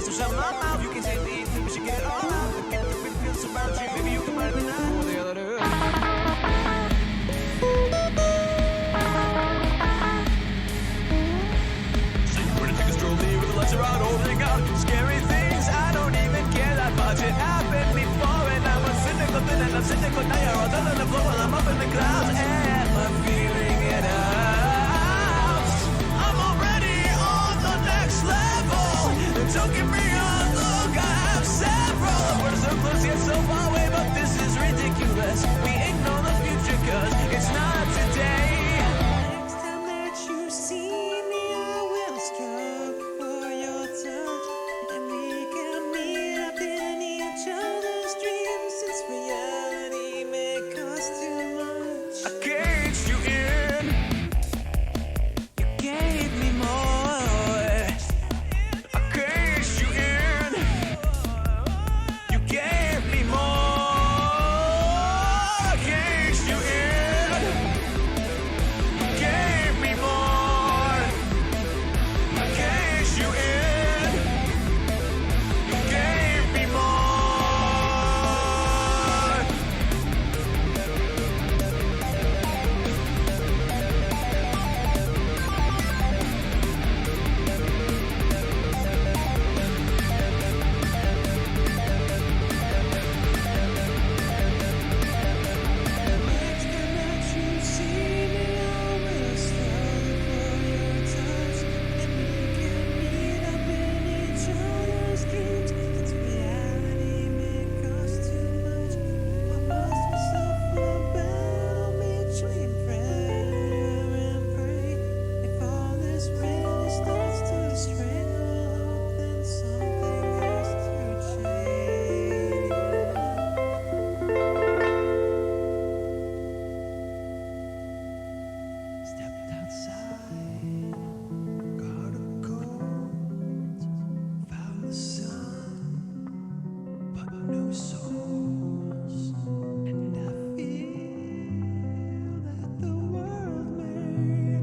So shut my mouth, you can say these, we should get it all out. Get the big pills around you, maybe you can buy the night. What the other do? So you wanna take a stroll here with the lights are out, holding out scary things. I don't even care that much. It happened before, and I was cynical then, and I'm cynical now. You're all done on the floor while I'm up in the clouds. Am I feeling it out? I'm already on the next level. Don't get me wrong, look, I have several. We're so close yet so far away, but this is ridiculous. We ignore the future 'cause it's not today. Next time that you see me, I will struggle for your touch, and we can meet up in each other's dreams, since reality may cost too much. I caged you in, you gave me more. I caged you in, you gave me more. I caged you in, you gave me more. I caged you in, you gave me more. Next time that you see me, I will struggle for your touch, and we can meet up in each other's dreams, since reality may cost too much. I must myself a battle between prayer and pray. If all this really starts to stray, I hope then something has to change. Stepped outside, got a cold, found the sun, but no souls. And I feel that the world may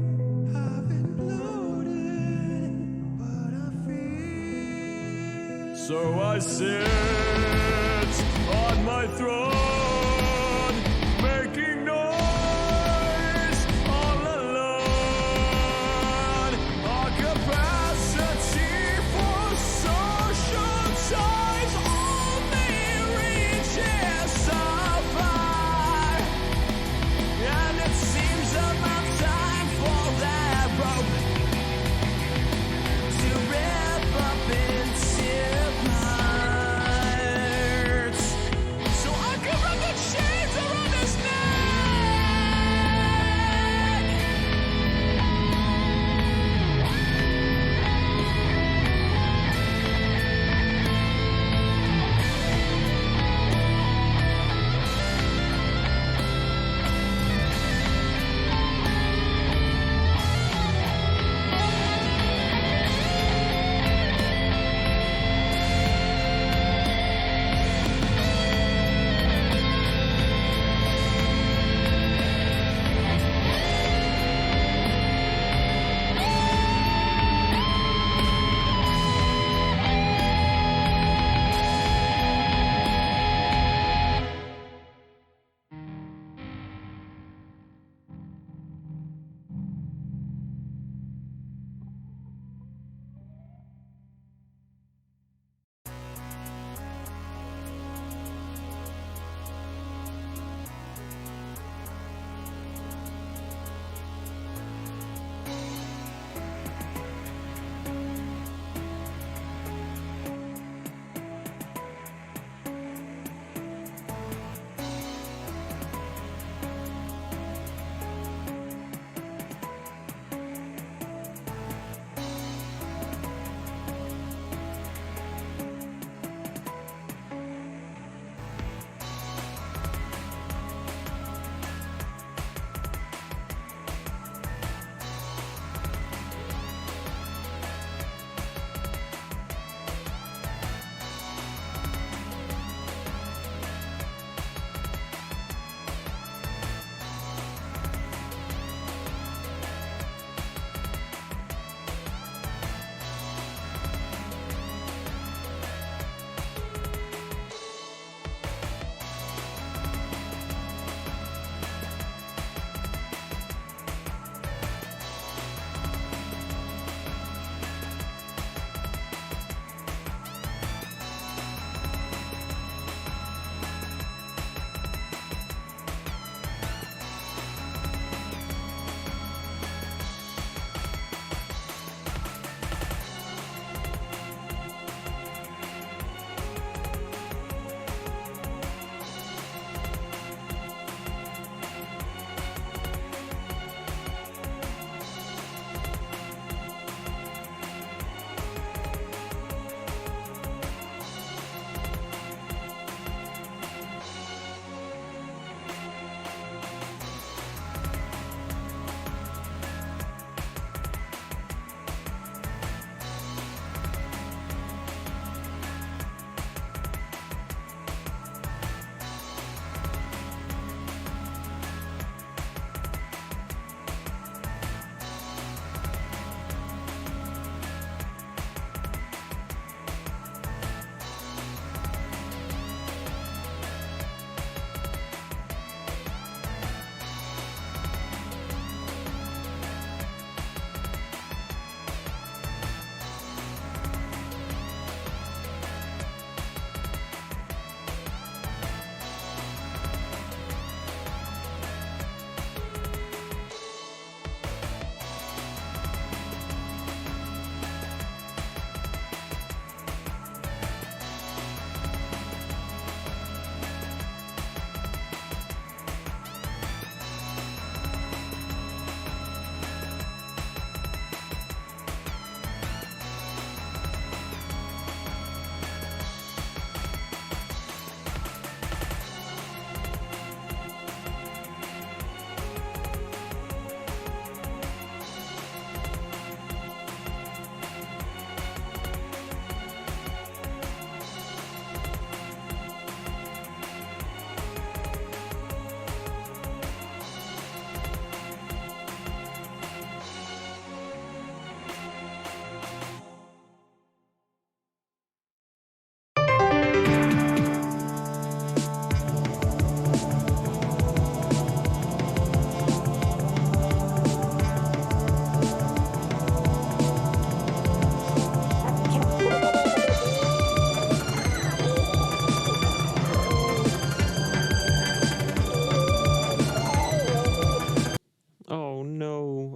have imploded, but I feel. So I sit on my throne, making noise all alone. Our capacity for social ties only reaches so far, and it seems about time for that rope to rip up into parts. So I can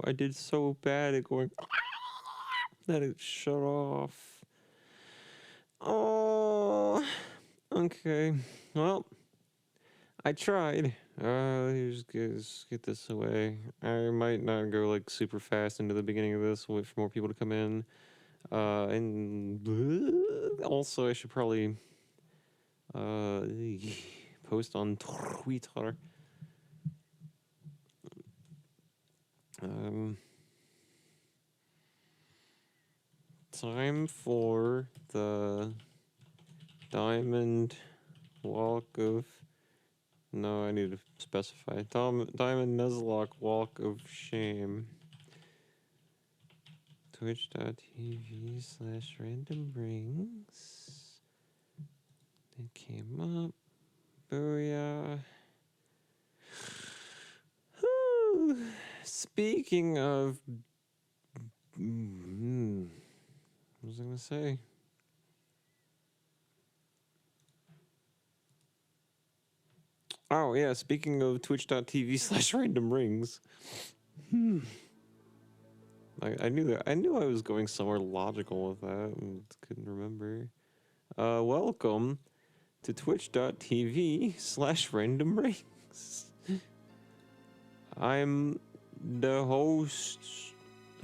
I did so bad at going that it shut off. Oh, okay. Well, I tried. Let's get this away. I might not go like super fast into the beginning of this, wait for more people to come in. And also I should probably post on Twitter. Time for the Diamond Walk of... No, I need to specify. Diamond Nuzlocke Walk of Shame. Twitch.tv/randomrings. It came up. Booyah. Speaking of... what was I going to say? Oh, yeah, speaking of twitch.tv/randomrings. I knew that. I knew I was going somewhere logical with that and couldn't remember. Welcome to twitch.tv/randomrings. I'm the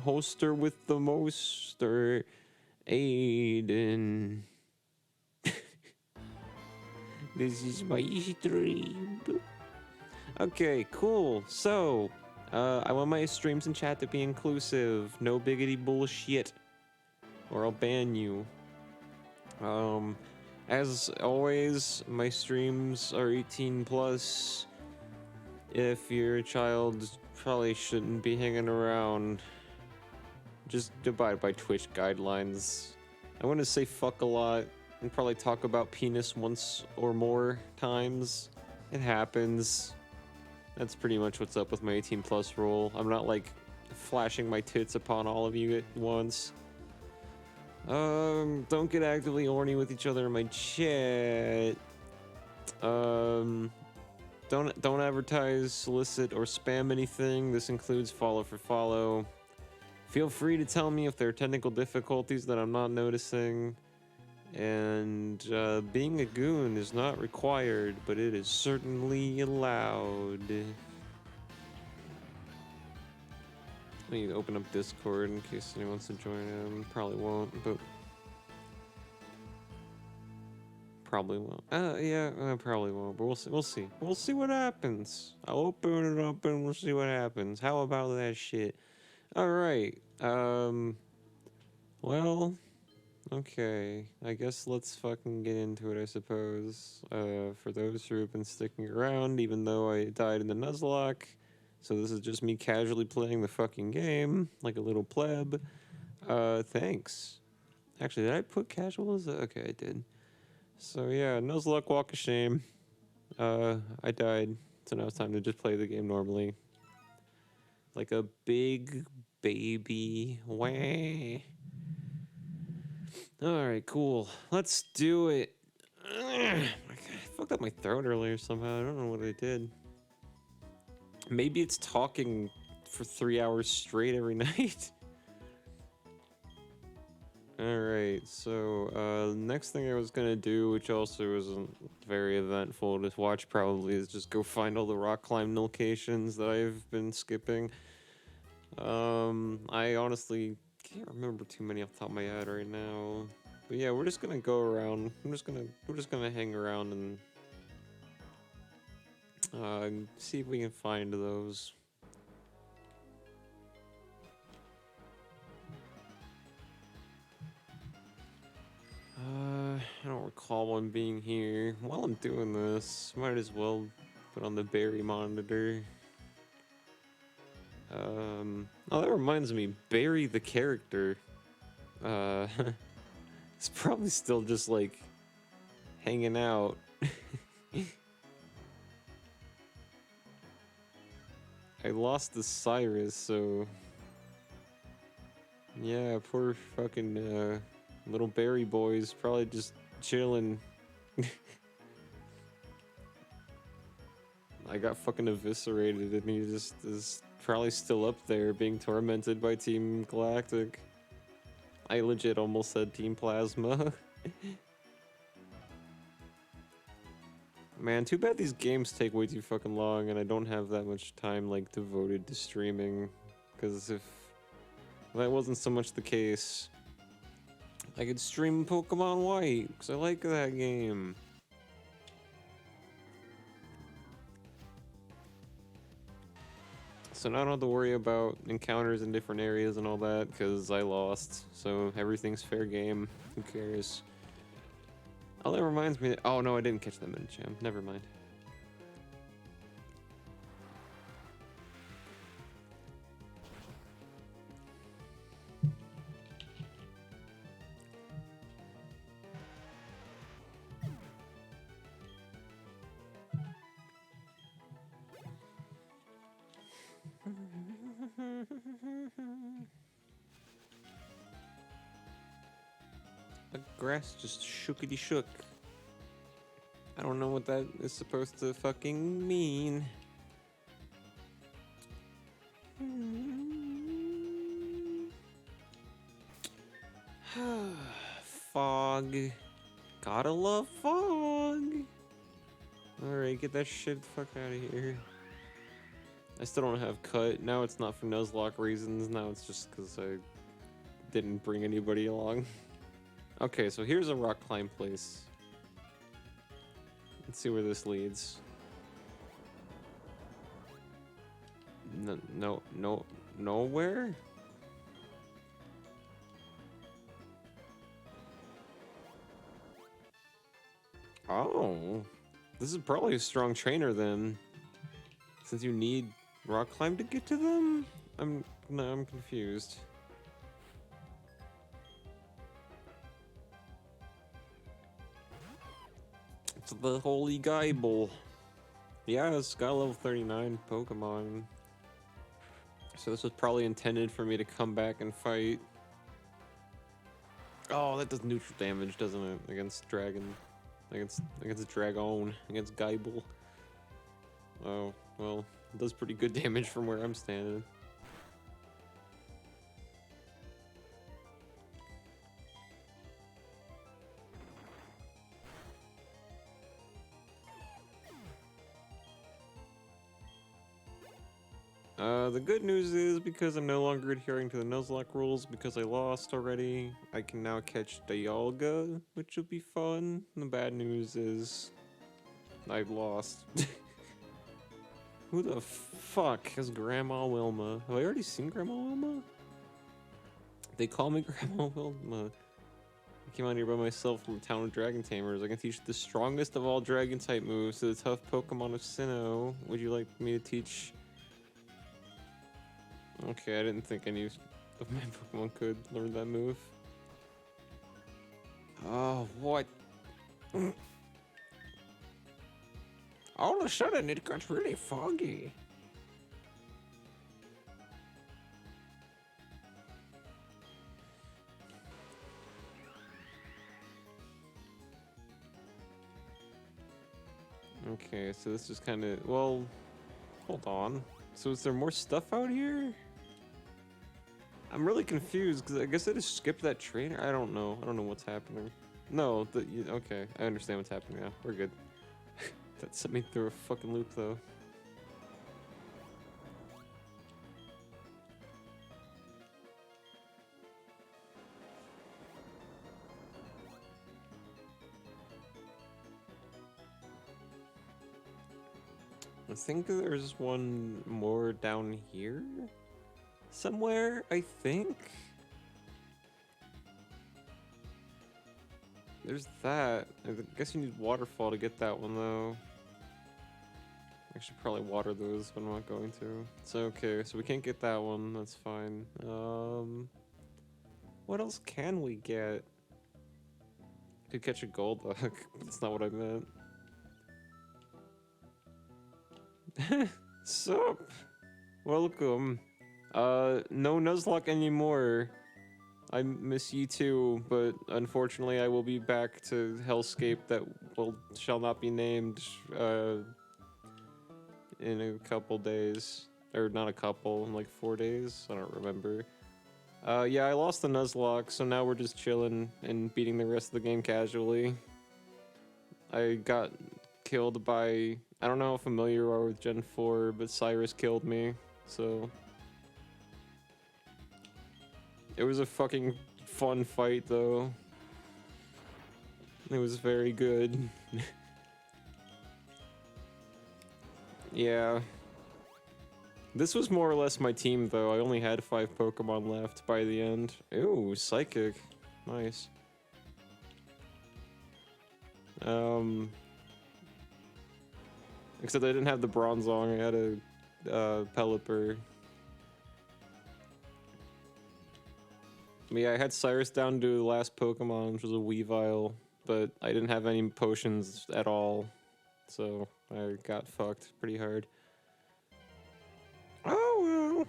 hoster with the moster, Aiden. This is my stream. Okay, cool. So, I want my streams and chat to be inclusive. No biggity bullshit. Or I'll ban you. As always, my streams are 18 plus. If you're a child, probably shouldn't be hanging around. Just abide by Twitch guidelines. I want to say fuck a lot and probably talk about penis once or more times. It happens. That's pretty much what's up with my 18 plus rule. I'm not like flashing my tits upon all of you at once. Don't get actively horny with each other in my chat. Don't advertise, solicit, or spam anything. This includes follow for follow. Feel free to tell me if there are technical difficulties that I'm not noticing. And being a goon is not required, but it is certainly allowed. I need to open up Discord in case anyone wants to join in. Probably won't, but... Probably won't. Yeah, I probably won't, but we'll see. We'll see. We'll see what happens. I'll open it up and we'll see what happens. How about that shit? Alright, well... Okay, I guess let's fucking get into it, I suppose. For those who have been sticking around, even though I died in the Nuzlocke, so this is just me casually playing the fucking game, like a little pleb. Thanks. Actually, did I put casual as a... Okay, I did. So yeah, Nuzlocke Walk of Shame. I died, so now it's time to just play the game normally. Like a big baby. Wah. Alright, cool. Let's do it. I fucked up my throat earlier somehow. I don't know what I did. Maybe it's talking for 3 hours straight every night. Alright, so next thing I was gonna do, which also isn't very eventful to watch probably, is just go find all the rock climb locations that I've been skipping. I honestly can't remember too many off the top of my head right now. But yeah, we're just gonna go around. We're just gonna hang around and see if we can find those. I don't recall one being here. While I'm doing this, might as well put on the berry monitor. Oh, that reminds me, Barry the character, it's probably still just, like, hanging out. I lost the Cyrus, so... Yeah, poor fucking, little Barry boy's probably just chilling. I got fucking eviscerated and he just is probably still up there being tormented by Team Galactic. I legit almost said Team Plasma. Man, too bad these games take way too fucking long and I don't have that much time, like, devoted to streaming. Because if that wasn't so much the case, I could stream Pokemon White, because I like that game. So now I don't have to worry about encounters in different areas and all that, because I lost. So everything's fair game. Who cares? Oh, that reminds me. Oh no, I didn't catch that Medicham. Never mind. The grass just shookity shook. I don't know what that is supposed to fucking mean. Fog. Gotta love fog. Alright, get that shit the fuck out of here. I still don't have cut. Now it's not for Nuzlocke reasons. Now it's just because I didn't bring anybody along. Okay, so here's a rock climb place. Let's see where this leads. No, nowhere? Oh, this is probably a strong trainer then, since you need rock climb to get to them. I'm confused. It's the Holy Geibel. Yeah, it's got level 39 Pokemon. So this was probably intended for me to come back and fight. Oh, that does neutral damage, doesn't it? Against Dragon. Against Dragon. Against Geibel. Oh, well, it does pretty good damage from where I'm standing. The good news is, because I'm no longer adhering to the Nuzlocke rules because I lost already, I can now catch Dialga, which will be fun. And the bad news is, I've lost. Who the fuck is Grandma Wilma? Have I already seen Grandma Wilma? They call me Grandma Wilma. I came out here by myself from a town of Dragon Tamers. I can teach the strongest of all Dragon type moves to the tough Pokemon of Sinnoh. Would you like me to teach? Okay, I didn't think any of my Pokemon could learn that move. Oh, what? All of a sudden, it got really foggy. Okay, so this is kind of, well, hold on. So is there more stuff out here? I'm really confused because I guess I just skipped that trainer. I don't know. I don't know what's happening. No, okay, I understand what's happening now. We're good. That sent me through a fucking loop though. I think there's one more down here somewhere, I think. There's that. I guess you need waterfall to get that one though. I should probably water those, but I'm not going to. So okay, so we can't get that one, that's fine. What else can we get? Could catch a Golduck, but that's not what I meant. Sup? Welcome. No Nuzlocke anymore. I miss you too, but unfortunately I will be back to Hellscape that shall not be named in a couple days. or not a couple, in like 4 days. I don't remember. Yeah, I lost the Nuzlocke, so now we're just chilling and beating the rest of the game casually. I got killed by, I don't know how familiar you are with Gen 4, but Cyrus killed me, so... It was a fucking fun fight, though. It was very good. Yeah. This was more or less my team, though. I only had 5 Pokemon left by the end. Ooh, Psychic. Nice. Except I didn't have the Bronzong, I had a Pelipper. Yeah, I had Cyrus down to the last Pokemon, which was a Weavile, but I didn't have any potions at all, so I got fucked pretty hard. Oh well.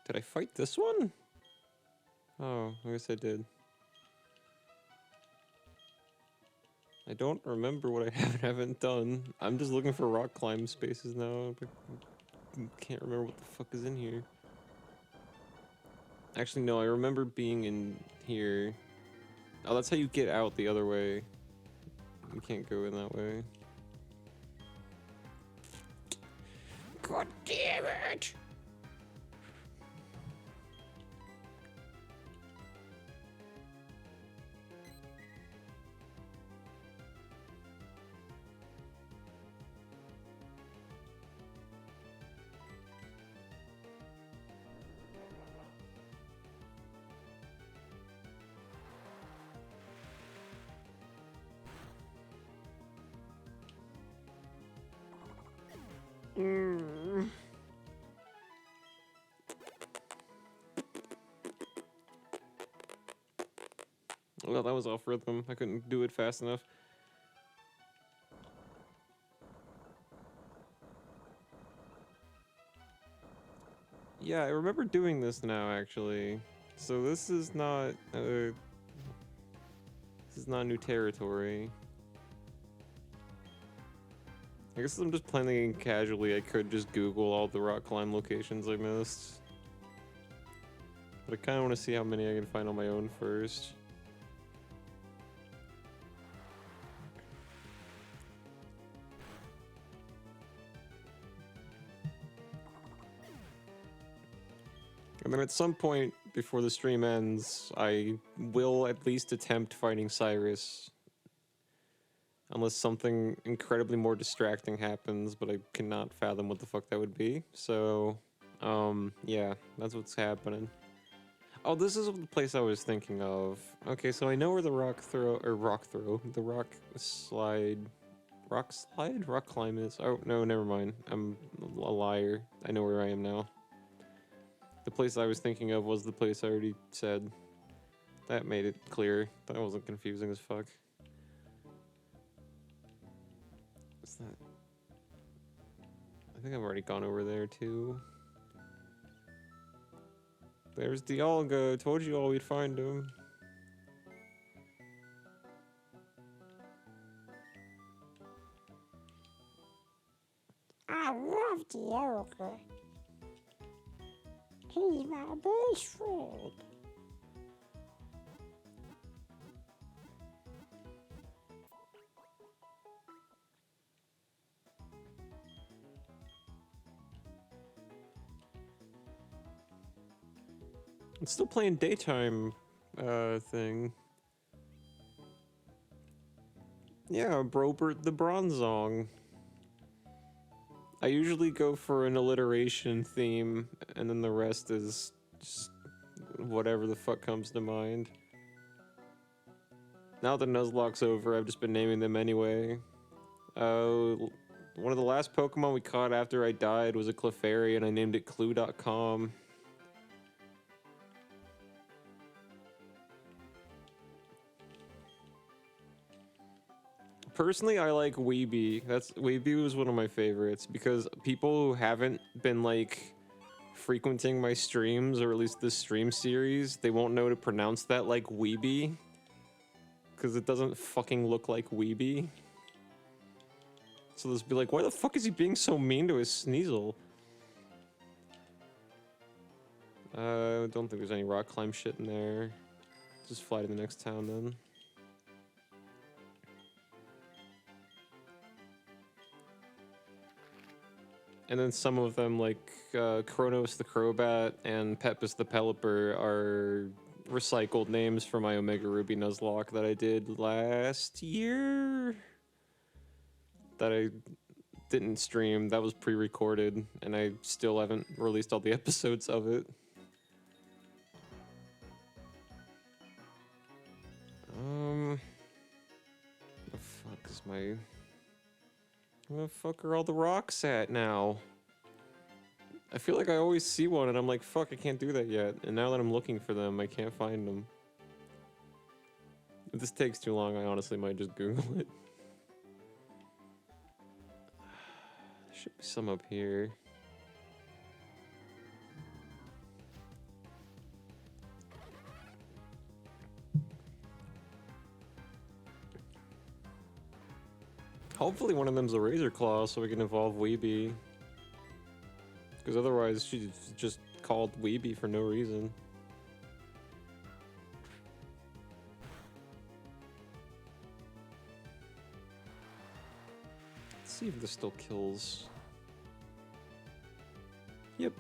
Did I fight this one? Oh, I guess I did. I don't remember what I haven't done. I'm just looking for rock climb spaces now, but can't remember what the fuck is in here. Actually, no, I remember being in here. Oh, that's how you get out the other way. You can't go in that way. God damn it! Well, that was off rhythm. I couldn't do it fast enough. Yeah, I remember doing this now, actually. So this is not new territory. I guess I'm just playing the game casually. I could just Google all the rock climb locations I missed. But I kind of want to see how many I can find on my own first. And then at some point before the stream ends, I will at least attempt fighting Cyrus. Unless something incredibly more distracting happens, but I cannot fathom what the fuck that would be. So, yeah, that's what's happening. Oh, this is the place I was thinking of. Okay, so I know where the rock climb is. Oh, no, never mind. I'm a liar. I know where I am now. The place I was thinking of was the place I already said. That made it clear. That wasn't confusing as fuck. What's that? I think I've already gone over there too. There's Dialga. Told you all we'd find him. I love Dork. He's my best friend. I'm still playing daytime thing. Yeah, Brobert the Bronzong. I usually go for an alliteration theme, and then the rest is just whatever the fuck comes to mind. Now that Nuzlocke's over, I've just been naming them anyway. One of the last Pokemon we caught after I died was a Clefairy, and I named it Clue.com. Personally, I like Weeby. Weeby was one of my favorites because people who haven't been like frequenting my streams, or at least this stream series, they won't know to pronounce that like Weeby because it doesn't fucking look like Weeby. So they'll just be like, why the fuck is he being so mean to his Sneasel? I don't think there's any rock climb shit in there. Just fly to the next town then. And then some of them, like Kronos the Crobat and Pepis the Pelipper, are recycled names for my Omega Ruby Nuzlocke that I did last year. That I didn't stream. That was pre-recorded, and I still haven't released all the episodes of it. The fuck is my... Where the fuck are all the rocks at now? I feel like I always see one and I'm like, fuck, I can't do that yet. And now that I'm looking for them, I can't find them. If this takes too long, I honestly might just Google it. There should be some up here. Hopefully one of them's a Razor Claw so we can evolve Weeby. Because otherwise she's just called Weeby for no reason. Let's see if this still kills. Yep.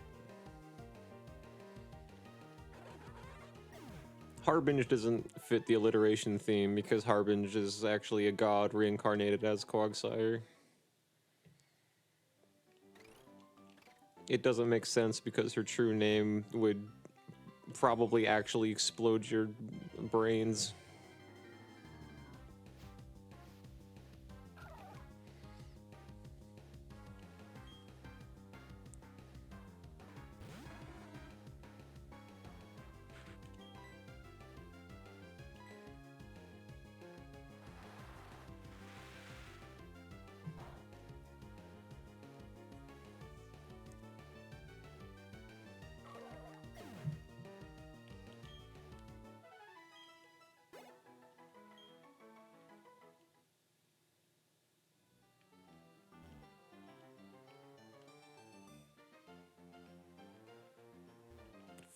Harbinge doesn't fit the alliteration theme because Harbinge is actually a god reincarnated as Quagsire. It doesn't make sense because her true name would probably actually explode your brains.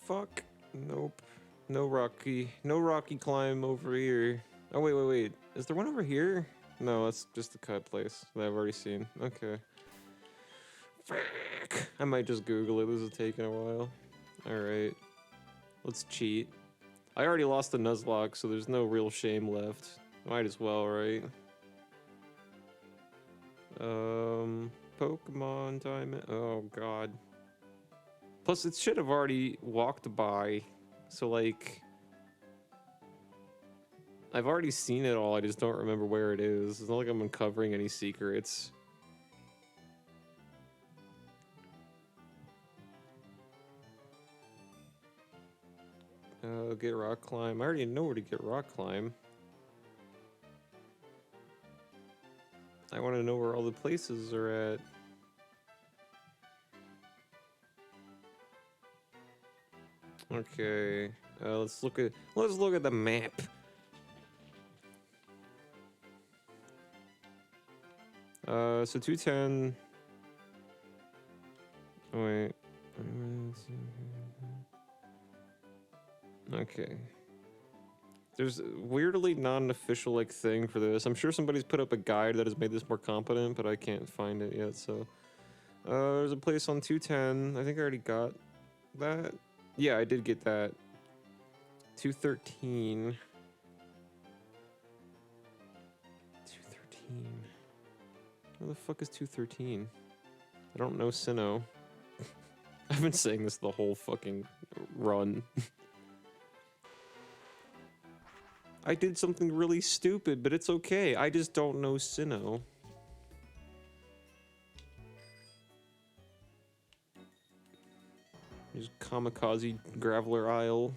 Fuck. Nope. No rocky climb over here. Oh, wait. Is there one over here? No, that's just the cut place that I've already seen. Okay. Fuck. I might just Google it. This is taking a while. Alright. Let's cheat. I already lost the Nuzlocke, so there's no real shame left. Might as well, right? Pokemon Diamond. Oh, God. Plus, it should have already walked by, so, like... I've already seen it all, I just don't remember where it is. It's not like I'm uncovering any secrets. Get rock climb. I already know where to get rock climb. I want to know where all the places are at. Okay, let's look at the map. So 210. Oh, wait. Okay. There's a weirdly non-official like thing for this. I'm sure somebody's put up a guide that has made this more competent, but I can't find it yet. So there's a place on 210. I think I already got that. Yeah, I did get that. 213. 213. Where the fuck is 213? I don't know Sinnoh. I've been saying this the whole fucking run. I did something really stupid, but it's okay. I just don't know Sinnoh. There's Kamikaze Graveler Isle.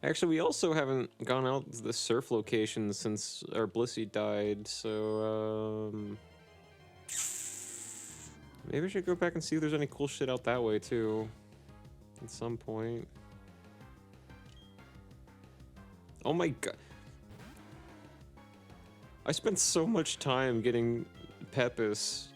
Actually, we also haven't gone out to the surf location since our Blissey died, so, maybe we should go back and see if there's any cool shit out that way, too. At some point. Oh my god. I spent so much time getting Pepis.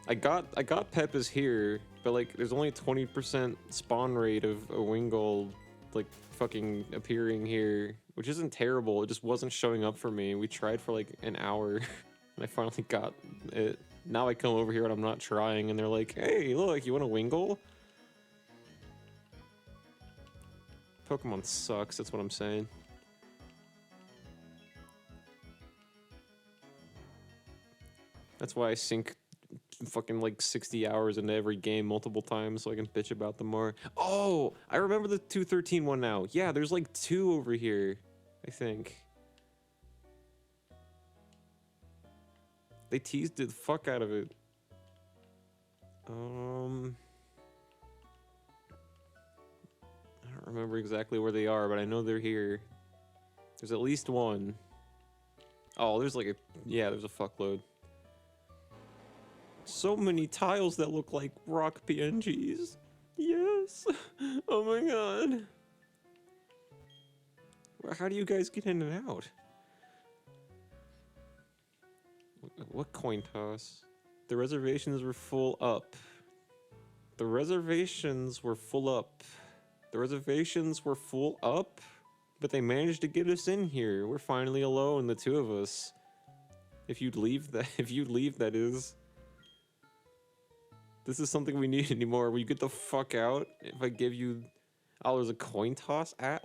I got Pepis here, but like there's only a 20% spawn rate of a Wingull like fucking appearing here, which isn't terrible. It just wasn't showing up for me. We tried for like an hour and I finally got it. Now I come over here and I'm not trying and they're like, "Hey, look, you want a Wingull?" Pokemon sucks, that's what I'm saying. That's why I sink fucking like 60 hours into every game multiple times so I can bitch about them more. Oh, I remember the 213 one now. Yeah, there's like 2 over here, I think. They teased the fuck out of it. I don't remember exactly where they are, but I know they're here. There's at least one. Oh, there's like a... Yeah, there's a fuckload. So many tiles that look like rock PNGs. Yes. Oh my god. How do you guys get in and out? What coin toss? The reservations were full up. The reservations were full up. The reservations were full up, but they managed to get us in here. We're finally alone, the two of us. If you'd leave, that is. This is something we need anymore. Will you get the fuck out? If I give you... Oh, there's a coin toss at?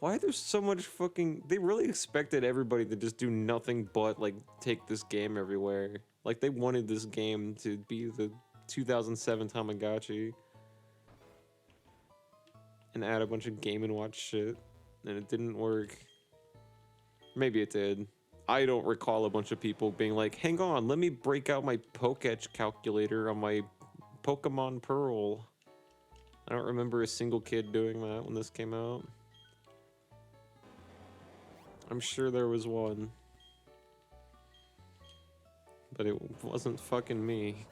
Why there's so much fucking... They really expected everybody to just do nothing but, like, take this game everywhere. Like, they wanted this game to be the 2007 Tamagotchi. And add a bunch of Game & Watch shit. And it didn't work. Maybe it did. I don't recall a bunch of people being like, hang on, let me break out my Poketch calculator on my Pokemon Pearl. I don't remember a single kid doing that when this came out. I'm sure there was one. But it wasn't fucking me.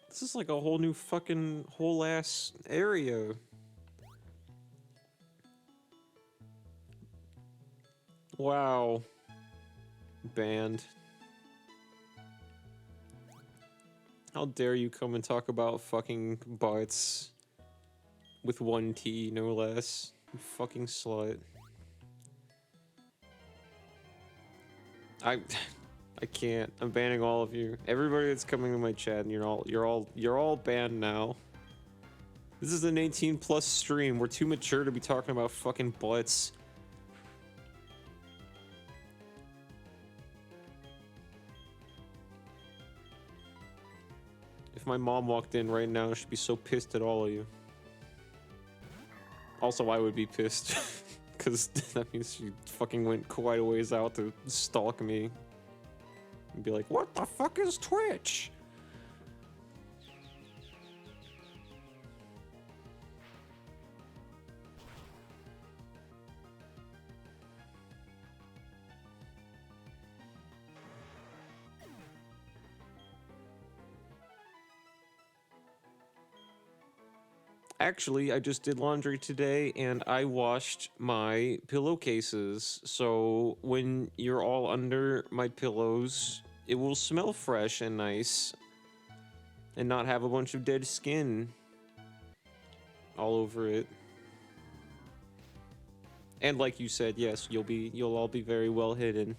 This is like a whole new fucking whole ass area. Wow. Banned. How dare you come and talk about fucking butts with 1 T, no less. You fucking slut. I can't. I'm banning all of you. Everybody that's coming to my chat, and you're all banned now. This is an 18+ stream. We're too mature to be talking about fucking butts. If my mom walked in right now, she'd be so pissed at all of you. Also, I would be pissed. Because that means she fucking went quite a ways out to stalk me. And be like, what the fuck is Twitch? Actually, I just did laundry today and I washed my pillowcases. So when you're all under my pillows, it will smell fresh and nice and not have a bunch of dead skin all over it. And like you said, yes, you'll all be very well hidden.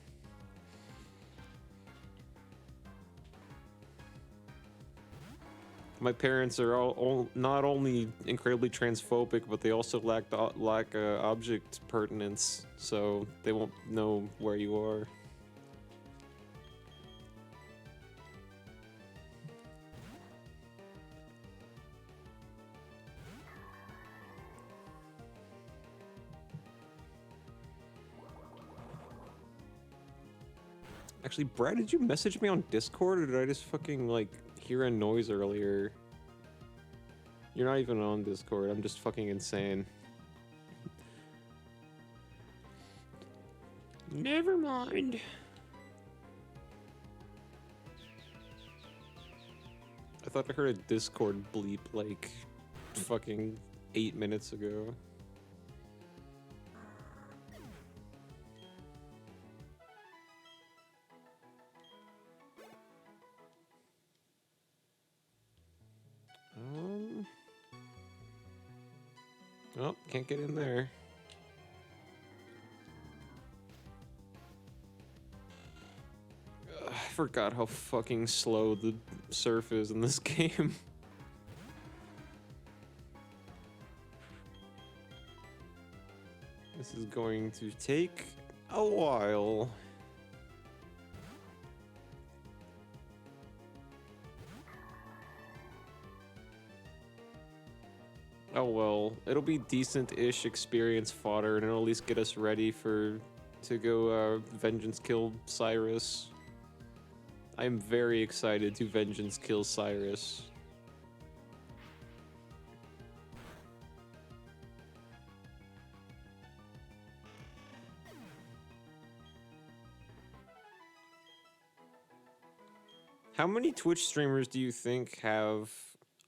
My parents are all not only incredibly transphobic, but they also lack object pertinence, so they won't know where you are. Actually, Brad, did you message me on Discord, or did I just fucking, like, hear a noise earlier? You're not even on Discord, I'm just fucking insane. Never mind. I thought I heard a Discord bleep, like, fucking 8 minutes ago. Oh, can't get in there. I forgot how fucking slow the surf is in this game. This is going to take a while. Oh well, it'll be decent-ish experience fodder, and it'll at least get us ready to go vengeance kill Cyrus. I'm very excited to vengeance kill Cyrus. How many Twitch streamers do you think have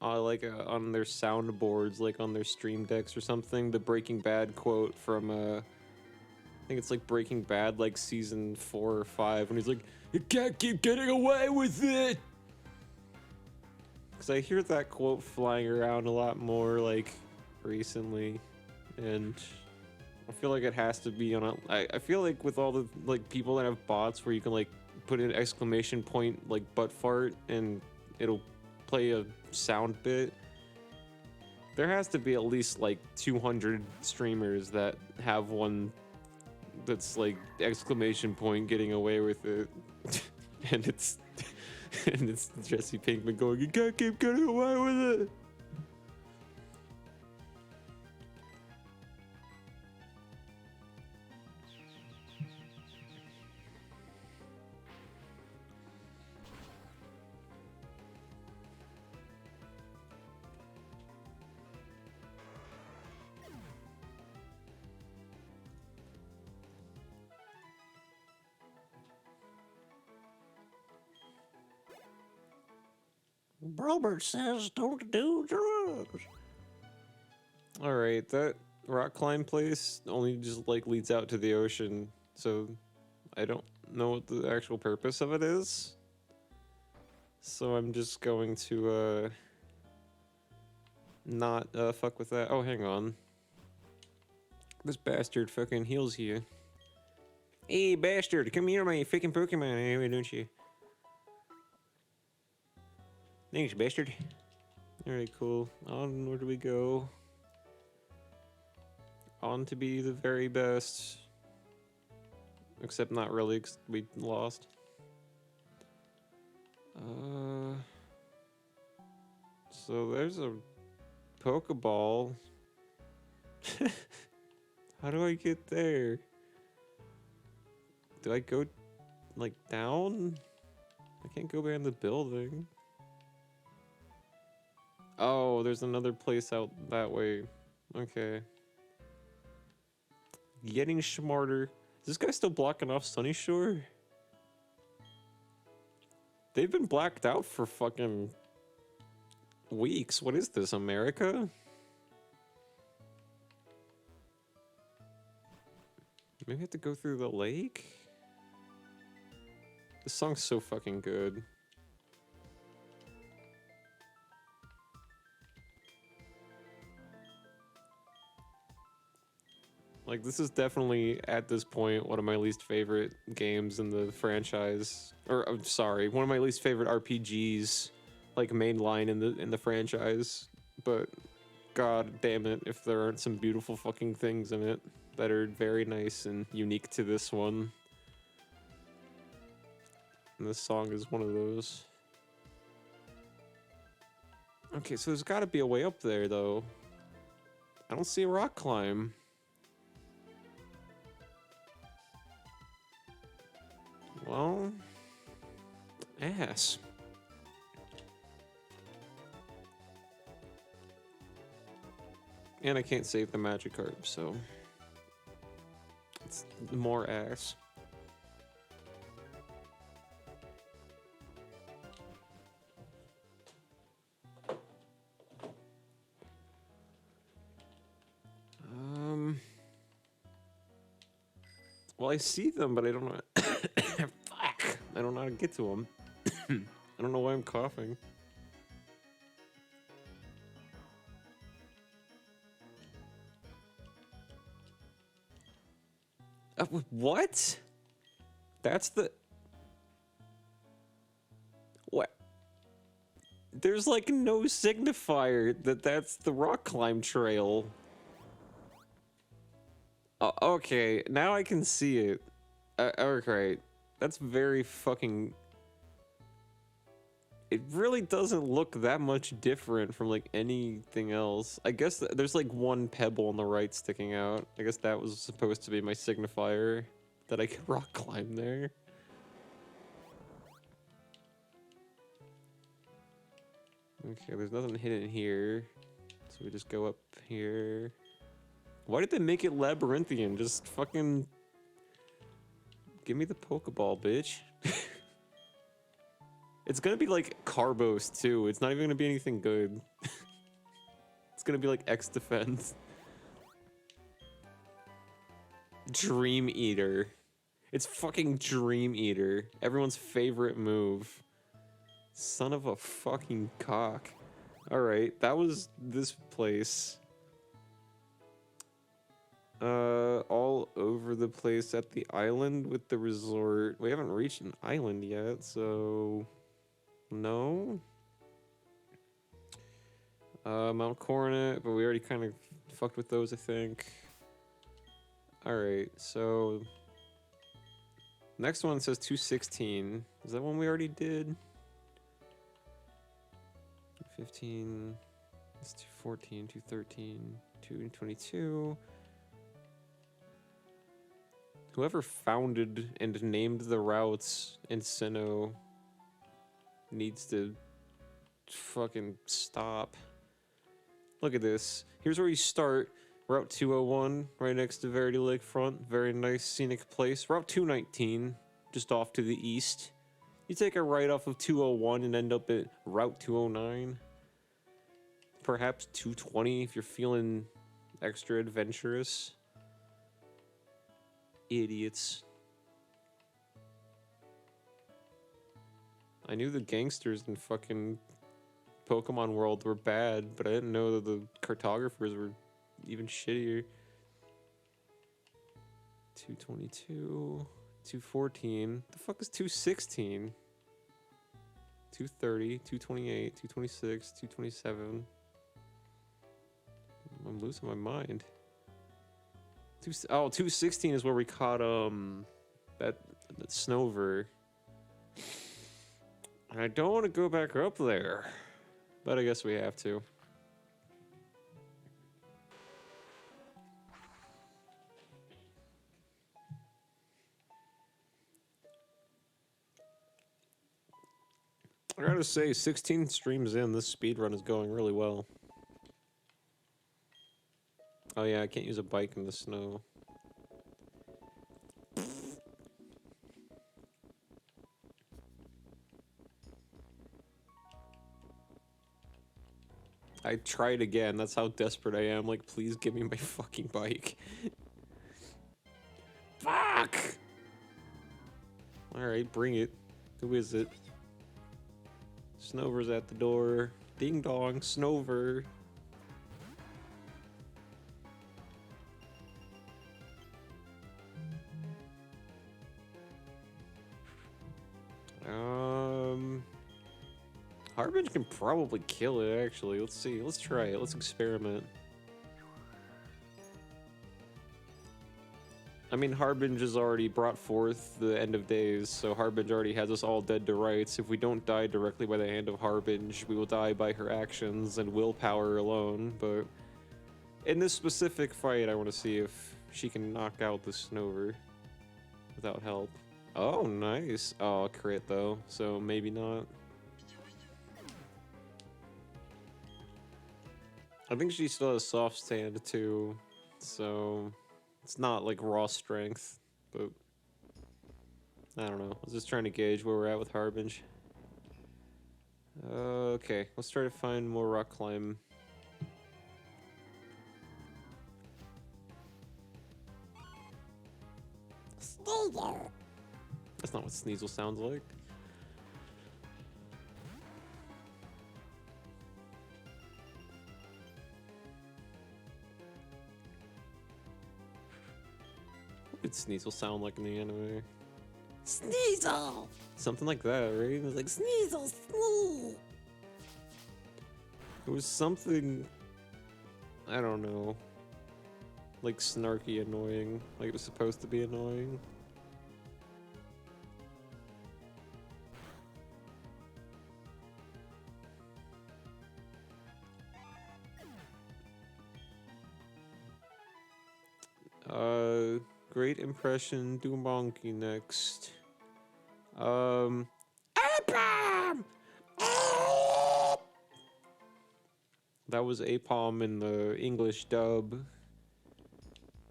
on their soundboards, like on their stream decks or something, the Breaking Bad quote from I think it's like Breaking Bad, like season 4 or 5, when he's like, "You can't keep getting away with it." Because I hear that quote flying around a lot more, like, recently, and I feel like it has to be on I feel like with all the, like, people that have bots where you can, like, put an exclamation point, like, butt fart, and it'll play a sound bit, there has to be at least, like, 200 streamers that have one that's, like, exclamation point getting away with it. and it's Jesse Pinkman going, "You can't keep getting away with it." Robert says don't do drugs. Alright, that rock climb place only just, like, leads out to the ocean, so I don't know what the actual purpose of it is. So I'm just going to, not, fuck with that. Oh, hang on. This bastard fucking heals you. Hey, bastard, come here, my fucking Pokemon, anyway, don't you? Thanks, bastard. Alright, cool. On, where do we go? On to be the very best. Except not really, 'cause we lost. So there's a Pokeball. How do I get there? Do I go, like, down? I can't go behind the building. Oh, there's another place out that way. Okay. Getting smarter. Is this guy still blocking off Sunny Shore? They've been blacked out for fucking weeks. What is this, America? Maybe I have to go through the lake? This song's so fucking good. Like, this is definitely, at this point, one of my least favorite games in the franchise. Or, I'm sorry, one of my least favorite RPGs like main line in the franchise, but god damn it if there aren't some beautiful fucking things in it that are very nice and unique to this one. And this song is one of those. Okay, so there's got to be a way up there though. I don't see a rock climb. Well, ass. And I can't save the Magikarp, so it's more ass. Well, I see them, but I don't know. Fuck! I don't know how to get to them. I don't know why I'm coughing. What? That's the... What? There's like no signifier that that's the rock climb trail. Okay, now I can see it. Okay, that's very fucking... It really doesn't look that much different from like anything else. I guess there's like one pebble on the right sticking out. I guess that was supposed to be my signifier that I could rock climb there. Okay, there's nothing hidden here. So we just go up here. Why did they make it labyrinthian? Just fucking... Give me the Pokeball, bitch. It's gonna be like Carbos too. It's not even gonna be anything good. It's gonna be like X Defense. Dream Eater. It's fucking Dream Eater. Everyone's favorite move. Son of a fucking cock. Alright, that was this place. All over the place at the island with the resort. We haven't reached an island yet, so... No? Mount Coronet, but we already kind of fucked with those, I think. Alright, so... Next one says 216. Is that one we already did? 215... That's 214, 213, 222... Whoever founded and named the routes in Sinnoh needs to fucking stop. Look at this. Here's where you start. Route 201, right next to Verity Lakefront. Very nice scenic place. Route 219, just off to the east. You take a right off of 201 and end up at Route 209. Perhaps 220 if you're feeling extra adventurous. Idiots. I knew the gangsters in fucking Pokemon World were bad, but I didn't know that the cartographers were even shittier. 222, 214. The fuck is 216? 230, 228, 226, 227. I'm losing my mind. 216 is where we caught that Snover. And I don't want to go back up there, but I guess we have to. I gotta say, 16 streams in, this speedrun is going really well. Oh yeah, I can't use a bike in the snow. I tried again, that's how desperate I am. Like, please give me my fucking bike. Fuck! Alright, bring it. Who is it? Snover's at the door. Ding dong, Snover. Harbinge can probably kill it, actually. Let's see. Let's try it. Let's experiment. I mean, Harbinge has already brought forth the end of days, so Harbinge already has us all dead to rights. If we don't die directly by the hand of Harbinge, we will die by her actions and willpower alone, but in this specific fight, I want to see if she can knock out the Snover without help. Oh, nice. Oh, crit, though, so maybe not. I think she still has soft stand, too, so it's not like raw strength, but I don't know. I was just trying to gauge where we're at with Harbinge. Okay, let's try to find more rock climb. Sneasel. That's not what Sneasel sounds like. What did Sneasel sound like in the anime? Sneasel. Something like that, right? It was like Sneasel. Snee. it was something, I don't know, like snarky annoying, like it was supposed to be annoying. Great impression, do monkey next. A-bomb. That was Apom in the English dub.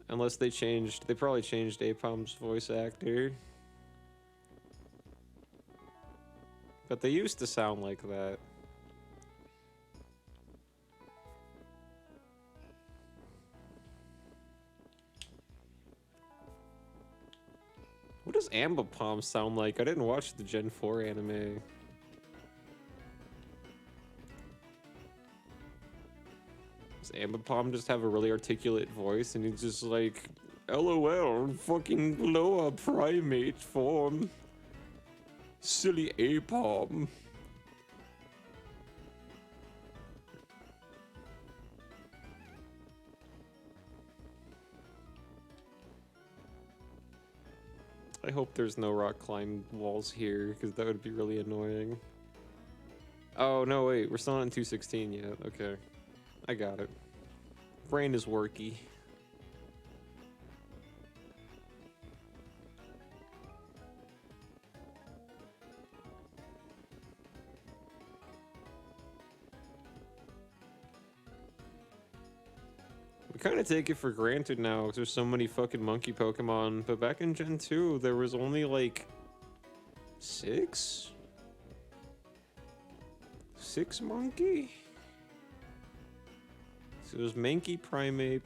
Unless they changed, they probably changed Apom's voice actor. But they used to sound like that. What does Ambipom sound like? I didn't watch the Gen 4 anime. Does Ambipom just have a really articulate voice and he's just like, LOL, fucking lower primate form. Silly Apom. I hope there's no rock climb walls here, because that would be really annoying. Oh, no, wait, we're still not in 216 yet. Okay, I got it. Brain is worky. We kind of take it for granted now because there's so many fucking monkey Pokemon, but back in Gen 2, there was only like 6? 6 monkey? So it was Mankey Primate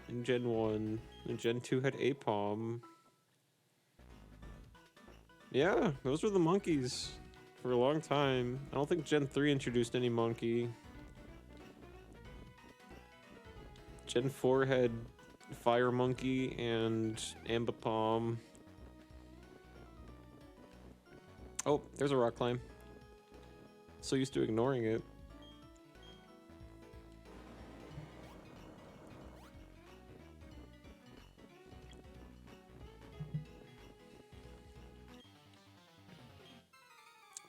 in Gen 1, and Gen 2 had Apom. Yeah, those were the monkeys for a long time. I don't think Gen 3 introduced any monkey. Gen 4 had Fire Monkey and Ambipom. Oh, there's a rock climb. So used to ignoring it.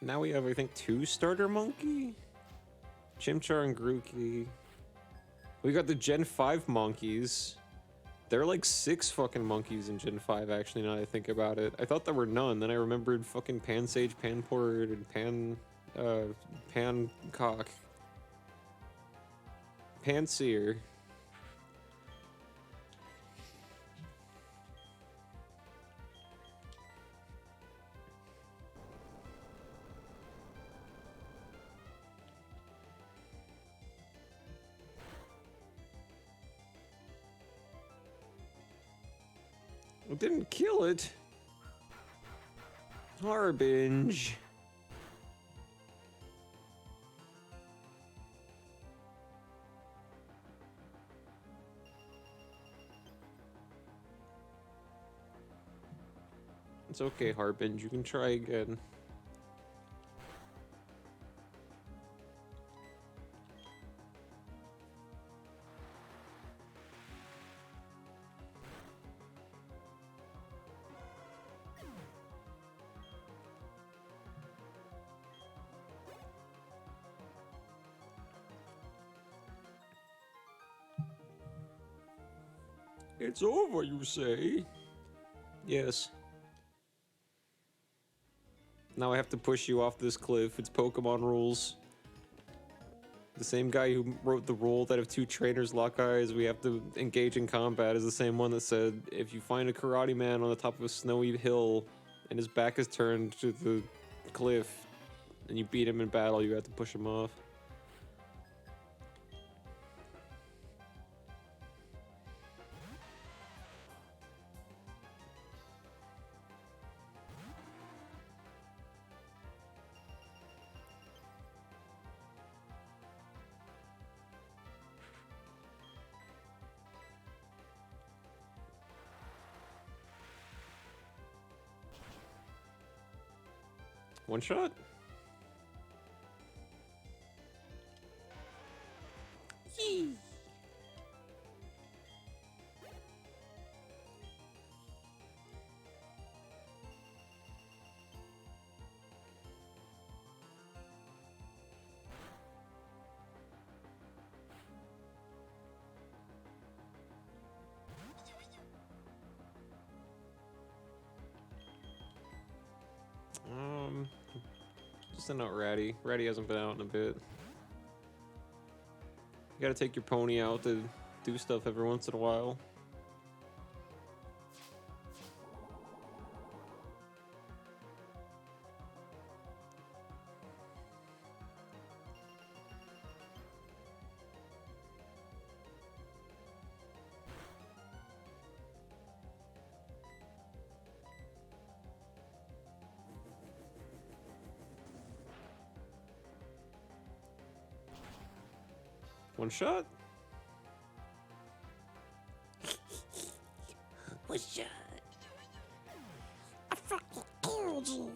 Now we have, I think, 2 starter monkey? Chimchar and Grookey. We got the Gen 5 monkeys. There are like 6 fucking monkeys in Gen 5, actually, now that I think about it. I thought there were none, then I remembered fucking Pansage, Panport, and Pancock. Panseer. It didn't kill it. Harbinge. It's okay, Harbinge. You can try again. It's over, you say? Yes. Now I have to push you off this cliff. It's Pokemon rules. The same guy who wrote the rule that if two trainers lock eyes, we have to engage in combat is the same one that said if you find a karate man on the top of a snowy hill and his back is turned to the cliff and you beat him in battle, you have to push him off. One shot? Yee. Just send out Ratty. Ratty hasn't been out in a bit. You gotta take your pony out to do stuff every once in a while. One shot? What's that? I fucking killed you.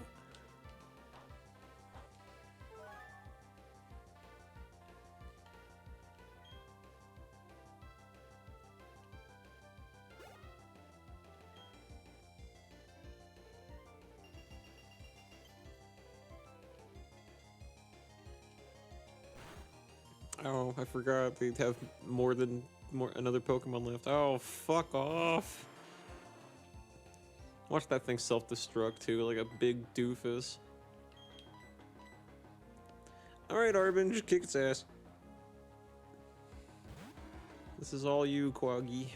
Oh, I forgot they'd have another Pokemon left. Oh, fuck off. Watch that thing self-destruct too, like a big doofus. Alright, Arbin, kick its ass. This is all you, Quaggy.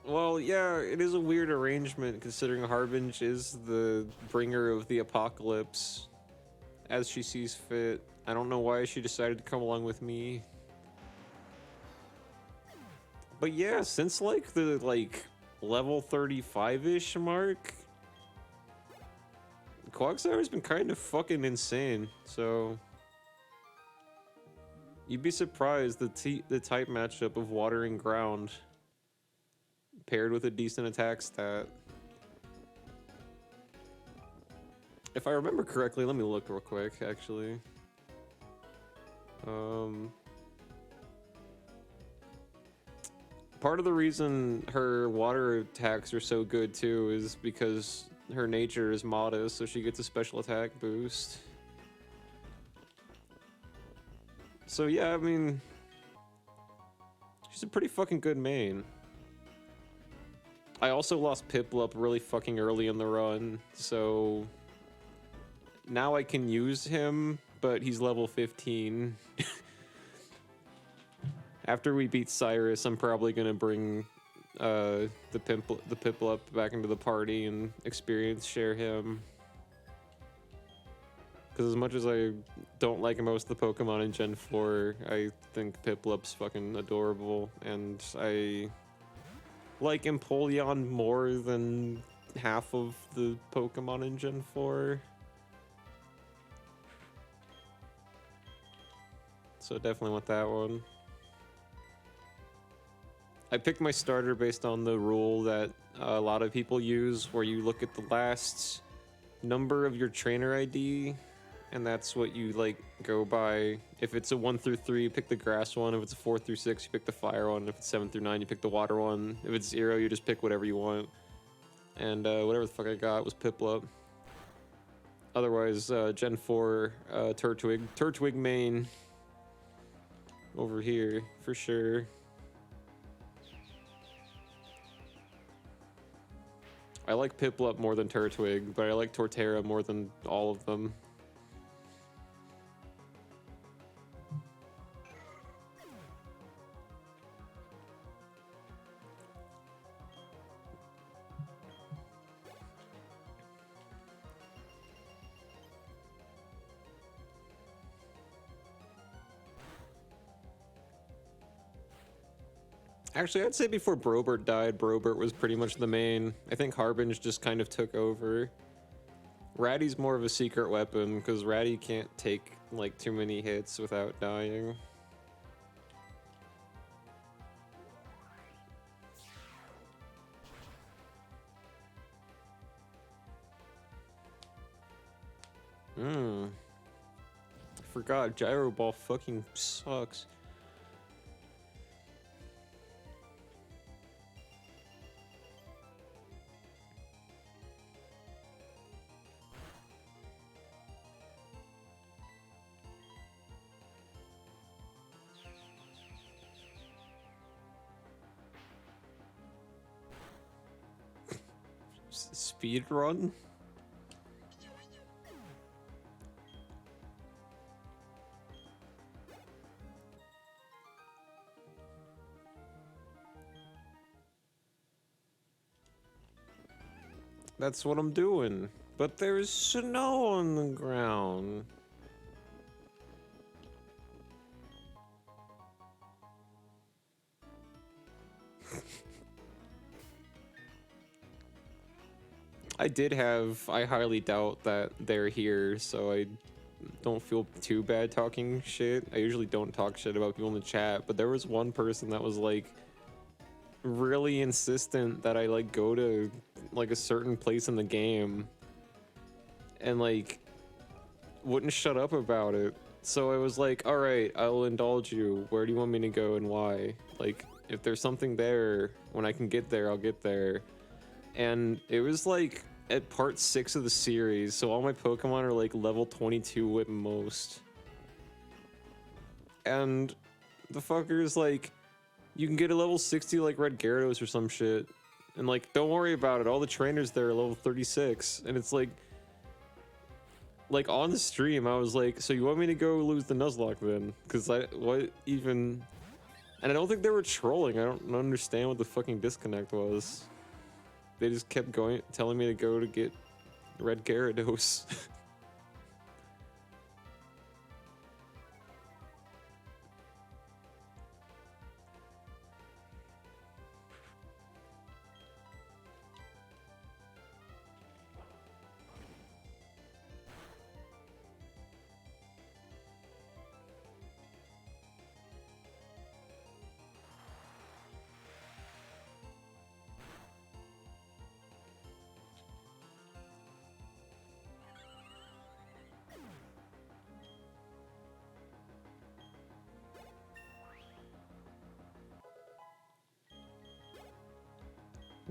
Well, yeah, it is a weird arrangement considering Harbinge is the bringer of the apocalypse as she sees fit. I don't know why she decided to come along with me. But yeah, since like the level 35-ish mark, Quagsire's been kind of fucking insane, so you'd be surprised the type matchup of water and ground paired with a decent attack stat. If I remember correctly, let me look real quick, actually. Part of the reason her water attacks are so good too is because her nature is modest, so she gets a special attack boost. So yeah, I mean, she's a pretty fucking good main. I also lost Piplup really fucking early in the run, so now I can use him, but he's level 15. After we beat Cyrus, I'm probably gonna bring the Piplup back into the party and experience share him. Because as much as I don't like most of the Pokemon in Gen 4, I think Piplup's fucking adorable, and I like Empoleon more than half of the Pokemon in Gen 4. So definitely want that one. I picked my starter based on the rule that a lot of people use, where you look at the last number of your trainer ID and that's what you like go by. If it's a 1 through 3, you pick the grass one. If it's a 4 through 6, you pick the fire one. If it's 7 through 9, you pick the water one. If it's 0, you just pick whatever you want. And whatever the fuck I got was Piplup. Otherwise, Gen 4, Turtwig main over here for sure. I like Piplup more than Turtwig, but I like Torterra more than all of them. Actually, I'd say before Brobert died, Brobert was pretty much the main. I think Harbinge just kind of took over. Ratty's more of a secret weapon, because Ratty can't take, like, too many hits without dying. I forgot, Gyro Ball fucking sucks. Speed run? That's what I'm doing. But there's snow on the ground. I highly doubt that they're here, so I don't feel too bad talking shit. I usually don't talk shit about people in the chat, but there was one person that was like really insistent that I like go to like a certain place in the game and like wouldn't shut up about it. So I was like, all right, I'll indulge you. Where do you want me to go and why? Like, if there's something there, when I can get there, I'll get there. And it was like at part 6 of the series, so all my Pokemon are like level 22 at most. And the fucker's like, you can get a level 60 like Red Gyarados or some shit. And like, don't worry about it, all the trainers there are level 36. And it's like on the stream, I was like, so you want me to go lose the Nuzlocke then? Because what even... And I don't think they were trolling, I don't understand what the fucking disconnect was. They just kept telling me to go to get Red Gyarados.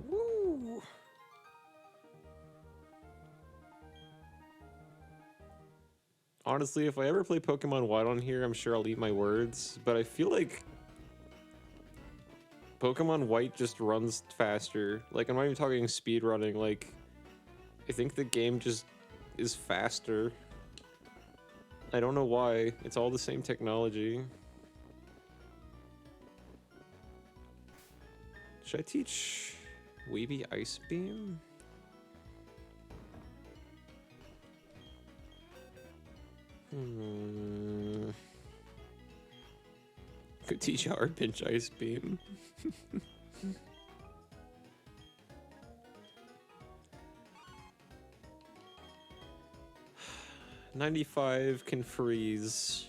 Woo! Honestly, if I ever play Pokemon White on here, I'm sure I'll eat my words, but I feel like Pokemon White just runs faster. Like, I'm not even talking speed running, like, I think the game just is faster. I don't know why. It's all the same technology. Should I teach Weeby Ice Beam? Could teach Hard Pinch Ice Beam. 95 can freeze.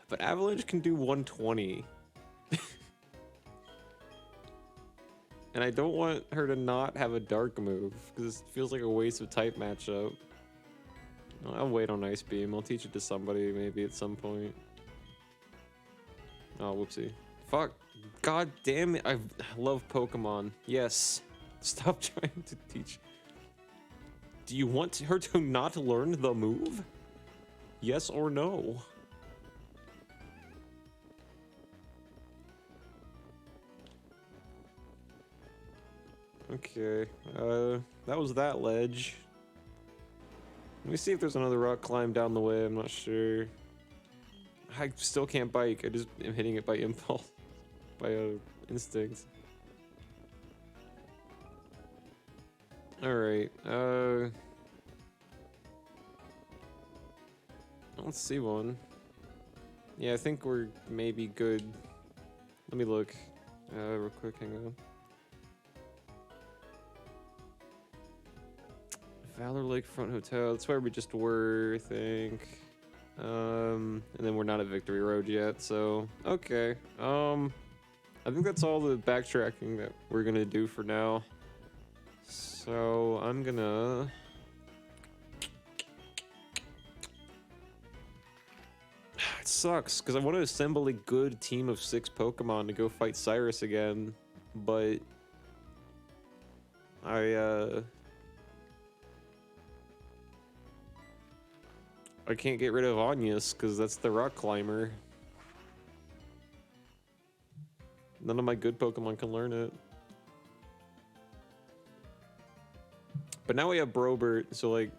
But Avalanche can do 120. And I don't want her to not have a dark move, because it feels like a waste of type matchup. I'll wait on Ice Beam. I'll teach it to somebody maybe at some point. Oh, whoopsie. Fuck. God damn it. I love Pokemon. Yes. Stop trying to teach. Do you want her to not learn the move? Yes or no? Okay. That was that ledge. Let me see if there's another rock climb down the way. I'm not sure. I still can't bike. I just am hitting it by impulse. By instinct. Alright, I don't see one. Yeah, I think we're maybe good. Let me look. Real quick, hang on. Valor Lakefront Hotel, that's where we just were, I think. And then we're not at Victory Road yet, so okay. I think that's all the backtracking that we're gonna do for now. So I'm gonna it sucks because I want to assemble a good team of 6 Pokemon to go fight Cyrus again, but I can't get rid of Anyas because that's the rock climber. None of my good Pokemon can learn it. But now we have Brobert, so like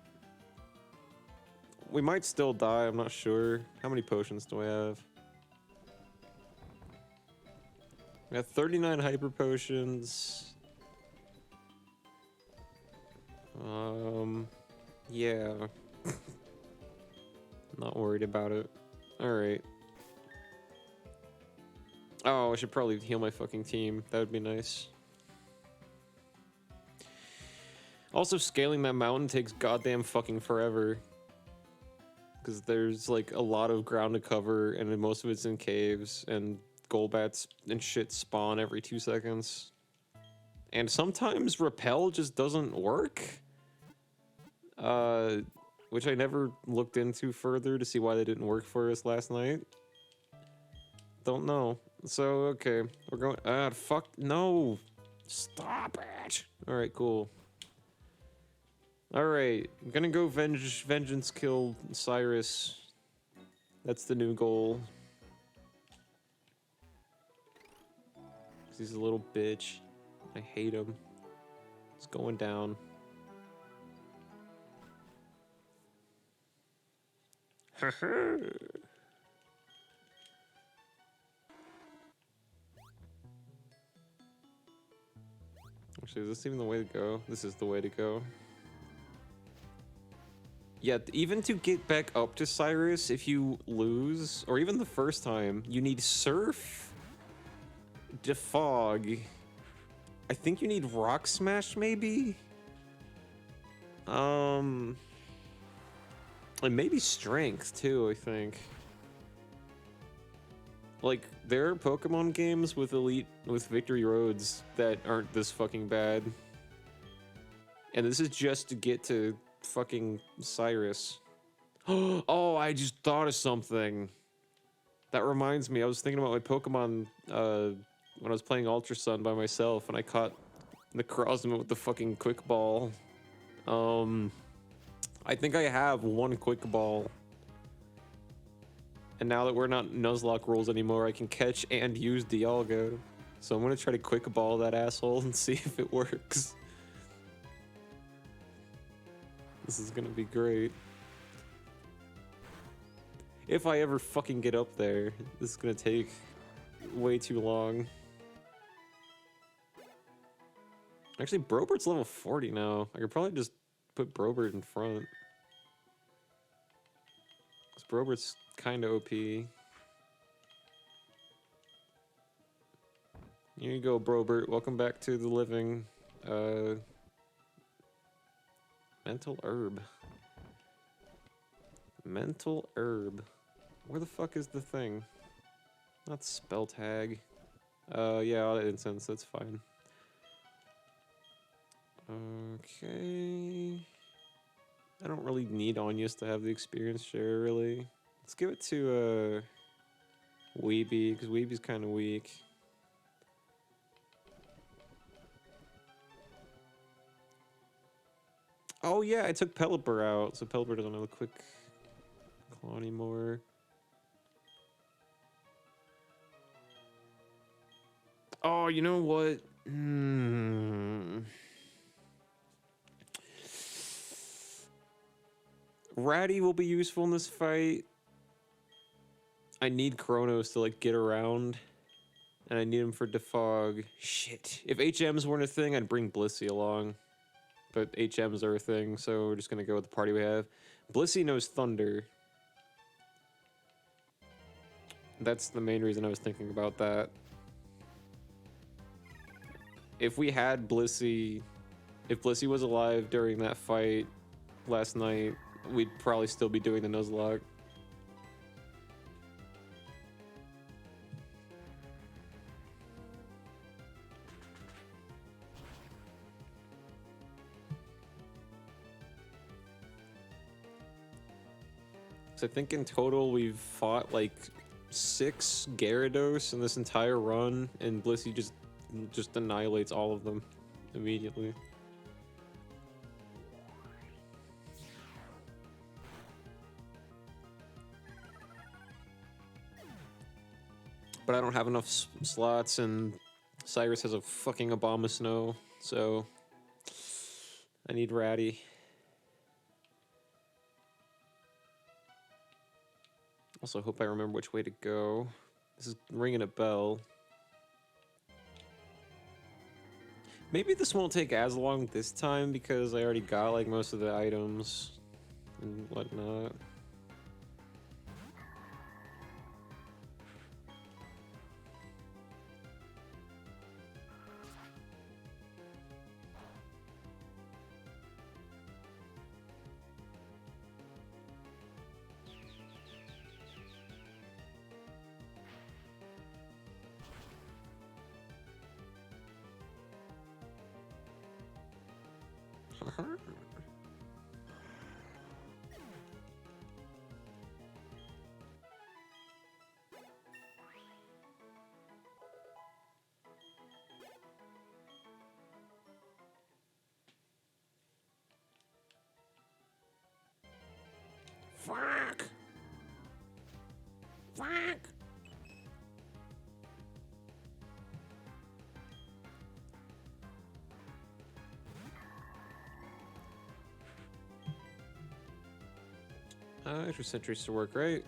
we might still die, I'm not sure. How many potions do I have? I have 39 hyper potions. Yeah. Not worried about it. Alright. Oh, I should probably heal my fucking team. That would be nice. Also, scaling that mountain takes goddamn fucking forever. Because there's like a lot of ground to cover, and most of it's in caves, and Golbats and shit spawn every 2 seconds. And sometimes Repel just doesn't work. Which I never looked into further to see why they didn't work for us last night. Don't know. So, okay. We're going... fuck. No! Stop it! Alright, cool. Alright. I'm gonna go vengeance kill Cyrus. That's the new goal. 'Cause he's a little bitch. I hate him. It's going down. Actually, is this even the way to go? This is the way to go. Yeah, even to get back up to Cyrus, if you lose, or even the first time, you need Surf, Defog. I think you need Rock Smash, maybe? And maybe Strength, too, I think. Like, there are Pokemon games with Victory Roads that aren't this fucking bad. And this is just to get to fucking Cyrus. Oh, I just thought of something. That reminds me, I was thinking about my Pokemon, when I was playing Ultra Sun by myself, and I caught Necrozma with the fucking Quick Ball. I think I have 1 Quick Ball. And now that we're not Nuzlocke rules anymore, I can catch and use Dialga. So I'm gonna try to Quick Ball that asshole and see if it works. This is gonna be great. If I ever fucking get up there, this is gonna take way too long. Actually, Brobert's level 40 now. I could probably just put Brobert in front. Because Brobert's kinda OP. Here you go, Brobert. Welcome back to the living. Mental Herb. Mental Herb. Where the fuck is the thing? Not spell tag. Yeah, Audit Incense, that's fine. Okay. I don't really need Anyas to have the experience share, really. Let's give it to Weeby, because Weeby's kind of weak. Oh yeah, I took Pelipper out, so Pelipper doesn't have a quick claw anymore. Oh, you know what? Ratty will be useful in this fight. I need Kronos to like get around, and I need him for defog. Shit. If HMs weren't a thing, I'd bring Blissey along. But HMs are a thing, so we're just gonna go with the party we have. Blissey knows Thunder. That's the main reason I was thinking about that. If we had Blissey, if Blissey was alive during that fight last night, we'd probably still be doing the Nuzlocke. So I think in total we've fought like 6 Gyarados in this entire run, and Blissey just annihilates all of them immediately. But I don't have enough slots, and Cyrus has a fucking Abomasnow, so I need Ratty. Also, hope I remember which way to go. This is ringing a bell. Maybe this won't take as long this time because I already got like most of the items and whatnot. Fuck! Fuck! Extra sentries to work, right?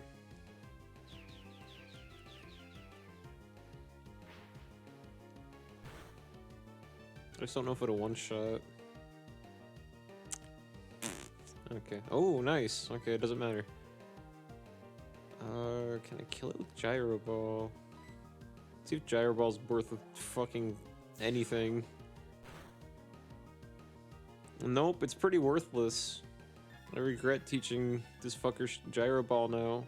I just don't know if it'll one-shot. Okay. Oh, nice. Okay, it doesn't matter. Can I kill it with Gyro Ball? See if Gyro Ball's worth of fucking anything. Nope, it's pretty worthless. I regret teaching this fucker Gyro Ball now.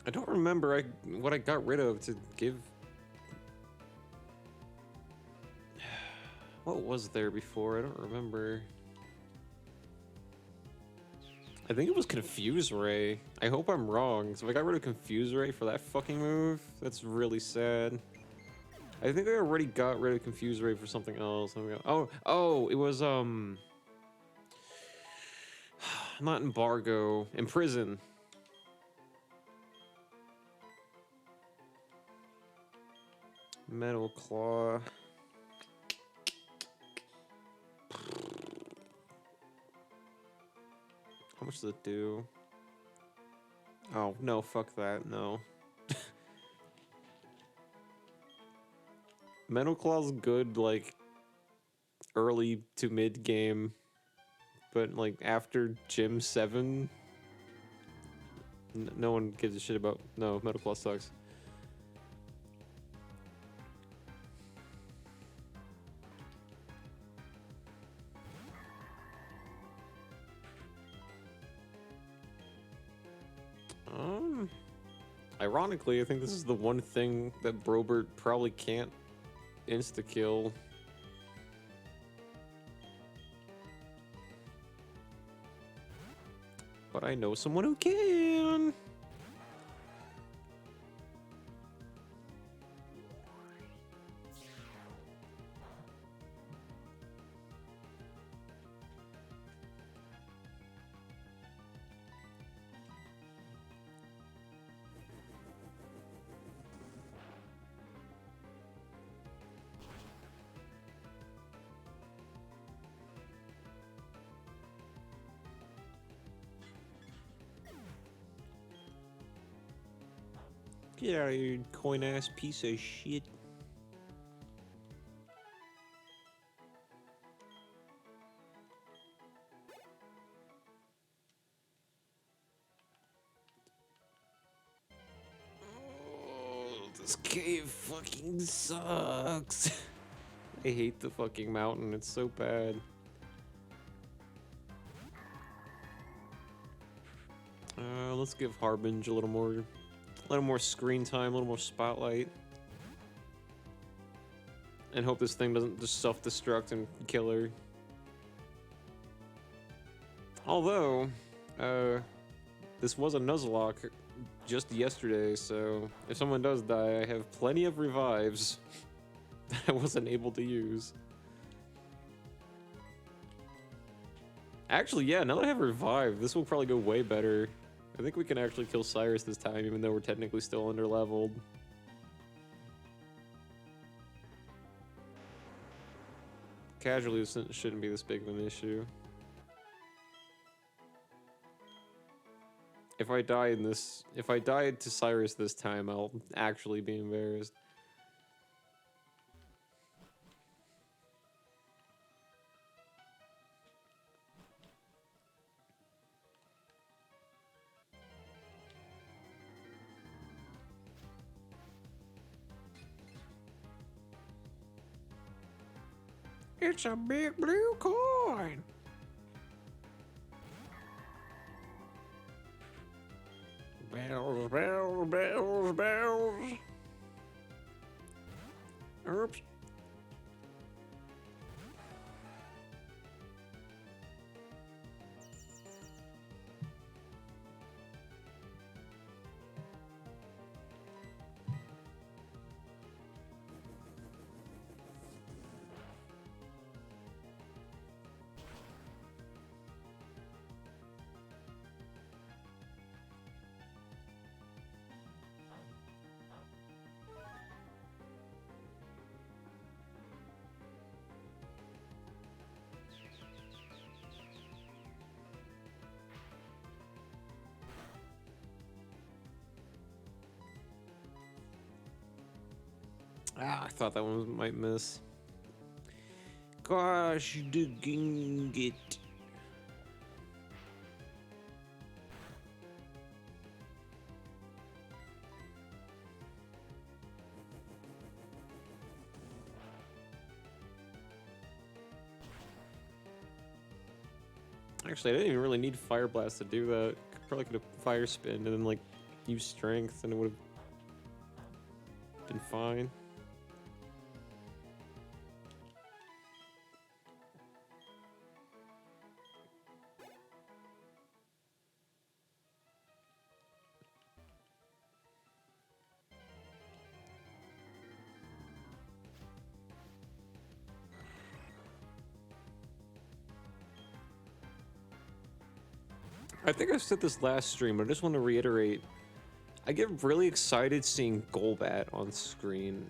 I don't remember what I got rid of to give. What was there before? I don't remember. I think it was Confuse Ray. I hope I'm wrong. So if I got rid of Confuse Ray for that fucking move, that's really sad. I think I already got rid of Confuse Ray for something else. Oh, it was not Embargo, Imprison. Metal Claw. How much does it do? Oh, no, fuck that, no. Metal Claw's good, like, early to mid game, but, like, after Gym 7, no one gives a shit about. No, Metal Claw sucks. Ironically, I think this is the one thing that Brobert probably can't insta-kill. But I know someone who can. Get out of here, coin ass piece of shit. Oh, this cave fucking sucks. I hate the fucking mountain, it's so bad. Let's give Harbinge a little more screen time, a little more spotlight. And hope this thing doesn't just self-destruct and kill her. Although, this was a Nuzlocke just yesterday, so if someone does die, I have plenty of revives that I wasn't able to use. Actually, yeah, now that I have revived, this will probably go way better. I think we can actually kill Cyrus this time, even though we're technically still under-leveled. Casualties shouldn't be this big of an issue. If I died to Cyrus this time, I'll actually be embarrassed. It's a big blue coin. Bells, bells, bells, bells. Oops. Ah, I thought that one might miss. Gosh, dang it. Actually, I didn't even really need Fire Blast to do that. Probably could have Fire Spin and then, like, use Strength and it would have been fine. I think I said this last stream, but I just want to reiterate. I get really excited seeing Golbat on screen.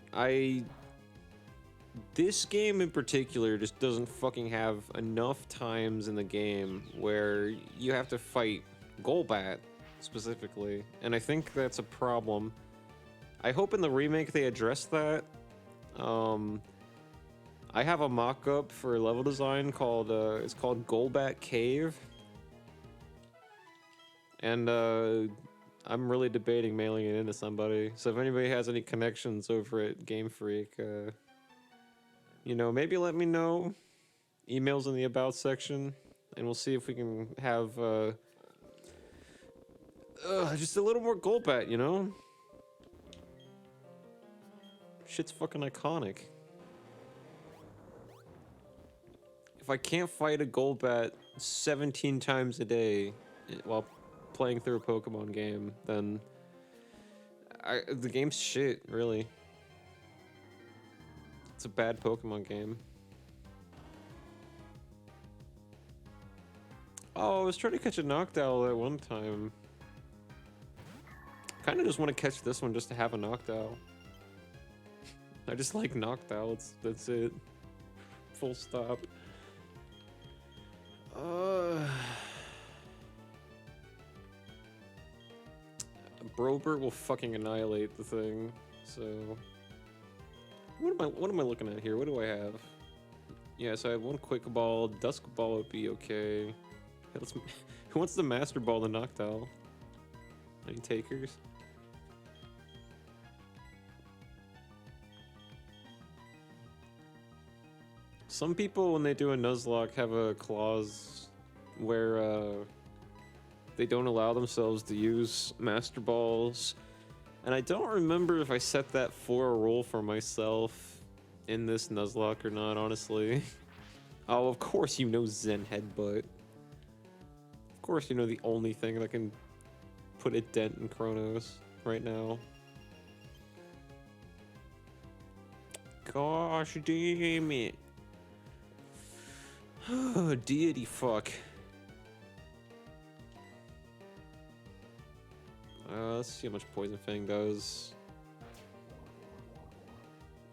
This game in particular just doesn't fucking have enough times in the game where you have to fight Golbat specifically, and I think that's a problem. I hope in the remake they address that. I have a mock-up for level design called it's called Golbat Cave. And I'm really debating mailing it into somebody. So if anybody has any connections over at Game Freak, you know, maybe let me know. Emails in the About section, and we'll see if we can have just a little more Golbat, you know? Shit's fucking iconic. If I can't fight a Golbat 17 times a day, while playing through a Pokemon game, then the game's shit, really. It's a bad Pokemon game. Oh, I was trying to catch a Noctowl at one time. Kind of just want to catch this one just to have a Noctowl. I just like Noctowl. That's it. Full stop. Brobert will fucking annihilate the thing. So, what am I looking at here? What do I have? Yeah, so I have one Quick Ball. Dusk Ball would be okay. Hey, who wants the Master Ball, the Noctowl? Any takers? Some people, when they do a Nuzlocke, have a clause where they don't allow themselves to use Master Balls. And I don't remember if I set that for a rule for myself in this Nuzlocke or not, honestly. Oh, of course you know Zen Headbutt. Of course you know the only thing that can put a dent in Chronos right now. Gosh damn it. Oh, deity fuck. Let's see how much Poison Fang does.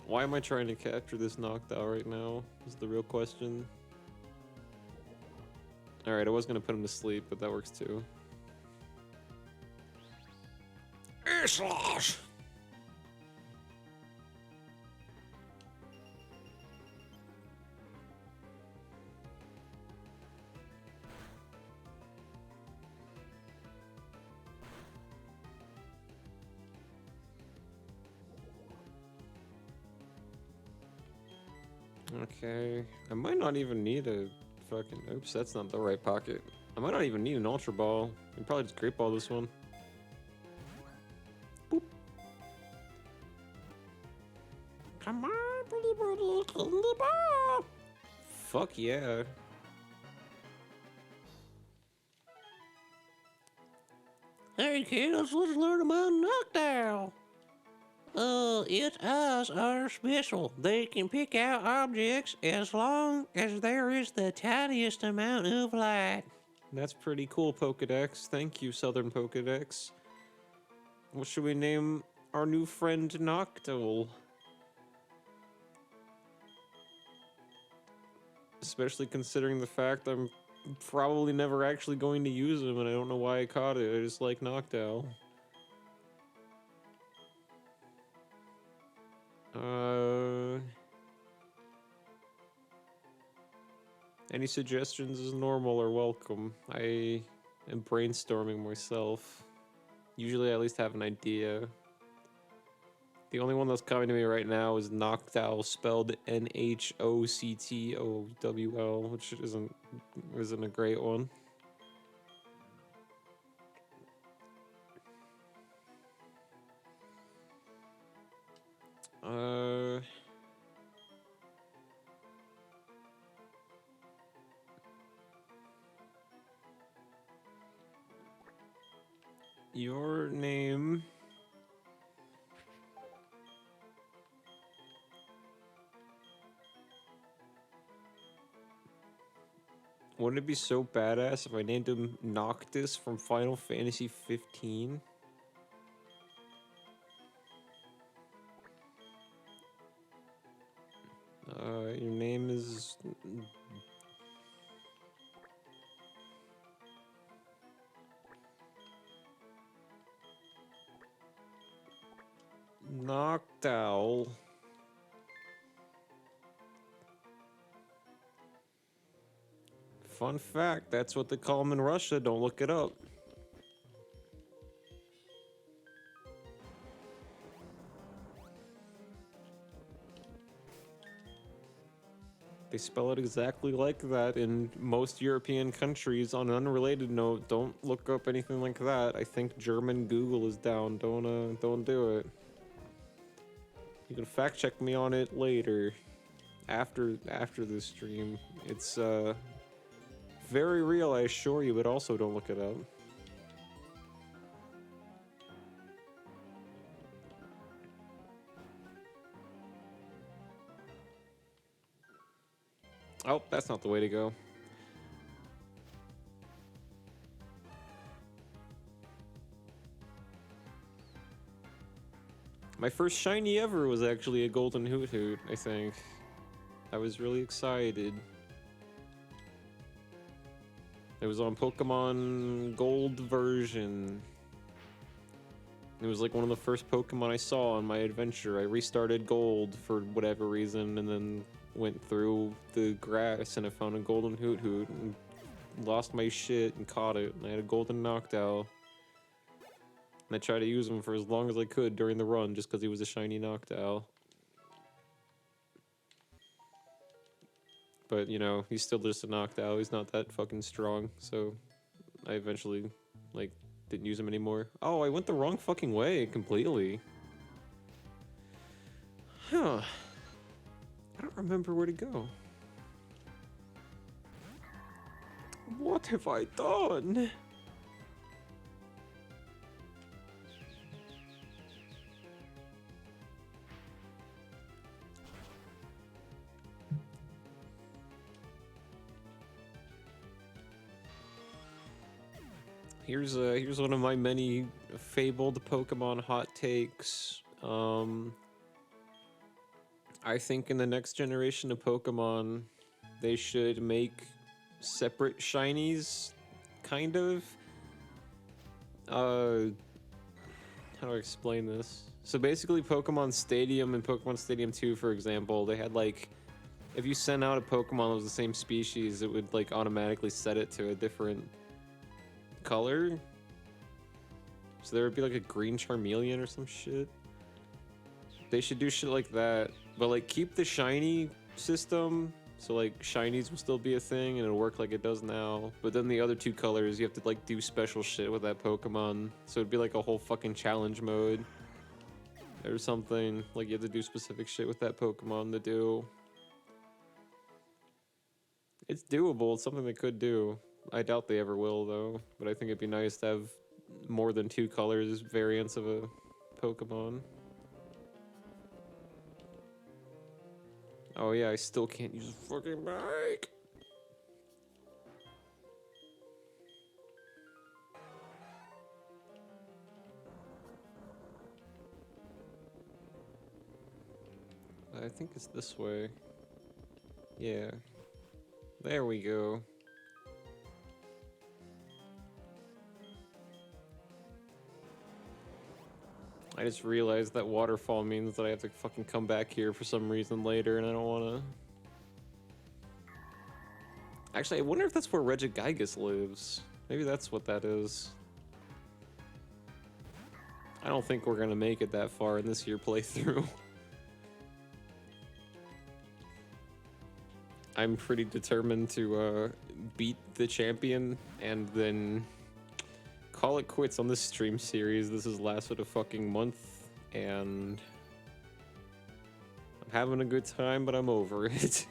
Why am I trying to capture this Noctowl right now? Is the real question. Alright, I was gonna put him to sleep, but that works too. Slash. Okay, I might not even need a fucking... Oops, that's not the right pocket. I might not even need an Ultra Ball. I can probably just Great Ball this one. Boop. Come on, pretty birdie, candy ball. Fuck yeah. Hey kids, let's learn about Noctowl. Its eyes are special. They can pick out objects as long as there is the tiniest amount of light. That's pretty cool, Pokedex. Thank you, Southern Pokedex. What should we name our new friend Noctowl? Especially considering the fact I'm probably never actually going to use him, and I don't know why I caught it. I just like Noctowl. Any suggestions is normal or welcome. I am brainstorming myself. Usually I at least have an idea. The only one that's coming to me right now is Noctowl, spelled N-H-O-C-T-O-W-L, which isn't a great one. Your name... Wouldn't it be so badass if I named him Noctis from Final Fantasy 15? Your name is... Noctowl. Fun fact, that's what they call him in Russia. Don't look it up. They spell it exactly like that in most European countries. On an unrelated note, don't look up anything like that. I think German Google is down. Don't do it. You can fact check me on it later, after the stream. It's very real, I assure you, but also don't look it up. Oh, that's not the way to go. My first shiny ever was actually a golden Hoot Hoot, I think. I was really excited. It was on Pokemon Gold version. It was like one of the first Pokemon I saw on my adventure. I restarted Gold for whatever reason and then went through the grass and I found a golden Hoot Hoot and lost my shit and caught it. And I had a golden Noctowl. And I tried to use him for as long as I could during the run just because he was a shiny Noctowl. But, you know, he's still just a Noctowl. He's not that fucking strong. So I eventually, like, didn't use him anymore. Oh, I went the wrong fucking way completely. Huh. I don't remember where to go. What have I done? Here's one of my many fabled Pokemon hot takes. I think in the next generation of Pokemon, they should make separate shinies, kind of. How do I explain this? So basically, Pokemon Stadium and Pokemon Stadium 2, for example, they had like, if you sent out a Pokemon that was the same species, it would like automatically set it to a different color. So there would be like a green Charmeleon or some shit. They should do shit like that, but like keep the shiny system, so like shinies will still be a thing and it'll work like it does now. But then the other two colors, you have to like do special shit with that Pokemon. So it'd be like a whole fucking challenge mode or something. Like you have to do specific shit with that Pokemon to do. It's doable. It's something they could do. I doubt they ever will, though. But I think it'd be nice to have more than two colors variants of a Pokemon. Oh yeah, I still can't use a fucking bike. I think it's this way. Yeah. There we go. I just realized that waterfall means that I have to fucking come back here for some reason later, and I don't want to. Actually, I wonder if that's where Regigigas lives. Maybe that's what that is. I don't think we're gonna make it that far in this year playthrough. I'm pretty determined to beat the champion and then call it quits on this stream series. This has lasted a fucking month and I'm having a good time, but I'm over it.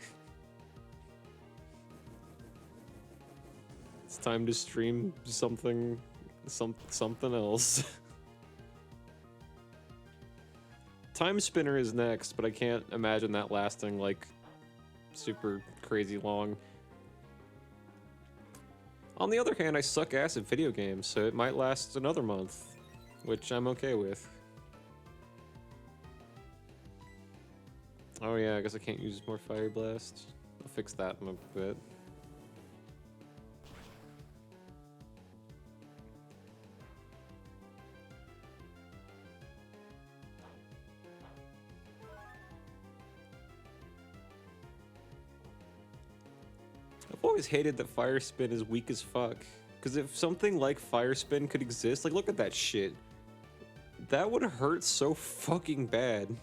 It's time to stream something else. Time Spinner is next, but I can't imagine that lasting like super crazy long. On the other hand, I suck ass at video games, so it might last another month, which I'm okay with. Oh yeah, I guess I can't use more Fire Blast. I'll fix that in a bit. I've always hated that Fire Spin is weak as fuck. Because if something like Fire Spin could exist, like look at that shit. That would hurt so fucking bad.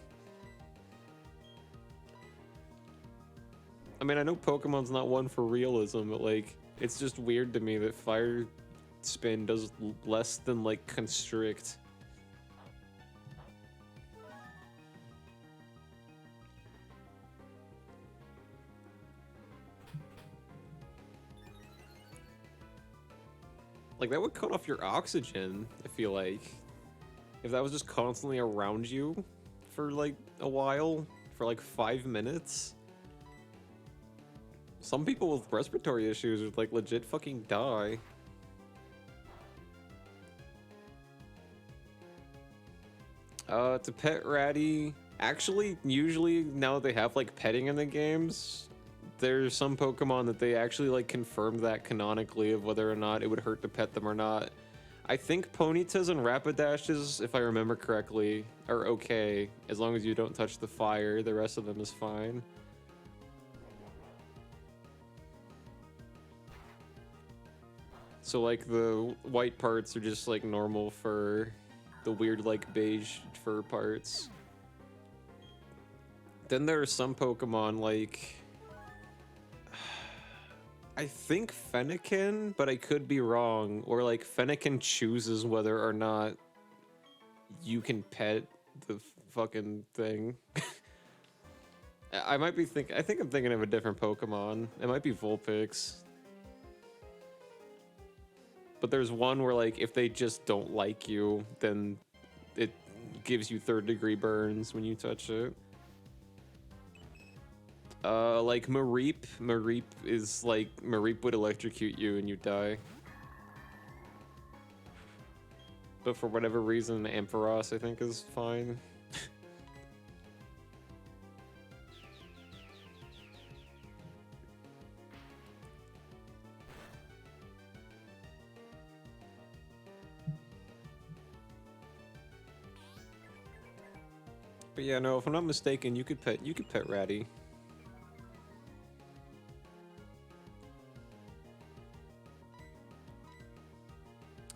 I mean, I know Pokemon's not one for realism, but like, it's just weird to me that Fire Spin does less than like Constrict. Like, that would cut off your oxygen, I feel like. If that was just constantly around you for, like, a while. For, like, 5 minutes. Some people with respiratory issues would like legit fucking die. To pet Ratty, actually, usually now that they have like petting in the games, there's some Pokemon that they actually like confirmed that canonically of whether or not it would hurt to pet them or not. I think Ponytas and Rapidashes, if I remember correctly, are okay as long as you don't touch the fire. The rest of them is fine. So like the white parts are just like normal fur, the weird like beige fur parts. Then there are some Pokemon like, I think Fennekin, but I could be wrong, or like Fennekin chooses whether or not you can pet the fucking thing. I might be I think I'm thinking of a different Pokemon. It might be Vulpix. But there's one where like if they just don't like you, then it gives you 3rd-degree burns when you touch it. Like Mareep. Mareep is like, Mareep would electrocute you and you die. But for whatever reason, Ampharos I think is fine. But yeah, no, if I'm not mistaken, you could pet Ratty.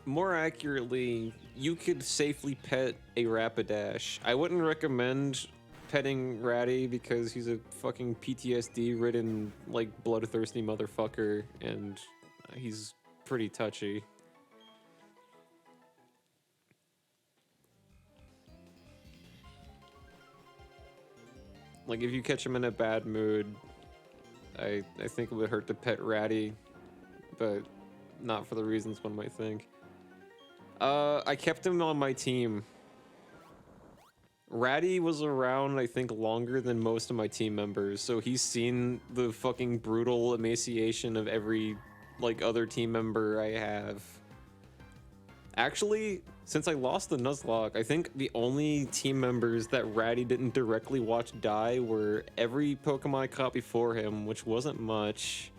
More accurately, you could safely pet a Rapidash. I wouldn't recommend petting Ratty because he's a fucking PTSD-ridden, like, bloodthirsty motherfucker, and he's pretty touchy. Like, if you catch him in a bad mood, I think it would hurt to pet Ratty, but not for the reasons one might think. I kept him on my team. Ratty was around, I think, longer than most of my team members, so he's seen the fucking brutal emaciation of every, like, other team member I have. Actually, since I lost the Nuzlocke, I think the only team members that Ratty didn't directly watch die were every Pokemon I caught before him, which wasn't much.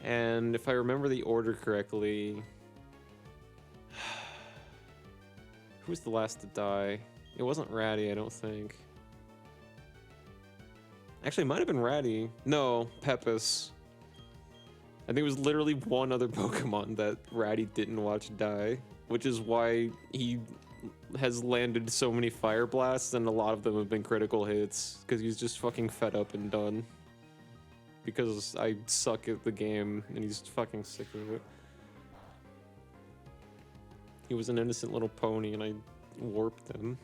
And if I remember the order correctly... Who was the last to die? It wasn't Ratty, I don't think. Actually, it might have been Ratty. No, Pepis. I think it was literally one other Pokemon that Ratty didn't watch die, which is why he has landed so many Fire Blasts, and a lot of them have been critical hits, because he's just fucking fed up and done. Because I suck at the game, and he's fucking sick of it. He was an innocent little pony, and I warped him.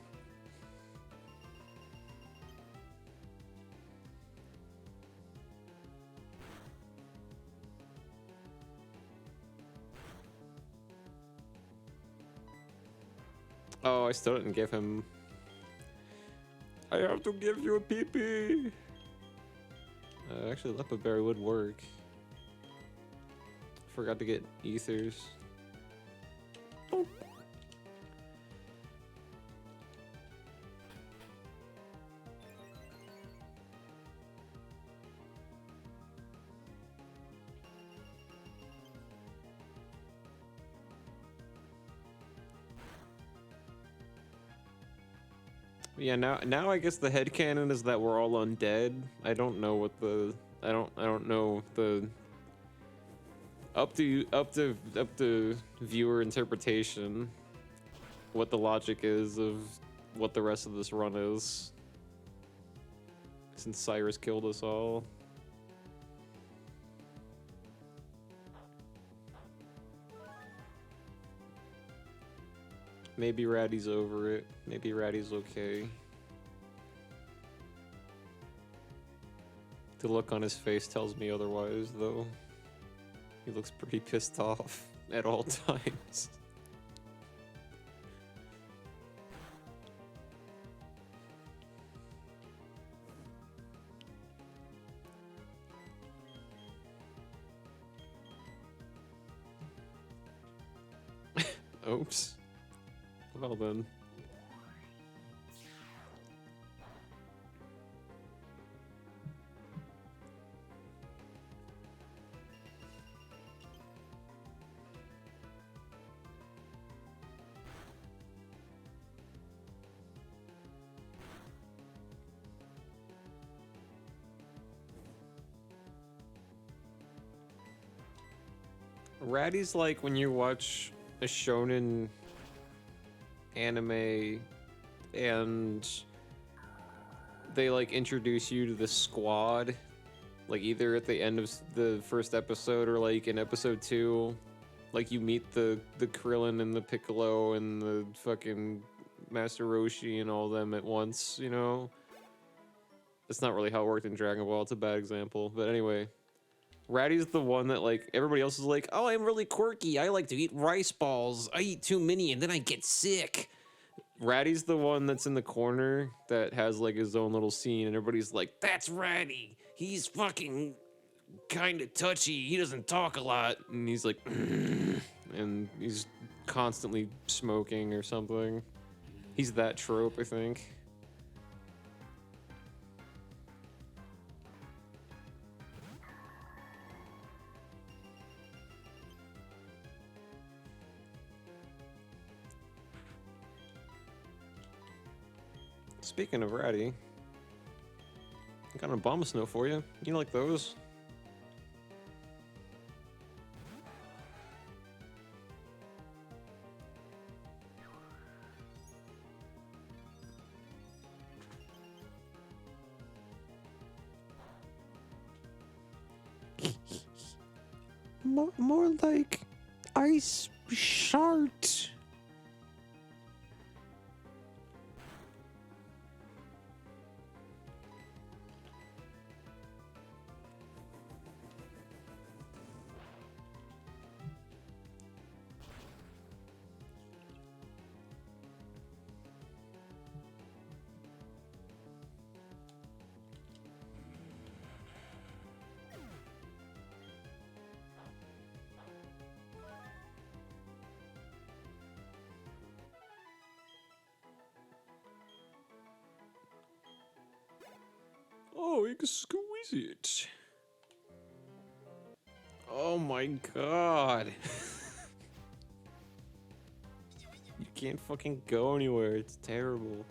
Oh, I still didn't give him... I have to give you a pee-pee! Actually, Lepa Berry would work. Forgot to get ethers. Oh. Yeah, now I guess the headcanon is that we're all undead. I don't know what the I don't know the up to viewer interpretation what the logic is of what the rest of this run is. Since Cyrus killed us all. Maybe Ratty's over it. Maybe Ratty's okay. The look on his face tells me otherwise, though. He looks pretty pissed off at all times. Oops. Well then. Ratty's like when you watch a shonen anime and they like introduce you to the squad, like either at the end of the first episode or like in episode 2, like you meet the Krillin and the Piccolo and the fucking Master Roshi and all them at once, you know? That's not really how it worked in Dragon Ball, it's a bad example, but anyway. Ratty's the one that, like, everybody else is like, oh, I'm really quirky. I like to eat rice balls. I eat too many and then I get sick. Ratty's the one that's in the corner that has, like, his own little scene, and everybody's like, that's Ratty. He's fucking kind of touchy. He doesn't talk a lot. And he's like, and he's constantly smoking or something. He's that trope, I think. Speaking of Ratty, I got an Obama Snow for you. You like those? More like ice shart. Oh, exquisite. Oh my god. You can't fucking go anywhere. It's terrible.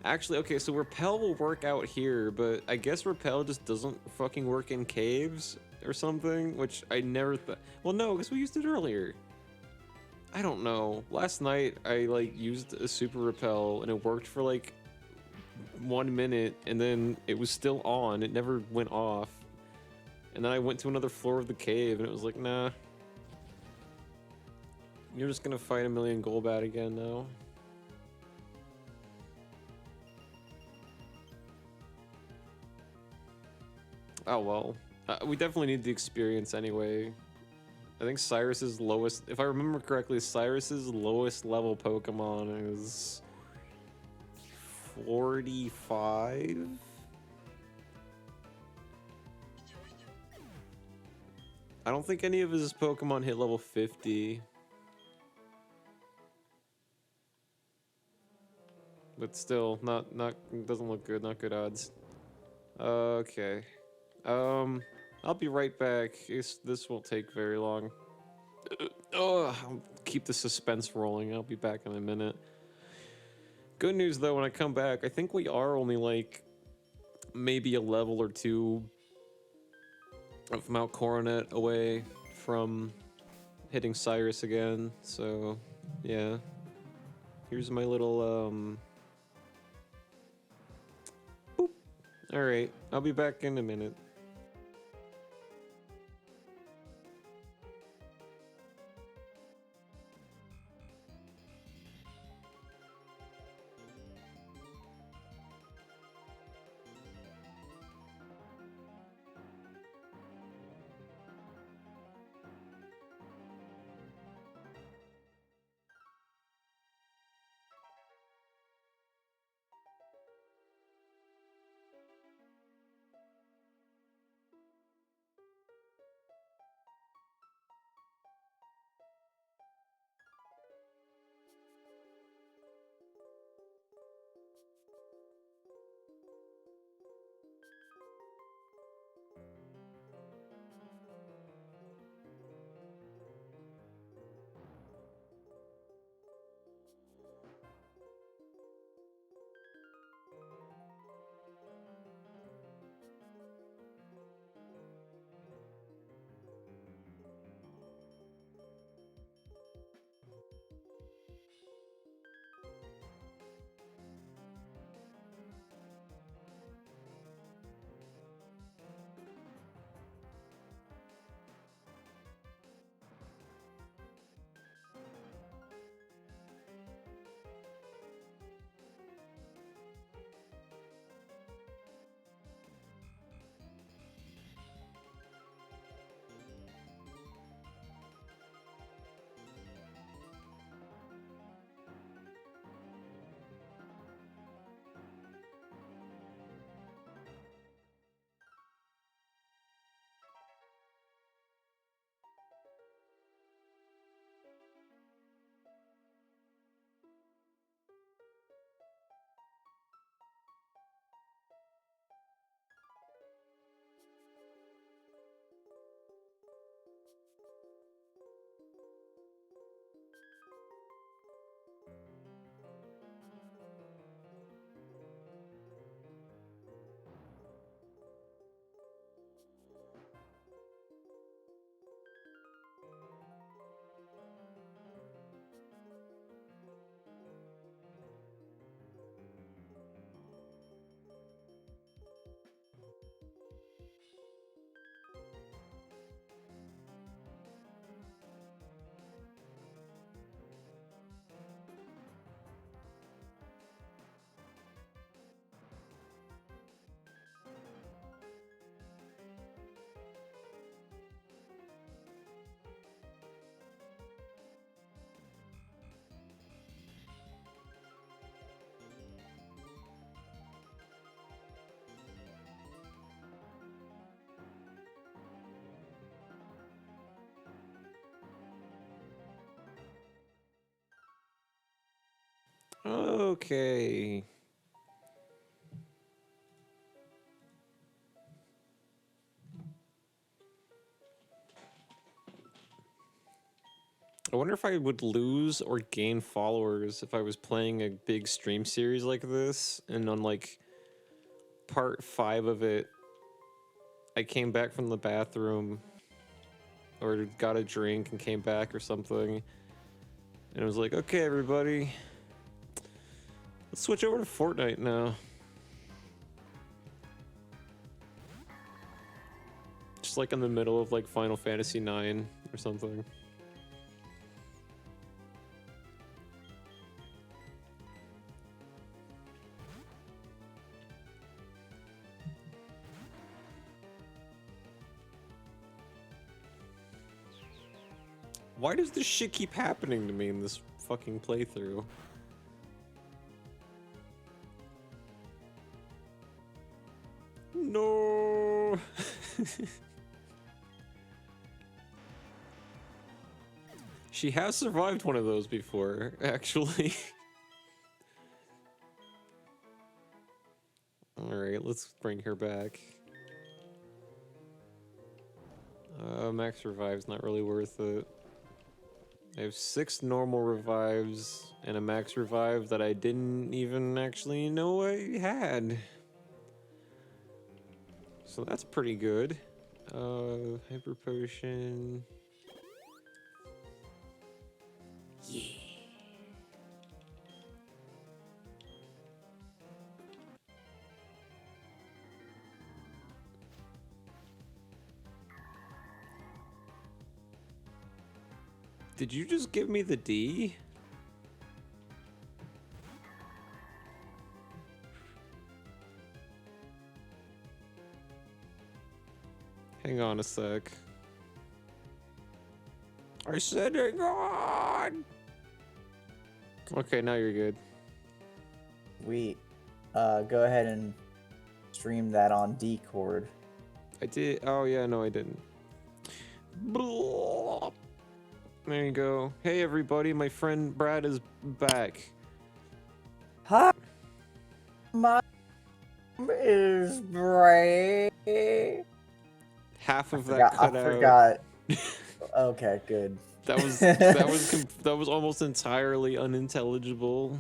Actually, okay, so Repel will work out here, but I guess Repel just doesn't fucking work in caves or something, which I never thought. Well, no, because we used it earlier. I don't know. Last night, I, like, used a Super Repel, and it worked for, like, 1 minute, and then it was still on. It never went off. And then I went to another floor of the cave, and it was like, nah. You're just gonna fight a million Golbat again now. Oh well. We definitely need the experience anyway. I think Cyrus's lowest, if I remember correctly, Cyrus's lowest level Pokemon is 45? I don't think any of his Pokemon hit level 50. But still, doesn't look good, not good odds. Okay. I'll be right back. This won't take very long. I'll keep the suspense rolling. I'll be back in a minute. Good news though, when I come back, I think we are only like maybe a level or 2 of Mount Coronet away from hitting Cyrus again. So, yeah. Here's my little, boop. Alright, I'll be back in a minute. Okay. I wonder if I would lose or gain followers if I was playing a big stream series like this, and on like part 5 of it, I came back from the bathroom or got a drink and came back or something, and it was like, okay, everybody, let's switch over to Fortnite now. Just like in the middle of like Final Fantasy 9 or something. Why does this shit keep happening to me in this fucking playthrough? No. She has survived one of those before, actually. Alright, let's bring her back. Max revive's not really worth it. I have 6 normal revives and a max revive that I didn't even actually know I had. So that's pretty good. Hyper potion. Yeah. Did you just give me the D? Hang on a sec. I said hang on! Okay, now you're good. We go ahead and stream that on Discord. I did. Oh, yeah, no, I didn't. There you go. Hey, everybody, my friend Brad is back. Hi, my name is Brad. Half of that cut out. I forgot. Okay, good. That was almost entirely unintelligible.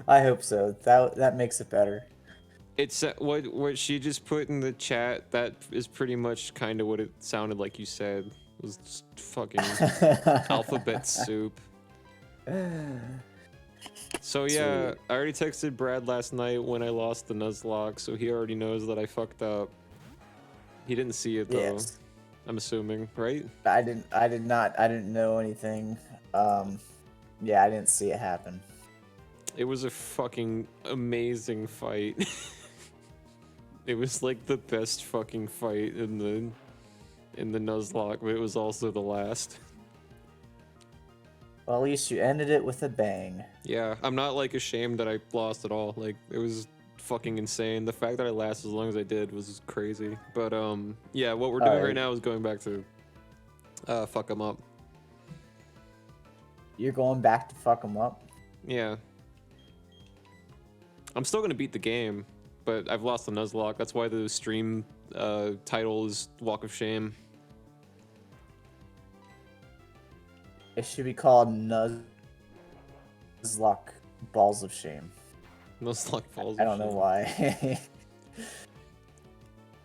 I hope so. That makes it better. It's what she just put in the chat. That is pretty much kind of what it sounded like you said. It was just fucking alphabet soup. So yeah, Sweet. I already texted Brad last night when I lost the Nuzlocke, so he already knows that I fucked up. He didn't see it though. Yes. I'm assuming, right? I didn't know anything. Yeah, I didn't see it happen. It was a fucking amazing fight. It was like the best fucking fight in the Nuzlocke, but it was also the last. Well, at least you ended it with a bang. Yeah, I'm not like ashamed that I lost at all. Like it was fucking insane. The fact that I lasted as long as I did was crazy. But yeah, what we're doing right now is going back to fuck them up. You're going back to fuck them up? Yeah. I'm still gonna beat the game, but I've lost the Nuzlocke. That's why the stream title is Walk of Shame. It should be called Nuzlocke Balls of Shame. Nuzlocke Falls. I don't know why.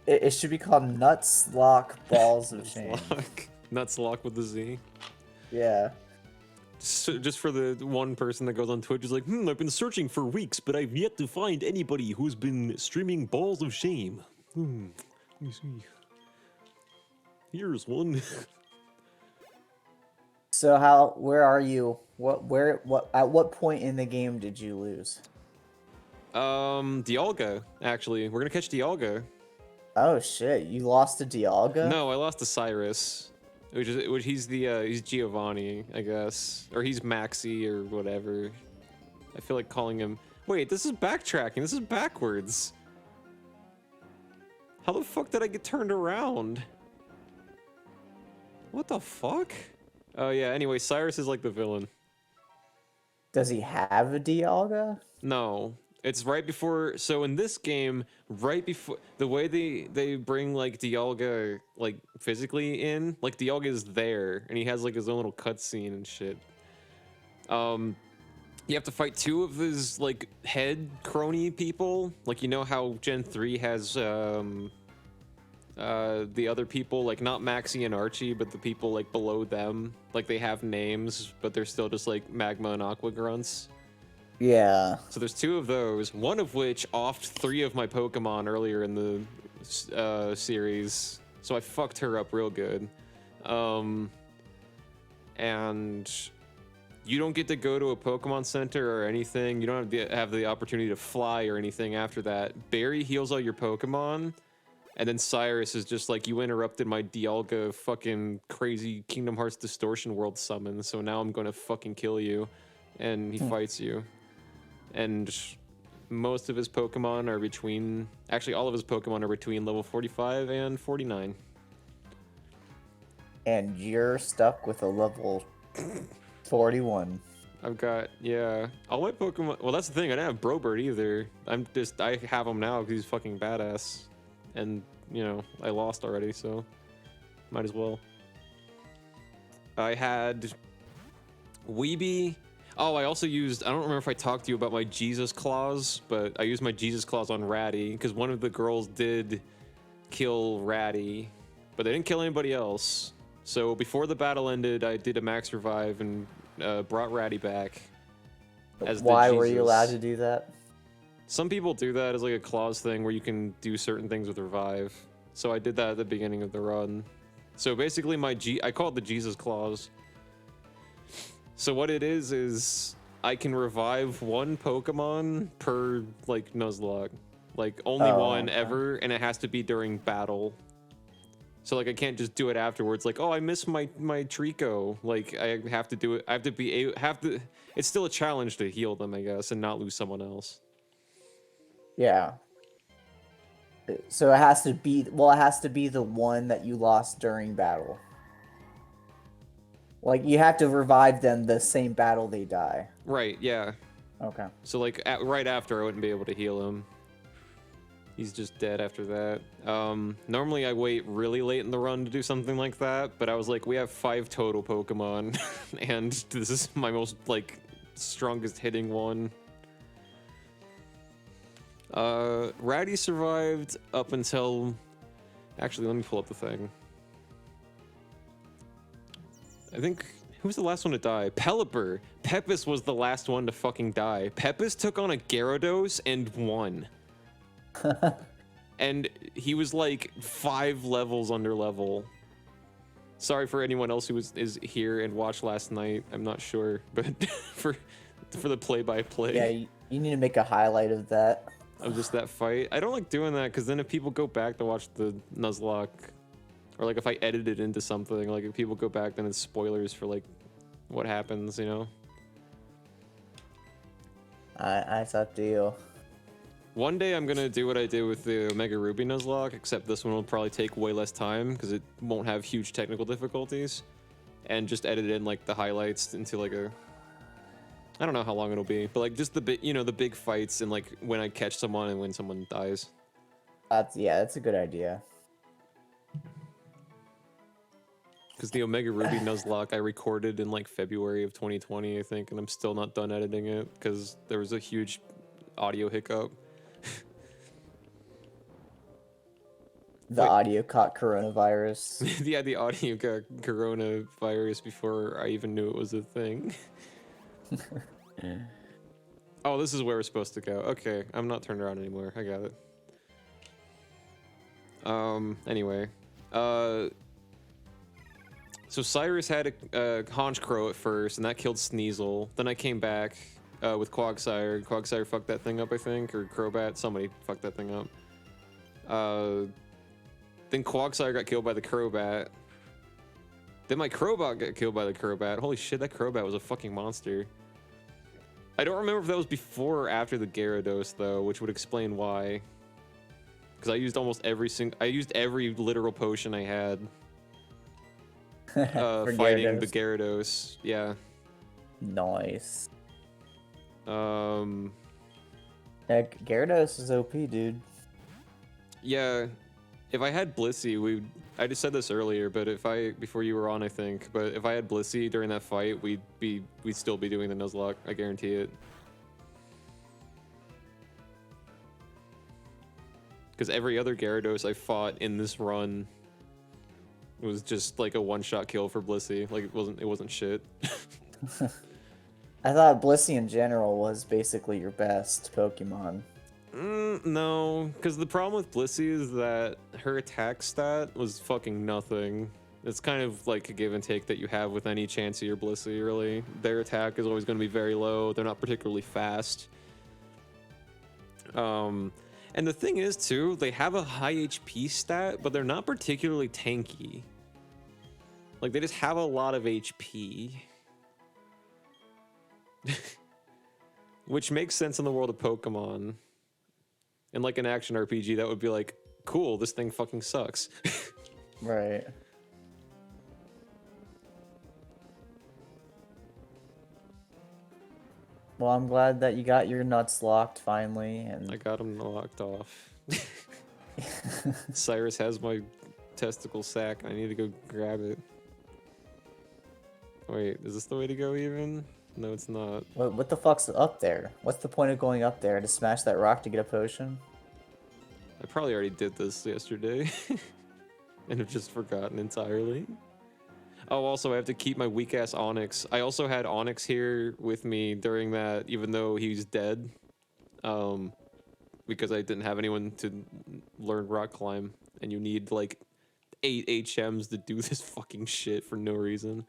It should be called Nutslock Balls of Shame. Nutslock with the Z. Yeah. So just for the one person that goes on Twitch is like, I've been searching for weeks, but I've yet to find anybody who's been streaming Balls of Shame. Let me see. Here's one. So where are you? At what point in the game did you lose? Dialga, actually. We're gonna catch Dialga. Oh shit, you lost to Dialga? No, I lost to Cyrus. Which he's Giovanni, I guess. Or he's Maxi or whatever. I feel like calling him. Wait, this is backtracking. This is backwards. How the fuck did I get turned around? What the fuck? Oh yeah, anyway, Cyrus is like the villain. Does he have a Dialga? No, it's right before. So in this game, right before the way they bring like Dialga like physically in, like Dialga is there and he has like his own little cutscene and shit. You have to fight 2 of his like head crony people. Like, you know how Gen 3 has the other people, like not Maxie and Archie, but the people like below them, like they have names, but they're still just like Magma and Aqua grunts. Yeah. So there's 2 of those, one of which offed 3 of my Pokemon earlier in the series, so I fucked her up real good. And you don't get to go to a Pokemon Center or anything. You don't have the opportunity to fly or anything after that. Barry heals all your Pokemon, and then Cyrus is just like, you interrupted my Dialga fucking crazy Kingdom Hearts Distortion World summon, so now I'm gonna fucking kill you. And he fights you. And most of his Pokemon are between... Actually, all of his Pokemon are between level 45 and 49. And you're stuck with a level 41. I've got, yeah, all my Pokemon... Well, that's the thing, I didn't have Brobird either. I have him now because he's fucking badass. And, you know, I lost already, so might as well. I had Weeby. Oh, I also used, I don't remember if I talked to you about my Jesus Claws, but I used my Jesus Claws on Ratty, because one of the girls did kill Ratty, but they didn't kill anybody else. So before the battle ended, I did a max revive and brought Ratty back. Why were you allowed to do that? Some people do that as like a clause thing where you can do certain things with revive. So I did that at the beginning of the run. So basically I call it the Jesus Clause. So what it is I can revive 1 Pokemon per like Nuzlocke. Like only one ever, and it has to be during battle. So like I can't just do it afterwards. Like, oh, I missed my Trico. Like I have to do it. I have to it's still a challenge to heal them, I guess, and not lose someone else. Yeah. So it has to be, well, it has to be the one that you lost during battle. Like, you have to revive them the same battle they die. Right, yeah. Okay. So like right after I wouldn't be able to heal him. He's just dead after that. Normally I wait really late in the run to do something like that, but I was like, we have 5 total Pokemon, and this is my most like strongest hitting one. Ratty survived up until... Actually, let me pull up the thing. I think... Who's the last one to die? Pelipper! Pepis was the last one to fucking die. Pepis took on a Gyarados and won. And he was like 5 levels under level. Sorry for anyone else who is here and watched last night. I'm not sure, but for the play-by-play. Yeah, you need to make a highlight of that. Of just that fight. I don't like doing that because then if people go back to watch the Nuzlocke, or like if I edit it into something, like if people go back, then it's spoilers for like what happens, you know? It's up to you. One day I'm gonna do what I did with the Omega Ruby Nuzlocke, except this one will probably take way less time because it won't have huge technical difficulties, and just edit in like the highlights into like a... I don't know how long it'll be, but like just the big, you know, the big fights and like when I catch someone and when someone dies. That's a good idea. Because the Omega Ruby Nuzlocke I recorded in like February of 2020, I think, and I'm still not done editing it because there was a huge audio hiccup. The audio caught coronavirus. Yeah, the audio got coronavirus before I even knew it was a thing. Oh, this is where we're supposed to go. Okay, I'm not turned around anymore. I got it. Anyway. So Cyrus had a Honchkrow at first, and that killed Sneasel. Then I came back with Quagsire. Quagsire fucked that thing up, I think, or Crobat. Somebody fucked that thing up. Then Quagsire got killed by the Crobat. Then my Crobat got killed by the Crobat. Holy shit, that Crobat was a fucking monster. I don't remember if that was before or after the Gyarados, though, which would explain why. Because I used almost every literal potion I had. Fighting the Gyarados, yeah. Nice. Yeah, Gyarados is OP, dude. Yeah, if I had Blissey, I just said this earlier, but before you were on, I think, but if I had Blissey during that fight, we'd still be doing the Nuzlocke. I guarantee it. Because every other Gyarados I fought in this run was just like a one-shot kill for Blissey. Like it wasn't shit. I thought Blissey in general was basically your best Pokemon. No, because the problem with Blissey is that her attack stat was fucking nothing. It's kind of like a give and take that you have with any Chansey or Blissey, really. Their attack is always going to be very low. They're not particularly fast. And the thing is, too, they have a high HP stat, but they're not particularly tanky. Like, they just have a lot of HP. Which makes sense in the world of Pokemon. In, like, an action RPG, that would be like, cool, this thing fucking sucks. Right. Well, I'm glad that you got your nuts locked finally, and I got them locked off. Cyrus has my testicle sack. I need to go grab it. Wait, is this the way to go even? No, it's not. what the fuck's up there? What's the point of going up there? To smash that rock to get a potion? I probably already did this yesterday. And have just forgotten entirely. Oh, also, I have to keep my weak-ass Onyx. I also had Onyx here with me during that, even though he's dead. Because I didn't have anyone to learn Rock Climb. And you need, like, 8 HMs to do this fucking shit for no reason.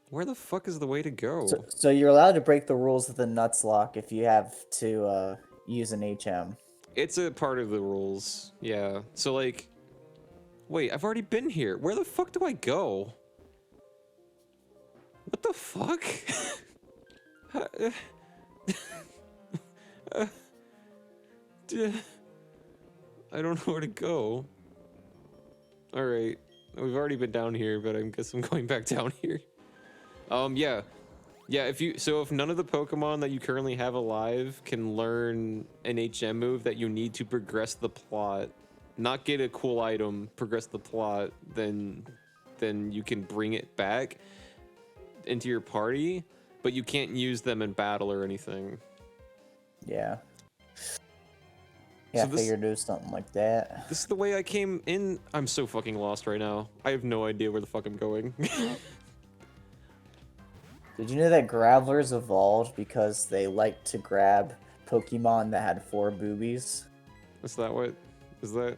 Where the fuck is the way to go? So you're allowed to break the rules of the Nuzlocke if you have to use an HM. It's a part of the rules, yeah. So, like... Wait, I've already been here. Where the fuck do I go? What the fuck? I don't know where to go. Alright. We've already been down here, but I guess I'm going back down here. Yeah. Yeah, if none of the Pokemon that you currently have alive can learn an HM move that you need to progress the plot, not get a cool item, progress the plot, then you can bring it back into your party, but you can't use them in battle or anything. Yeah. Yeah, So I figured it was something like that. This is the way I came in. I'm so fucking lost right now. I have no idea where the fuck I'm going. Did you know that Gravelers evolved because they liked to grab Pokemon that had 4 boobies? Is that what? Is that?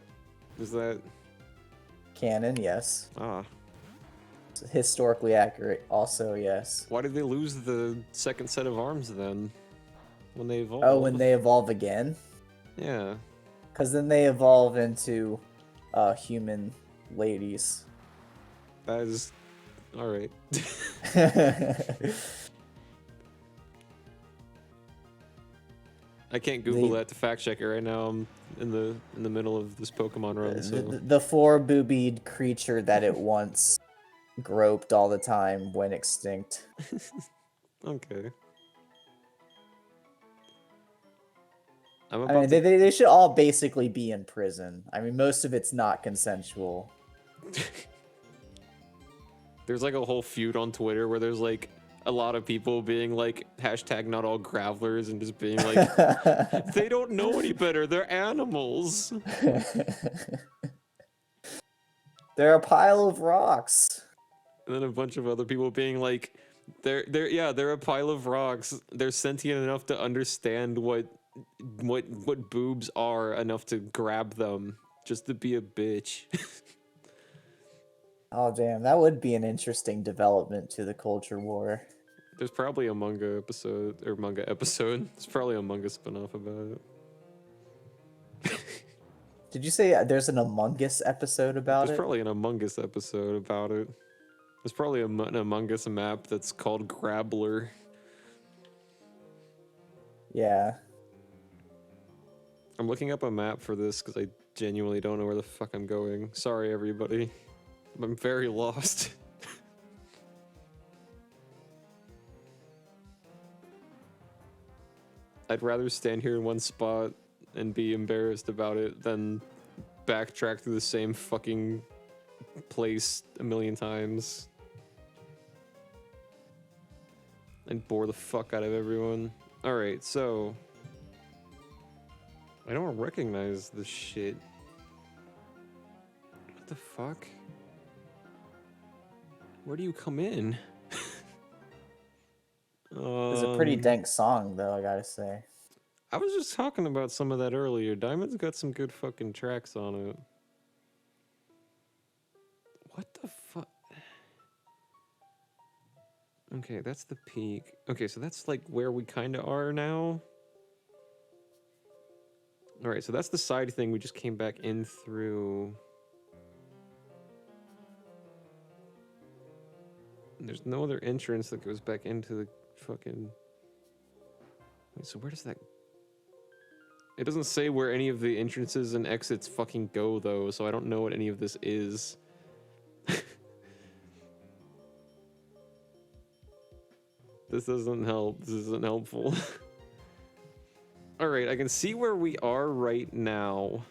Canon, yes. Ah. Historically accurate, also, yes. Why did they lose the second set of arms then? When they evolve? Oh, when they evolve again? Yeah. Because then they evolve into human ladies. That is... Alright. I can't Google that to fact check it right now. I'm in the middle of this Pokemon run, so... The 4-boobied creature that it once groped all the time went extinct. Okay. I mean, they should all basically be in prison. I mean, most of it's not consensual. There's like a whole feud on Twitter where there's like a lot of people being like hashtag not all Gravelers and just being like, they don't know any better. They're animals. They're a pile of rocks. And then a bunch of other people being like, they're a pile of rocks. They're sentient enough to understand what boobs are enough to grab them just to be a bitch. Oh damn, that would be an interesting development to the culture war. There's probably a manga episode. There's probably a manga spin-off about it. Did you say there's an Among Us episode about There's it? probably an Among Us episode about it. There's probably an Among Us map that's called Grabbler. Yeah. I'm looking up a map for this because I genuinely don't know where the fuck I'm going. Sorry, everybody. I'm very lost. I'd rather stand here in one spot and be embarrassed about it than backtrack through the same fucking place a million times and bore the fuck out of everyone. Alright, so I don't recognize this shit. What the fuck? Where do you come in? It's a pretty dank song, though, I gotta say. I was just talking about some of that earlier. Diamond's got some good fucking tracks on it. What the fuck? Okay, that's the peak. Okay, so that's like where we kind of are now. All right, so that's the side thing we just came back in through. And there's no other entrance that goes back into the fucking... Wait, so where does that... It doesn't say where any of the entrances and exits fucking go, though, so I don't know what any of this is. This doesn't help. This isn't helpful. Alright, I can see where we are right now.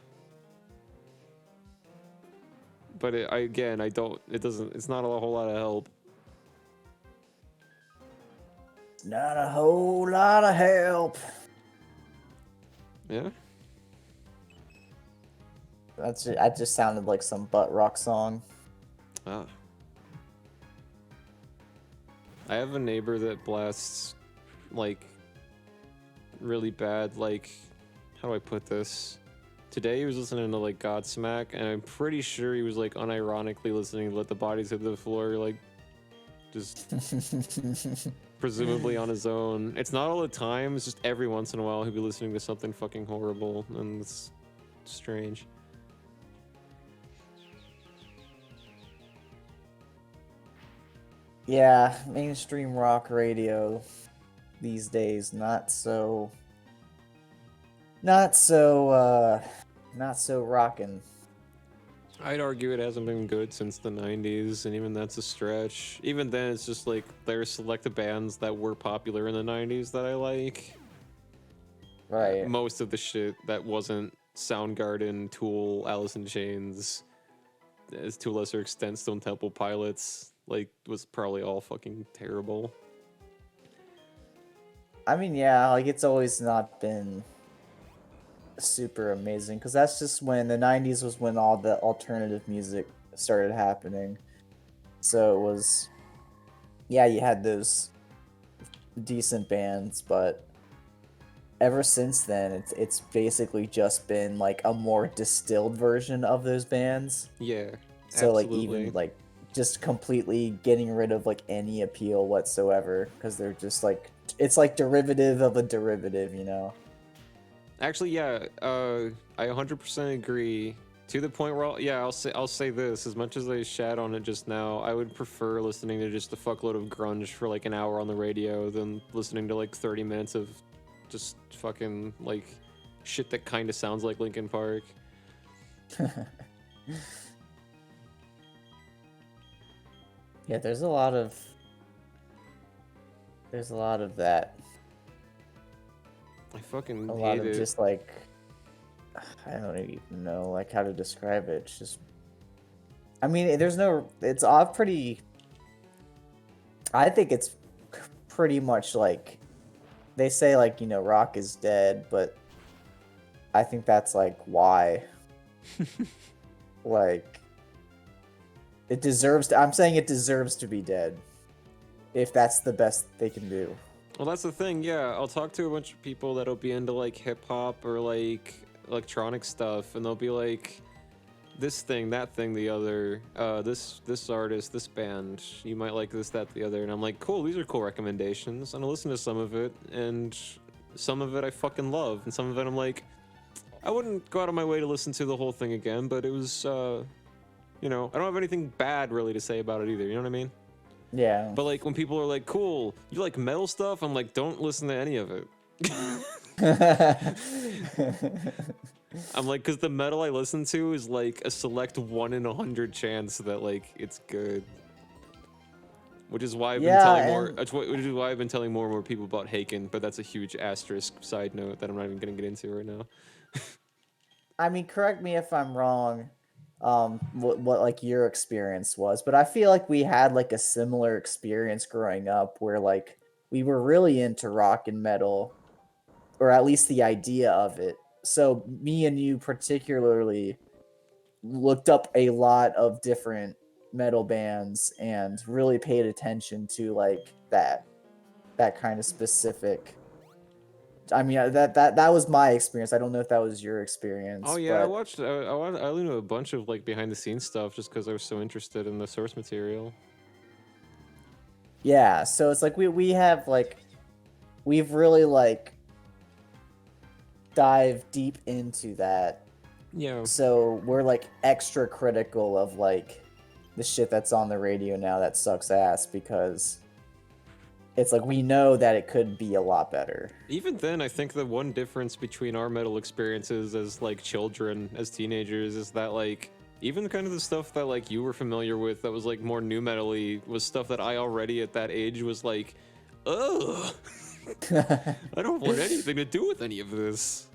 But it's not a whole lot of help. Not a whole lot of help. Yeah? That just sounded like some butt rock song. Ah. I have a neighbor that blasts, like, really bad, like, how do I put this? Today he was listening to, like, Godsmack, and I'm pretty sure he was, like, unironically listening to Let the Bodies Hit the Floor, like, just presumably on his own. It's not all the time, it's just every once in a while he'll be listening to something fucking horrible, and it's strange. Yeah, mainstream rock radio these days not so rockin'. I'd argue it hasn't been good since the 90s, and even that's a stretch. Even then, it's just like there are select bands that were popular in the 90s that I like. Right. Most of the shit that wasn't Soundgarden, Tool, Alice in Chains, as to a lesser extent Stone Temple Pilots, like, was probably all fucking terrible. I mean, yeah, like, it's always not been super amazing, because that's just when the 90s was when all the alternative music started happening. So it was, yeah, you had those decent bands, but ever since then, it's basically just been, like, a more distilled version of those bands. Yeah, So, like, absolutely. even, like, just completely getting rid of, like, any appeal whatsoever, because they're just, like, it's like derivative of a derivative, you know? Actually, yeah, I 100% agree. To the point where, I'll say this. As much as I shat on it just now, I would prefer listening to just a fuckload of grunge for like an hour on the radio than listening to like 30 minutes of just fucking like shit that kind of sounds like Linkin Park. Yeah, there's a lot of that. I fucking A hate lot of it. just like, I don't even know like how to describe it. It's just, I mean, it's all pretty. I think it's pretty much like they say, like, you know, rock is dead, but I think that's like why. Like, it deserves to, I'm saying it deserves to be dead if that's the best they can do. Well, that's the thing, yeah. I'll talk to a bunch of people that'll be into, like, hip-hop or, like, electronic stuff, and they'll be like, this thing, that thing, the other, this artist, this band, you might like this, that, the other, and I'm like, cool, these are cool recommendations, and I listen to some of it, and some of it I fucking love, and some of it I'm like, I wouldn't go out of my way to listen to the whole thing again, but it was, you know, I don't have anything bad, really, to say about it either, you know what I mean? Yeah. But, like, when people are like, cool, you like metal stuff? I'm like, don't listen to any of it. I'm like, because the metal I listen to is, like, a select 1 in 100 chance that, like, it's good. which is why I've been Yeah, telling more. and- Which is why I've been telling more and more people about Haken. But that's a huge asterisk side note that I'm not even gonna get into right now. I mean, correct me if I'm wrong, what like your experience was, but I feel like we had like a similar experience growing up where like we were really into rock and metal, or at least the idea of it. So me and you particularly looked up a lot of different metal bands and really paid attention to like that kind of specific. I mean, that was my experience. I don't know if that was your experience. Oh yeah, I but watched. I listened to a bunch of like behind the scenes stuff just because I was so interested in the source material. yeah, so it's like we have like we've really like dived deep into that. Yeah. So we're like extra critical of like the shit that's on the radio now that sucks ass, because it's like we know that it could be a lot better. Even then, I think the one difference between our metal experiences as like children, as teenagers, is that like even kind of the stuff that like you were familiar with that was like more new metal-y was stuff that I already at that age was like, ugh. I don't want anything to do with any of this.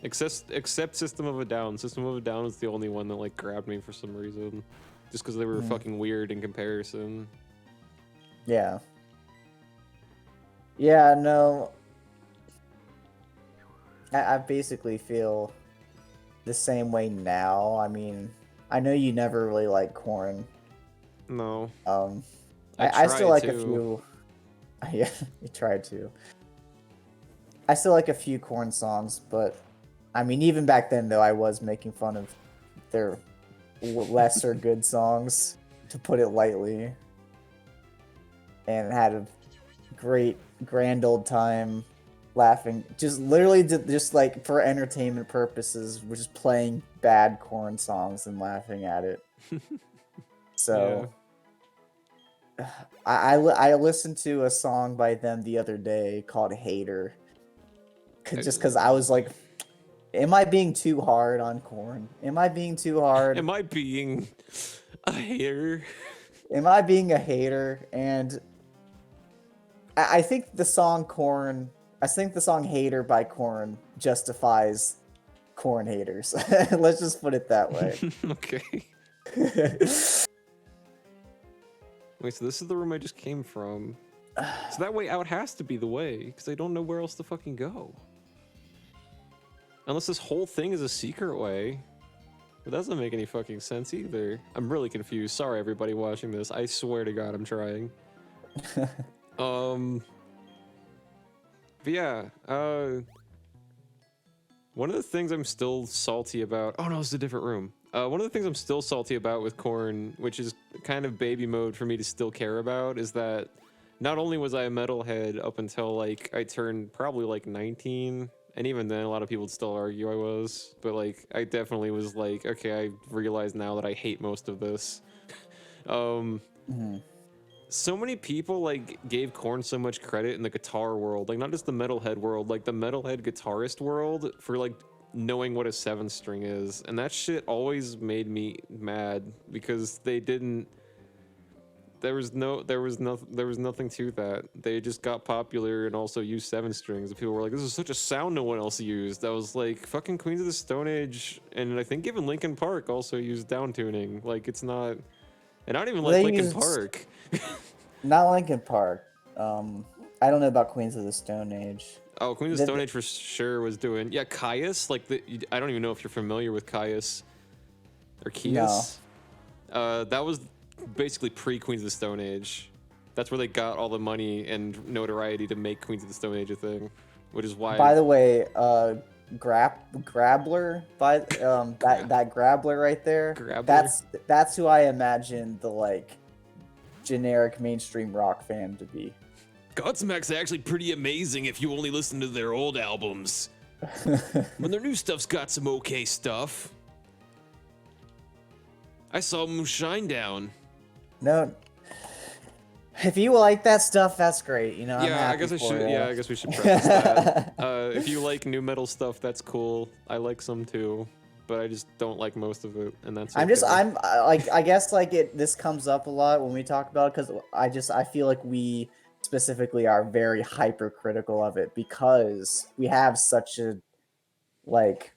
Except System of a Down. System of a Down was the only one that like grabbed me for some reason. Just because they were fucking weird in comparison. Yeah. Yeah, no. I basically feel the same way now. I mean, I know you never really liked Korn. No. I still tried like to. a few. Yeah, you tried to. I still like a few Korn songs, but I mean, even back then though, I was making fun of their lesser good songs, to put it lightly, and had a great grand old time laughing, just literally just like for entertainment purposes, we're just playing bad Korn songs and laughing at it. So I listened to a song by them the other day called Hater, just because I was like, am I being too hard on Korn? Am I being too hard? Am I being a hater? Am I being a hater? And I think the song Hater by Korn justifies Korn haters. Let's just put it that way. Okay. Wait, so this is the room I just came from. So that way out has to be the way, because I don't know where else to fucking go. Unless this whole thing is a secret way. But that doesn't make any fucking sense either. I'm really confused. Sorry, everybody watching this. I swear to God, I'm trying. But yeah, one of the things I'm still salty about. Oh no, it's a different room. One of the things I'm still salty about with Korn, which is kind of baby mode for me to still care about, is that not only was I a metalhead up until like I turned probably like 19, and even then a lot of people would still argue I was, but like I definitely was like, okay, I realize now that I hate most of this. So many people like gave Korn so much credit in the guitar world, like not just the metalhead world, like the metalhead guitarist world, for like knowing what a 7-string is, and that shit always made me mad because they didn't. There was nothing to that. They just got popular and also used 7 strings. And people were like, "This is such a sound no one else used." I was like, "Fucking Queens of the Stone Age," and I think even Linkin Park also used down tuning. Like it's not, and I don't even like Linkin Park. Not Linkin Park. I don't know about Queens of the Stone Age. Oh, Queens of the Stone Age for sure was doing. Yeah, Caius. Like I don't even know if you're familiar with Caius or Kias. No. That was basically pre-Queens of the Stone Age. That's where they got all the money and notoriety to make Queens of the Stone Age a thing, which is why. By the way, Grabbler, that Grabbler right there. Grabbler? That's who I imagine the like generic mainstream rock fan to be. Godsmack's actually pretty amazing if you only listen to their old albums. When their new stuff's got some okay stuff. I saw them shine down. No, if you like that stuff, that's great. You know, I'm yeah, happy I guess I for should. you. Yeah, I guess we should preface that. If you like new metal stuff, that's cool. I like some too. but I just don't like most of it, and that's I'm okay. just I guess like this comes up a lot when we talk about it because I feel like we specifically are very hypercritical of it because we have such a like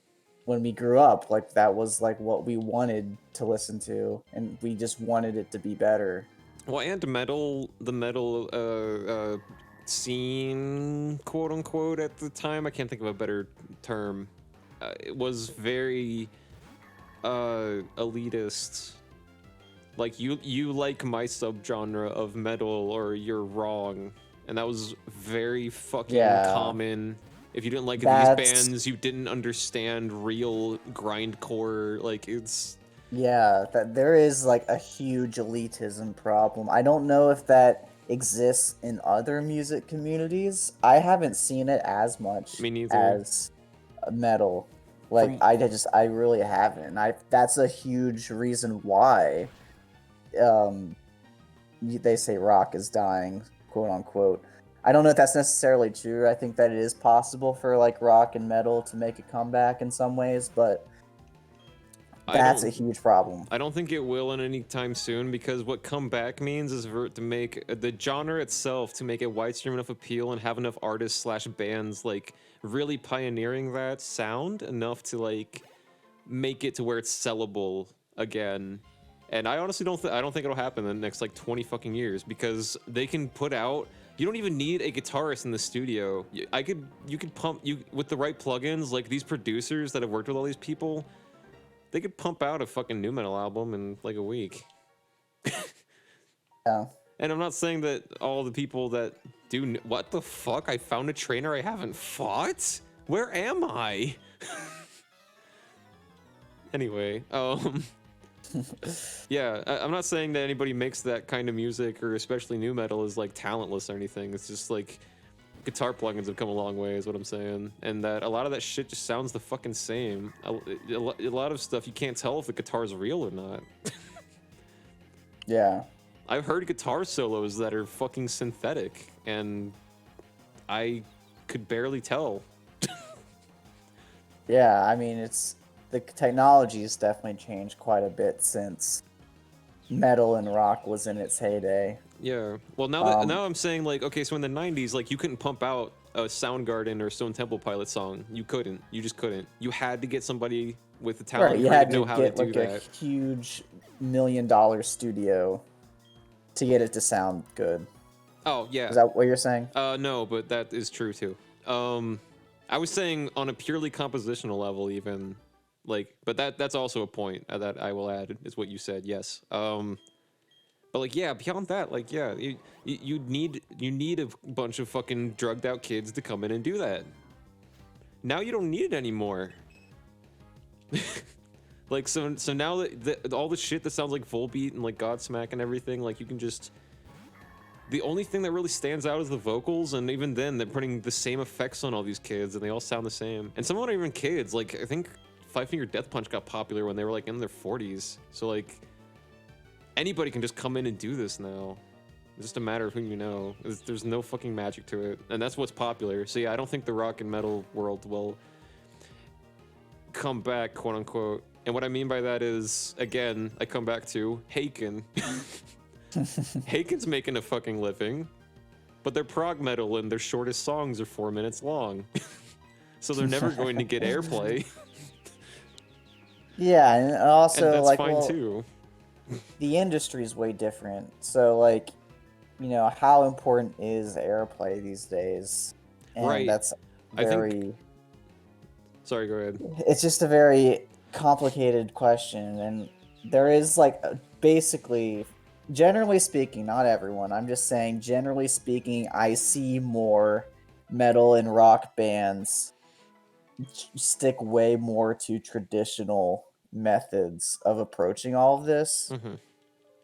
when we grew up like that was like what we wanted to listen to and we just wanted it to be better. Well, and the metal scene, quote unquote, at the time, I can't think of a better term. It was very elitist. Like you like my subgenre of metal, or you're wrong, and that was very fucking common. If you didn't like these bands, you didn't understand real grindcore. Like it's. Yeah, that there is like a huge elitism problem. I don't know if that exists in other music communities. I haven't seen it as much Me neither. as metal. Like I really haven't. That's a huge reason why they say rock is dying, quote unquote. I don't know if that's necessarily true. I think that it is possible for like rock and metal to make a comeback in some ways, but that's a huge problem. I don't think it will in any time soon, because what comeback means is for it to make the genre itself, to make it widespread enough appeal and have enough artists / bands like really pioneering that sound enough to like make it to where it's sellable again. And I honestly I don't think it'll happen in the next like 20 fucking years, because they can put out. You don't even need a guitarist in the studio. You could pump with the right plugins. Like these producers that have worked with all these people, they could pump out a fucking nu metal album in like a week. Yeah. And I'm not saying that all the people that do. What the fuck? I found a trainer I haven't fought? Where am I? Anyway, yeah, I'm not saying that anybody makes that kind of music, or especially nu metal, is like talentless or anything. It's just like guitar plugins have come a long way, is what I'm saying, and that a lot of that shit just sounds the fucking same. A lot of stuff you can't tell if the guitar's real or not. Yeah. I've heard guitar solos that are fucking synthetic, and I could barely tell. Yeah, I mean, the technology has definitely changed quite a bit since metal and rock was in its heyday. Yeah. Well, now I'm saying, like, okay, so in the 90s, like, you couldn't pump out a Soundgarden or Stone Temple Pilot song. You couldn't. You just couldn't. You had to get somebody with the talent Right, you had to know to how get to do like that. a huge $1 million studio to get it to sound good. Oh, yeah. Is that what you're saying? No, but that is true too. I was saying on a purely compositional level, even, like, but that's also a point that I will add, is what you said. Yes. But like, yeah, beyond that, like, yeah, you need a bunch of fucking drugged out kids to come in and do that. Now you don't need it anymore. Like, so now that all the shit that sounds like Volbeat and like Godsmack and everything, like, you can just. The only thing that really stands out is the vocals, and even then, they're putting the same effects on all these kids, and they all sound the same. And some of them aren't even kids. Like, I think Five Finger Death Punch got popular when they were like in their 40s. So like, anybody can just come in and do this now. It's just a matter of who you know. There's no fucking magic to it, and that's what's popular. So yeah, I don't think the rock and metal world will come back, quote unquote. And what I mean by that is, again, I come back to Haken. Haken's making a fucking living, but they're prog metal and their shortest songs are 4 minutes long. So they're never going to get airplay. Yeah, and also, and that's like, fine well, too. the industry is way different. So, like, you know, how important is airplay these days? And Right. that's very. Sorry, go ahead. It's just a very complicated question, and there is like basically. Generally speaking, not everyone, I'm just saying, generally speaking, I see more metal and rock bands stick way more to traditional methods of approaching all of this. Mm-hmm.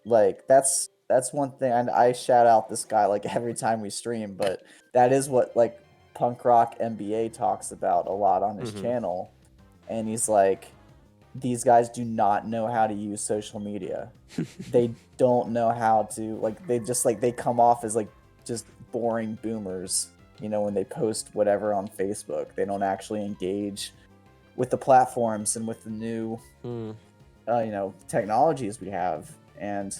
Like, that's one thing, and I shout out this guy like every time we stream, but that is what like Punk Rock MBA talks about a lot on his channel. And he's like, these guys do not know how to use social media. They don't know how to, like, they come off as like just boring boomers, you know, when they post whatever on Facebook. They don't actually engage with the platforms and with the new technologies we have. And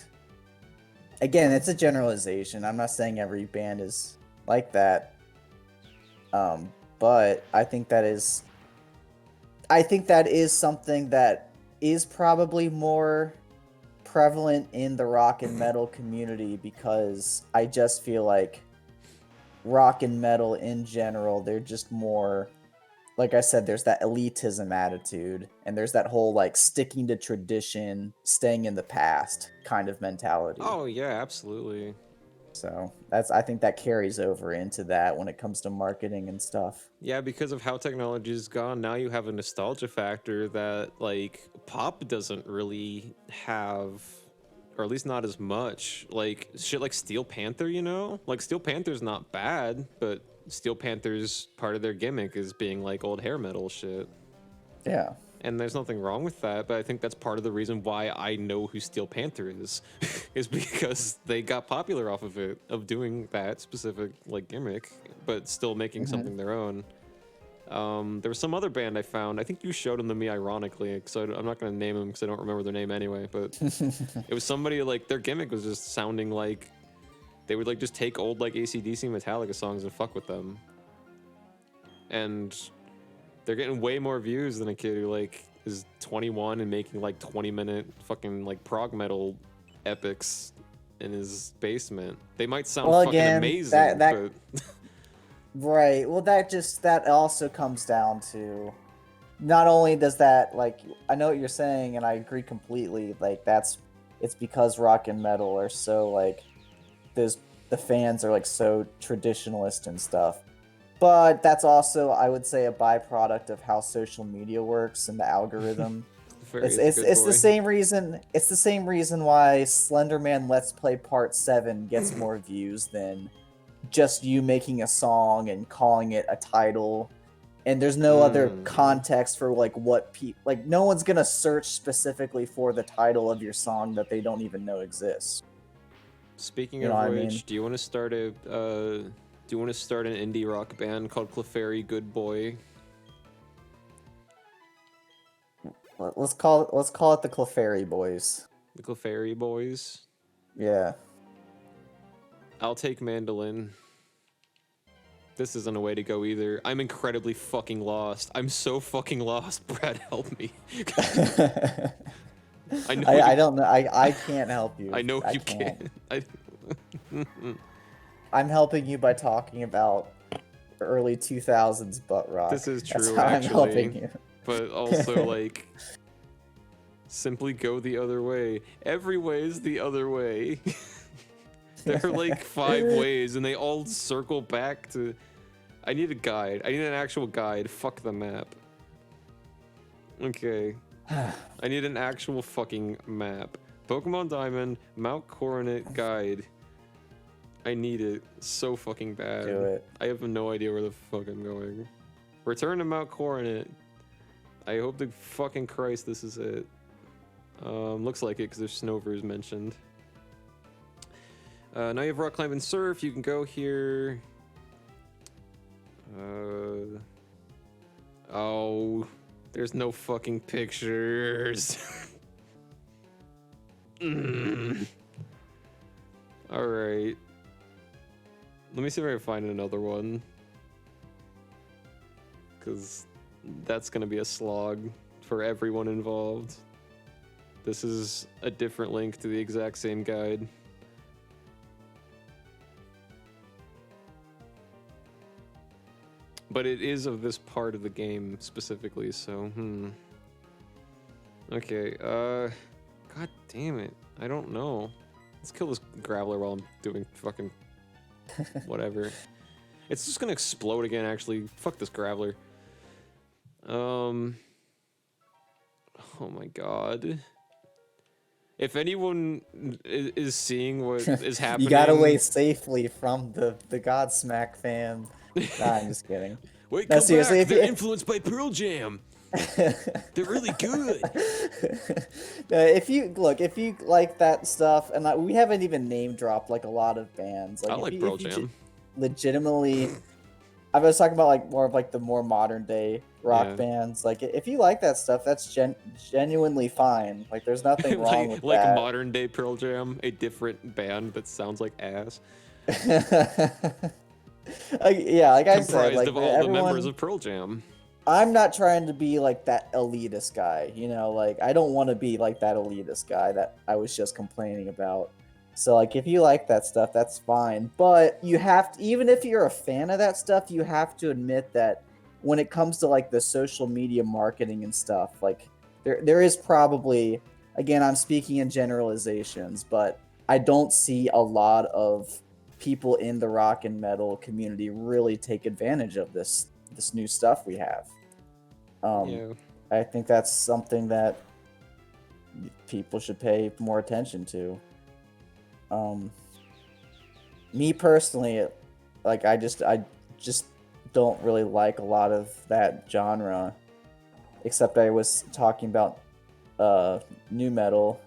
again, it's a generalization. I'm not saying every band is like that, but I think that is something that is probably more prevalent in the rock and metal community, because I just feel like rock and metal in general, they're just more, like I said, there's that elitism attitude, and there's that whole like sticking to tradition, staying in the past kind of mentality. Oh yeah, absolutely. So I think that carries over into that when it comes to marketing and stuff. Yeah, because of how technology's gone, now you have a nostalgia factor that like pop doesn't really have, or at least not as much. Like shit like Steel Panther, you know? Like Steel Panther's not bad, but Steel Panther's part of their gimmick is being like old hair metal shit. Yeah. And there's nothing wrong with that, but I think that's part of the reason why I know who Steel Panther is, is because they got popular off of it, of doing that specific like gimmick, but still making something their own. There was some other band I found. I think you showed them to me ironically, so I'm not going to name them because I don't remember their name anyway, but it was somebody like their gimmick was just sounding like they would like just take old like AC/DC Metallica songs and fuck with them. And they're getting way more views than a kid who like is 21 and making like 20-minute fucking like prog metal epics in his basement. They might sound fucking amazing, but right. Well, that also comes down to, not only does that, like, I know what you're saying and I agree completely, like it's because rock and metal are so like the fans are like so traditionalist and stuff. But that's also, I would say, a byproduct of how social media works and the algorithm. It's the same reason. It's the same reason why Slenderman Let's Play Part 7 gets more views than just you making a song and calling it a title. And there's no other context for like what people like. No one's gonna search specifically for the title of your song that they don't even know exists. Speaking of which, do you want to start an indie rock band called Clefairy Good Boy? Let's call it the Clefairy Boys. The Clefairy Boys? Yeah. I'll take mandolin. This isn't a way to go either. I'm incredibly fucking lost. I'm so fucking lost. Brad, help me. I don't know. I can't help you. I know you can't. I'm helping you by talking about early 2000s butt rock. This is true, That's how actually. I'm helping you. But also, like, simply go the other way. Every way is the other way. There are like 5 ways, and they all circle back to... I need a guide. I need an actual guide. Fuck the map. Okay. I need an actual fucking map. Pokemon Diamond, Mount Coronet guide. I need it so fucking bad. Do it. I have no idea where the fuck I'm going. Return to Mount Coronet. I hope to fucking Christ this is it. Looks like it because there's Snovers mentioned. Now you have Rock Climb and Surf. You can go here. Oh, there's no fucking pictures. Alright. Let me see if I can find another one. Because that's going to be a slog for everyone involved. This is a different link to the exact same guide. But it is of this part of the game specifically, so, Okay, God damn it. I don't know. Let's kill this Graveler while I'm doing fucking whatever. It's just gonna explode again, actually. Fuck this Graveler. Oh my god. If anyone is seeing what is happening... You got away safely from the Godsmack fan. Nah, I'm just kidding. Wait, come back. They're influenced by Pearl Jam. They're really good. If you like that stuff, and we haven't even name dropped like a lot of bands. Like, I like Pearl Jam. Legitimately I was talking about like more of like the more modern day rock Yeah. bands. Like if you like that stuff, that's genuinely fine. Like there's nothing wrong with like that. modern day Pearl Jam, a different band that sounds like ass, Yeah, like I said, comprised like of all the members everyone. of Pearl Jam. I'm not trying to be like that elitist guy, you know, like I don't want to be like that elitist guy that I was just complaining about. So like if you like that stuff, that's fine. But you have to, even if you're a fan of that stuff, you have to admit that when it comes to like the social media marketing and stuff, like there is probably, again, I'm speaking in generalizations, but I don't see a lot of people in the rock and metal community really take advantage of this new stuff we have. Yeah. I think that's something that people should pay more attention to. Me personally, like I just don't really like a lot of that genre, except I was talking about new metal.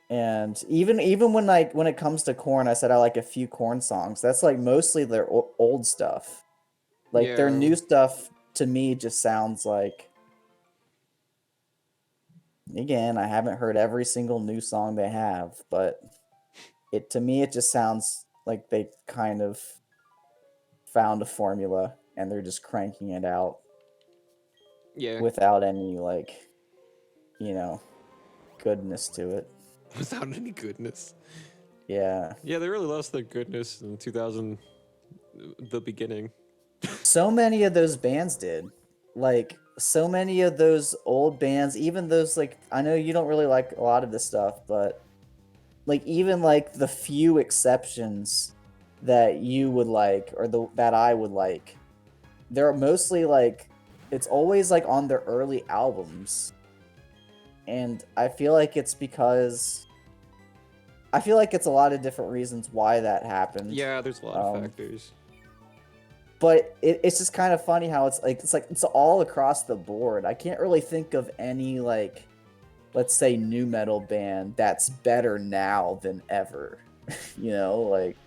And even when it comes to Korn, I said I like a few Korn songs. That's like mostly their old stuff. Like their Yeah. new stuff to me just sounds like, again, I haven't heard every single new song they have, but to me it just sounds like they kind of found a formula and they're just cranking it out Yeah. without any like, you know, goodness to it. Without any goodness. Yeah. Yeah, they really lost their goodness in 2000, the beginning. So many of those bands did. Like, so many of those old bands, even those, like, I know you don't really like a lot of this stuff, but, like, even, like, the few exceptions that you would like, or that I would like, they're mostly, like, it's always, like, on their early albums. And I feel like it's because... I feel like it's a lot of different reasons why that happened. Yeah, there's a lot of factors. But it's just kind of funny how it's all across the board. I can't really think of any, like, let's say new metal band that's better now than ever. You know, like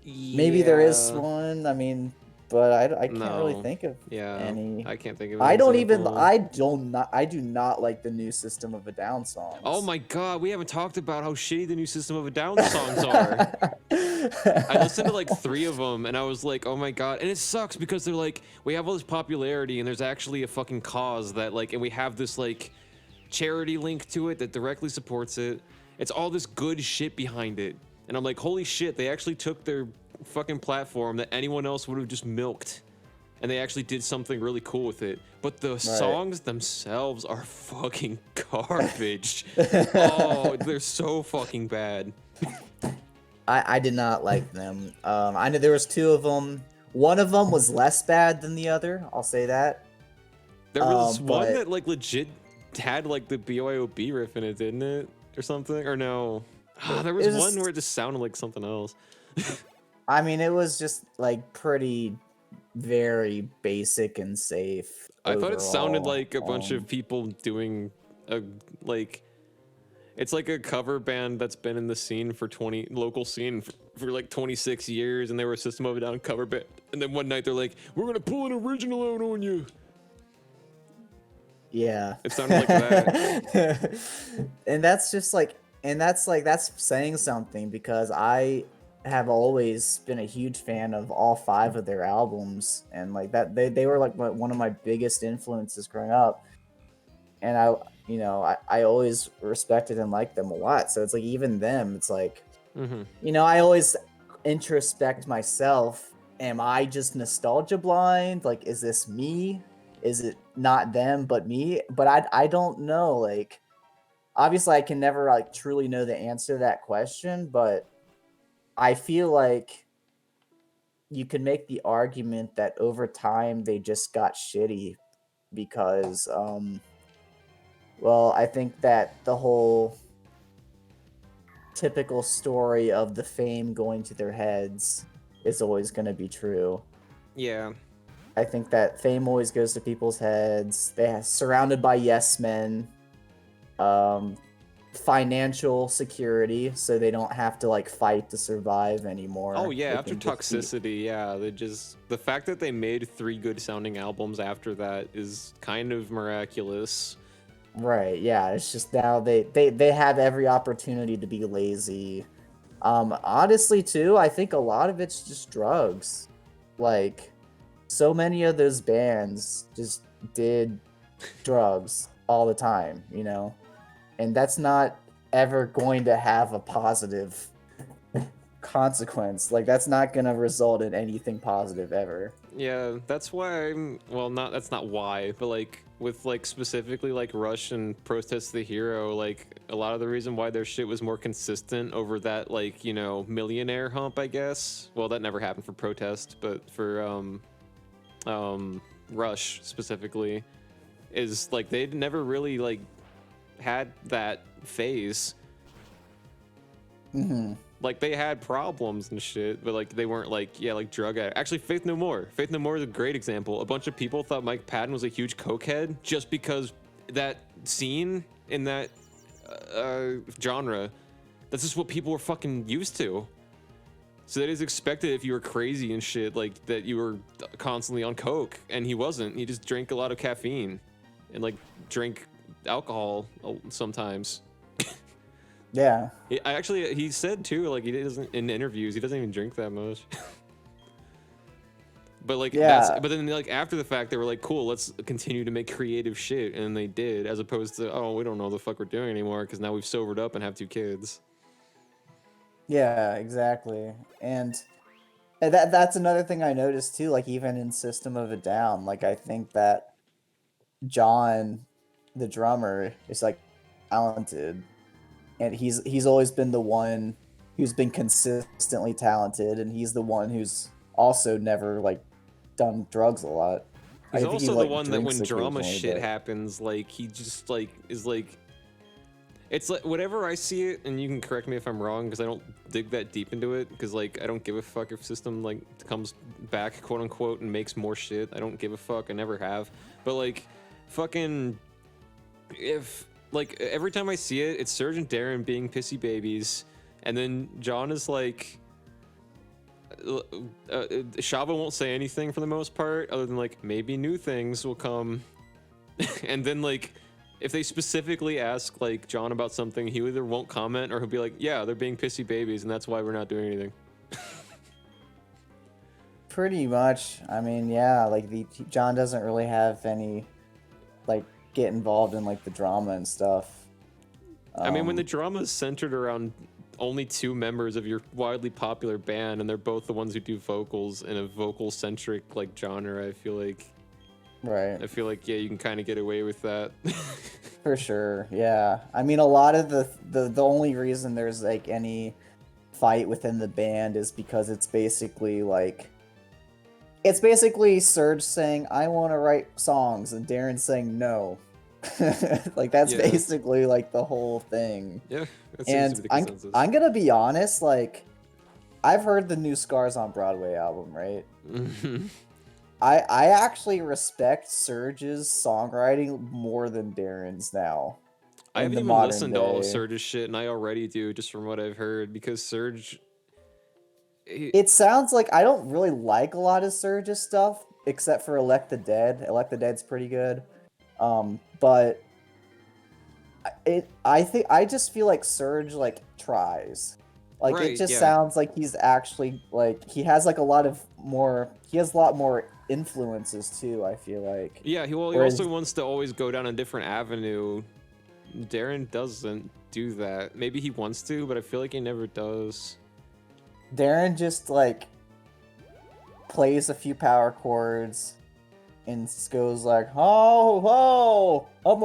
maybe there is one. I mean, but I can't really think of any. I can't think of. I do not like the new System of a Down songs. Oh my god, we haven't talked about how shitty the new System of a Down songs are. I listened to like 3 of them and I was like, oh my god. And it sucks because they're like, we have all this popularity and there's actually a fucking cause that like, and we have this like charity link to it that directly supports it. It's all this good shit behind it. And I'm like, holy shit, they actually took their fucking platform that anyone else would have just milked. And they actually did something really cool with it. But the songs themselves are fucking garbage. Oh, they're so fucking bad. I did not like them. I know there was 2 of them. One of them was less bad than the other. I'll say that. There was one that like legit had like the BYOB riff in it, didn't it? Or something? Or no? There was one where it just sounded like something else. I mean, it was just like pretty, very basic and safe. I thought it sounded like a bunch of people doing a like. It's like a cover band that's been in the scene for local scene for like 26 years, and they were a System of a Down cover band. And then one night they're like, "We're gonna pull an original out on you." Yeah, it sounded like that. And that's just like, that's saying something, because I have always been a huge fan of all 5 of their albums, and like that they were like one of my biggest influences growing up, and I always respected and liked them a lot. So it's like, even them, it's like, I always introspect myself. Am I just nostalgia blind? Like, is this me? Is it not them but me? But I don't know. Like, obviously I can never like truly know the answer to that question, but I feel like you could make the argument that over time they just got shitty because well, I think that the whole typical story of the fame going to their heads is always going to be true. Yeah. I think that fame always goes to people's heads. They're surrounded by yes men. financial security, so they don't have to like fight to survive anymore. Oh yeah, They after can just be- Toxicity, yeah, the fact that they made 3 good sounding albums after that is kind of miraculous. Right, yeah, it's just now they have every opportunity to be lazy. Honestly too, I think a lot of it's just drugs. Like, so many of those bands just did drugs all the time, you know? And that's not ever going to have a positive consequence. Like, that's not gonna result in anything positive ever. Yeah, that's why I'm, well, not, that's not why, but like with like specifically like Rush and Protest the Hero, like a lot of the reason why their shit was more consistent over that, like, you know, millionaire hump, I guess. Well, that never happened for Protest, but for Rush specifically, is like they'd never really like had that phase. Mm-hmm. Like they had problems and shit, but like they weren't like, yeah, like drug addict. Actually, Faith No More. Faith No More is a great example. A bunch of people thought Mike Patton was a huge cokehead just because that scene in that genre. That's just what people were fucking used to. So they just expected if you were crazy and shit, like that you were constantly on coke, and he wasn't. He just drank a lot of caffeine and like drank alcohol sometimes. Yeah. He said too, like he doesn't, in interviews, he doesn't even drink that much. But like Yeah. but then like after the fact they were like, cool, let's continue to make creative shit, and they did, as opposed to, oh, we don't know what the fuck we're doing anymore because now we've sobered up and have 2 kids. Yeah, exactly. And that's another thing I noticed too, like even in System of a Down, like I think that John, the drummer, is like talented. And he's always been the one who's been consistently talented, and he's the one who's also never like done drugs a lot. He's I think he, also the like, one that when drinks drama occasionally, shit but- happens, like he just like is like, it's like whatever I see it, and you can correct me if I'm wrong because I don't dig that deep into it, because like I don't give a fuck if System like comes back, quote unquote, and makes more shit. I don't give a fuck. I never have. But like, fucking, if like every time I see it, it's Serge and Darren being pissy babies, and then John is like, Shava won't say anything for the most part, other than like maybe new things will come, and then like if they specifically ask like John about something, he either won't comment or he'll be like, yeah, they're being pissy babies, and that's why we're not doing anything. Pretty much. I mean, yeah, like John doesn't really have any like get involved in like the drama and stuff. I mean, when the drama is centered around only 2 members of your wildly popular band, and they're both the ones who do vocals in a vocal-centric like genre, I feel like, right. yeah, you can kind of get away with that. For sure, yeah. I mean, a lot of the only reason there's like any fight within the band is because it's basically Serge saying, "I want to write songs," and Darren saying no. Like that's Yeah. basically like the whole thing. Yeah, that seems to And be the consensus. I'm gonna be honest, like I've heard the new Scars on Broadway album, right? Mhm. I actually respect Serge's songwriting more than Darren's now. I in haven't the even modern listened to all of day. Surge's shit, and I already do, just from what I've heard, because Surge, It sounds like I don't really like a lot of Surge's stuff, except for Elect the Dead. Elect the Dead's pretty good. But I just feel like Surge like tries. Like Right, it just yeah. sounds like he's actually like he has like a lot more influences too, I feel like. yeah, he Whereas- also wants to always go down a different avenue. Darren doesn't do that. Maybe he wants to, but I feel like he never does. Darren just like plays a few power chords and goes like, oh, oh,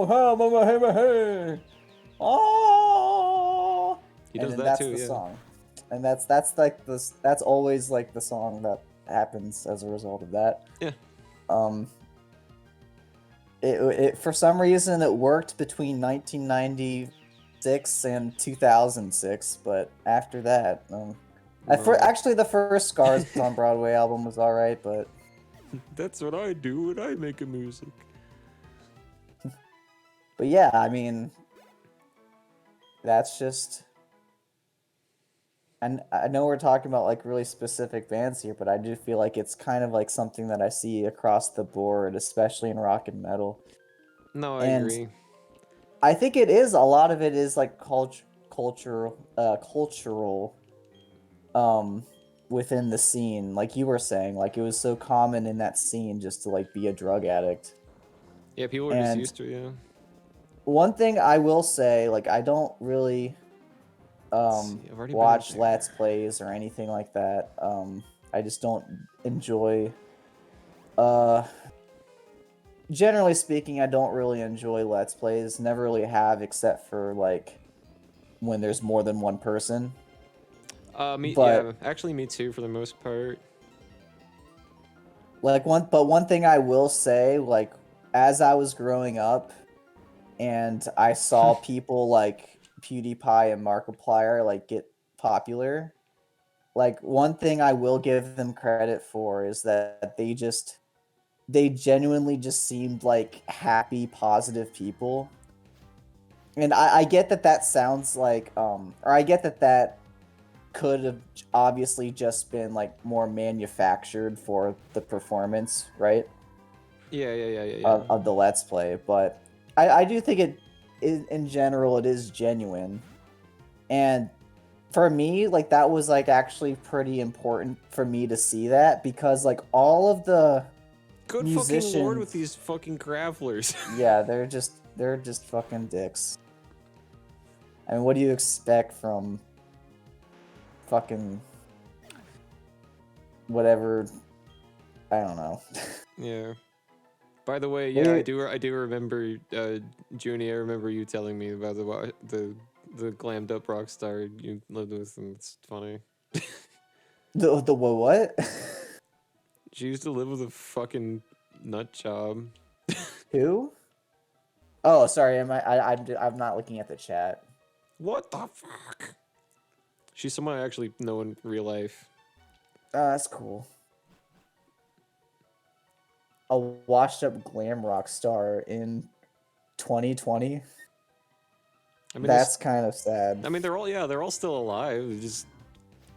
He and does then that that's too, the yeah. song. And that's always like the song that happens as a result of that. Yeah. It for some reason it worked between 1996 and 2006, but after that, actually the first Scars on Broadway album was all right, but That's what I do when I make a music. yeah, I mean, that's just. And I know we're talking about like really specific bands here, but I do feel like it's kind of like something that I see across the board, especially in rock and metal. No, I And agree. I think it is a lot of it is like cultural, within the scene. Like you were saying, like it was so common in that scene just to like be a drug addict. Yeah, people were just And used to it, yeah. one thing I will say, like I don't really See, I've already been watch there. let's plays or anything like that. I just don't enjoy uh generally speaking, I don't really enjoy let's plays. Never really have, except for like when there's more than one person. But Yeah, actually me too for the most part. like one thing I will say, like as I was growing up and I saw people like PewDiePie and Markiplier like get popular, like one thing I will give them credit for is that they genuinely just seemed like happy, positive people. And I get that that sounds like or I get that that could have obviously just been like more manufactured for the performance, right? Yeah. Of the let's play, but I do think it in general it is genuine. And for me, like that was like actually pretty important for me to see that, because like all of the Good fucking lord with musicians, these fucking gravelers. yeah, they're just fucking dicks. I mean, what do you expect from fucking whatever? I don't know. Yeah. By the way, What yeah, do you- I do remember, Junie, I remember you telling me about the glammed up rock star you lived with, and it's funny. The what? She used to live with a fucking nut job. Who? Oh, sorry. I'm not looking at the chat. What the fuck? She's someone I actually know in real life. That's cool. A washed-up glam rock star in 2020. I mean, That's kind of sad. I mean, they're all still alive. They just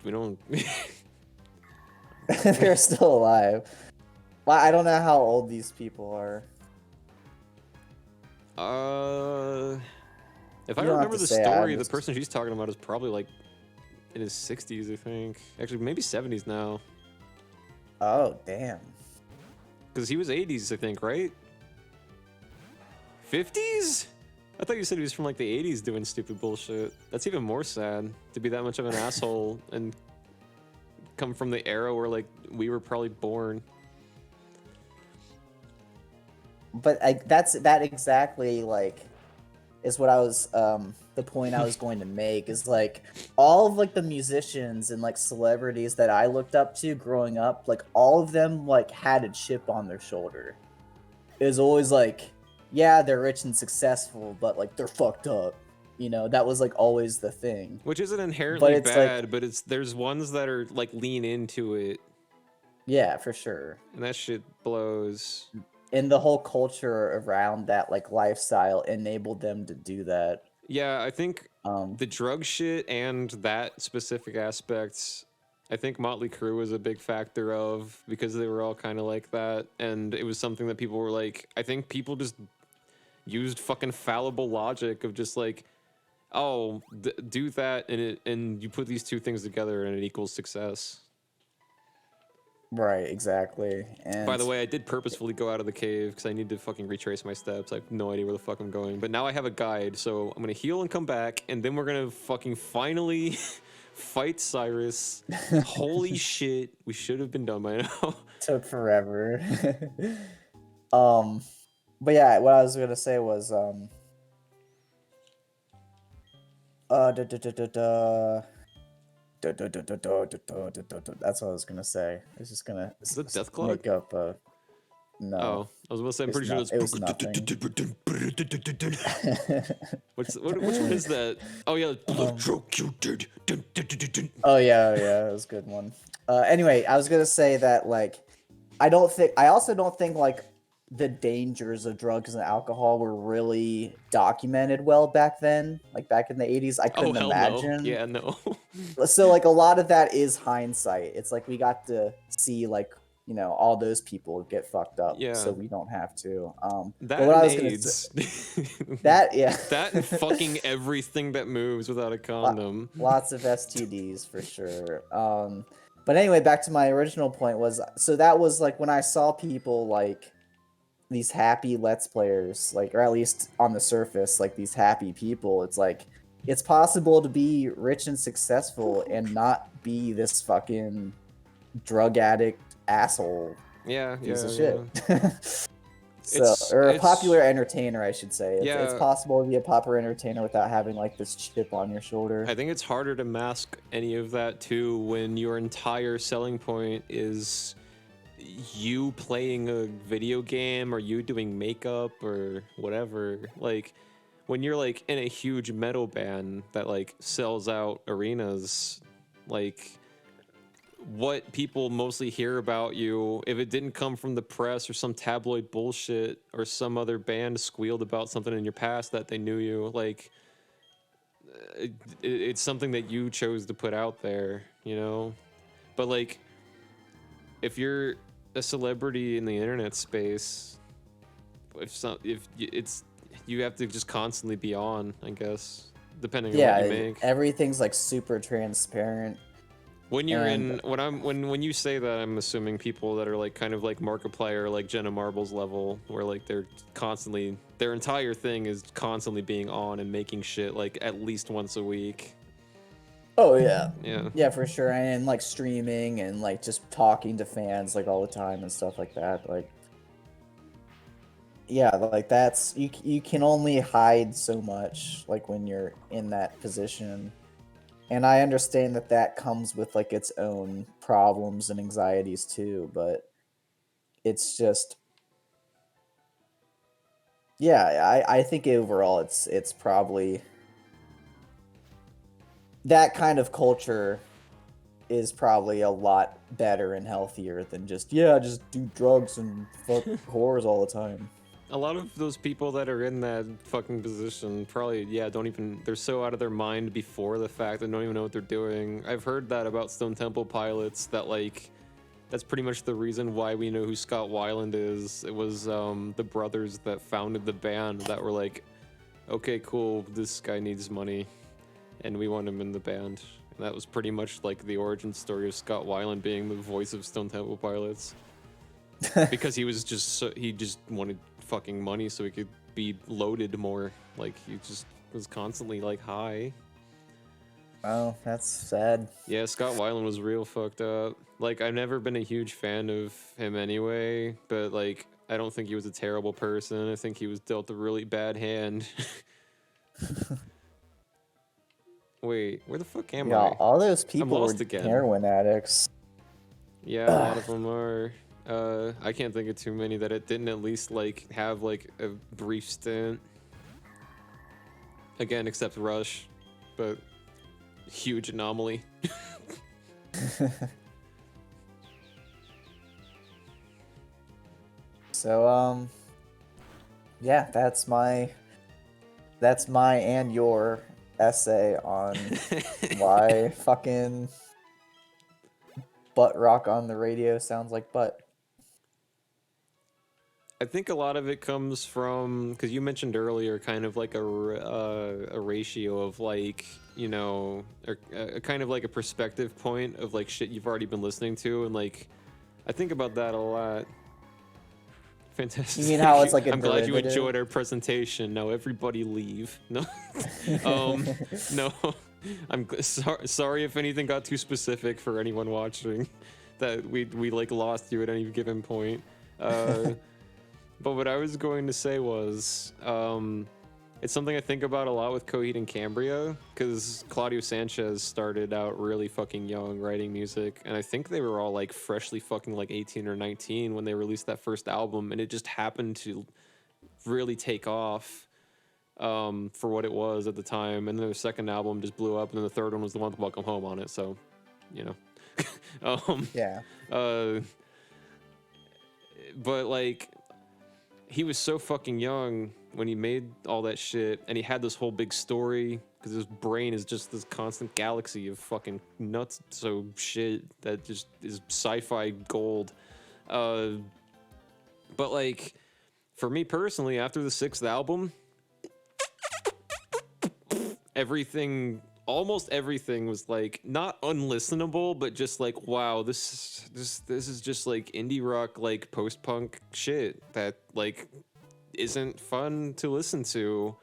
we don't. They're still alive. Well, I don't know how old these people are. If You I don't have remember to the say, story, I'm the just- person she's talking about is probably like in his 60s, I think. Actually, maybe 70s now. Oh, damn. Because he was 80s, I think, right? 50s? I thought you said he was from like the 80s doing stupid bullshit. That's even more sad, to be that much of an asshole and come from the era where like we were probably born. But that exactly like is what I was the point I was going to make is like all of like the musicians and like celebrities that I looked up to growing up, like all of them like had a chip on their shoulder. It was always like, yeah, they're rich and successful, but like they're fucked up. You know, that was like always the thing. Which isn't inherently it's bad, like, but there's ones that are like lean into it, yeah, for sure. and that shit blows. And the whole culture around that like lifestyle enabled them to do that. Yeah, I think Um, the drug shit and that specific aspect, I think Motley Crue was a big factor of, because they were all kind of like that, and it was something that people were like, I think people just used fucking fallible logic of just like, oh, do that, and you put these two things together and it equals success. right, exactly. And By the way, I did purposefully go out of the cave because I need to fucking retrace my steps. I have no idea where the fuck I'm going. But now I have a guide, so I'm gonna heal and come back, and then we're gonna fucking finally fight Cyrus. Holy shit, we should have been done by now. took forever. But yeah, what I was gonna say was that's what I was gonna say. I was just gonna Is it Death Clock? make up a no. Oh, I was gonna say, I'm It's pretty sure not- it was nothing. Which one is that? Oh yeah, electrocuted. Oh yeah, it was a good one. Anyway, I was gonna say that like I also don't think like the dangers of drugs and alcohol were really documented well back then, like back in the 80s. I Oh couldn't hell no. imagine. Yeah, no. So like a lot of that is hindsight. It's like we got to see like, you know, all those people get fucked up, Yeah. so we don't have to. That but what and I was gonna AIDS. say, that yeah, That and fucking everything that moves without a condom. lots of STDs for sure. But anyway, back to my original point was, so that was like when I saw people like these happy Let's Players, like, or at least on the surface, like these happy people. It's like it's possible to be rich and successful and not be this fucking drug addict asshole Yeah, piece of yeah. shit. So, or a popular entertainer, I should say. It's possible to be a popular entertainer without having like this chip on your shoulder. I think it's harder to mask any of that too when your entire selling point is you playing a video game or you doing makeup or whatever. Like when you're like in a huge metal band that like sells out arenas, like what people mostly hear about you, if it didn't come from the press or some tabloid bullshit or some other band squealed about something in your past that they knew you, like it's something that you chose to put out there, you know? But like if you're a celebrity in the internet space, if it's you have to just constantly be on, I guess, depending on what you make. Everything's like super transparent. When you're when you say that, I'm assuming people that are like kind of like Markiplier, like Jenna Marbles level, where like they're constantly, their entire thing is constantly being on and making shit like at least once a week. Oh yeah. Yeah. Yeah, for sure. And like streaming and like just talking to fans like all the time and stuff like that. Like yeah, like that's you can only hide so much like when you're in that position. And I understand that that comes with like its own problems and anxieties too, but it's just yeah, I think overall it's probably that kind of culture is probably a lot better and healthier than just just do drugs and fuck whores all the time. A lot of those people that are in that fucking position probably, don't even, they're so out of their mind before the fact they don't even know what they're doing. I've heard that about Stone Temple Pilots, that like, that's pretty much the reason why we know who Scott Weiland is. It was the brothers that founded the band that were like, okay, cool, this guy needs money, and we want him in the band. And that was pretty much like the origin story of Scott Weiland being the voice of Stone Temple Pilots. Because he was just, he just wanted fucking money so he could be loaded more. Like he just was constantly like high. Oh, that's sad. Yeah, Scott Weiland was real fucked up. Like I've never been a huge fan of him anyway, but like I don't think he was a terrible person. I think he was dealt a really bad hand. Wait, where the fuck am I? All those people were again. heroin addicts. Yeah, a lot of them are. I can't think of too many that it didn't at least like have like a brief stint. Again, except Rush, but huge anomaly. So yeah, that's my and your essay on why fucking butt rock on the radio sounds like butt. I think a lot of it comes from, because you mentioned earlier, kind of like a ratio of like, you know, a kind of like a perspective point of like shit you've already been listening to, and like, I think about that a lot. Fantastic. You mean how it's like a I'm glad you derivative? enjoyed our presentation. Now everybody leave. No, no. I'm sorry if anything got too specific for anyone watching. That we like lost you at any given point. But what I was going to say was, it's something I think about a lot with Coheed and Cambria, because Claudio Sanchez started out really fucking young writing music, and I think they were all like freshly fucking like 18 or 19 when they released that first album, and it just happened to really take off for what it was at the time, and then their second album just blew up, and then the third one was the one with Welcome Home on it, so, you know. Yeah. But like, he was so fucking young when he made all that shit, and he had this whole big story because his brain is just this constant galaxy of fucking nuts, so shit that just is sci-fi gold. But like, for me personally, after the 6th album, almost everything was like not unlistenable, but just like, wow, this is just like indie rock, like post-punk shit that like isn't fun to listen to.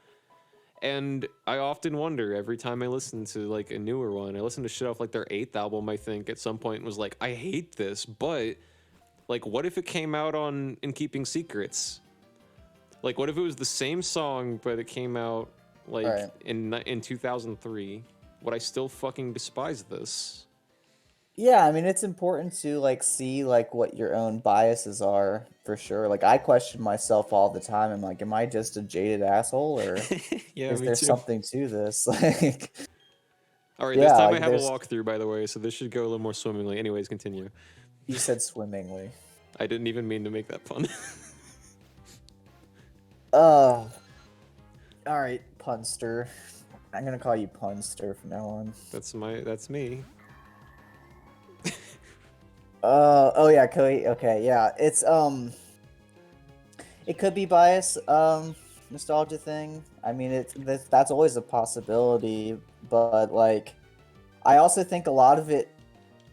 And I often wonder every time I listen to like a newer one, I listened to shit off like their 8th album, I think, at some point, and was like, I hate this, but like, what if it came out on In Keeping Secrets? Like, what if it was the same song, but it came out like in 2003? Would I still fucking despise this? Yeah, I mean, it's important to like see like what your own biases are for sure. Like I question myself all the time. I'm like, am I just a jaded asshole, or Yeah, is me there too. something to this? Like, All right, yeah, this time like I have a there's. walkthrough, by the way, so this should go a little more swimmingly. Anyways, continue. You said swimmingly. I didn't even mean to make that pun. Oh, all right, Punster. I'm gonna call you Punster from now on. That's me. Oh yeah, Cody. Okay, yeah. It's it could be bias, nostalgia thing. I mean, that's always a possibility, but like, I also think a lot of it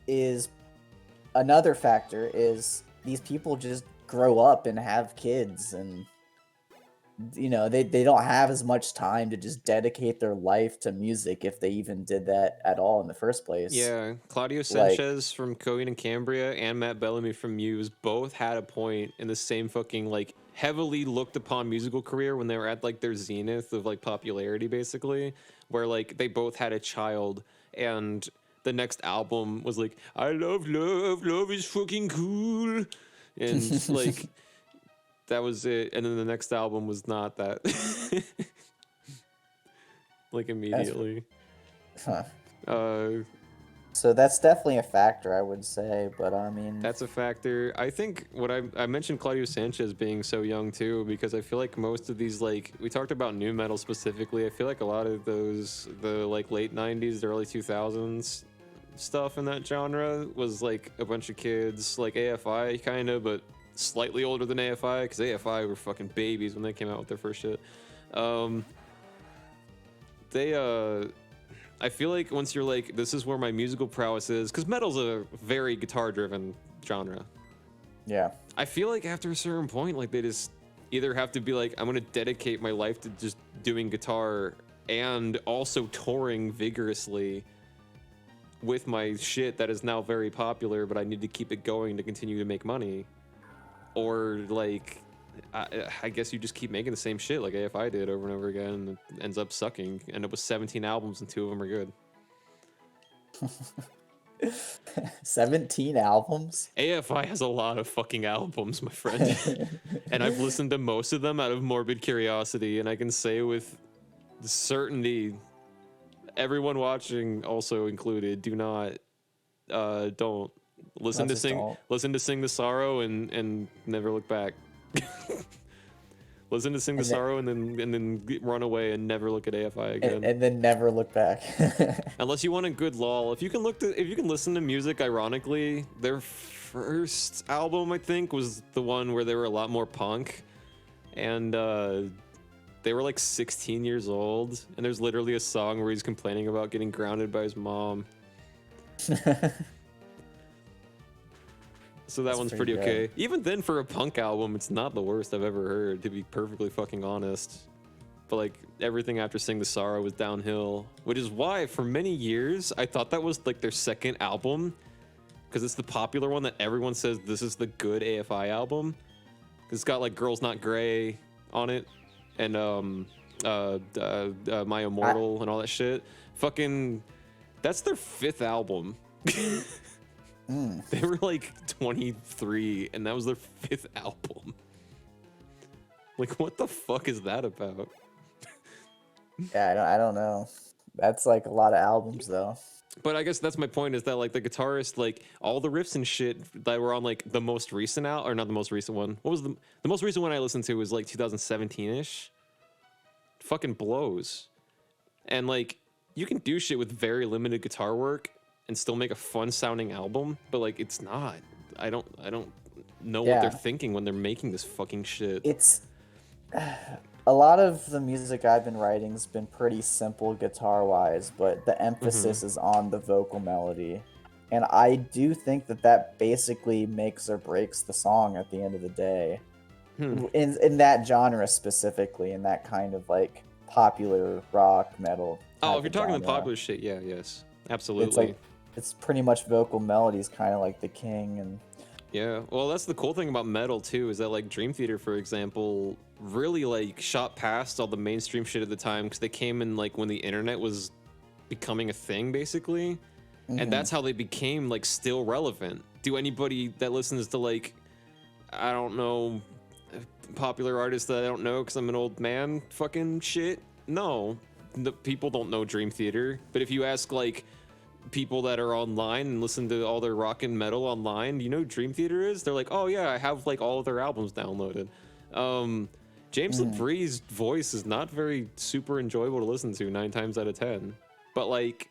is another factor is these people just grow up and have kids, and you know they don't have as much time to just dedicate their life to music if they even did that at all in the first place. Yeah, Claudio Like- Sanchez from Coheed and Cambria and Matt Bellamy from Muse both had a point in the same fucking like heavily looked upon musical career when they were at like their zenith of like popularity, basically, where like they both had a child, and the next album was like, I love love is fucking cool, and like that was it, and then the next album was not that. Like immediately. Huh. So that's definitely a factor, I would say, but I mean, that's a factor. I think what I mentioned Claudio Sanchez being so young too, because I feel like most of these, like we talked about nu metal specifically, I feel like a lot of those, the like late 90s, the early 2000s stuff in that genre was like a bunch of kids, like AFI kind of, but slightly older than AFI, because AFI were fucking babies when they came out with their first shit. I feel like once you're like, this is where my musical prowess is, because metal's a very guitar-driven genre. yeah. I feel like after a certain point, like they just either have to be like, I'm gonna dedicate my life to just doing guitar and also touring vigorously with my shit that is now very popular, but I need to keep it going to continue to make money. Or like, I guess you just keep making the same shit like AFI did over and over again, and it ends up sucking. End up with 17 albums and 2 of them are good. 17 albums? AFI has a lot of fucking albums, my friend. And I've listened to most of them out of morbid curiosity, and I can say with certainty, everyone watching also included, don't listen to Sing the Sorrow and never look back. Listen to Sing the Sorrow and then run away and never look at AFI again. And then never look back. Unless you want a good lull. If you can listen to music, ironically, their first album I think was the one where they were a lot more punk, and they were like 16 years old, and there's literally a song where he's complaining about getting grounded by his mom. So that one's pretty okay. Even then, for a punk album, it's not the worst I've ever heard, to be perfectly fucking honest. But like everything after Sing the Sorrow was downhill, which is why for many years I thought that was like their second album, because it's the popular one that everyone says this is the good AFI album. It's got like Girls Not Grey on it, and My Immortal and all that shit. Fucking, that's their 5th album. They were like 23, and that was their 5th album. Like, what the fuck is that about? Yeah, I don't know. That's like a lot of albums, though. But I guess that's my point, is that like the guitarist, like all the riffs and shit that were on like the most recent or not the most recent one. What was the most recent one I listened to was like 2017-ish. Fucking blows. And like you can do shit with very limited guitar work and still make a fun sounding album, but like it's not. I don't know what they're thinking when they're making this fucking shit. It's a lot of the music I've been writing has been pretty simple guitar wise, but the emphasis is on the vocal melody. And I do think that basically makes or breaks the song at the end of the day. In that genre specifically, in that kind of like popular rock metal. Oh, if you're talking the popular shit, yes. Absolutely. It's like it's pretty much vocal melodies kind of like the king. And yeah, well, that's the cool thing about metal too, is that like Dream Theater, for example, really like shot past all the mainstream shit at the time, because they came in like when the internet was becoming a thing, basically. And that's how they became like still relevant. Do anybody that listens to like, I don't know, popular artists that I don't know because I'm an old man fucking shit? No, the people don't know Dream Theater. But if you ask like people that are online and listen to all their rock and metal online, you know who Dream Theater is? They're like, oh yeah, I have like all of their albums downloaded. James LaBrie's voice is not very super enjoyable to listen to 9 times out of 10, but like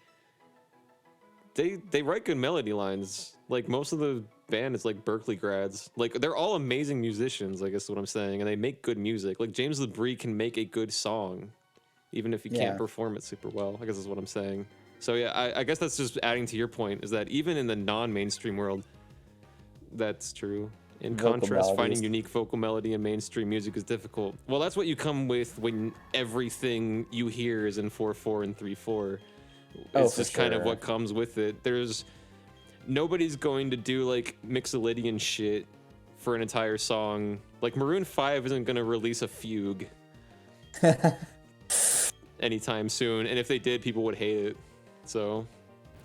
they write good melody lines. Like most of the band is like Berkeley grads. Like they're all amazing musicians, I guess is what I'm saying, and they make good music. Like James LaBrie can make a good song even if he can't perform it super well, I guess is what I'm saying. So yeah, I guess that's just adding to your point, is that even in the non-mainstream world, that's true. In contrast, finding unique vocal melody in mainstream music is difficult. Well, that's what you come with when everything you hear is in 4/4 and 3/4. It's just kind of what comes with it. Nobody's going to do like Mixolydian shit for an entire song. Like Maroon 5 isn't going to release a fugue anytime soon, and if they did, people would hate it. So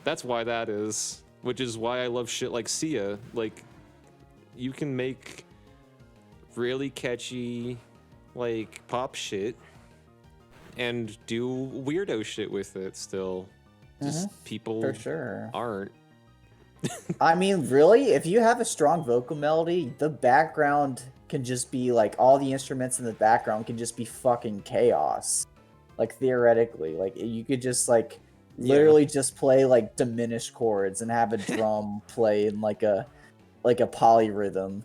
that's why that is, which is why I love shit like Sia. Like you can make really catchy like pop shit and do weirdo shit with it still. Just people for sure aren't. I mean, really, if you have a strong vocal melody, the background can just be like all the instruments in the background can just be fucking chaos. Like theoretically, like you could just like literally just play like diminished chords and have a drum play in like a polyrhythm,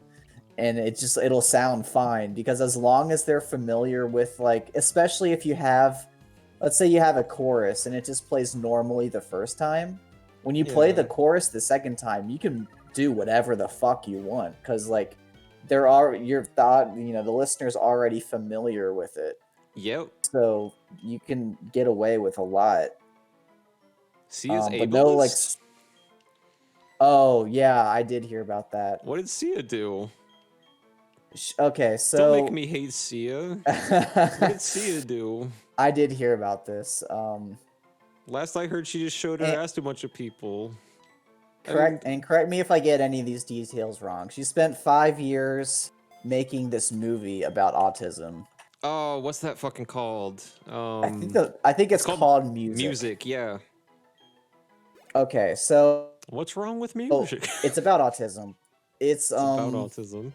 and it'll sound fine, because as long as they're familiar with like, especially if you have, let's say you have a chorus and it just plays normally the first time, when you play the chorus the second time, you can do whatever the fuck you want, because like the listener's already familiar with it. Yep. So you can get away with a lot. Sia's but no, like, oh yeah, I did hear about that. What did Sia do? Okay, so don't make me hate Sia. What did Sia do? I did hear about this. Last I heard, she just showed her ass to a bunch of people. Correct me if I get any of these details wrong. She spent 5 years making this movie about autism. Oh, what's that fucking called? I think it's called Music. Music, yeah. Okay, so what's wrong with music? It's about autism. It's about autism.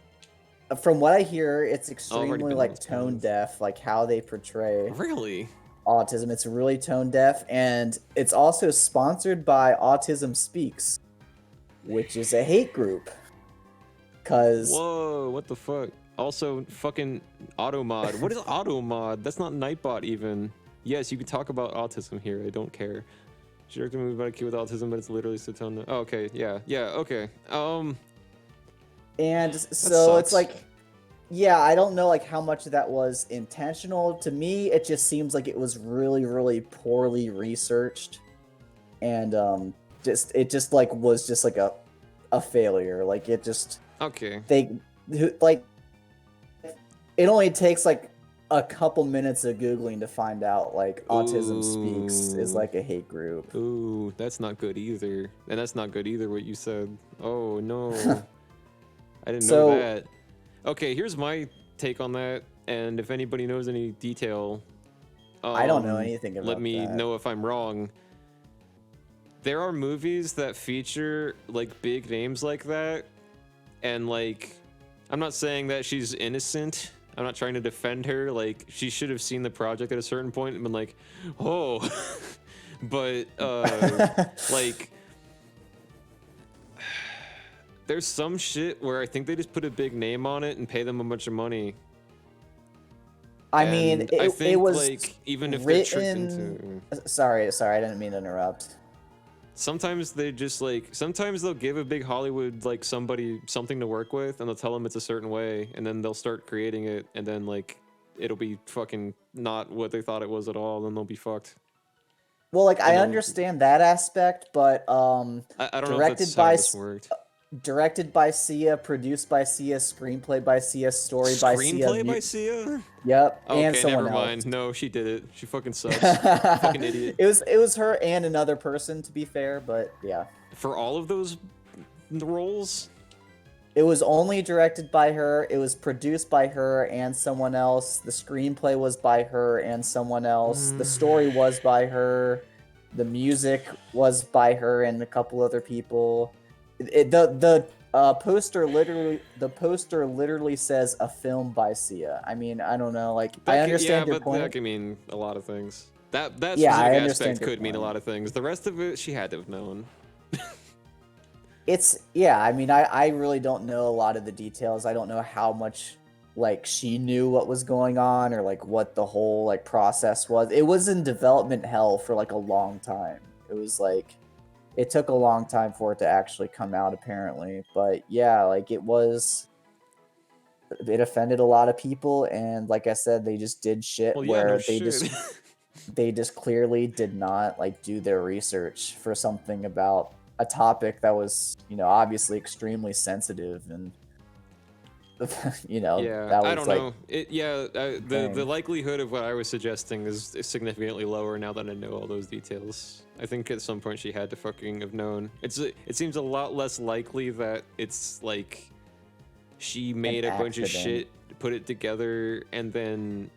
From what I hear, it's extremely like tone deaf, like how they portray autism. It's really tone deaf, and it's also sponsored by Autism Speaks, which is a hate group. Whoa, what the fuck? Also, fucking Automod. What is Automod? That's not Nightbot even. Yes, you can talk about autism here. I don't care. She directed a movie about a kid with autism, but it's literally so tone deaf. Oh, okay, yeah, okay. And so it's like, yeah, I don't know like how much of that was intentional. To me, it just seems like it was really, really poorly researched, and it just was a failure. Like it just it only takes like a couple minutes of Googling to find out like Autism Speaks is like a hate group. Ooh, that's not good either. And that's not good either what you said. Oh no. I didn't know that. Okay, here's my take on that, and if anybody knows any detail, I don't know anything about that. Let me know if I'm wrong. there are movies that feature like big names like that, and like, I'm not saying that she's innocent. I'm not trying to defend her. Like, she should have seen the project at a certain point and been like, oh, but like, there's some shit where I think they just put a big name on it and pay them a bunch of money. I mean, And I think, it was like, even if they're tricked written. into... Sorry, I didn't mean to interrupt. Sometimes they just like, sometimes they'll give a big Hollywood like somebody something to work with, and they'll tell them it's a certain way, and then they'll start creating it, and then like it'll be fucking not what they thought it was at all, then they'll be fucked. Well, like I then- understand that aspect, but I don't know if directed that's by how this worked. directed by Sia, produced by Sia, screenplay by Sia, story by Sia. Screenplay by Sia? Yep, Okay, and someone never mind. else. No, she did it. She fucking sucks. Fucking idiot. It was her and another person, to be fair, but yeah. For all of those roles? It was only directed by her. It was produced by her and someone else. The screenplay was by her and someone else. The story was by her. The music was by her and a couple other people. The poster literally says a film by Sia. I mean, I don't know. Like, I understand your point. That can mean a lot of things. That Yeah, I specific understand aspect your could mean a point. lot of things. The rest of it, she had to have known. I mean, I really don't know a lot of the details. I don't know how much like she knew what was going on or like what the whole like process was. It was in development hell for like a long time. It was like it took a long time for it to actually come out apparently. But yeah, like it offended a lot of people, and like I said, they just did shit Well, yeah, where no they shit. they just clearly did not like do their research for something about a topic that was, you know, obviously extremely sensitive, and you know, Yeah, that was I don't like, know. The likelihood of what I was suggesting is significantly lower now that I know all those details. I think at some point she had to fucking have known. It seems a lot less likely that it's like she made a bunch of accident. shit, put it together, and then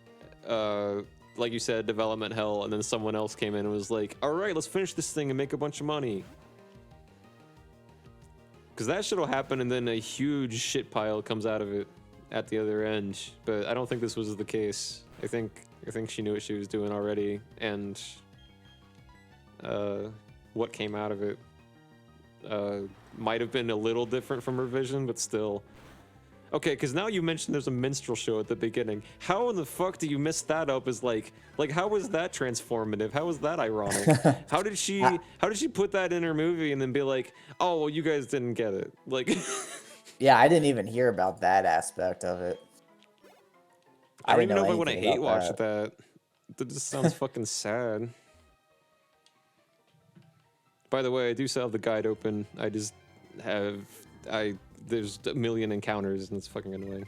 like you said, development hell, and then someone else came in and was like, all right, let's finish this thing and make a bunch of money. Because that shit will happen, and then a huge shit pile comes out of it at the other end. But I don't think this was the case. I think she knew what she was doing already, and what came out of it might have been a little different from her vision, but still. Okay, because now you mentioned there's a minstrel show at the beginning. How in the fuck do you mess that up? As like how was that transformative? How was that ironic? How did she put that in her movie and then be like, oh well, you guys didn't get it? Like, yeah, I didn't even hear about that aspect of it. I don't even didn't know if I want to anything hate about watch that. That just sounds fucking sad. By the way, I do still have the guide open. There's a million encounters and it's fucking annoying.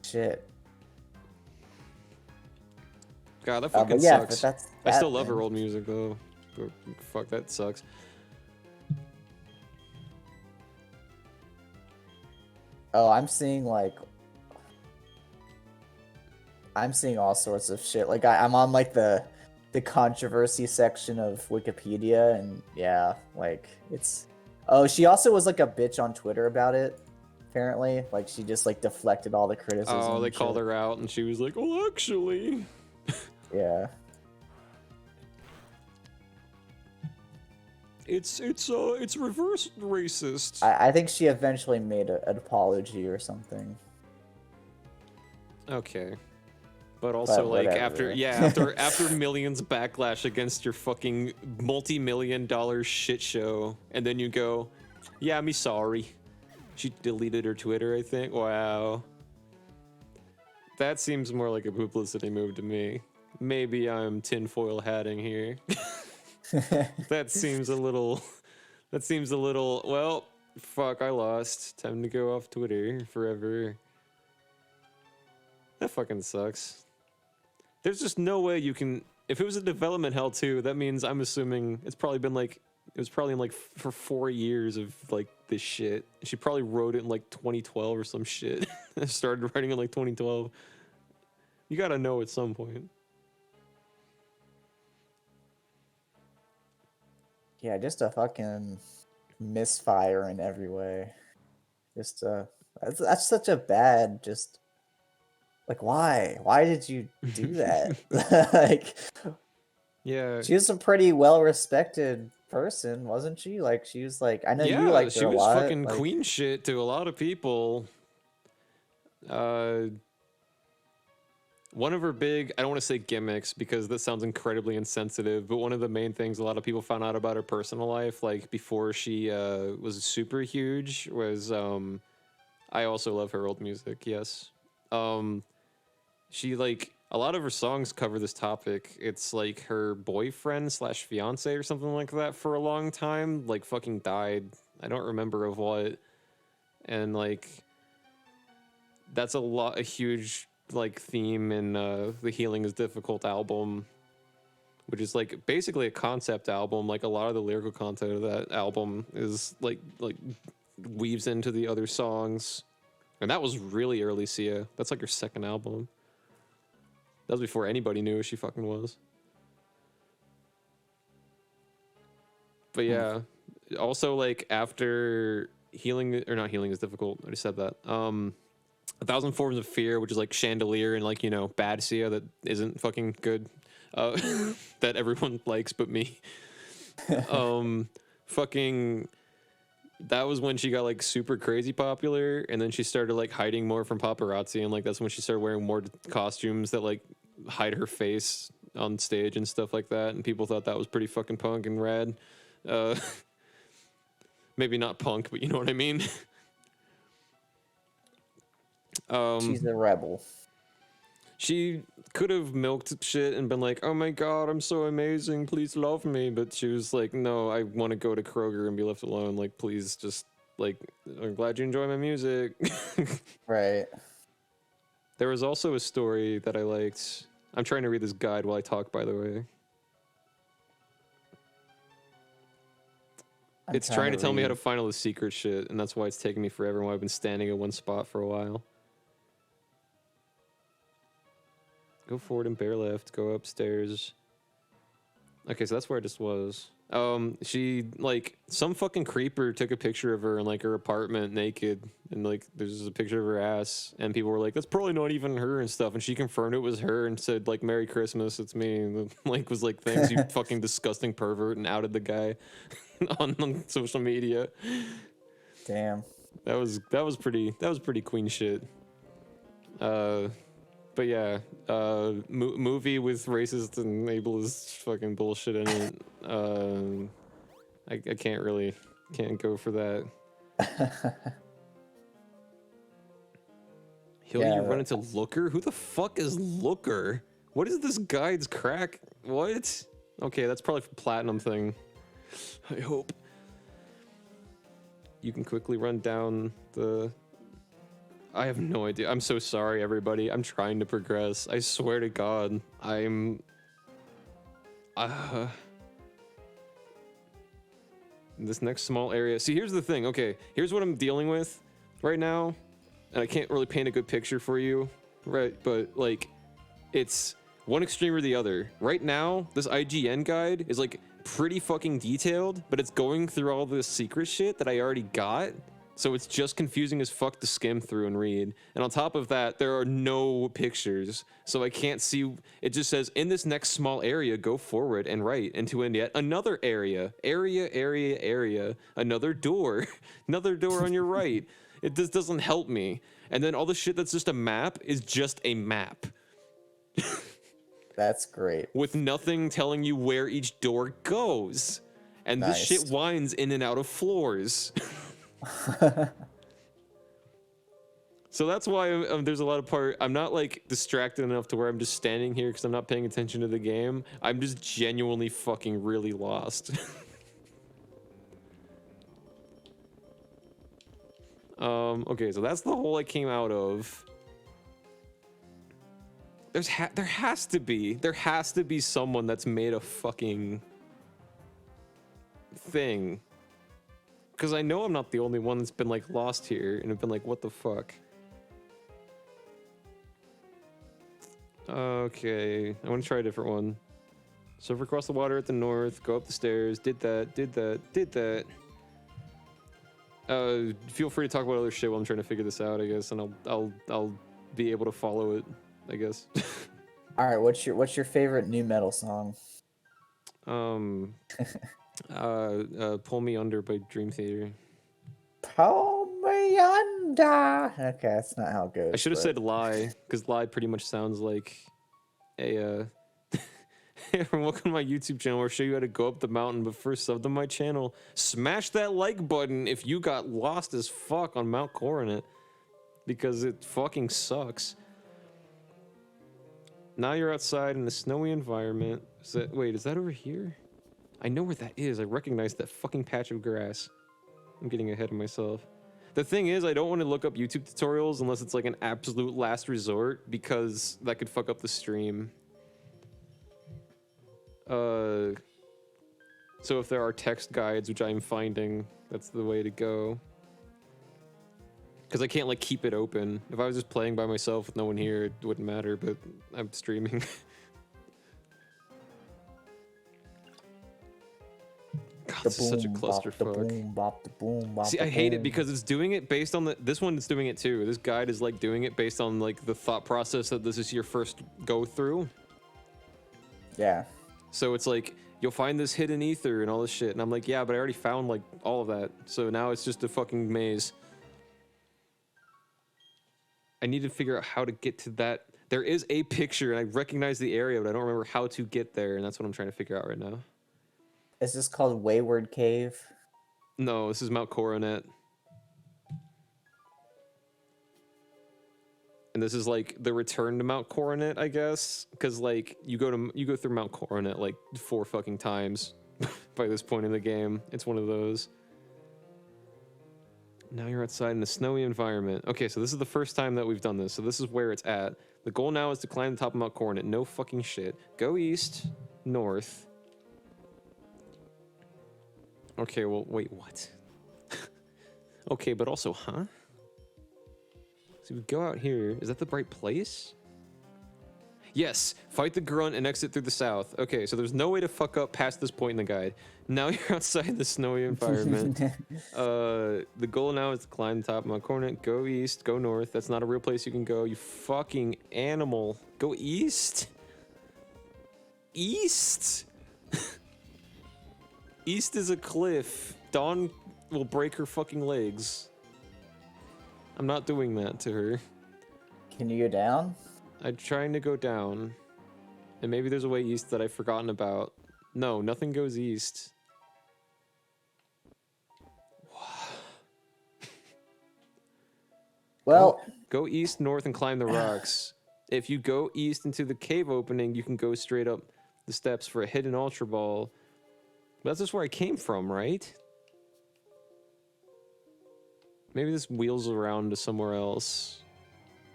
Shit. God, that fucking But yeah, sucks. that's I still that, love her man. old music though. But fuck, that sucks. Oh, I'm seeing all sorts of shit. Like I'm on like the controversy section of Wikipedia, and yeah, like it's. Oh, she also was like a bitch on Twitter about it. Apparently, like she just like deflected all the criticism. Oh, they and called shit. her out and she was like, "Oh, actually." Yeah. It's reverse racist. I think she eventually made an apology or something. Okay. But also like whatever. after millions backlash against your fucking multi-million-dollar shit show, and then you go, yeah, me sorry. She deleted her Twitter, I think. Wow. That seems more like a publicity move to me. Maybe I'm tinfoil hatting here. That seems a little, well, fuck, I lost. Time to go off Twitter forever. That fucking sucks. There's just no way you can, if it was a development hell too, that means I'm assuming it was probably in like for 4 years of like this shit. She probably wrote it in like 2012 or some shit. Started writing in like 2012. You gotta know at some point. Yeah, just a fucking misfire in every way. Just that's such a bad just like why? Why did you do that? Like Yeah. she was a pretty well respected person, wasn't she? Like she was like I know you Yeah, liked she her a was lot. fucking Like queen shit to a lot of people. One of her big, I don't want to say gimmicks because this sounds incredibly insensitive, but one of the main things a lot of people found out about her personal life, like before she was super huge, was I also love her old music, yes. She like a lot of her songs cover this topic. It's like her boyfriend slash fiance or something like that for a long time, like fucking died. I don't remember of what. And like that's a huge like theme in the Healing is Difficult album, which is like basically a concept album. Like a lot of the lyrical content of that album is like weaves into the other songs. And that was really early Sia. That's like her second album. That was before anybody knew who she fucking was. But yeah, also like after Healing or not Healing is Difficult. I just said that. 1,000 Forms of Fear, which is like Chandelier and like, you know, bad Sia that isn't fucking good. That everyone likes but me. Fucking that was when she got like super crazy popular, and then she started like hiding more from paparazzi, and like that's when she started wearing more costumes that like hide her face on stage and stuff like that, and people thought that was pretty fucking punk and rad. Maybe not punk, but you know what I mean. she's a rebel. She could have milked shit and been like, "Oh my god, I'm so amazing, please love me," but she was like, "No, I want to go to Kroger and be left alone. Like, please, just like, I'm glad you enjoy my music." Right. There was also a story that I liked. I'm trying to read this guide while I talk, by the way. It's trying to tell me how to find all the secret shit, and that's why it's taking me forever and why I've been standing at one spot for a while. Go forward and bear left, go upstairs. Okay, so that's where I just was. She, like, some fucking creeper took a picture of her in, like, her apartment naked, and, like, there's a picture of her ass, and people were like, that's probably not even her and stuff, and she confirmed it was her and said, like, Merry Christmas, it's me, and, like, was like, thanks, you fucking disgusting pervert, and outed the guy on social media. Damn. That was pretty queen shit. But yeah, movie with racist and ableist fucking bullshit in it. I can't go for that. You run into Looker? Who the fuck is Looker? What is this guide's crack? What? Okay, that's probably a platinum thing. I hope. You can quickly run down the... I have no idea. I'm so sorry, everybody. I'm trying to progress. I swear to God, I'm... This next small area... See, here's the thing. Okay, here's what I'm dealing with right now. And I can't really paint a good picture for you, right? But, like, it's one extreme or the other. Right now, this IGN guide is, like, pretty fucking detailed, but it's going through all this secret shit that I already got. So it's just confusing as fuck to skim through and read. And on top of that, there are no pictures. So I can't see. It just says, in this next small area, go forward and right into yet another area. Another door. Another door on your right. It just doesn't help me. And then all the shit that's just a map is just a map. That's great. With nothing telling you where each door goes. And this shit winds in and out of floors. So that's why there's a lot of I'm not like distracted enough to where I'm just standing here because I'm not paying attention to the game. I'm just genuinely fucking really lost. Okay, so that's the hole I came out of. There has to be someone that's made a fucking thing. Because I know I'm not the only one that's been, like, lost here, and have been like, what the fuck? Okay, I want to try a different one. Surf across the water at the north, go up the stairs, did that. Feel free to talk about other shit while I'm trying to figure this out, I guess, and I'll be able to follow it, I guess. All right, what's your favorite new metal song? Pull Me Under by Dream Theater. Pull me under. Okay, that's not how it goes. I should have but- said Lie, because Lie pretty much sounds like a Hey everyone, welcome to my YouTube channel where I show you how to go up the mountain, but first sub to my channel. Smash that like button if you got lost as fuck on Mount Coronet, because it fucking sucks. Now you're outside in a snowy environment. Wait, is that over here? I know where that is. I recognize that fucking patch of grass. I'm getting ahead of myself. The thing is, I don't want to look up YouTube tutorials unless it's like an absolute last resort, because that could fuck up the stream. So if there are text guides, which I'm finding, that's the way to go. Because I can't like keep it open. If I was just playing by myself with no one here, it wouldn't matter, but I'm streaming. God, this is such a clusterfuck. See, I hate it because it's doing it based on this one is doing it too. This guide is like doing it based on like the thought process that this is your first go through. Yeah. So it's like, you'll find this hidden ether and all this shit. And I'm like, yeah, but I already found like all of that. So now it's just a fucking maze. I need to figure out how to get to that. There is a picture and I recognize the area, but I don't remember how to get there. And that's what I'm trying to figure out right now. Is this called Wayward Cave? No, this is Mount Coronet. And this is like the return to Mount Coronet, I guess, because like you go through Mount Coronet like 4 fucking times by this point in the game. It's one of those. Now you're outside in a snowy environment. Okay, so this is the first time that we've done this. So this is where it's at. The goal now is to climb the top of Mount Coronet. No fucking shit. Go east, north. Okay, well, wait, what? Okay, but also, huh? So we go out here. Is that the right place? Yes. Fight the grunt and exit through the south. Okay, so there's no way to fuck up past this point in the guide. Now you're outside the snowy environment. The goal now is to climb the top of Mount Coronet. Go east, go north. That's not a real place you can go. You fucking animal. Go east? East? East is a cliff. Dawn will break her fucking legs. I'm not doing that to her. Can you go down? I'm trying to go down. And maybe there's a way east that I've forgotten about. No, nothing goes east. Well, Go east, north, and climb the rocks. If you go east into the cave opening, you can go straight up the steps for a hidden Ultra Ball. That's just where I came from, right? Maybe this wheels around to somewhere else.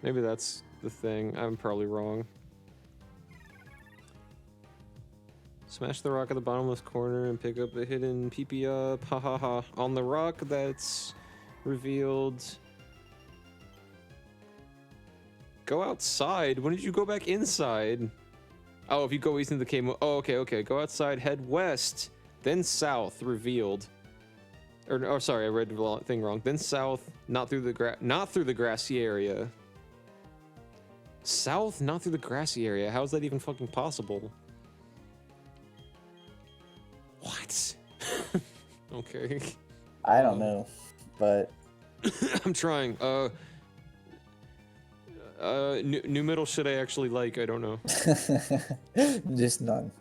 Maybe that's the thing. I'm probably wrong. Smash the rock at the bottom left corner and pick up the hidden PP up. Ha ha ha. On the rock that's revealed. Go outside. When did you go back inside? Oh, if you go east into the cave. Oh, okay. Go outside, head west, then south, revealed. Oh, sorry, I read the thing wrong. Then south, not through the grassy area. South, not through the grassy area. How is that even fucking possible? What? Okay. I don't know, but I'm trying. New metal should I actually like? I don't know. just none.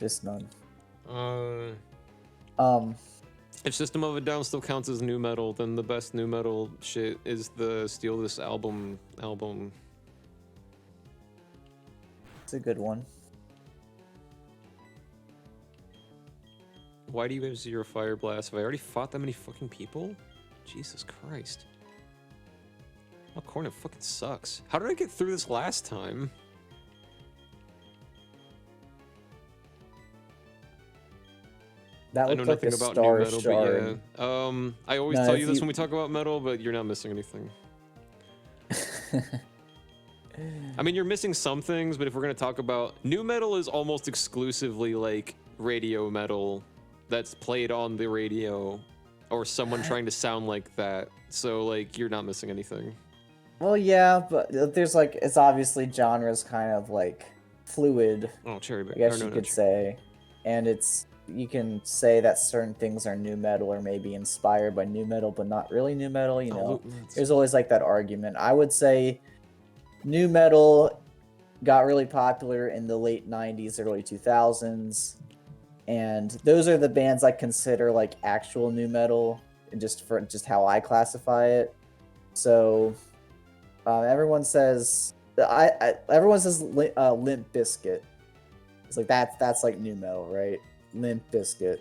If System of a Down still counts as new metal, then the best new metal shit is the Steal This album. It's a good one. Why do you have 0 Fire Blast? Have I already fought that many fucking people? Jesus Christ. Oh, Cornet fucking sucks. How did I get through this last time? That I know looked like nothing a about new star metal, shard. but yeah. I always No, tell if you this you- when we talk about metal, but you're not missing anything. I mean, you're missing some things, but if we're gonna talk about new metal, is almost exclusively like radio metal that's played on the radio or someone trying to sound like that. So like you're not missing anything. Well, yeah, but there's like it's obviously genres kind of like fluid, Oh, cherry I guess you could say, and you can say that certain things are new metal or maybe inspired by new metal, but not really new metal. You know, there's always like that argument. I would say new metal got really popular in the late 90s, early 2000s, and those are the bands I consider like actual new metal, just for just how I classify it. So everyone says Limp Bizkit. It's like that's like new metal, right? Limp Bizkit.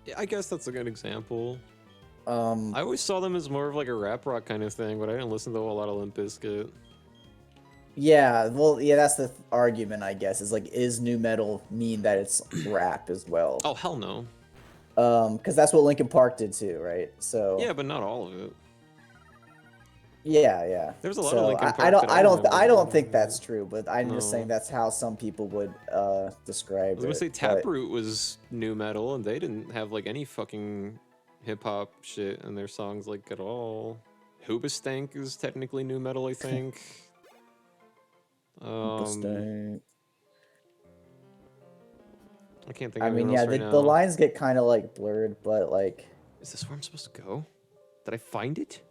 Yeah, I guess that's a good example. I Um, always saw them as more of like a rap rock kind of thing, but I didn't listen to a lot of Limp Bizkit. yeah, well, yeah, that's the argument, I guess. Is like, is new metal mean that it's rap as well? Oh, hell no. Because that's what Linkin Park did too, right? So Yeah, but not all of it. yeah. There's a lot of So Linkin I Park don't, that I I don't, remember. I don't think that's true, but I'm just saying No. that's how some people would describe I was gonna it. say but- Taproot was new metal, and they didn't have like any fucking hip hop shit in their songs like at all. Hoobastank is technically new metal, I think. Interesting. I can't think I of mean, anyone yeah, else right the now. lines get kind of like blurred, but like, Is this where I'm supposed to go? Did I find it?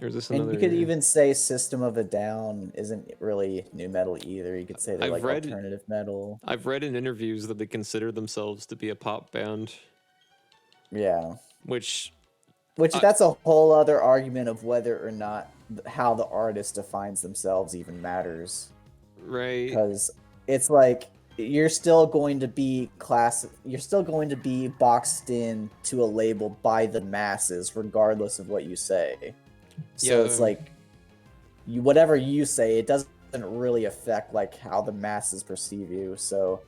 Or is this and another? you could even say System of a Down isn't really new metal either. You could say they're I've like read- alternative metal. I've read in interviews that they consider themselves to be a pop band, Yeah. which Which I- that's a whole other argument of whether or not how the artist defines themselves even matters. right? Because it's like you're still going to be boxed in to a label by the masses, regardless of what you say. So it's Yeah. like whatever you say, it doesn't really affect like how the masses perceive you. So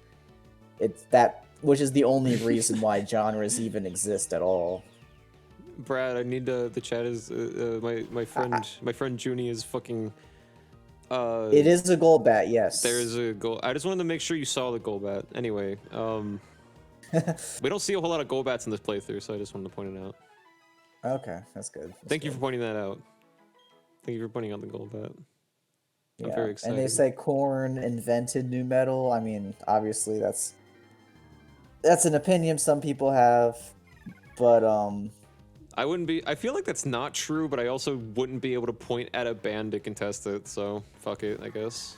it's that, which is the only reason why genres even exist at all. Brad, I need the chat is my friend Junie is fucking. It is a goal bat, yes. There's a goal. I just wanted to make sure you saw the goal bat. Anyway, we don't see a whole lot of goal bats in this playthrough, so I just wanted to point it out. Okay, that's good. Thank you for pointing that out. Thank you for pointing out the goal bat. I'm very excited. And they say Korn invented new metal. I mean, obviously that's an opinion some people have, but I wouldn't be. I feel like that's not true, but I also wouldn't be able to point at a band to contest it. So fuck it, I guess.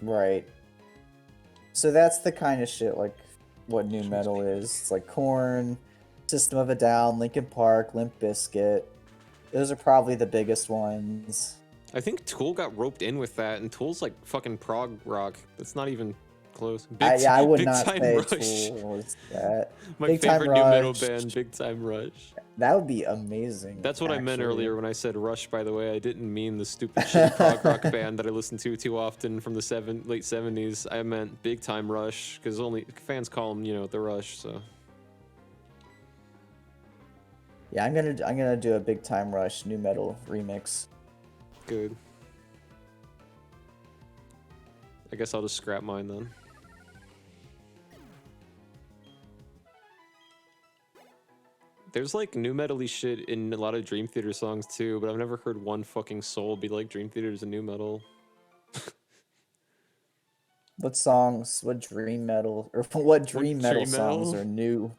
right. So that's the kind of shit like what new metal is. It's like Korn, System of a Down, Linkin Park, Limp Bizkit. Those are probably the biggest ones. I think Tool got roped in with that, and Tool's like fucking prog rock. That's not even close. I would Big not Time say Rush. Tool was that. My Big Time favorite new metal Rush. band, Big Time Rush. That would be amazing. That's what I meant actually. earlier when I said Rush, by the way. I didn't mean the stupid shitty prog rock band that I listened to too often from the late 70s. I meant Big Time Rush, because only fans call them, the Rush, so. Yeah, I'm gonna do a Big Time Rush new metal remix. Good. I guess I'll just scrap mine then. There's like new metal-y shit in a lot of Dream Theater songs too, but I've never heard one fucking soul be like Dream Theater's a new metal. What songs? What dream metal or what dream metal dream songs metal? are new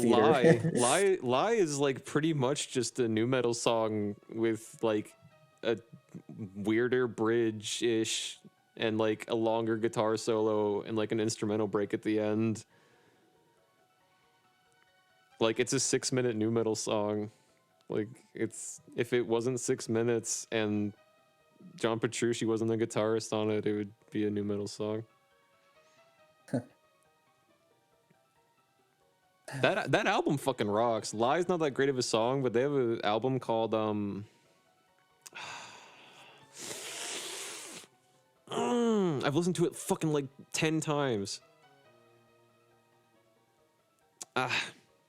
theater? Lie is like pretty much just a new metal song with like a weirder bridge-ish and like a longer guitar solo and like an instrumental break at the end. Like it's a 6-minute new metal song. Like if it wasn't 6 minutes and John Petrucci wasn't the guitarist on it, it would be a new metal song. That album fucking rocks. Lie's not that great of a song, but they have an album called I've listened to it fucking like 10 times.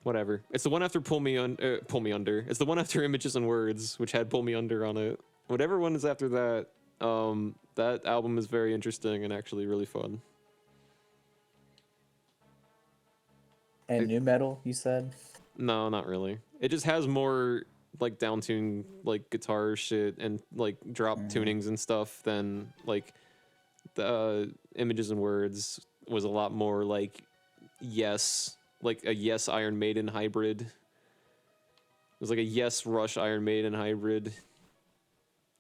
Whatever. It's the one after Pull Me Under. It's the one after Images and Words, which had Pull Me Under on it. Whatever one is after that, That album is very interesting and actually really fun. And new metal, you said? No, not really. It just has more like down-tuned like guitar shit and like drop tunings and stuff than like the Images and Words was a lot more like Yes, like a Yes Iron Maiden hybrid. It was like a Yes Rush Iron Maiden hybrid.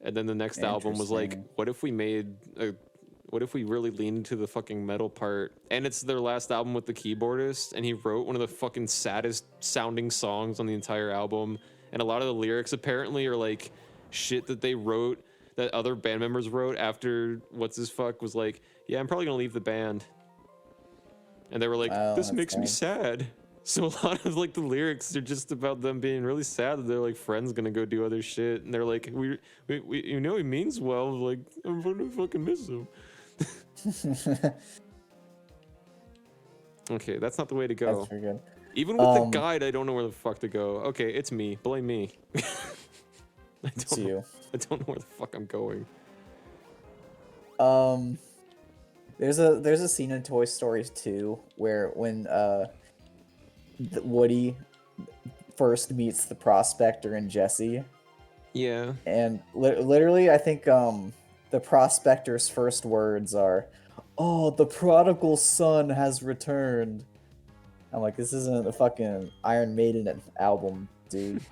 And then the next album was like, what if we really leaned into the fucking metal part? And it's their last album with the keyboardist, and he wrote one of the fucking saddest sounding songs on the entire album. And a lot of the lyrics apparently are like shit that they wrote, that other band members wrote after What's His Fuck was like, yeah, I'm probably gonna leave the band. And they were like, this makes me sad. So a lot of like the lyrics are just about them being really sad that their like friend's gonna go do other shit, and they're like, we you know he means well, like I'm gonna fucking miss him. Okay, that's not the way to go. That's pretty good. Even with the guide, I don't know where the fuck to go. Okay, it's me. Blame me. I don't know where the fuck I'm going. There's a scene in Toy Story 2 where when Woody first meets the prospector and Jesse. Yeah. And literally, I think the prospector's first words are, "Oh, the prodigal son has returned." I'm like, this isn't a fucking Iron Maiden album, dude.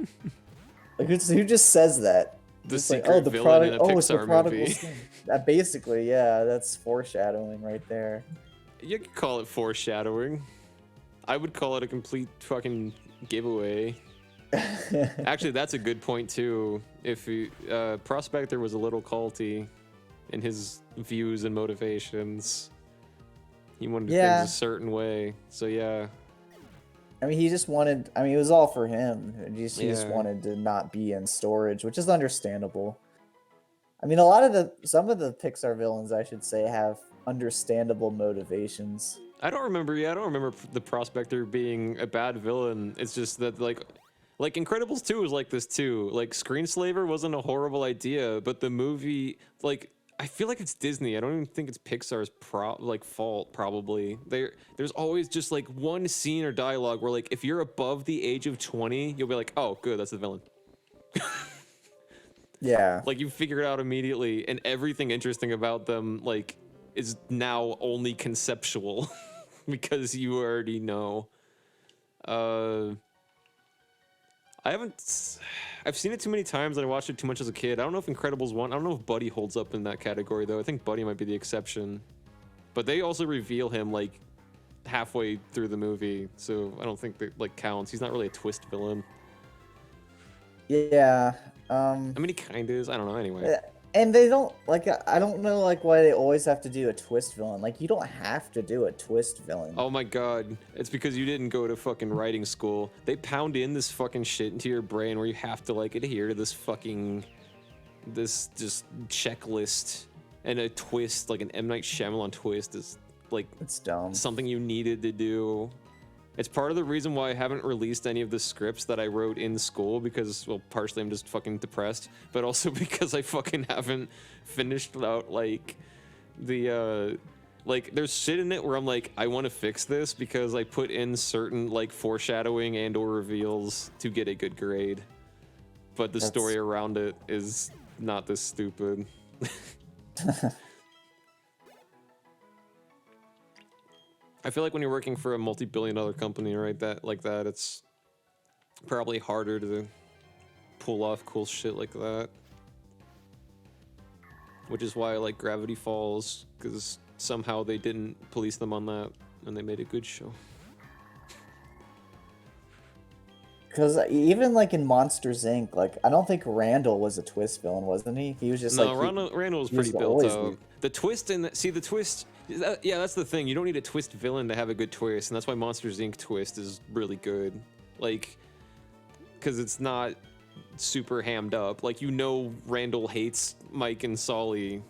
Like, who just says that? The just secret like, oh, the villain in a it's the Pixar prodigal movie. son. That basically, yeah, that's foreshadowing right there. You could call it foreshadowing. I would call it a complete fucking giveaway. Actually, that's a good point too. If Prospector was a little culty in his views and motivations, he wanted things a certain way. So yeah. I mean, he just wanted. I mean, it was all for him. He just wanted to not be in storage, which is understandable. I mean, some of the Pixar villains, I should say, have understandable motivations. I don't remember the Prospector being a bad villain. It's just that like Incredibles 2 was like this too. Like Screenslaver wasn't a horrible idea, but the movie, like, I feel like it's Disney. I don't even think it's Pixar's fault. Probably there's always just like one scene or dialogue where like if you're above the age of 20, you'll be like, oh, good, that's the villain. Yeah. Like you figure it out immediately, and everything interesting about them like is now only conceptual because you already know. I've seen it too many times and I watched it too much as a kid. I don't know if Incredibles 1, I don't know if Buddy holds up in that category though. I think Buddy might be the exception. But they also reveal him like halfway through the movie, so I don't think that like counts. He's not really a twist villain. Yeah. I mean, he kind of is. I don't know. Anyway. And they don't like. I don't know like why they always have to do a twist villain. Like you don't have to do a twist villain. Oh my god, it's because you didn't go to fucking writing school. They pound in this fucking shit into your brain where you have to like adhere to this just checklist, and a twist like an M. Night Shyamalan twist is like it's dumb. Something you needed to do. It's part of the reason why I haven't released any of the scripts that I wrote in school because, well, partially I'm just fucking depressed, but also because I fucking haven't finished out, like, the, like, there's shit in it where I'm like, I want to fix this because I put in certain, like, foreshadowing and or reveals to get a good grade. But the story around it is not this stupid. I feel like when you're working for a multi-billion-dollar company, right, that it's probably harder to pull off cool shit like that. Which is why I like Gravity Falls, because somehow they didn't police them on that, and they made a good show. Because even like in Monsters Inc., like I don't think Randall was a twist villain, wasn't he? He was just Randall was pretty built up. The twist the twist. Yeah, that's the thing. You don't need a twist villain to have a good twist, and that's why Monsters Inc. twist is really good. Like, because it's not super hammed up. Like, you know Randall hates Mike and Sully.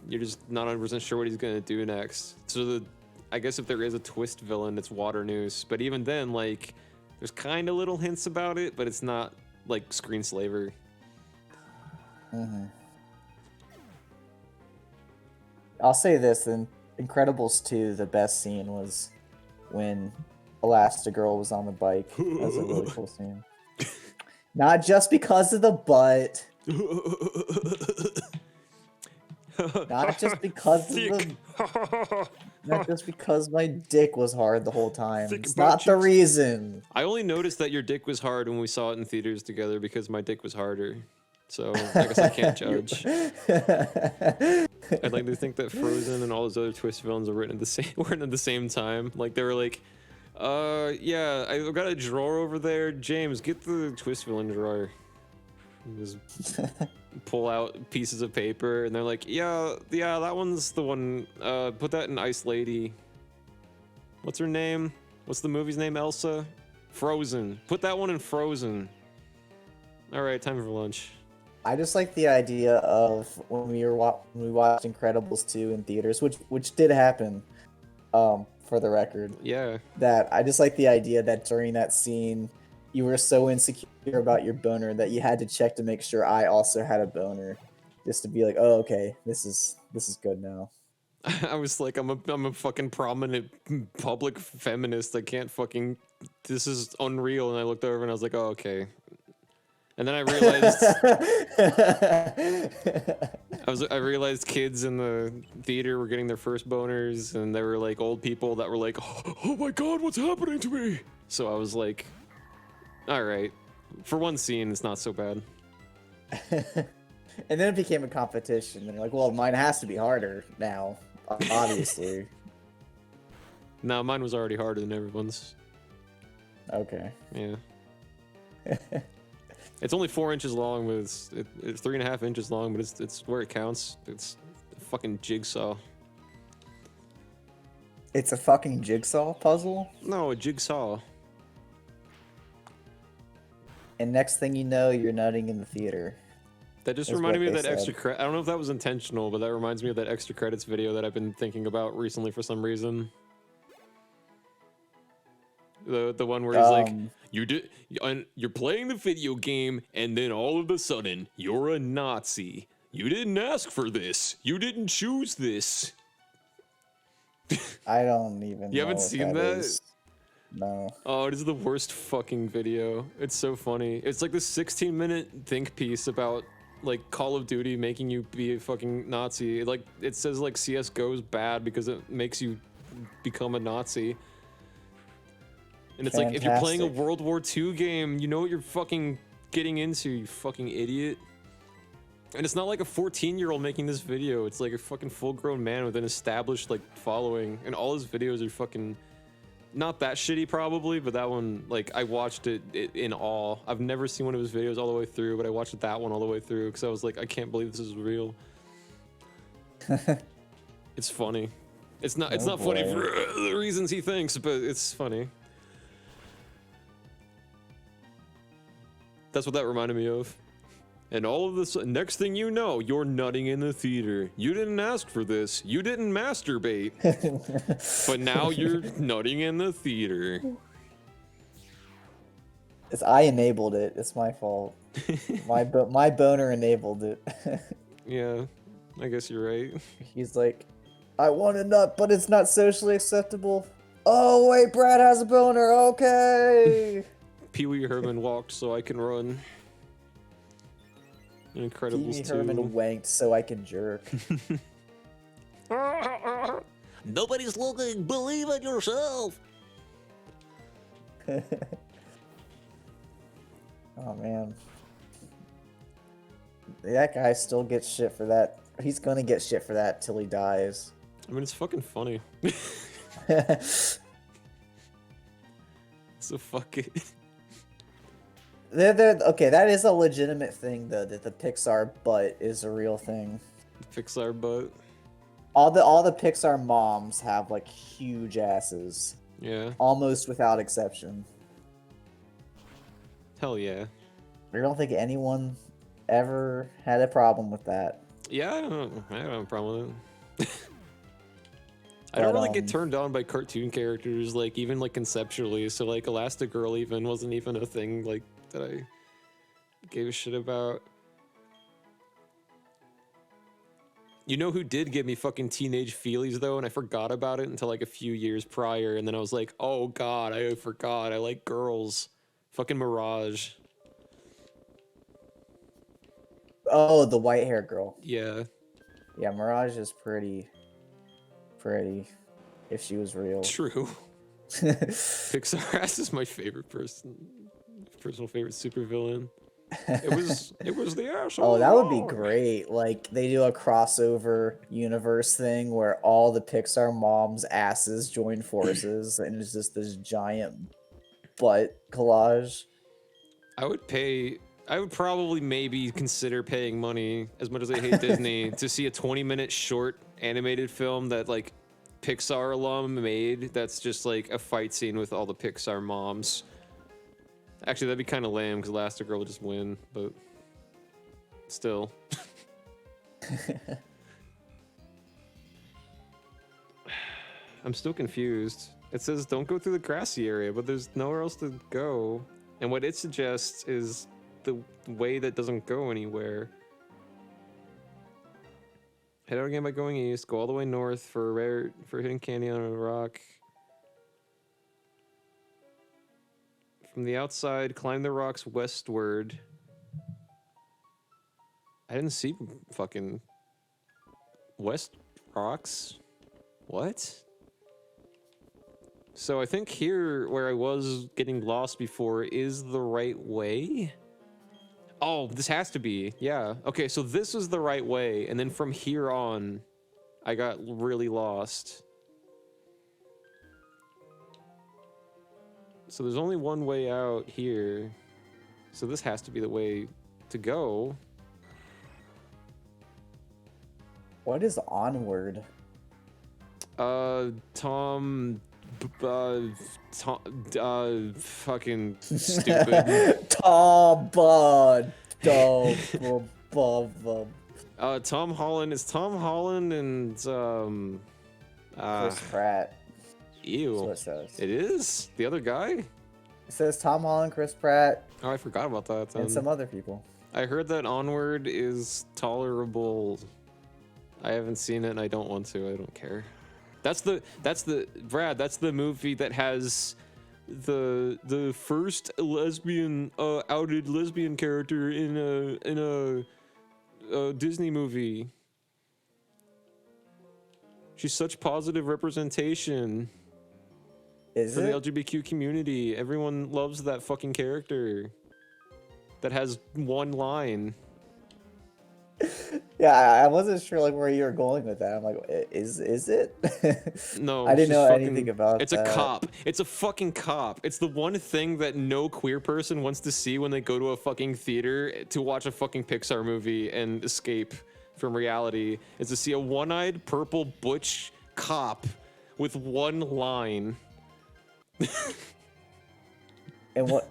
You're just not 100% sure what he's going to do next. So I guess if there is a twist villain, it's Waternoose. But even then, like, there's kind of little hints about it, but it's not, like, Screenslaver. Mm-hmm. I'll say this: in Incredibles 2, the best scene was when Elastigirl was on the bike. That was a really cool scene. Not just because of the butt. Not just because of the. Not just because my dick was hard the whole time. Thick It's butt not the cheeks. reason. I only noticed that your dick was hard when we saw it in theaters together because my dick was harder. So I guess I can't judge. I'd like to think that Frozen and all those other twist villains were written at the same time. Like they were like, yeah, I've got a drawer over there. James, get the twist villain drawer. And just pull out pieces of paper, and they're like, yeah, that one's the one. Put that in Ice Lady. What's her name? What's the movie's name? Elsa? Frozen. Put that one in Frozen. All right, time for lunch. I just like the idea of when we watched Incredibles 2 in theaters, which did happen, for the record. Yeah. That I just like the idea that during that scene, you were so insecure about your boner that you had to check to make sure I also had a boner, just to be like, oh, okay, this is good now. I was like, I'm a fucking prominent public feminist. I can't fucking. This is unreal. And I looked over and I was like, oh, okay. And then I realized I realized kids in the theater were getting their first boners, and there were like old people that were like, oh my god, what's happening to me? So I was like, all right, for one scene, it's not so bad. And then it became a competition, and you're like, well, mine has to be harder now, obviously. No, mine was already harder than everyone's. Okay. Yeah. It's only 4 inches long, but it's 3.5 inches long, but it's where it counts. It's a fucking jigsaw. It's a fucking jigsaw puzzle? No, a jigsaw. And next thing you know, you're nutting in the theater. That just Is reminded me what of they that extra said. credit. I don't know if that was intentional, but that reminds me of that extra credits video that I've been thinking about recently for some reason. The one where he's like, you're playing the video game, and then all of a sudden you're a Nazi. You didn't ask for this. You didn't choose this. I don't even know. You haven't what seen that? is. No. Oh, it is the worst fucking video. It's so funny. It's like this 16-minute think piece about like Call of Duty making you be a fucking Nazi. Like it says like CS:GO is bad because it makes you become a Nazi. And it's like, if you're playing a Fantastic. World War II game, you know what you're fucking getting into, you fucking idiot. And it's not like a 14-year-old making this video. It's like a fucking full-grown man with an established like following, and all his videos are fucking not that shitty probably, but that one, like, I watched it in awe. I've never seen one of his videos all the way through, but I watched that one all the way through because I was like, I can't believe this is real. It's funny. It's not funny boy. for the reasons he thinks, but it's funny. That's what that reminded me of. And all of this, next thing you know, you're nutting in the theater. You didn't ask for this. You didn't masturbate. But now you're nutting in the theater. I enabled it. It's my fault. My boner enabled it. Yeah, I guess you're right. He's like, I want a nut, but it's not socially acceptable. Oh wait, Brad has a boner. Okay. Pee Wee Herman walked so I can run. Incredibles Pee 2. Herman wanked so I can jerk. Nobody's looking. Believe in yourself. Oh man. That guy still gets shit for that. He's gonna get shit for that till he dies. I mean, it's fucking funny. So fuck it. Okay, that is a legitimate thing though, that the Pixar butt is a real thing. Pixar butt. All the Pixar moms have like huge asses, Yeah. almost without exception. Hell yeah. I don't think anyone ever had a problem with that. Yeah, I don't have a problem with it. I don't But, really get turned on by cartoon characters, like, even, like, conceptually. So, like, Elastigirl even wasn't even a thing, like, that I gave a shit about. You know who did give me fucking teenage feelies though, and I forgot about it until like a few years prior, and then I was like, oh god, I forgot. I like girls. Fucking Mirage. Oh, the white hair girl. Yeah. Yeah, Mirage is pretty. If she was real. True. Pixar Ass is my favorite personal favorite supervillain. It was the asshole. Oh, that would be great. Like they do a crossover universe thing where all the Pixar moms' asses join forces, and it's just this giant butt collage. I would probably maybe consider paying money, as much as I hate Disney, to see a 20-minute short animated film that like Pixar alum made. That's just like a fight scene with all the Pixar moms. Actually, that'd be kind of lame because Elastigirl would just win, but still. I'm still confused. It says don't go through the grassy area, but there's nowhere else to go. And what it suggests is the way that doesn't go anywhere. Head out again by going east. Go all the way north for hidden candy on a rock. From the outside, climb the rocks westward. I didn't see fucking west rocks. What? So I think here, where I was getting lost before, is the right way? Oh, this has to be. Yeah. Okay, so this is the right way, and then from here on, I got really lost. So there's only one way out here. So this has to be the way to go. What is Onward? Tom, fucking stupid. Tom Holland is Tom Holland and Chris Pratt. Ew. That's what it says. It is the other guy. It says Tom Holland, Chris Pratt, Oh, I forgot about that. Then. and some other people. I heard that Onward is tolerable. I haven't seen it and I don't want to. I don't care. That's the Brad, that's the movie that has the first lesbian outed lesbian character in a Disney movie. She's such positive representation Is for the it? LGBTQ community. Everyone loves that fucking character that has one line. Yeah, I wasn't sure like where you were going with that. I'm like, is it? No, I didn't she's know fucking- anything about It's that. a cop. It's a fucking cop. It's the one thing that no queer person wants to see when they go to a fucking theater to watch a fucking Pixar movie and escape from reality, is to see a one-eyed purple butch cop with one line. And what?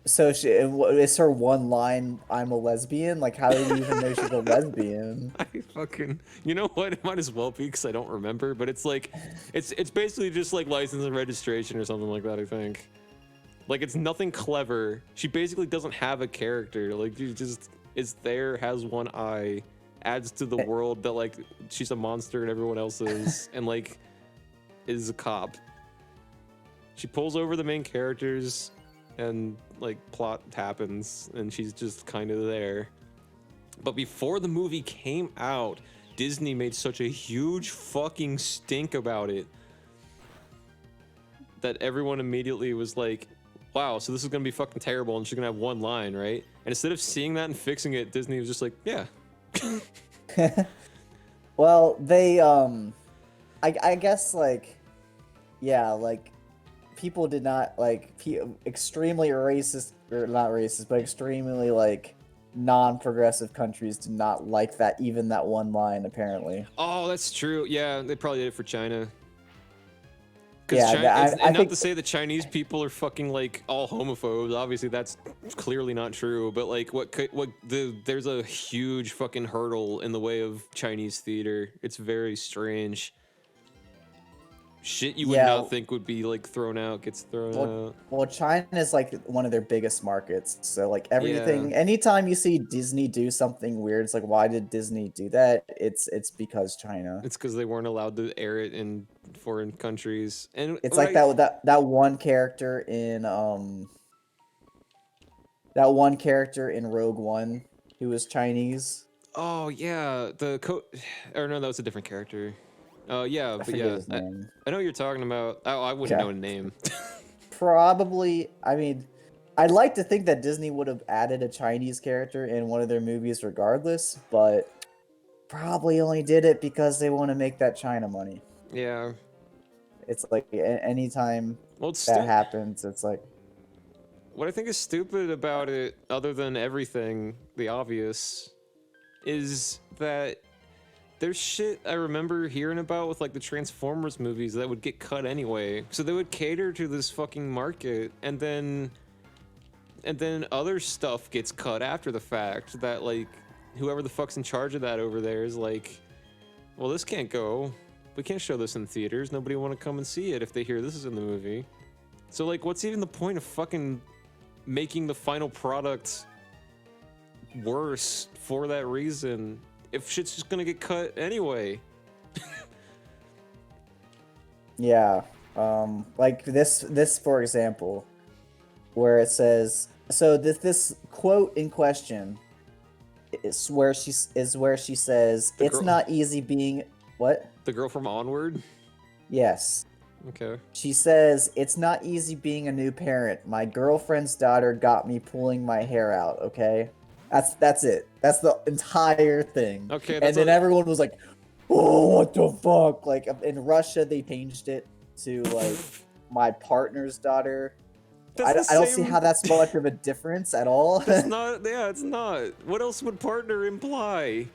So and what is her one line? I'm a lesbian. Like, how did you even know she's a lesbian? I fucking, you know what? It might as well be because I don't remember. But it's like, it's basically just like license and registration or something like that. I think. Like it's nothing clever. She basically doesn't have a character. Like she just is there, has one eye, adds to the world that like she's a monster and everyone else is, and like is a cop. She pulls over the main characters, and like plot happens, and she's just kind of there. But before the movie came out, Disney made such a huge fucking stink about it that everyone immediately was like, wow, so this is gonna be fucking terrible and she's gonna have one line, right? And instead of seeing that and fixing it, Disney was just like, yeah. Well, they I guess like, yeah, like people did not like extremely racist, or not racist, but extremely like non-progressive countries did not like that, even that one line apparently. Oh, that's true. Yeah, they probably did it for China. Because Yeah, China, I and not think to say that Chinese people are fucking like all homophobes. Obviously, that's clearly not true. But like, there's a huge fucking hurdle in the way of Chinese theater. It's very strange. shit you would Yeah. not think would be like thrown out gets thrown out. Well, China is like one of their biggest markets. So like everything, anytime you see Disney do something weird, it's like, why did Disney do that? It's because China. It's because they weren't allowed to air it in foreign countries, and It's like that one character in Rogue One who was Chinese. Oh yeah, or no, that was a different character. Oh yeah, I but forget yeah, his name. I know what you're talking about. Oh, I wouldn't Okay. know a name. Probably, I mean, I'd like to think that Disney would have added a Chinese character in one of their movies regardless, but probably only did it because they want to make that China money. Yeah. It's like anytime Well, it's that happens, it's like, what I think is stupid about it, other than everything, the obvious, is that there's shit I remember hearing about with like the Transformers movies that would get cut anyway. So they would cater to this fucking market, and then other stuff gets cut after the fact that like whoever the fuck's in charge of that over there is like, well, this can't go. We can't show this in theaters. Nobody will want to come and see it if they hear this is in the movie. So like, what's even the point of fucking making the final product worse for that reason if shit's just gonna get cut anyway? yeah, like this for example, where it says, so this quote in question is where she says, "It's not easy being what?" The girl from Onward? Yes. Okay. She says, "It's not easy being a new parent. My girlfriend's daughter got me pulling my hair out, okay?" That's it. That's the entire thing. Okay, and then everyone was like, "Oh, what the fuck?" Like in Russia, they changed it to like my partner's daughter. I don't see how that's much of a difference at all. It's not. Yeah, it's not. What else would partner imply?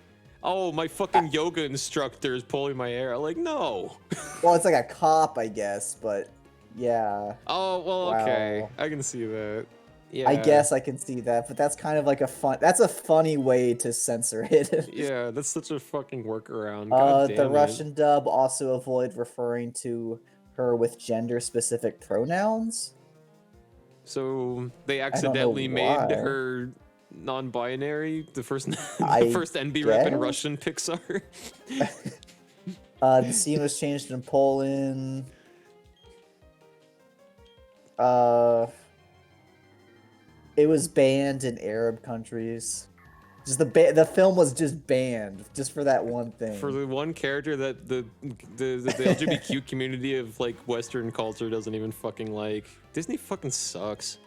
Oh, my fucking yoga instructor is pulling my hair. Like, no. Well, it's like a cop, I guess, but yeah. Oh, well, okay. Wow. I can see that. Yeah. I guess I can see that, but that's kind of like that's a funny way to censor it. Yeah, that's such a fucking workaround. God damn the it. Russian dub also avoid referring to her with gender-specific pronouns. So they accidentally made her non-binary, the first NB rep in Russian Pixar. The scene was changed in Poland. It was banned in Arab countries. Just the film was just banned just for that one thing. For the one character that the LGBTQ community of like Western culture doesn't even fucking like. Disney fucking sucks.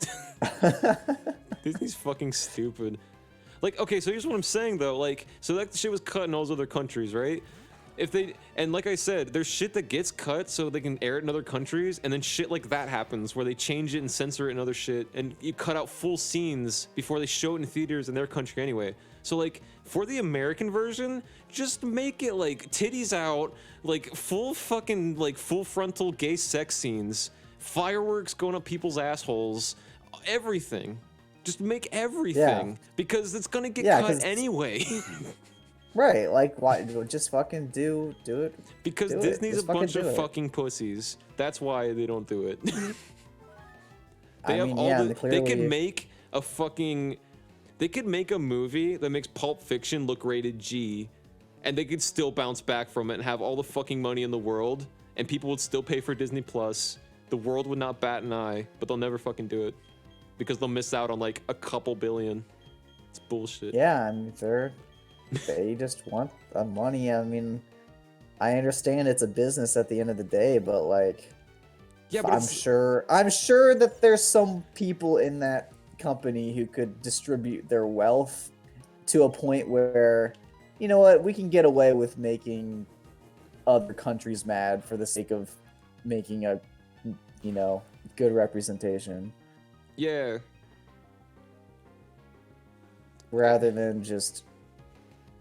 Disney's fucking stupid. Like, okay, so here's what I'm saying though. Like, so that shit was cut in all those other countries, right? And like I said, there's shit that gets cut so they can air it in other countries, and then shit like that happens where they change it and censor it and other shit, and you cut out full scenes before they show it in theaters in their country anyway. So like, for the American version, just make it like titties out, like full fucking, like full frontal gay sex scenes, fireworks going up people's assholes, everything. Just make everything, because it's gonna get cut anyway. Right, like, why? Just fucking do it. Because Disney's a bunch of fucking pussies. That's why they don't do it. They could make a fucking... They could make a movie that makes Pulp Fiction look rated G, and they could still bounce back from it and have all the fucking money in the world, and people would still pay for Disney Plus. The world would not bat an eye, but they'll never fucking do it. Because they'll miss out on, like, a couple billion. It's bullshit. Yeah, I mean, they just want the money. I mean, I understand it's a business at the end of the day, but like, yeah, but I'm sure that there's some people in that company who could distribute their wealth to a point where, you know what, we can get away with making other countries mad for the sake of making a, you know, good representation. Yeah. Rather than just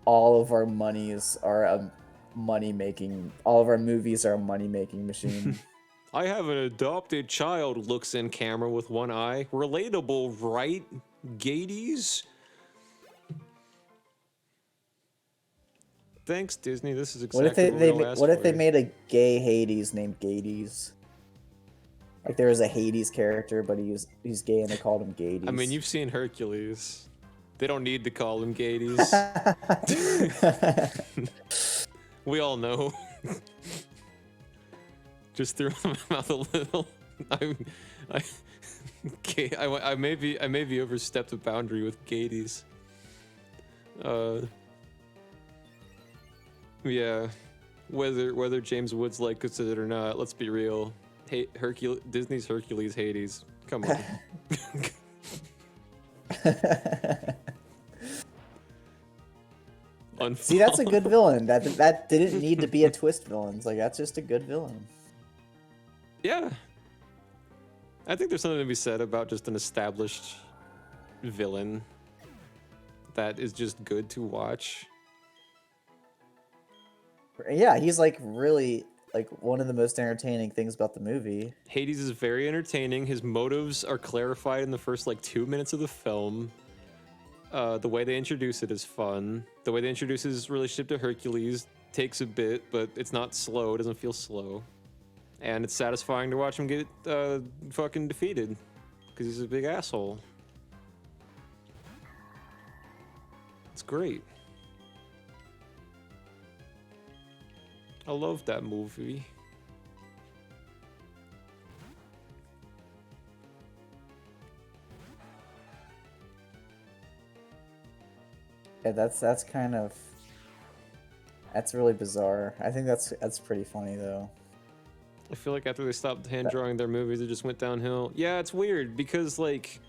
all of our monies are a money-making... All of our movies are a money-making machine. I have an adopted child, looks in camera with one eye. Relatable, right, Gadies? thanks Disney. This is What exactly if what they we all asked what if they for. made a gay Hades named Gades? Like there was a Hades character, but he's gay and they called him Gades. I mean, you've seen Hercules. They don't need to call him Gades. We all know. Just threw him out a little. I may be overstepped a boundary with Gades. Yeah. Whether James Woods likes it or not, let's be real. Hey, Disney's Hercules Hades. Come on. See, that's a good villain. That didn't need to be a twist villain. It's like that's just a good villain. Yeah. I think there's something to be said about just an established villain that is just good to watch. Yeah, he's like really like one of the most entertaining things about the movie. Hades is very entertaining. His motives are clarified in the first like 2 minutes of the film. The way they introduce it is fun. The way they introduce his relationship to Hercules takes a bit, but it's not slow. It doesn't feel slow. And it's satisfying to watch him get fucking defeated. Because he's a big asshole. It's great. I love that movie. Yeah, that's kind of that's really bizarre. I think that's pretty funny though. I feel like after they stopped hand drawing their movies, it just went downhill. Yeah, it's weird because like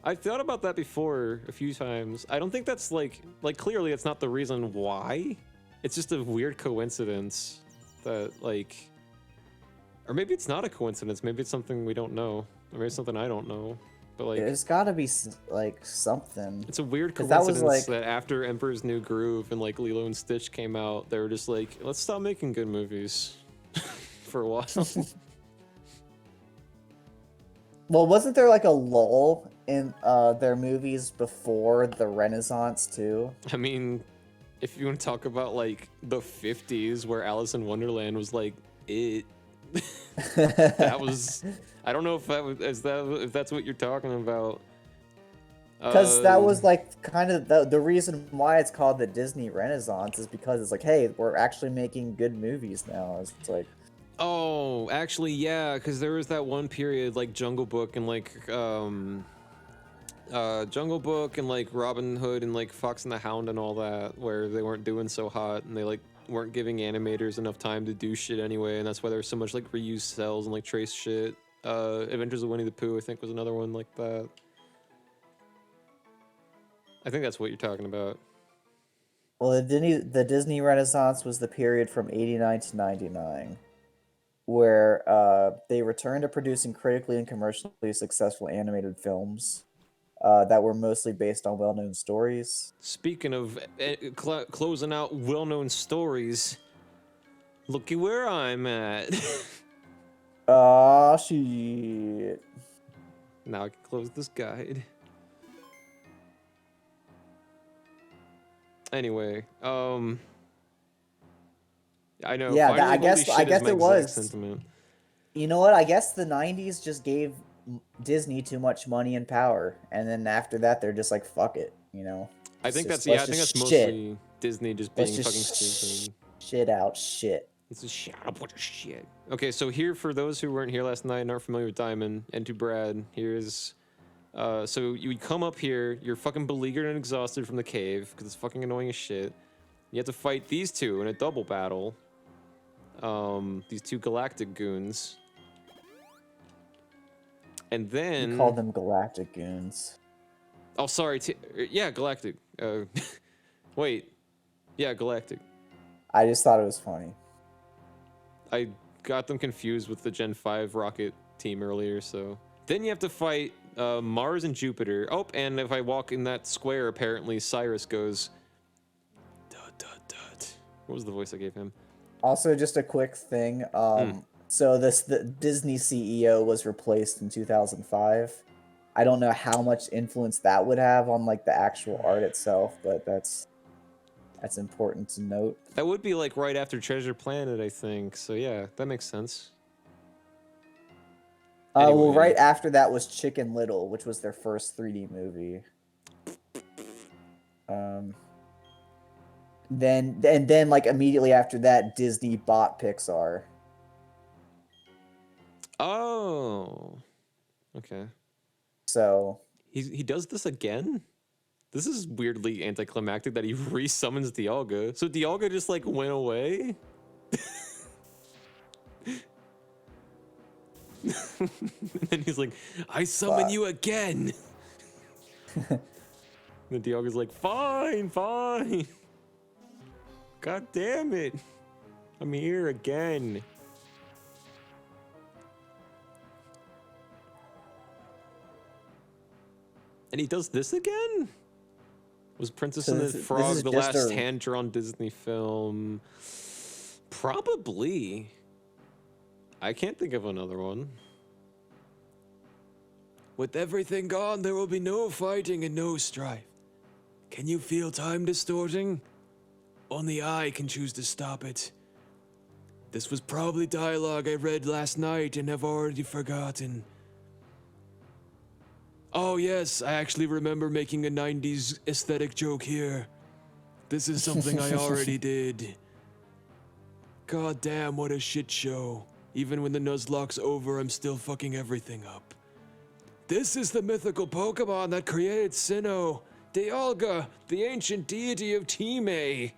I thought about that before a few times. I don't think that's like clearly it's not the reason why. It's just a weird coincidence that like, or maybe it's not a coincidence. Maybe it's something we don't know, or maybe it's something I don't know. But like, There's got to be like something. it's a weird 'Cause that was, coincidence like- that after Emperor's New Groove and like Lilo and Stitch came out, they were just like, let's stop making good movies for a while. Well, wasn't there like a lull in their movies before the Renaissance too? I mean, if you want to talk about like the 50s where Alice in Wonderland was like it, that was, I don't know if that was, if that's what you're talking about. Because that was like kind of the reason why it's called the Disney Renaissance is because it's like, hey, we're actually making good movies now. It's like, Oh, actually, yeah, because there was that one period like Jungle Book and like Robin Hood and like Fox and the Hound and all that, where they weren't doing so hot and they like weren't giving animators enough time to do shit anyway, and that's why there was so much like reused cells and like trace shit. Adventures of Winnie the Pooh, I think, was another one like that. I think that's what you're talking about. well, the Disney Renaissance was the period from '89 to '99, where they returned to producing critically and commercially successful animated films that were mostly based on well-known stories. Speaking of closing out well-known stories, looky where I'm at. Ah, shit. Now I can close this guide. Anyway, I know. Yeah, finally, I guess holy shit is my it exact was. sentiment. You know what? I guess the '90s just gave Disney too much money and power, and then after that, they're just like, "Fuck it," you know. I think Let's that's I just think that's shit. mostly Disney just Let's being fucking just stupid. shit out shit. It's a shut up with your shit. Okay, so here for those who weren't here last night and aren't familiar with Diamond, and to Brad, here's so you would come up here, you're fucking beleaguered and exhausted from the cave because it's fucking annoying as shit. You have to fight these two in a double battle. These two galactic goons. And then You call them galactic goons. oh, sorry. Yeah, galactic. Wait. Yeah, galactic. I just thought it was funny. I got them confused with the Gen 5 rocket team earlier, so. Then you have to fight Mars and Jupiter. Oh, and if I walk in that square, apparently Cyrus goes. Dut, dut, dut. What was the voice I gave him? Also, just a quick thing. So the Disney CEO was replaced in 2005. I don't know how much influence that would have on like the actual art itself, but that's That's important to note. That would be like right after Treasure Planet, I think. So yeah, that makes sense. Well, Anyway. right after that was Chicken Little, which was their first 3D movie. Then like immediately after that, Disney bought Pixar. Oh. Okay. So He does this again? This is weirdly anticlimactic that he resummons Dialga. So Dialga just like went away? And then he's like, I summon you again. And the Dialga's like, fine, fine. God damn it. I'm here again. And he does this again? Was Princess and the Frog the last hand-drawn Disney film? Probably. I can't think of another one. With everything gone, there will be no fighting and no strife. Can you feel time distorting? Only I can choose to stop it. This was probably dialogue I read last night and have already forgotten. Oh yes, I actually remember making a 90s aesthetic joke here. This is something I already did. God damn, what a shit show. Even when the Nuzlocke's over, I'm still fucking everything up. This is the mythical Pokemon that created Sinnoh, Dialga, the ancient deity of Time.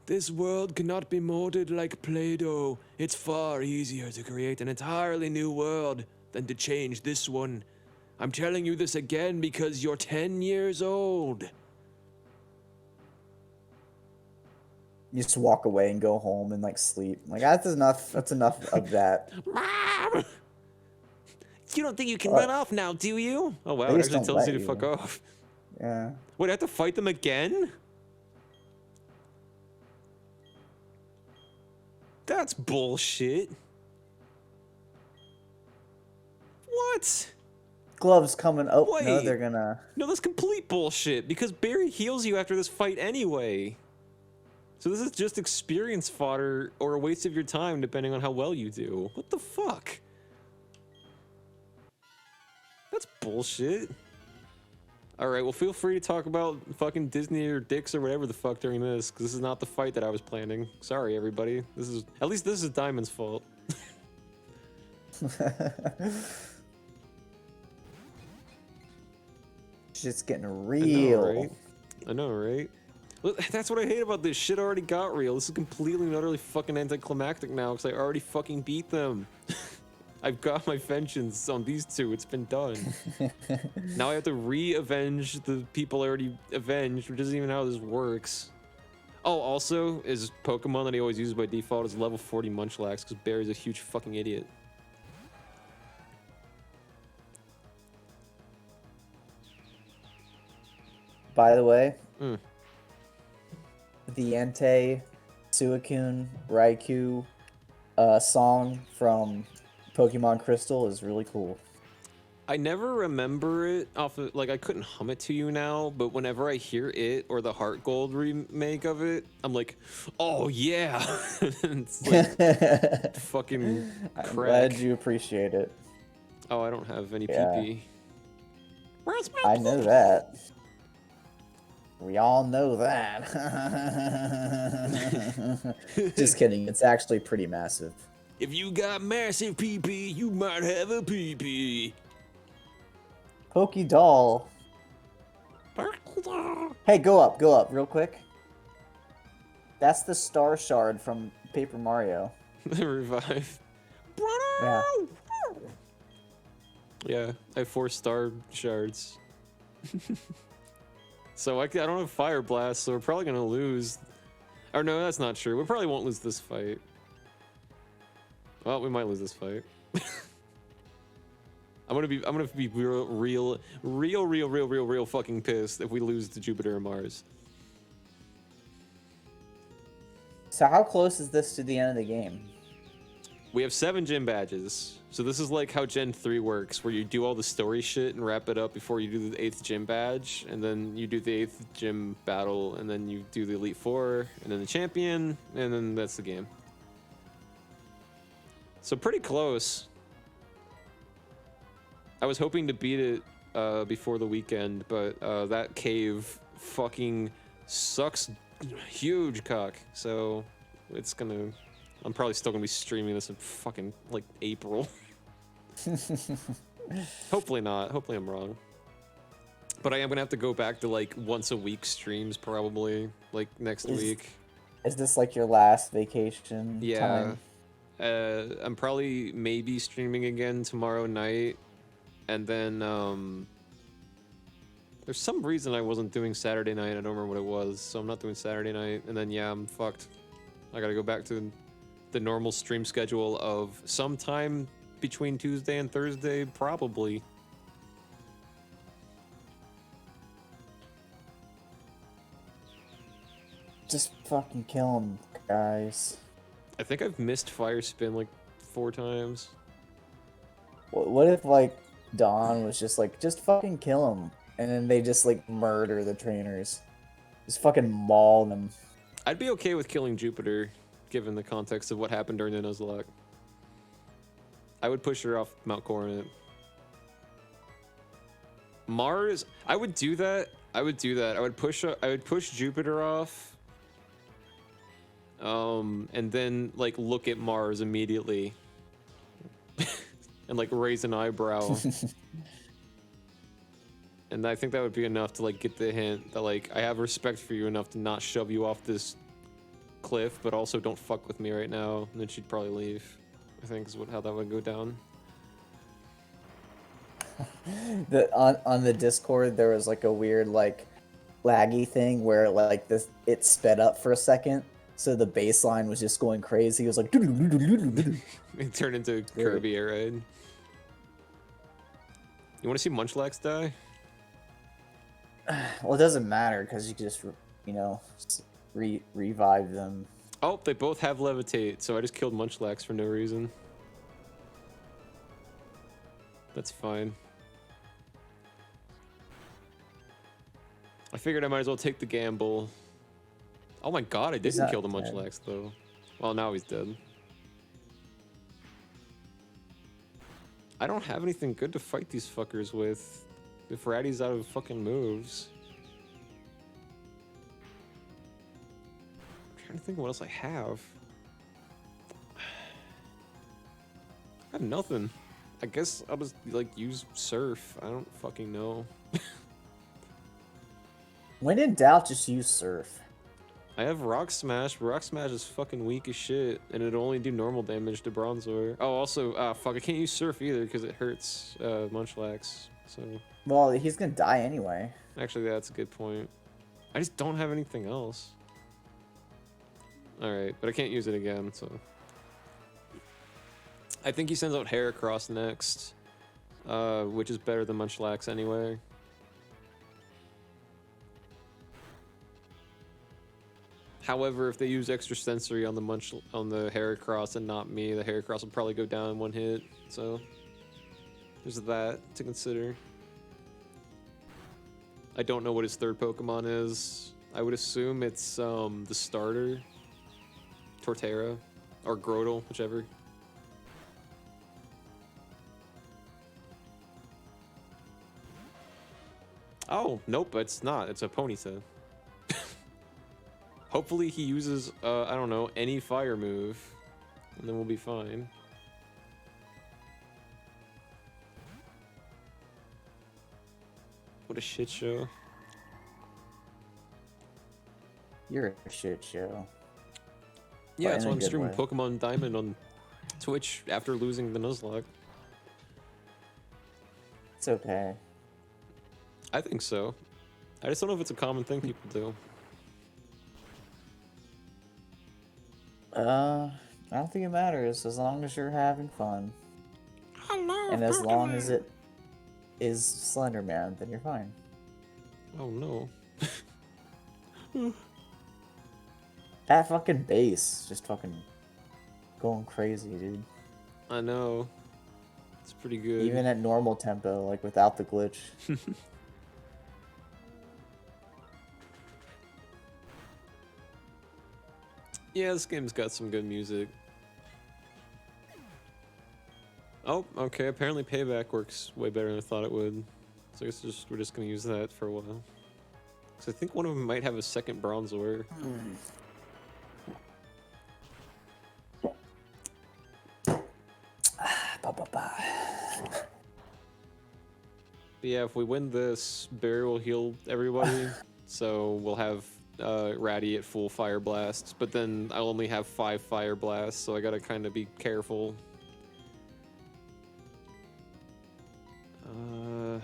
This world cannot be molded like Play-Doh. It's far easier to create an entirely new world than to change this one. I'm telling you this again because you're 10 years old. you just walk away and go home and like sleep. Like that's enough. That's enough of that. Mom! You don't think you can run off now, do you? Oh wow, They it just actually don't tells you let to you. fuck off. Yeah. Wait, I have to fight them again? That's bullshit. What? Gloves coming. Oh no, Wait. they're gonna. No, that's complete bullshit, because Barry heals you after this fight anyway. So this is just experience fodder or a waste of your time depending on how well you do. What the fuck? That's bullshit. Alright, well feel free to talk about fucking Disney or dicks or whatever the fuck during this, because this is not the fight that I was planning. Sorry everybody. At least this is Diamond's fault. Shit's getting real. I know, right? Well, that's what I hate about this. Shit already got real. This is completely and utterly fucking anticlimactic now, because I already fucking beat them. I've got my vengeance on these two. It's been done. Now I have to re-avenge the people I already avenged, which isn't even how this works. Oh, also, his Pokemon that he always uses by default is level 40 Munchlax, because Barry's a huge fucking idiot. By the way, the Entei, Suicune, Raikou song from Pokemon Crystal is really cool. I never remember it off of, like, I couldn't hum it to you now, but whenever I hear it or the Heart Gold remake of it, I'm like, oh yeah. It's like fucking crack. I'm glad you appreciate it. Oh, I don't have any Yeah. PP. Where's my I know that. We all know that. Just kidding. It's actually pretty massive. If you got massive PP, you might have a PP. Pokedoll. Hey, go up real quick. That's the Star Shard from Paper Mario. Revive. Yeah. Yeah, I have 4 star shards. So I don't have Fire Blast, so we're probably gonna lose. Or no, that's not true. We probably won't lose this fight. Well, we might lose this fight. I'm gonna be real fucking pissed if we lose to Jupiter and Mars. So how close is this to the end of the game? we have 7 gym badges. So this is like how Gen 3 works, where you do all the story shit and wrap it up before you do the 8th gym badge, and then you do the 8th gym battle, and then you do the Elite 4, and then the champion, and then that's the game. So pretty close. I was hoping to beat it before the weekend, but that cave fucking sucks huge cock. So it's gonna... I'm probably still gonna be streaming this in fucking, like, April. Hopefully not. Hopefully I'm wrong. But I am gonna have to go back to, like, once a week streams, probably, like, next week. Is this, like, your last vacation Yeah. time? I'm probably maybe streaming again tomorrow night. And then, there's some reason I wasn't doing Saturday night. I don't remember what it was. So I'm not doing Saturday night. And then, yeah, I'm fucked. I gotta go back to the normal stream schedule of sometime between Tuesday and Thursday, probably. Just fucking kill him, guys. I think I've missed Fire Spin like 4 times. What if, like, Dawn was just like, just fucking kill him, and then they just, like, murder the trainers? Just fucking maul them. I'd be okay with killing Jupiter, given the context of what happened during the Nuzlocke. I would push her off Mount Coronet. Mars, I would do that. I would push Jupiter off. And then, like, look at Mars immediately. And, like, raise an eyebrow. And I think that would be enough to, like, get the hint that, like, I have respect for you enough to not shove you off this cliff, but also don't fuck with me right now. And then she'd probably leave. I think is how that would go down. On the Discord, there was, like, a weird, like, laggy thing where, like, it sped up for a second. So the baseline was just going crazy. It was like... It turned into Kirby Air Raid. You want to see Munchlax die? Well, it doesn't matter, because you just, you know, revive them. Oh, they both have Levitate, so I just killed Munchlax for no reason. That's fine. I figured I might as well take the gamble. Oh my god, I didn't kill the Munchlax, though. Well, now he's dead. I don't have anything good to fight these fuckers with. If Ratty's out of fucking moves. I'm trying to think of what else I have. I have nothing. I guess I'll just, like, use Surf. I don't fucking know. When in doubt, just use Surf. I have Rock Smash, but Rock Smash is fucking weak as shit, and it'll only do normal damage to Bronzor. Oh, also, fuck, I can't use Surf either, because it hurts Munchlax, so... Well, he's gonna die anyway. Actually, that's a good point. I just don't have anything else. Alright, but I can't use it again, so... I think he sends out Heracross next, which is better than Munchlax anyway. However, if they use extra sensory on the Heracross and not me, the Heracross will probably go down in 1 hit. So there's that to consider. I don't know what his third Pokemon is. I would assume it's the starter, Torterra, or Grotle, whichever. Oh, nope, it's not. It's a Ponyta. Hopefully he uses, I don't know, any fire move, and then we'll be fine. What a shit show. You're a shit show. Yeah, But that's in why a I'm good streaming way. Pokemon Diamond on Twitch after losing the Nuzlocke. It's okay. I think so. I just don't know if it's a common thing people do. I don't think it matters as long as you're having fun. Hello, And as long as it is Slender Man, then you're fine. Oh no. That fucking bass just fucking going crazy, dude. I know. It's pretty good. Even at normal tempo, like without the glitch. Yeah, this game's got some good music. Oh, okay. Apparently Payback works way better than I thought it would. So I guess we're just gonna use that for a while. So I think one of them might have a second bronze ore. But yeah, if we win this, Barry will heal everybody. So we'll have Ratty at full fire blasts. But then I'll only have 5 fire blasts, so I gotta kind of be careful. I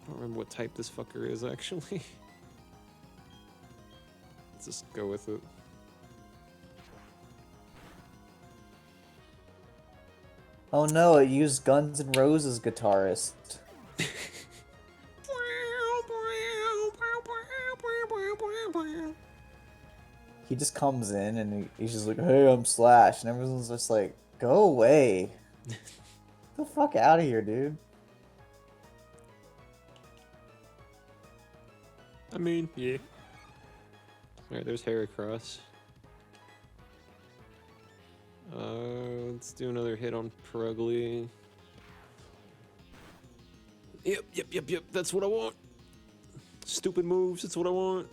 don't remember what type this fucker is, actually. Let's just go with it. Oh no, it used Guns N' Roses guitarist. He just comes in and he's just like, hey, I'm Slash. And everyone's just like, go away. Get the fuck out of here, dude. I mean, yeah. Alright, there's Heracross. Let's do another hit on Perugly. Yep, that's what I want. Stupid moves, that's what I want.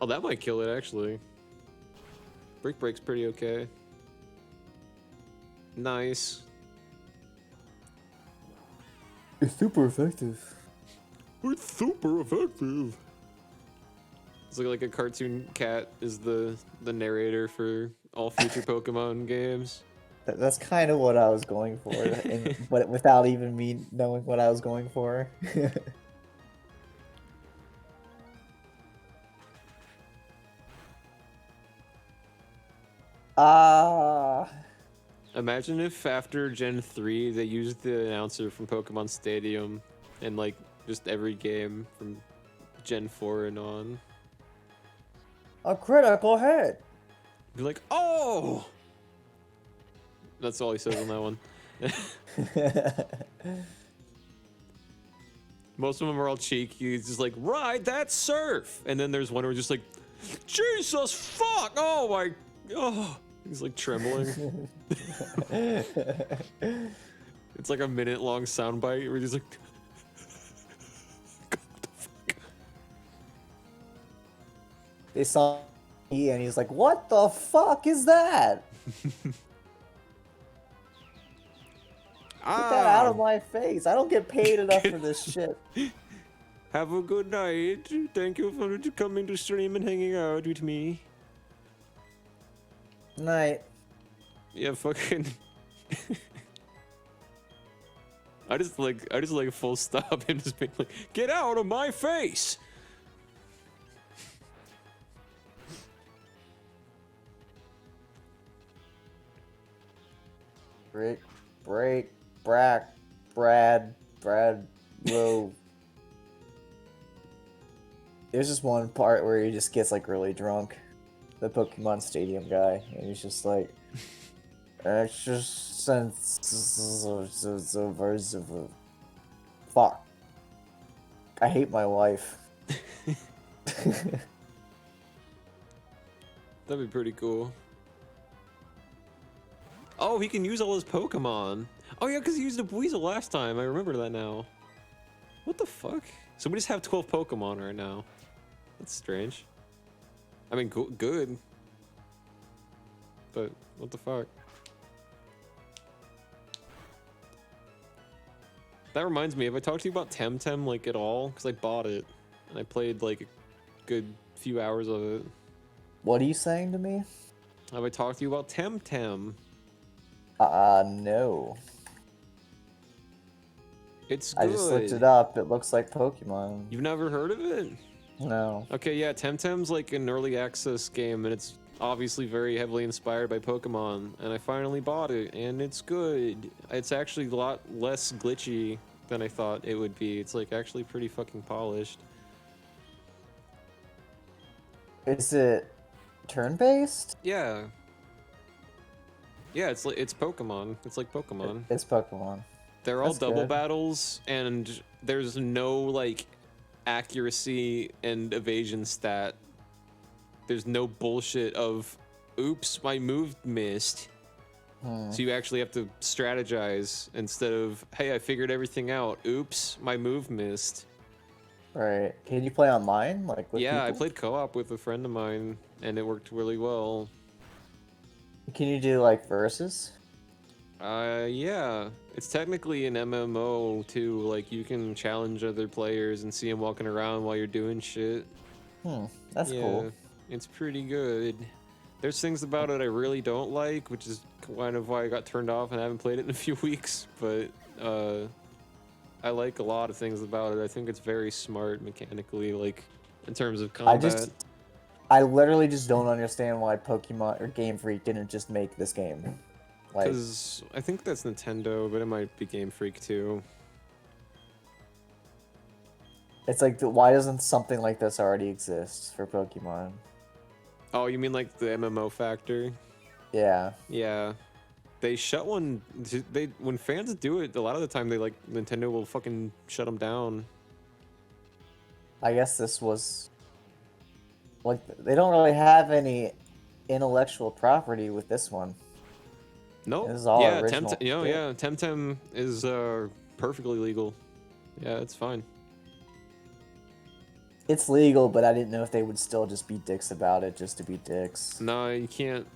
Oh, that might kill it, actually. Brick Break's pretty okay. Nice. It's super effective. It's super effective. It's like a cartoon cat is the narrator for all future Pokemon games. That's kind of what I was going for, but without even me knowing what I was going for. Imagine if after Gen 3 they used the announcer from Pokemon Stadium in like just every game from Gen 4 and on. A critical hit. Be like, oh! That's all he says on that one. Most of them are all cheeky. He's just like, ride that surf! And then there's one where just like, Jesus fuck! Oh my... Oh! He's like trembling. It's like a minute-long soundbite where he's like... God, what the fuck? They saw me and he's like, what the fuck is that? Get that out of my face. I don't get paid enough for this shit. Have a good night. Thank you for coming to stream and hanging out with me. Night. Yeah, fucking... I just like full stop him just being like, get out of my face! Break, Brad, Low. There's just one part where he just gets like really drunk. The Pokemon Stadium guy, and he's just like, extra sense of fuck. I hate my wife. That'd be pretty cool. Oh, he can use all his Pokemon. Oh yeah, because he used a Weasel last time. I remember that now. What the fuck? So we just have 12 Pokemon right now. That's strange. I mean, good. But what the fuck? That reminds me, have I talked to you about Temtem like at all? Because I bought it and I played like a good few hours of it. What are you saying to me? Have I talked to you about Temtem? No. It's good. I just looked it up. It looks like Pokemon. You've never heard of it? No. Okay, yeah, Temtem's like an early access game, and it's obviously very heavily inspired by Pokemon, and I finally bought it, and it's good. It's actually a lot less glitchy than I thought it would be. It's like actually pretty fucking polished. Is it turn-based? Yeah. Yeah, it's Pokemon. It's like Pokemon. It's Pokemon. They're all That's double good. battles, and there's no like accuracy and evasion stat. There's no bullshit of, oops, my move missed. So you actually have to strategize instead of, hey, I figured everything out. Oops, my move missed. Right. Can you play online, like with Yeah, I people? played co-op with a friend of mine, and it worked really well. Can you do like versus? Yeah. It's technically an MMO too. Like you can challenge other players and see them walking around while you're doing shit. That's Yeah, cool. it's pretty good. There's things about it I really don't like, which is kind of why I got turned off and I haven't played it in a few weeks. But I like a lot of things about it. I think it's very smart mechanically, like in terms of combat. I literally just don't understand why Pokemon or Game Freak didn't just make this game. Like, Because I think that's Nintendo, but it might be Game Freak too. it's like, why doesn't something like this already exist for Pokemon? Oh, you mean like the MMO factor? Yeah. Yeah. They shut one. They when fans do it, a lot of the time they like Nintendo will fucking shut them down. I guess this was like they don't really have any intellectual property with this one. No. This is all Yeah, original. yeah, Temtem is perfectly legal. Yeah, it's fine. It's legal, but I didn't know if they would still just be dicks about it just to be dicks. No, you can't.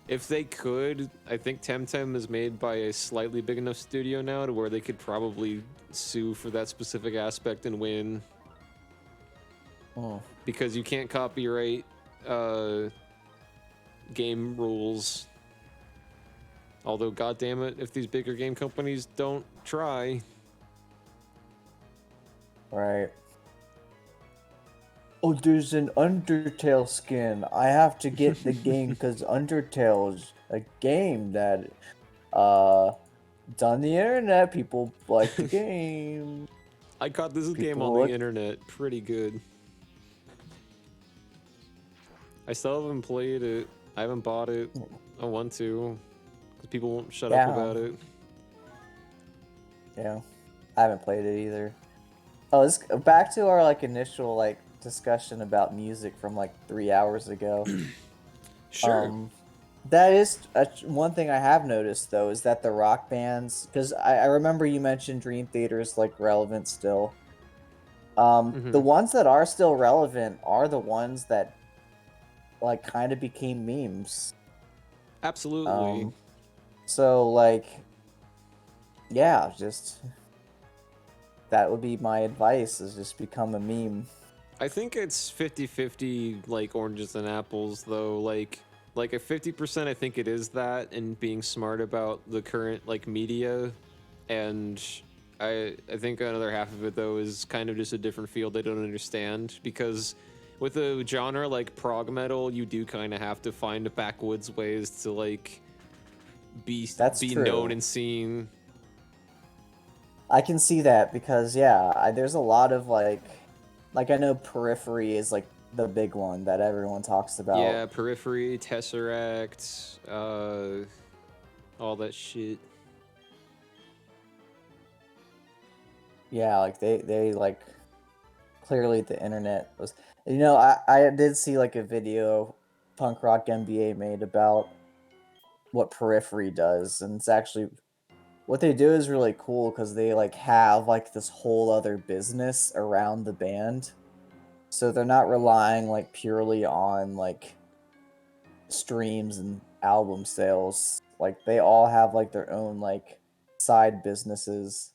If they could, I think Temtem is made by a slightly big enough studio now to where they could probably sue for that specific aspect and win. Because you can't copyright game rules. Although, goddammit, if these bigger game companies don't try. Right. Oh, there's an Undertale skin. I have to get the game because Undertale is a game that, it's on the internet. People like the game. I caught this game People on look- the internet pretty good. I still haven't played it. I haven't bought it. I want to. Because people won't shut up about it. Yeah. I haven't played it either. Oh, let's go back to our like initial like discussion about music from like 3 hours ago. Sure. That is one thing I have noticed though, is that the rock bands, because I remember you mentioned Dream Theater's like relevant still. The ones that are still relevant are the ones that like kind of became memes. Absolutely. So like, yeah, just that would be my advice, is just become a meme. I think it's 50-50 like oranges and apples though. Like a 50% I think it is that, and being smart about the current like media, and I think another half of it though is kind of just a different field they don't understand, because with a genre like prog metal, you do kind of have to find backwoods ways to like be true. known and seen. I can see that because yeah, there's a lot of like I know Periphery is like the big one that everyone talks about. Yeah, Periphery, Tesseract, all that shit. Yeah, like they like clearly the internet was, you know, I did see like a video Punk Rock MBA made about what Periphery does, and it's actually what they do is really cool because they like have like this whole other business around the band. So they're not relying like purely on like streams and album sales. Like they all have like their own like side businesses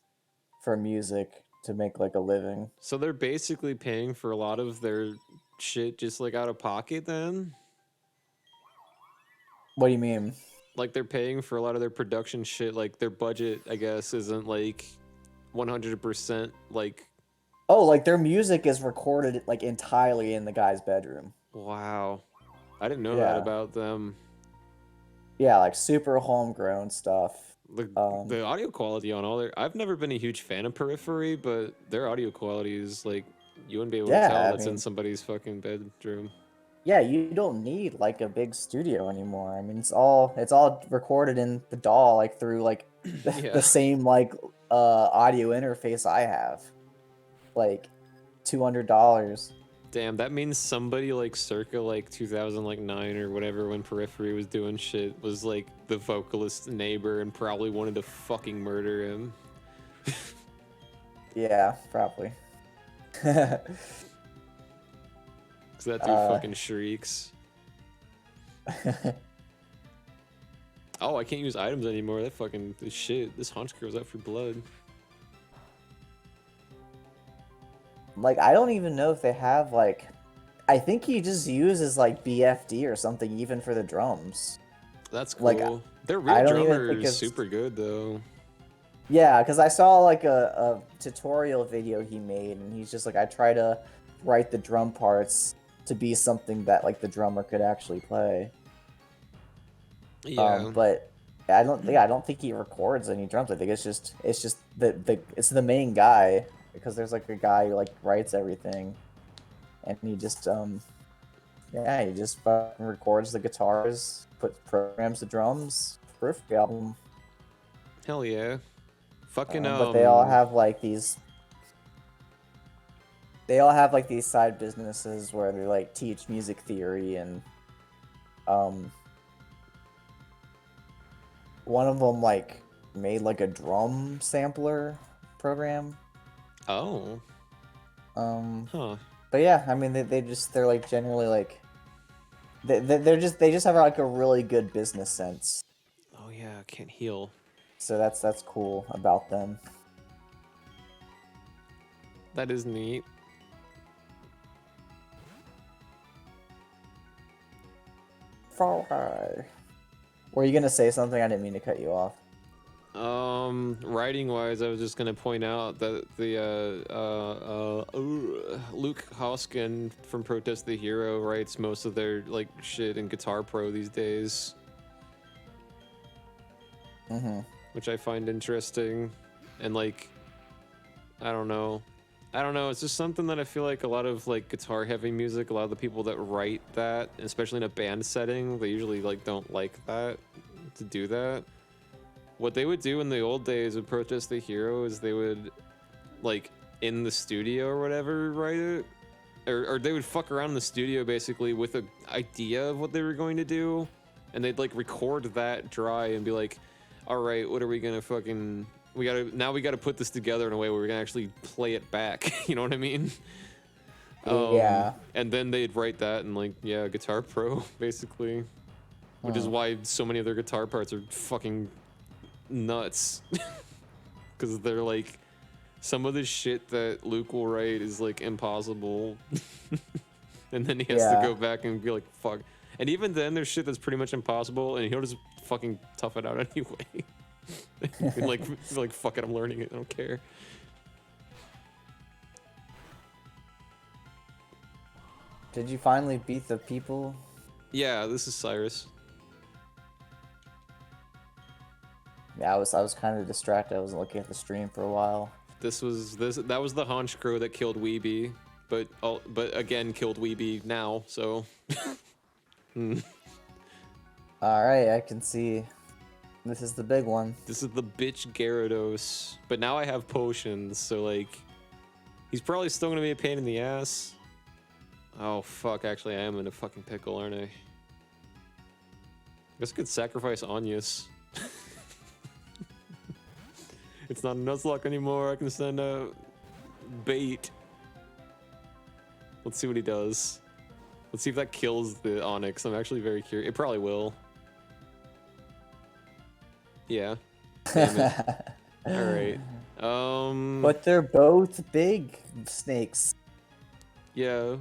for music to make like a living. So they're basically paying for a lot of their shit just like out of pocket then? What do you mean? Like they're paying for a lot of their production shit, like their budget, I guess, isn't like 100% like... Oh, like their music is recorded like entirely in the guy's bedroom. Wow. I didn't know that about them. Yeah, like super homegrown stuff. The audio quality on all their... I've never been a huge fan of Periphery, but their audio quality is like... You wouldn't be able to tell that's in somebody's fucking bedroom. yeah, you don't need like a big studio anymore. I mean, it's all recorded in the DAW, like through like Yeah. the same like audio interface I have, like $200. Damn, that means somebody like circa like 2009 or whatever, when Periphery was doing shit, was like the vocalist's neighbor and probably wanted to fucking murder him. Yeah, probably. Cause that dude Uh, fucking shrieks. Oh, I can't use items anymore. That fucking shit. This haunch girl's out for blood. Like, I don't even know if they have like. I think he just uses like BFD or something even for the drums. That's cool. Like, Their I real don't even drummer think is it's- super good though. Yeah, because I saw like a tutorial video he made, and he's just like, I try to write the drum parts to be something that like the drummer could actually play. Yeah. But I don't think he records any drums. I think it's just it's the main guy, because there's like a guy who like writes everything, and he just he just fucking records the guitars, programs the drums, Periphery album. Hell yeah. Fucking But they all have like these. They all have like these side businesses where they like teach music theory, and one of them like made like a drum sampler program. Oh. Huh. But yeah, I mean they're like generally like they just have like a really good business sense. Oh yeah, can't heal. So that's cool about them. That is neat. Fall high. Were you gonna say something? I didn't mean to cut you off. Writing wise, I was just gonna point out that the Luke Hoskin from Protest the Hero writes most of their like shit in Guitar Pro these days, which I find interesting, and like, I don't know, it's just something that I feel like a lot of like guitar heavy music, a lot of the people that write that, especially in a band setting, they usually like don't like that, to do that. What they would do in the old days with Protest the Hero is they would, like, in the studio or whatever, write it. Or they would fuck around in the studio, basically, with an idea of what they were going to do. And they'd, like, record that dry and be like, alright, what are we gonna fucking... we gotta put this together in a way where we're gonna actually play it back. You know what I mean? Yeah. And then they'd write that in, like, yeah, Guitar Pro, basically. Which is why so many of their guitar parts are fucking... nuts. Because they're like, some of the shit that Luke will write is like impossible. And then he has to go back and be like, fuck. And even then there's shit that's pretty much impossible and he'll just fucking tough it out anyway. And like fuck it, I'm learning it, I don't care. Did you finally beat the people? Yeah, this is Cyrus. Yeah, I was kind of distracted. I wasn't looking at the stream for a while. That was the Haunch Crow that killed Weeby, but again killed Weeby now, so Alright, I can see. This is the big one. this is the bitch Gyarados. But now I have potions, so like he's probably still gonna be a pain in the ass. Oh fuck, actually I am in a fucking pickle, aren't I? I guess I could sacrifice Anyas. It's not a Nuzlocke anymore. I can send a bait. Let's see what he does. Let's see if that kills the Onyx. I'm actually very curious. It probably will. Yeah. Damn it. All right. But they're both big snakes. Yeah.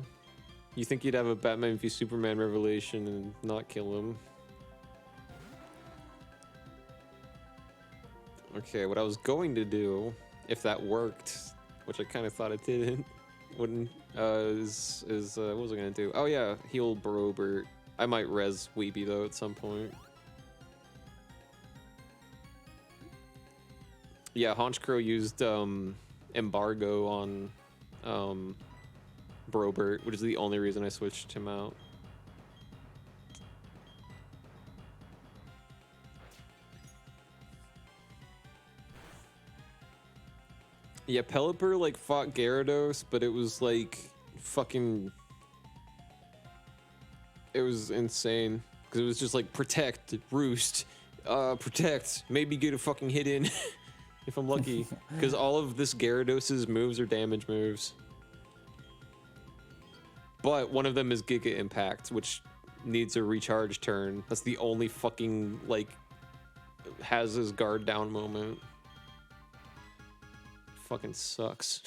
You think you'd have a Batman v Superman revelation and not kill him? Okay, what I was going to do, if that worked, which I kind of thought it didn't, what was I gonna do? Oh yeah, heal Brobert. I might res Weeby though at some point. Yeah, Haunch Crow used embargo on Brobert, which is the only reason I switched him out. Yeah, Pelipper like fought Gyarados, but it was like fucking. It was insane because it was just like protect, roost, protect, maybe get a fucking hit in if I'm lucky. Because all of this Gyarados' moves are damage moves. But one of them is Giga Impact, which needs a recharge turn. That's the only fucking, like, has his guard down moment. Fucking sucks.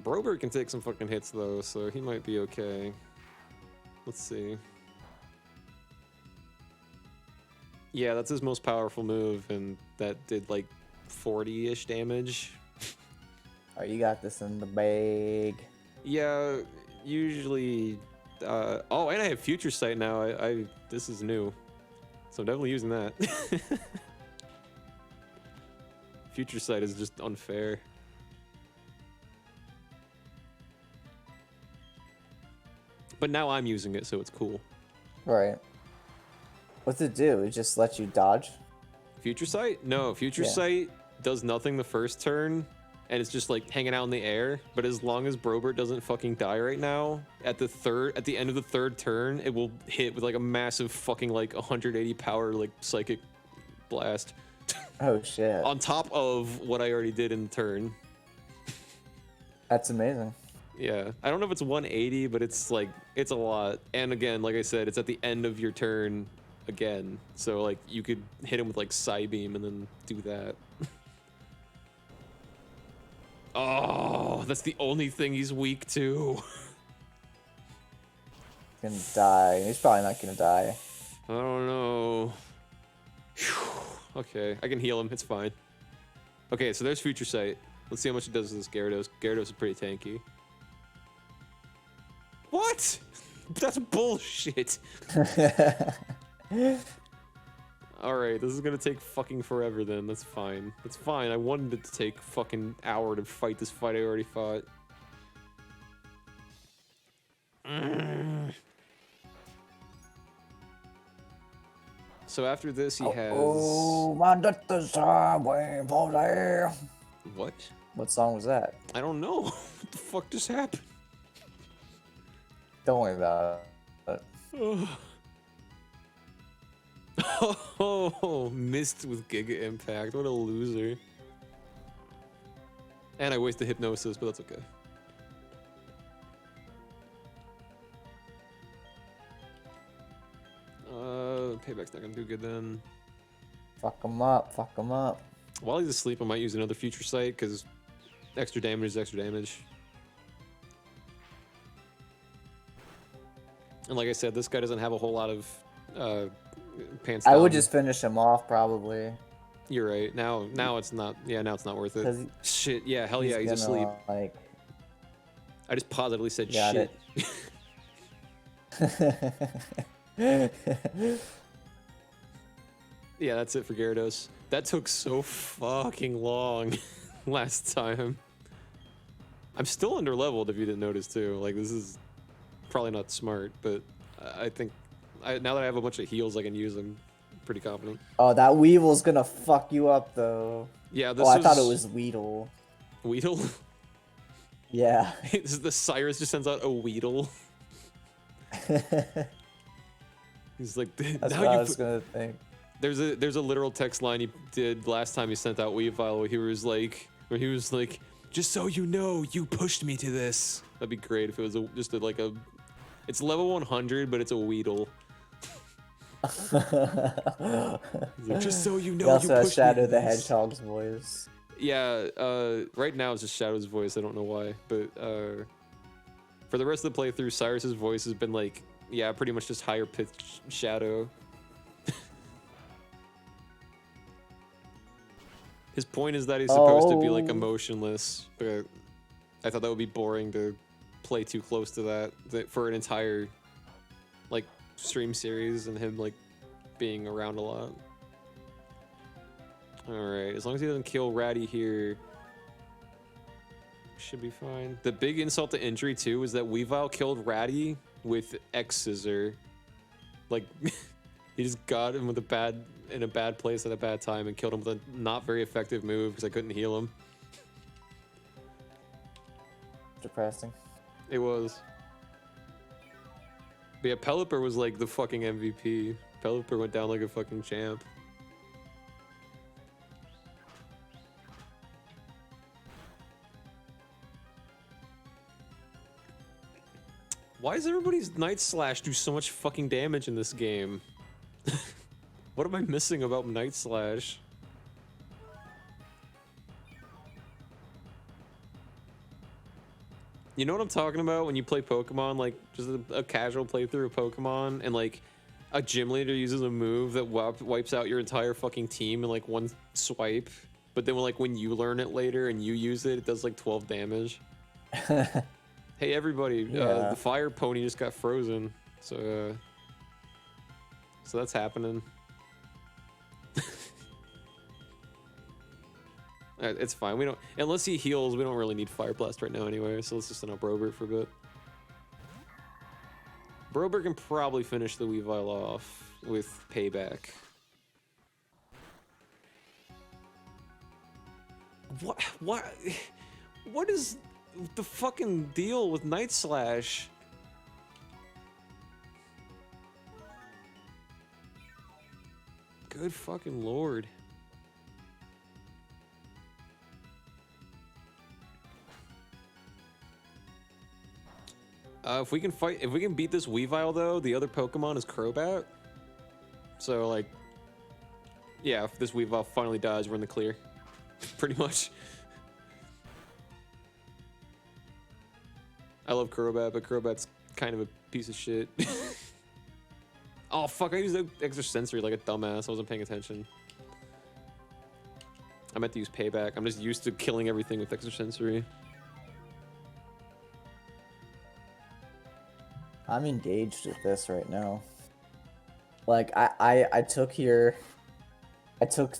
Brobert can take some fucking hits though, so he might be okay. Let's see. Yeah, that's his most powerful move, and that did like 40-ish damage. Oh, you got this in the bag. Yeah, usually. Oh, and I have Future Sight now. This is new, so I'm definitely using that. Future Sight is just unfair. But now I'm using it, so it's cool. Right. What's it do? It just lets you dodge? Future Sight? No, Future Sight does nothing the first turn, and it's just like hanging out in the air. But as long as Brobert doesn't fucking die right now, at the end of the third turn, it will hit with like a massive fucking like 180 power like psychic blast. Oh shit. On top of what I already did in turn. That's amazing. Yeah, I don't know if it's 180, but it's like, it's a lot. And again, like I said, it's at the end of your turn again. So like you could hit him with like Psybeam and then do that. Oh, that's the only thing he's weak to. He's gonna die. He's probably not gonna die. I don't know. Okay, I can heal him, it's fine. Okay, so there's Future Sight. Let's see how much it does to this Gyarados. Gyarados is pretty tanky. What? That's bullshit. Alright, this is gonna take fucking forever then. That's fine. It's fine. I wanted it to take fucking hour to fight this fight I already fought. So after this he has... Oh, my doctor's waiting for there. What? What song was that? I don't know. What the fuck just happened? Don't worry about it. Oh, missed with Giga Impact. What a loser. And I wasted Hypnosis, but that's okay. Payback's not gonna do good then. Fuck him up, fuck him up. While he's asleep, I might use another Future Sight, because extra damage is extra damage. And like I said, this guy doesn't have a whole lot of pants down. I would just finish him off, probably. You're right. Now it's not. Yeah, now it's not worth it. 'Cause Shit. Yeah. Hell yeah. He's asleep. Like, I just positively said got shit. Yeah, that's it for Gyarados. That took so fucking long last time. I'm still under leveled if you didn't notice too. Like this is probably not smart, but I think now that I have a bunch of heals I can use, I'm pretty confident. Oh, that Weevil's gonna fuck you up though. Yeah, this I thought it was Weedle. Weedle? Yeah. The Cyrus just sends out a Weedle. He's like, That's now what I you was gonna think. There's a literal text line he did last time he sent out Weavile where he was like, just so you know, you pushed me to this. That'd be great if it was it's level 100, but it's a Weedle. Like, just so you know, He also you has pushed Shadow me to the this. Hedgehog's voice. Yeah, right now it's just Shadow's voice. I don't know why, but for the rest of the playthrough, Cyrus's voice has been like, yeah, pretty much just higher pitched Shadow. His point is that he's supposed to be like emotionless, but I thought that would be boring to play too close to that for an entire like stream series and him like being around a lot. Alright, as long as he doesn't kill Ratty here, should be fine. The big insult to injury too is that Weavile killed Ratty with X Scissor. Like He just got him with in a bad place at a bad time and killed him with a not very effective move because I couldn't heal him. Depressing. It was. But yeah, Pelipper was like the fucking MVP. Pelipper went down like a fucking champ. Why does everybody's Night Slash do so much fucking damage in this game? What am I missing about Night Slash? You know what I'm talking about when you play Pokemon, like just a casual playthrough of Pokemon, and like a gym leader uses a move that wipes out your entire fucking team in like one swipe, but then when you learn it later and you use it, it does like 12 damage. Hey everybody, the fire pony just got frozen, so that's happening. It's fine. We don't, unless he heals, we don't really need Fire Blast right now anyway, so let's just send out Brobert for a bit. Brobert can probably finish the Weavile off with Payback. What is the fucking deal with Night Slash? Good fucking lord. If we can beat this Weavile though, the other Pokemon is Crobat. So like, yeah, if this Weavile finally dies, we're in the clear. Pretty much. I love Crobat, but Crobat's kind of a piece of shit. Oh fuck, I used extra sensory like a dumbass. I wasn't paying attention. I meant to use Payback. I'm just used to killing everything with extra sensory. I'm engaged with this right now. Like I took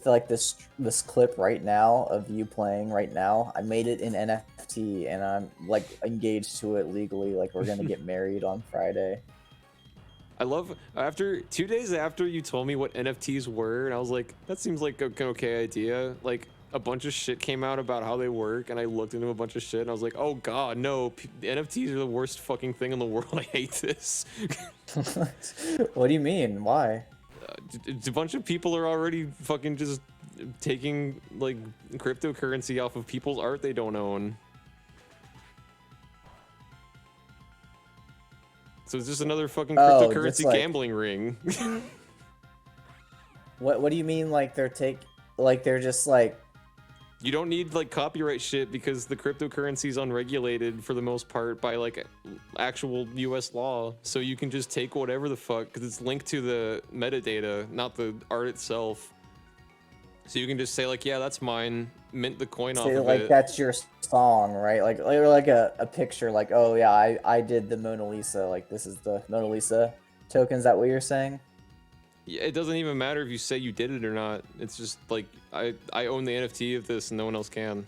like this clip right now of you playing right now. I made it in NFT and I'm like engaged to it legally. Like we're gonna get married on Friday. I love, after 2 days after you told me what NFTs were, and I was like, that seems like an okay idea. Like a bunch of shit came out about how they work, and I looked into a bunch of shit, and I was like, oh god, no, NFTs are the worst fucking thing in the world. I hate this. What do you mean? Why? A bunch of people are already fucking just taking like cryptocurrency off of people's art they don't own. So it's just another fucking cryptocurrency gambling ring. What do you mean? Like they're just like. You don't need like copyright shit because the cryptocurrency is unregulated for the most part by like actual US law. So you can just take whatever the fuck because it's linked to the metadata, not the art itself. So you can just say like, yeah, that's mine, mint the coin off of it. Like that's your song, right? Like a picture, like, oh yeah, I did the Mona Lisa. Like this is the Mona Lisa token. Is that what you're saying? Yeah, it doesn't even matter if you say you did it or not. It's just like I own the NFT of this and no one else can.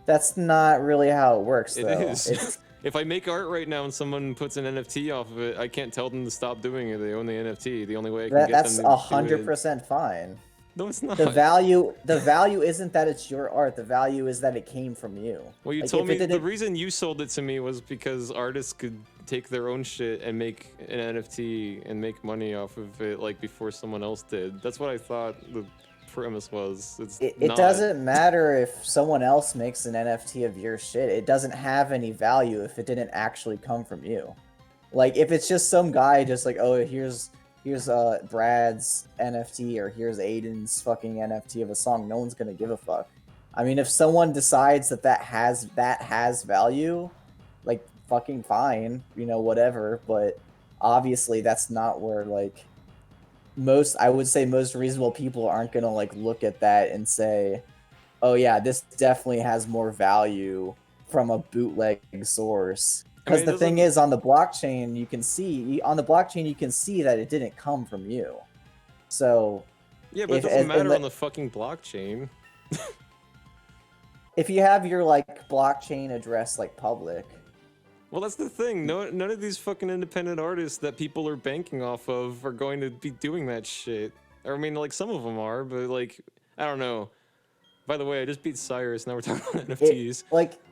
That's not really how it works, though. It is. If I make art right now and someone puts an NFT off of it, I can't tell them to stop doing it. They own the NFT. The only way I can get them to do it. That's 100% fine. No, it's not. The value isn't that it's your art. The value is that it came from you. Well, you told me the reason you sold it to me was because artists could take their own shit and make an NFT and make money off of it, like before someone else did. That's what I thought the premise was. It doesn't matter if someone else makes an NFT of your shit. It doesn't have any value if it didn't actually come from you. Like if it's just some guy just like, oh, here's Brad's NFT or here's Aiden's fucking NFT of a song, no one's gonna give a fuck. I mean, if someone decides that has value, like fucking fine, you know, whatever. But obviously, that's not where like I would say most reasonable people aren't gonna like look at that and say, oh yeah, this definitely has more value from a bootleg source. Because the thing is, on the blockchain, you can see that it didn't come from you. So yeah, but it doesn't matter on the fucking blockchain. If you have your like blockchain address like public, Well, that's the thing. None of these fucking independent artists that people are banking off of are going to be doing that shit. Or, I mean, like, some of them are, but, like, I don't know. By the way, I just beat Cyrus, now we're talking about NFTs.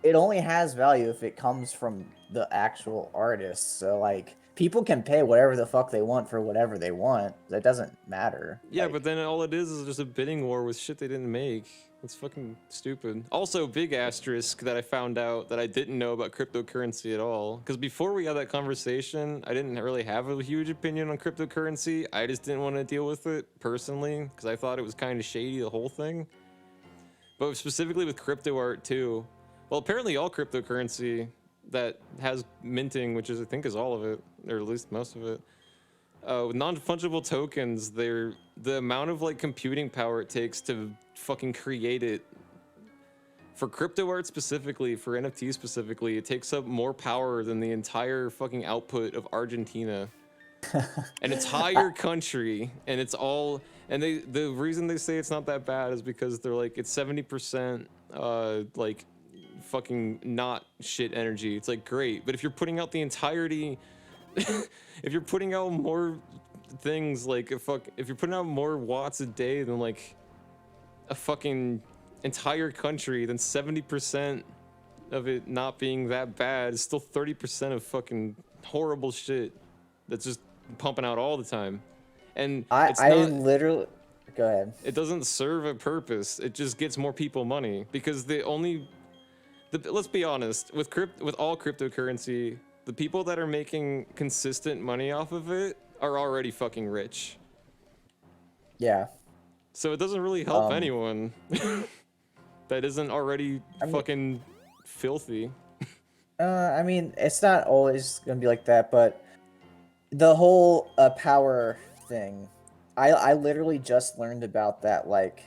It only has value if it comes from the actual artist. So, like, people can pay whatever the fuck they want for whatever they want. That doesn't matter. Yeah, Like, but then all it is just a bidding war with shit they didn't make. That's fucking stupid. Also, big asterisk that I found out that I didn't know about cryptocurrency at all. Because before we had that conversation, I didn't really have a huge opinion on cryptocurrency. I just didn't want to deal with it personally, because I thought it was kind of shady, the whole thing. But specifically with crypto art too. Well, apparently all cryptocurrency that has minting, which is I think is all of it, or at least most of it. Non-fungible tokens, the amount of like computing power it takes to fucking create it. For crypto art specifically, for NFT specifically, it takes up more power than the entire fucking output of Argentina. An entire country, and it's all, and the reason they say it's not that bad is because they're like, it's 70% like fucking not shit energy. It's like, great, but if you're putting out the entirety, if you're putting out more things, like if you're putting out more watts a day than like a fucking entire country, then 70% of it not being that bad is still 30% of fucking horrible shit that's just pumping out all the time. And I literally go ahead. It doesn't serve a purpose. It just gets more people money, because let's be honest, with all cryptocurrency, the people that are making consistent money off of it are already fucking rich. Yeah. So it doesn't really help anyone that isn't already fucking filthy. I mean, it's not always gonna be like that, but the whole power thing, I literally just learned about that like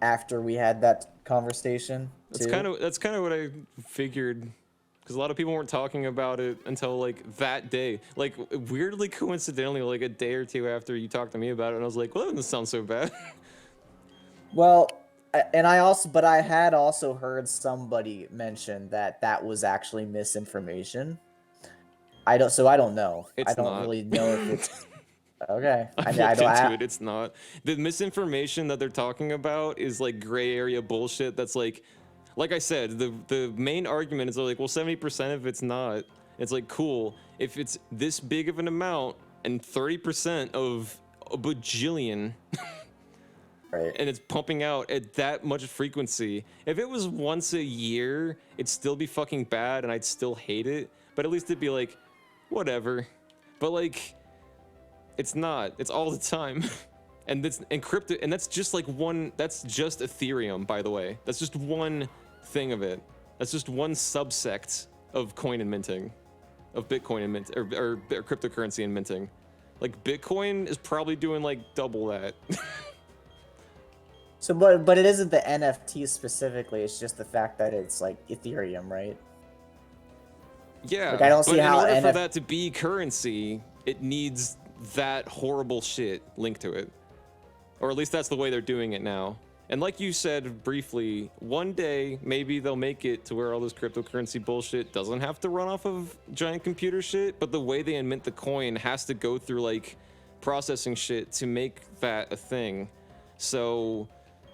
after we had that conversation. That's kind of what I figured, because a lot of people weren't talking about it until like that day. Like weirdly coincidentally, like a day or two after you talked to me about it, and I was like, well, that doesn't sound so bad. Well, and I had also heard somebody mention that was actually misinformation. I don't know. It's I don't not. really know if it's okay. I looked into it. It's not. The misinformation that they're talking about is like gray area bullshit. That's like I said, the main argument is like, well, 70% of it's not. It's like, cool. If it's this big of an amount and 30% of a bajillion, right, and it's pumping out at that much frequency. If it was once a year, it'd still be fucking bad, and I'd still hate it. But at least it'd be like, whatever. But like, it's not. It's all the time. And crypto, and that's just like one. That's just Ethereum, by the way. That's just one thing of it. That's just one subsect of coin and minting, of Bitcoin and mint, or cryptocurrency and minting. Like Bitcoin is probably doing like double that. So, but it isn't the NFT specifically. It's just the fact that it's like Ethereum, right? Yeah, like, I don't see but how in order for that to be currency, it needs that horrible shit linked to it. Or at least that's the way they're doing it now. And like you said briefly, one day maybe they'll make it to where all this cryptocurrency bullshit doesn't have to run off of giant computer shit, but the way they mint the coin has to go through like processing shit to make that a thing. So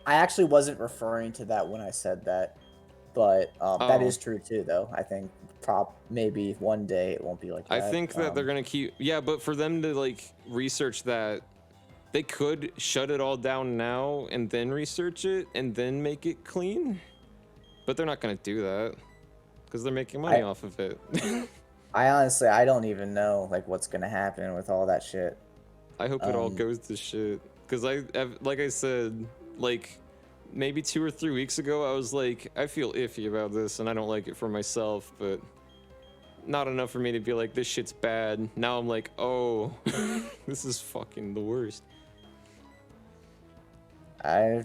I actually wasn't referring to that when I said that, but that is true too, though. I think maybe one day it won't be like that. I think that they're gonna keep, yeah, but for them to like research that, they could shut it all down now and then research it and then make it clean, but they're not gonna do that because they're making money off of it. I honestly, I don't even know like what's gonna happen with all that shit. I hope it all goes to shit, because like I said, like maybe 2 or 3 weeks ago, I was like, I feel iffy about this and I don't like it for myself, but not enough for me to be like, this shit's bad. Now I'm like, oh, this is fucking the worst. I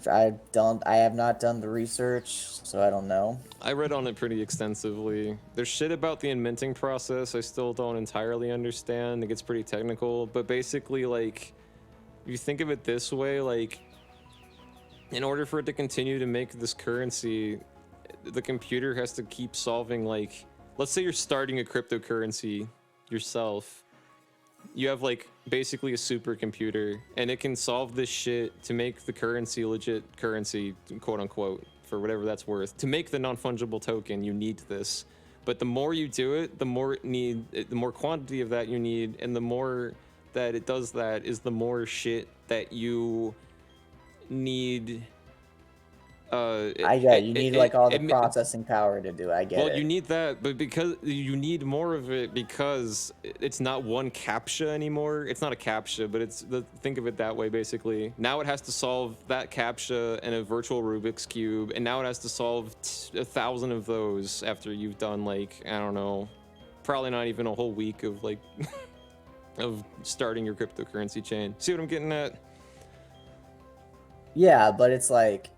have not done the research, so I don't know. I read on it pretty extensively. There's shit about the minting process I still don't entirely understand. It gets pretty technical, but basically, like, if you think of it this way, like, in order for it to continue to make this currency, the computer has to keep solving, like, let's say you're starting a cryptocurrency yourself. You have like basically a supercomputer, and it can solve this shit to make the currency legit currency, quote unquote, for whatever that's worth. To make the non-fungible token, you need this. But the more you do it, the more the more quantity of that you need, and the more that it does that is the more shit that you need. I get it. You need like all the processing power to do it. I get it. Well, you need that, but because you need more of it because it's not one captcha anymore. It's not a captcha, but think of it that way basically. Now it has to solve that captcha and a virtual Rubik's cube, and now it has to solve 1,000 of those after you've done like, I don't know, probably not even a whole week of like of starting your cryptocurrency chain. See what I'm getting at? Yeah, but it's like.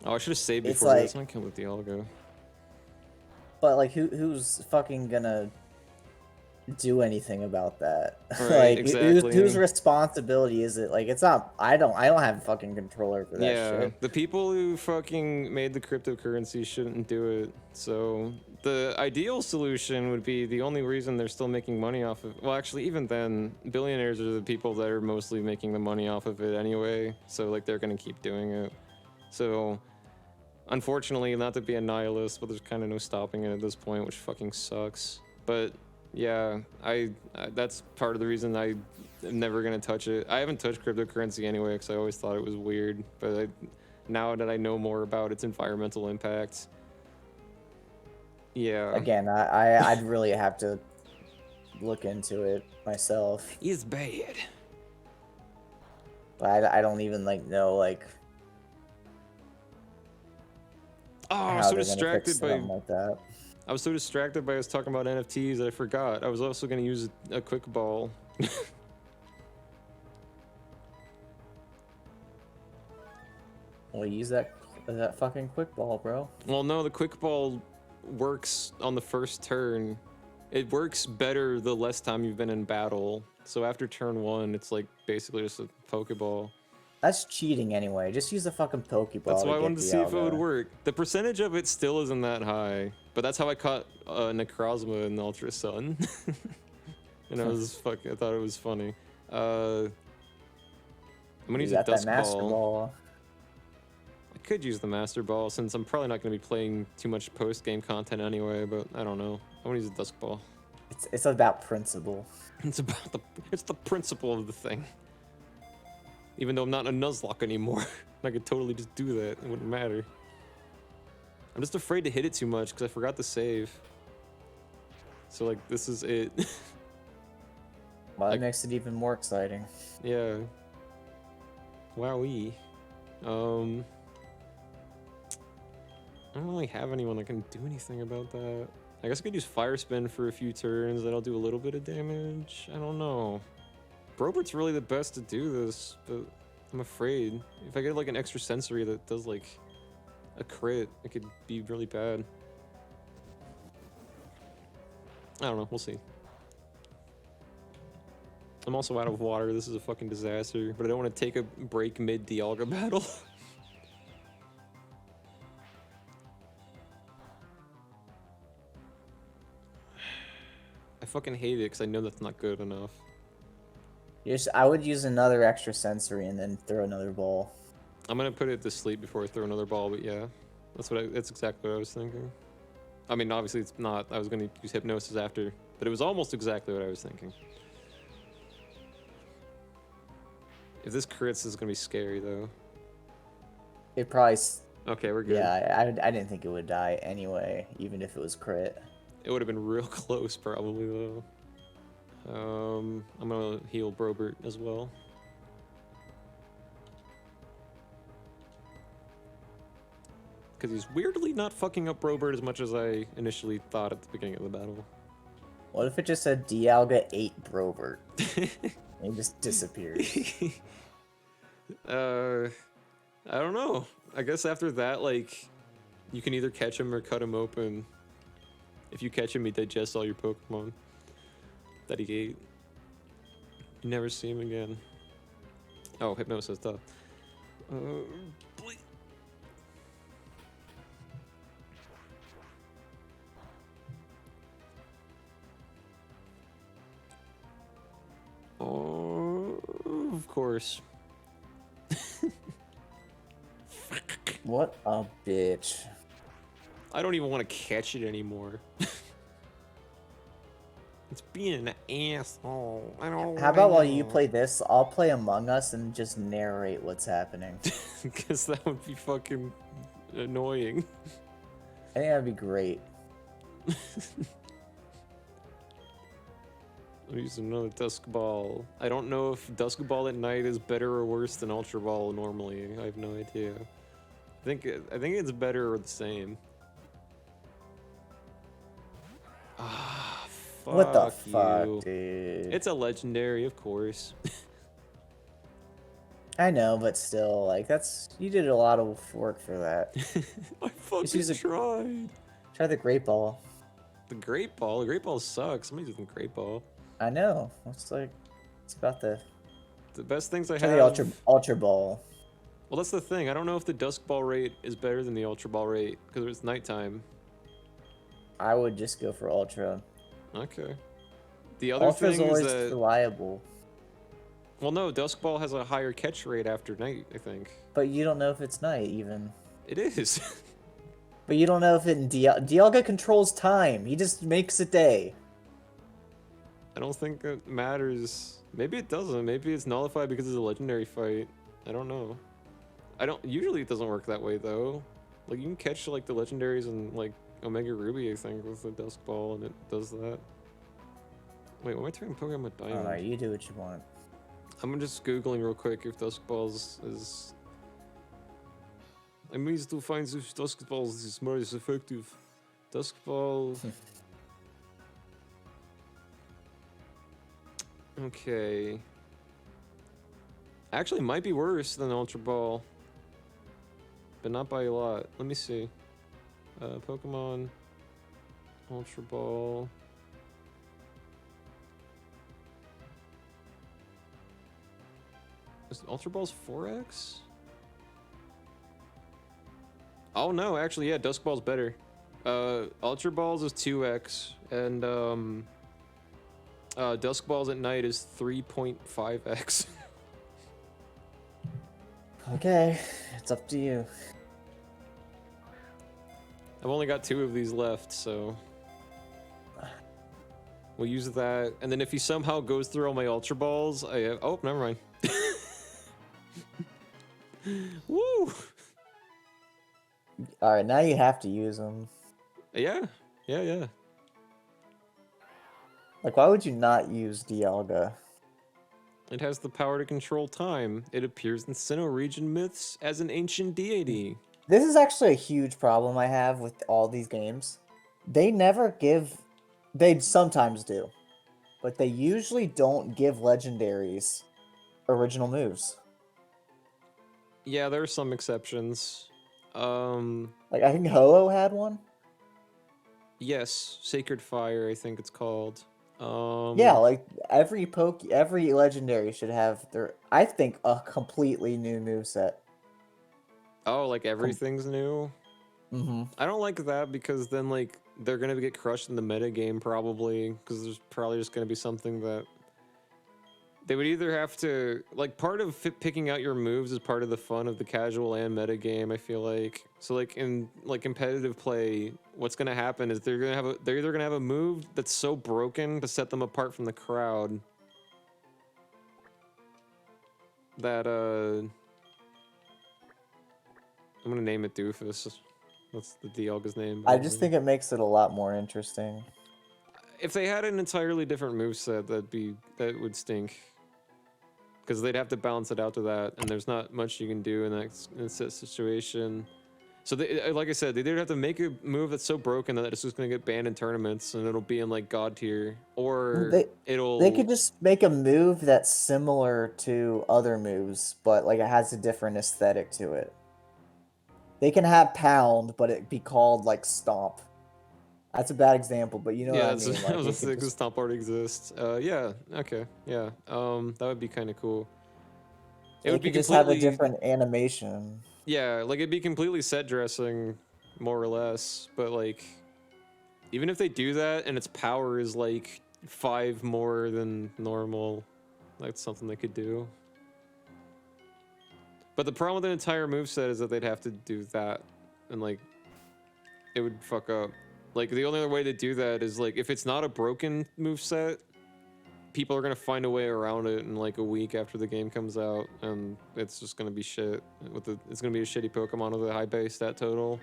Oh, I should have saved It's before like- this. I'm gonna kill with the algo. But like, who's fucking gonna do anything about that? Right, like, exactly. whose responsibility is it? Like, it's not. I don't have fucking control over that Yeah, shit. the people who fucking made the cryptocurrency shouldn't do it. So the ideal solution would be the only reason they're still making money off of. Well, actually, even then, billionaires are the people that are mostly making the money off of it anyway. So like, they're gonna keep doing it. So. Unfortunately, not to be a nihilist, but there's kind of no stopping it at this point, which fucking sucks. But yeah, I that's part of the reason I am never gonna touch it. I haven't touched cryptocurrency anyway because I always thought it was weird. But now that I know more about its environmental impact, yeah. Again, I'd really have to look into it myself. It's bad. But I don't even like know like. Oh, I how was so they're gonna fix distracted by. something like that. I was so distracted by us talking about NFTs that I forgot. I was also gonna use a quick ball. Well, use that fucking quick ball, bro. Well, no, the quick ball works on the first turn. It works better the less time you've been in battle. So after turn 1, it's like basically just a Pokeball. That's cheating anyway. Just use the fucking Pokeball. That's why I get wanted to see if it would Dialga. work. The percentage of it still isn't that high, but that's how I caught Necrozma in Ultra Sun. And I thought it was funny. I'm gonna use a got that Dusk Master Ball. Ball. I could use the Master Ball since I'm probably not gonna be playing too much post-game content anyway, but I don't know. I wanna use a Dusk Ball. It's about principle. It's the principle of the thing. Even though I'm not a Nuzlocke anymore, I could totally just do that. It wouldn't matter. I'm just afraid to hit it too much because I forgot to save. So like, this is it. Well, that makes it even more exciting. Yeah. Wowee. I don't really have anyone that can do anything about that. I guess I could use Fire Spin for a few turns. That'll do a little bit of damage. I don't know. Brobert's really the best to do this, but I'm afraid. If I get like an extra sensory that does like a crit, it could be really bad. I don't know, we'll see. I'm also out of water, this is a fucking disaster, but I don't want to take a break mid-Dialga battle. I fucking hate it because I know that's not good enough. I would use another extra sensory and then throw another ball. I'm gonna put it to sleep before I throw another ball, but yeah, that's exactly what I was thinking. I mean, obviously it's not. I was gonna use Hypnosis after, but it was almost exactly what I was thinking. If this crits, this is gonna be scary though. It probably. Okay, we're good. Yeah, I didn't think it would die anyway, even if it was crit. It would have been real close, probably though. I'm gonna heal Brobert as well. Because he's weirdly not fucking up Brobert as much as I initially thought at the beginning of the battle. What if it just said Dialga ate Brobert? And he just disappeared. I don't know. I guess after that, like, you can either catch him or cut him open. If you catch him, he digests all your Pokemon that he ate. You never see him again. Oh, Hypnosis, duh. of course. What a bitch. I don't even want to catch it anymore. It's being an asshole. I don't How about while you know. play this, I'll play Among Us and just narrate what's happening. Because that would be fucking annoying. I think that'd be great. I'll use another Dusk Ball. I don't know if Dusk Ball at night is better or worse than Ultra Ball normally. I have no idea. I think it's better or the same. Ah, fuck What the fuck, you. dude? It's a legendary, of course. I know, but still, like, you did a lot of work for that. I fucking tried. Try the Great Ball. The Great Ball? The Great Ball sucks. Somebody's using Great Ball. I know. It's about the best things I try have. the Ultra Ball. Well, that's the thing. I don't know if the Dusk Ball rate is better than the Ultra Ball rate because it's nighttime. I would just go for Ultra. Okay. The other Ultra's thing is always that... reliable. Well, no, Dusk Ball has a higher catch rate after night, I think. But you don't know if it's night, even. It is. But you don't know if Dialga controls time. He just makes it day. I don't think it matters. Maybe it doesn't. Maybe it's nullified because it's a legendary fight. I don't know. Usually it doesn't work that way, though. Like, you can catch, like, the legendaries and, like, Omega Ruby, I think, with the Dusk Ball, and it does that. Wait, am I turning Pokemon with Diamond? Alright, you do what you want. I'm just Googling real quick if Dusk Balls is... I mean to find if Dusk Balls is more effective. Dusk Ball... Okay. Actually, might be worse than Ultra Ball. But not by a lot. Let me see. Pokemon... Ultra Ball... Is Ultra Ball's 4x? Oh no, actually, yeah, Dusk Ball's better. Ultra Balls is 2x, and Dusk Balls at night is 3.5x. Okay, it's up to you. I've only got 2 of these left, so we'll use that. And then if he somehow goes through all my Ultra Balls, oh, never mind. Woo! Alright, now you have to use them. Yeah. Like, why would you not use Dialga? It has the power to control time. It appears in Sinnoh region myths as an ancient deity. This is actually a huge problem I have with all these games. They never give... They sometimes do. But they usually don't give legendaries original moves. Yeah, there are some exceptions. Like, I think Ho-Oh had one? Yes, Sacred Fire, I think it's called. Yeah, like, every legendary should have I think, a completely new moveset. Oh, like everything's new? Mm-hmm. I don't like that because then, like, they're gonna get crushed in the meta game probably, because there's probably just gonna be something that they would either have to, like, part of picking out your moves is part of the fun of the casual and meta game, I feel like. So, like, in, like, competitive play, what's gonna happen is they're either gonna have a move that's so broken to set them apart from the crowd that, I'm gonna name it Doofus. That's the Dialga's name. I just think it makes it a lot more interesting. If they had an entirely different moveset, that would stink. Because they'd have to balance it out to that, and there's not much you can do in that situation. So, like I said, they either have to make a move that's so broken that it's just going to get banned in tournaments, and it'll be in, like, God tier, or They could just make a move that's similar to other moves, but, like, it has a different aesthetic to it. They can have Pound, but it be called, like, Stomp. That's a bad example, but you know what I mean. Yeah, like, Stomp already exists. Yeah, okay, yeah. That would be kind of cool. It would just have a different animation. Yeah, like, it'd be completely set dressing, more or less. But, like, even if they do that and its power is, like, 5 more than normal, that's something they could do. But the problem with an entire moveset is that they'd have to do that, and like, it would fuck up. Like, the only other way to do that is like, if it's not a broken moveset, people are gonna find a way around it in like a week after the game comes out, and it's just gonna be shit. It's gonna be a shitty Pokemon with a high base stat total.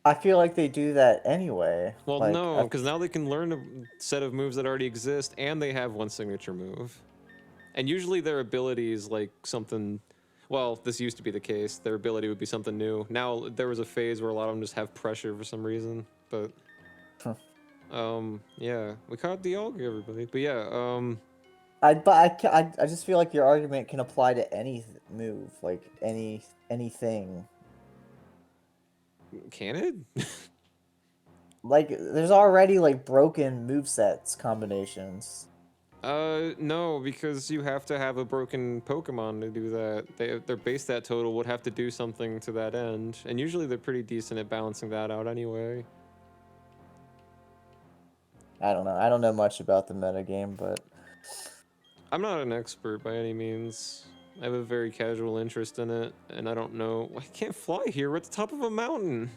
I feel like they do that anyway. Well, like, no, because now they can learn a set of moves that already exist, and they have one signature move. And usually their ability is like something. Well, this used to be the case. Their ability would be something new. Now there was a phase where a lot of them just have pressure for some reason, but. Yeah, we caught the Dialga, everybody. But yeah, I just feel like your argument can apply to any move, like anything. can it? Like, there's already like broken movesets combinations. No, because you have to have a broken Pokemon to do that. Their base stat total would have to do something to that end, and usually they're pretty decent at balancing that out anyway. I don't know. I don't know much about the metagame, but I'm not an expert by any means. I have a very casual interest in it, and I don't know. I can't fly here. We're at the top of a mountain.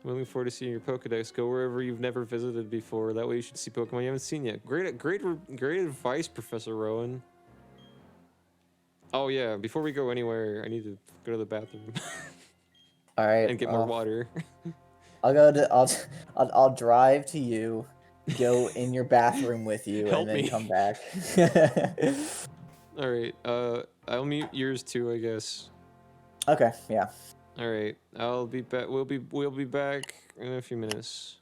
I'm looking forward to seeing your Pokedex. Go wherever you've never visited before. That way you should see Pokemon you haven't seen yet. Great advice, Professor Rowan. Oh yeah, before we go anywhere, I need to go to the bathroom. all right. And get more water. I'll drive to you, go in your bathroom with you, Help and then me. come back. All right. I'll mute yours too, I guess. Okay. Yeah. All right. I'll be back. We'll be back in a few minutes.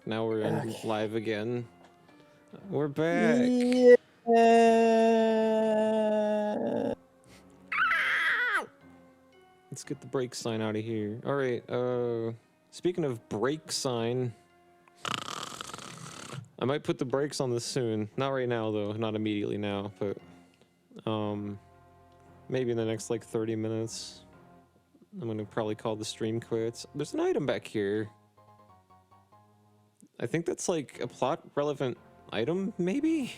Now we're Okay. live again. We're back. Yeah. Let's get the break sign out of here. All right. Speaking of break sign, I might put the brakes on this soon. Not right now though. Not immediately now, but maybe in the next like 30 minutes. I'm gonna probably call the stream quits. There's an item back here. I think that's like a plot relevant item, maybe?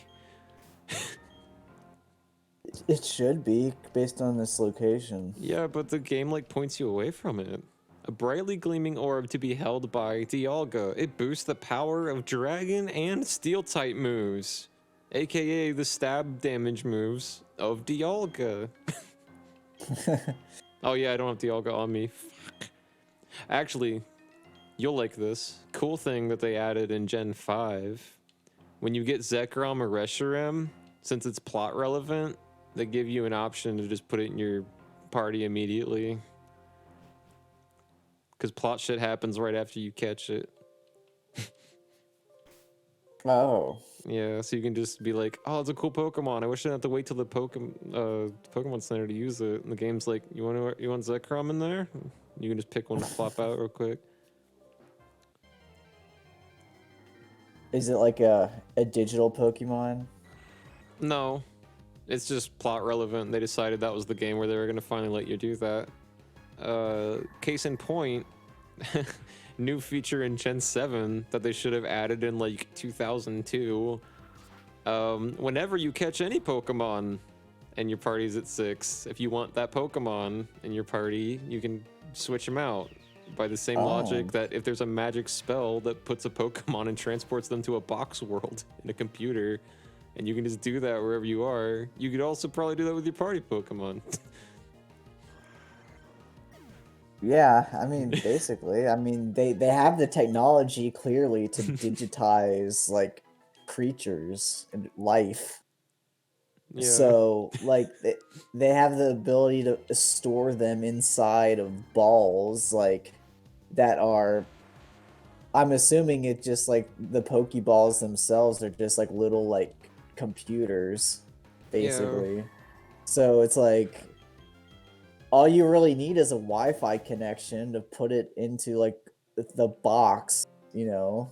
It should be based on this location. Yeah, but the game like points you away from it. A brightly gleaming orb to be held by Dialga. It boosts the power of dragon and steel type moves, aka the stab damage moves of Dialga. Oh yeah, I don't have Dialga on me. Fuck. Actually, you'll like this. Cool thing that they added in Gen 5. When you get Zekrom or Reshiram, since it's plot relevant, they give you an option to just put it in your party immediately. Because plot shit happens right after you catch it. Oh. Yeah, so you can just be like, oh, it's a cool Pokemon. I wish I didn't have to wait till the Pokemon Center to use it. And the game's like, you want Zekrom in there? You can just pick one to flop out real quick. Is it like a digital Pokemon? No, it's just plot relevant. They decided that was the game where they were gonna finally let you do that. Case in point, new feature in Gen 7 that they should have added in like 2002. Whenever you catch any Pokemon and your party's at 6, if you want that Pokemon in your party, you can switch them out. By the same logic that if there's a magic spell that puts a Pokemon and transports them to a box world in a computer, and you can just do that wherever you are, you could also probably do that with your party Pokemon. Yeah, I mean, basically. I mean, they have the technology clearly to digitize like creatures and life. Yeah. So, like, they have the ability to store them inside of balls, like, that are. I'm assuming it just like the Pokeballs themselves are just like little like computers, basically. Yeah. So it's like all you really need is a Wi-Fi connection to put it into like the box, you know.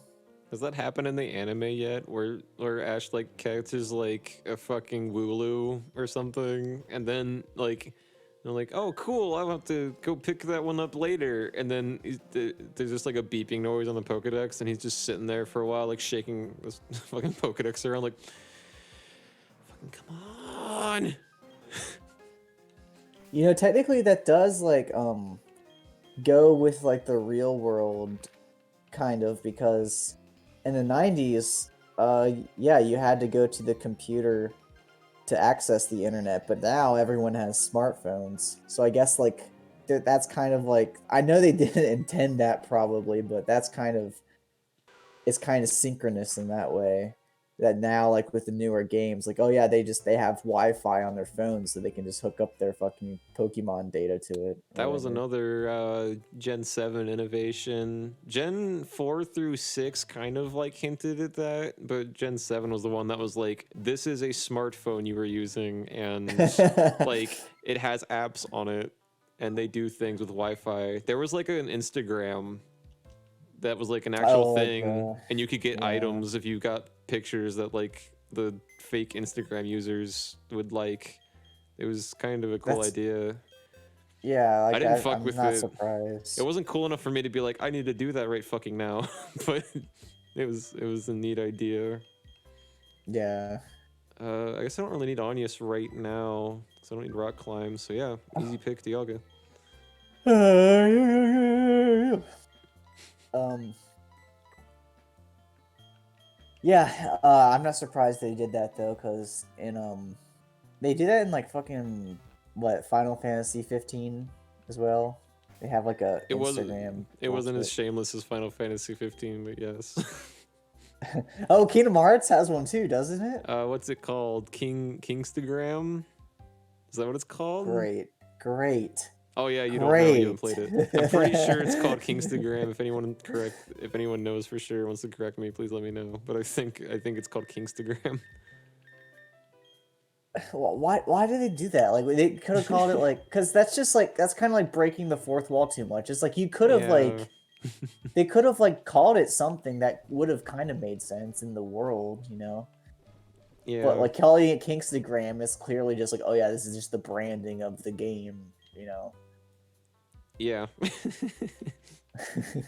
Has that happened in the anime yet? Where Ash like catches like a fucking Wooloo or something, and then like they're like, oh cool, I'll have to go pick that one up later, and then there's just like a beeping noise on the Pokedex, and he's just sitting there for a while like shaking this fucking Pokedex around like, fucking come on. You know, technically that does like go with like the real world kind of, because in the 90s yeah, you had to go to the computer to access the internet, but now everyone has smartphones. So I guess like that's kind of like, I know they didn't intend that probably, but that's kind of, it's kind of synchronous in that way. That now, like with the newer games, like, oh yeah, they have Wi-Fi on their phones, so they can just hook up their fucking Pokemon data to it. That was whatever. another Gen 7 innovation. Gen 4 through 6 kind of like hinted at that, but Gen 7 was the one that was like, this is a smartphone you were using, and like it has apps on it, and they do things with Wi-Fi. There was like an Instagram that was like an actual thing, and you could get items if you got pictures that like the fake Instagram users would like. It was kind of a cool idea. Yeah, like I didn't fuck I'm with not it. surprised. It wasn't cool enough for me to be like, I need to do that right fucking now. But it was a neat idea. Yeah. I guess I don't really need Onius right now, because I don't need Rock Climb. So yeah, easy pick, Dialga. Yeah, I'm not surprised they did that though, because in they do that in like fucking what, Final Fantasy 15 as well. They have like a Instagram. It wasn't as shameless as Final Fantasy 15, but yes. Oh, Kingdom Hearts has one too, doesn't it? What's it called? Kingstagram? Is that what it's called? Great. Oh yeah, you don't know. You haven't played Great. it. I'm pretty sure it's called Kingstagram. If anyone knows for sure wants to correct me, please let me know. But I think it's called Kingstagram. Why do they do that? Like they could have called it like, because that's just like, that's kind of like breaking the fourth wall too much. It's like you could have Yeah. like, they could have like called it something that would have kind of made sense in the world, you know. Yeah. But like calling it Kingstagram is clearly just like, oh yeah, this is just the branding of the game, you know. Yeah.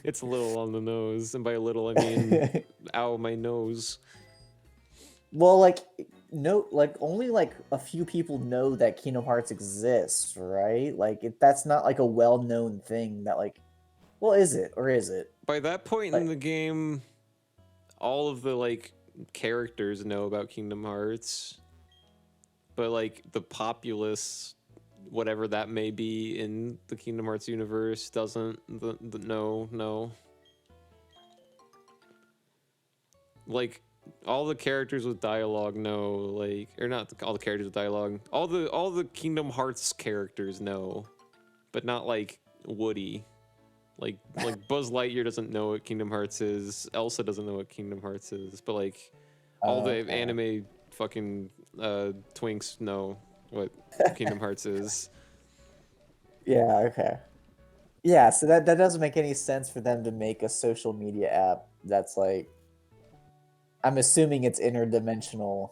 It's a little on the nose, and by a little I mean, ow, my nose. Well, like no, like only like a few people know that Kingdom Hearts exists, right? Like that's not like a well-known thing that like, well, is it or is it? By that point Like, in the game, all of the like characters know about Kingdom Hearts, but like the populace, whatever that may be in the Kingdom Hearts universe, doesn't. No. Like all the characters with dialogue know, like, or not all the characters with dialogue. All the Kingdom Hearts characters know, but not like Woody. Like Buzz Lightyear doesn't know what Kingdom Hearts is. Elsa doesn't know what Kingdom Hearts is. But like all the okay. anime fucking twinks know what Kingdom Hearts is. Yeah, okay. Yeah, so that doesn't make any sense for them to make a social media app that's like, I'm assuming it's interdimensional,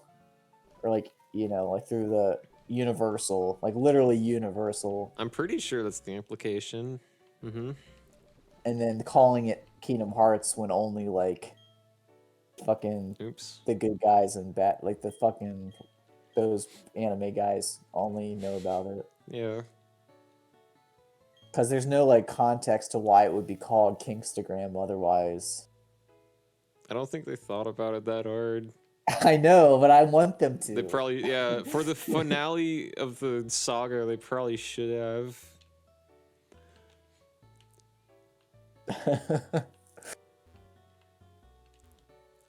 or like, you know, like through the universal, like literally universal, I'm pretty sure that's the implication. Mm-hmm. and then calling it Kingdom Hearts when only like fucking Oops. the good guys and like the fucking those anime guys only know about it. Yeah. Because there's no like context to why it would be called Kingstagram otherwise. I don't think they thought about it that hard. I know, but I want them to. They probably, yeah, for the finale of the saga, they probably should have.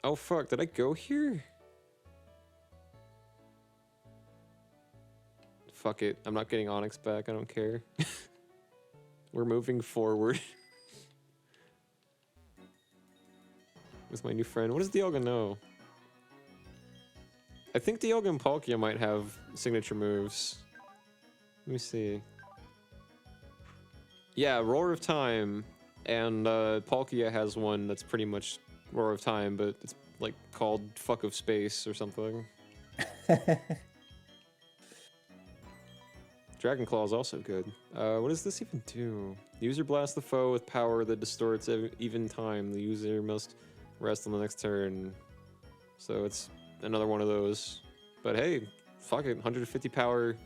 Oh fuck, did I go here? Fuck it, I'm not getting Onyx back, I don't care. We're moving forward. With my new friend. What does Dialga know? I think Dialga and Palkia might have signature moves. Let me see. Yeah, Roar of Time. And Palkia has one that's pretty much Roar of Time, but it's like called Fuck of Space or something. Dragon Claw is also good. What does this even do? User blasts the foe with power that distorts even time. The user must rest on the next turn. So it's another one of those. But hey, fuck it. 150 power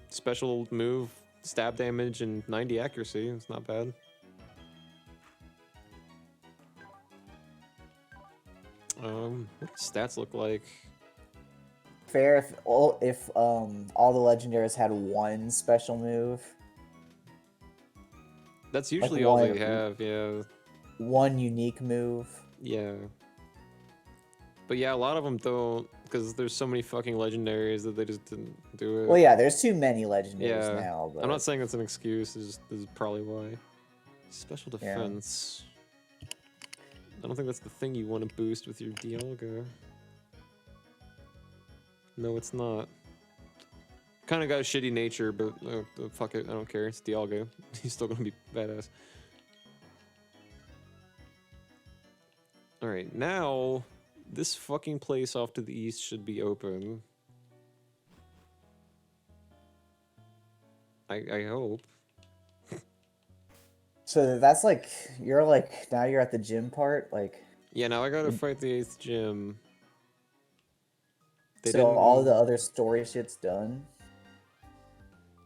special move, stab damage, and 90 accuracy. It's not bad. What does stats look like? Fair if all the legendaries had one special move. That's usually Like all one- they have, yeah. One unique move. Yeah. But yeah, a lot of them don't, because there's so many fucking legendaries that they just didn't do it. Well, yeah, there's too many legendaries Yeah. now. But I'm not saying that's an excuse, this is probably why. Special Yeah. defense. I don't think that's the thing you want to boost with your Dialga. No, it's not. Kind of got a shitty nature, but fuck it, I don't care. It's Dialga. He's still gonna be badass. Alright, now this fucking place off to the east should be open. I hope. So that's like you're like now you're at the gym part, like. Yeah, now I gotta fight the 8th gym. They So didn't- all the other story shit's done.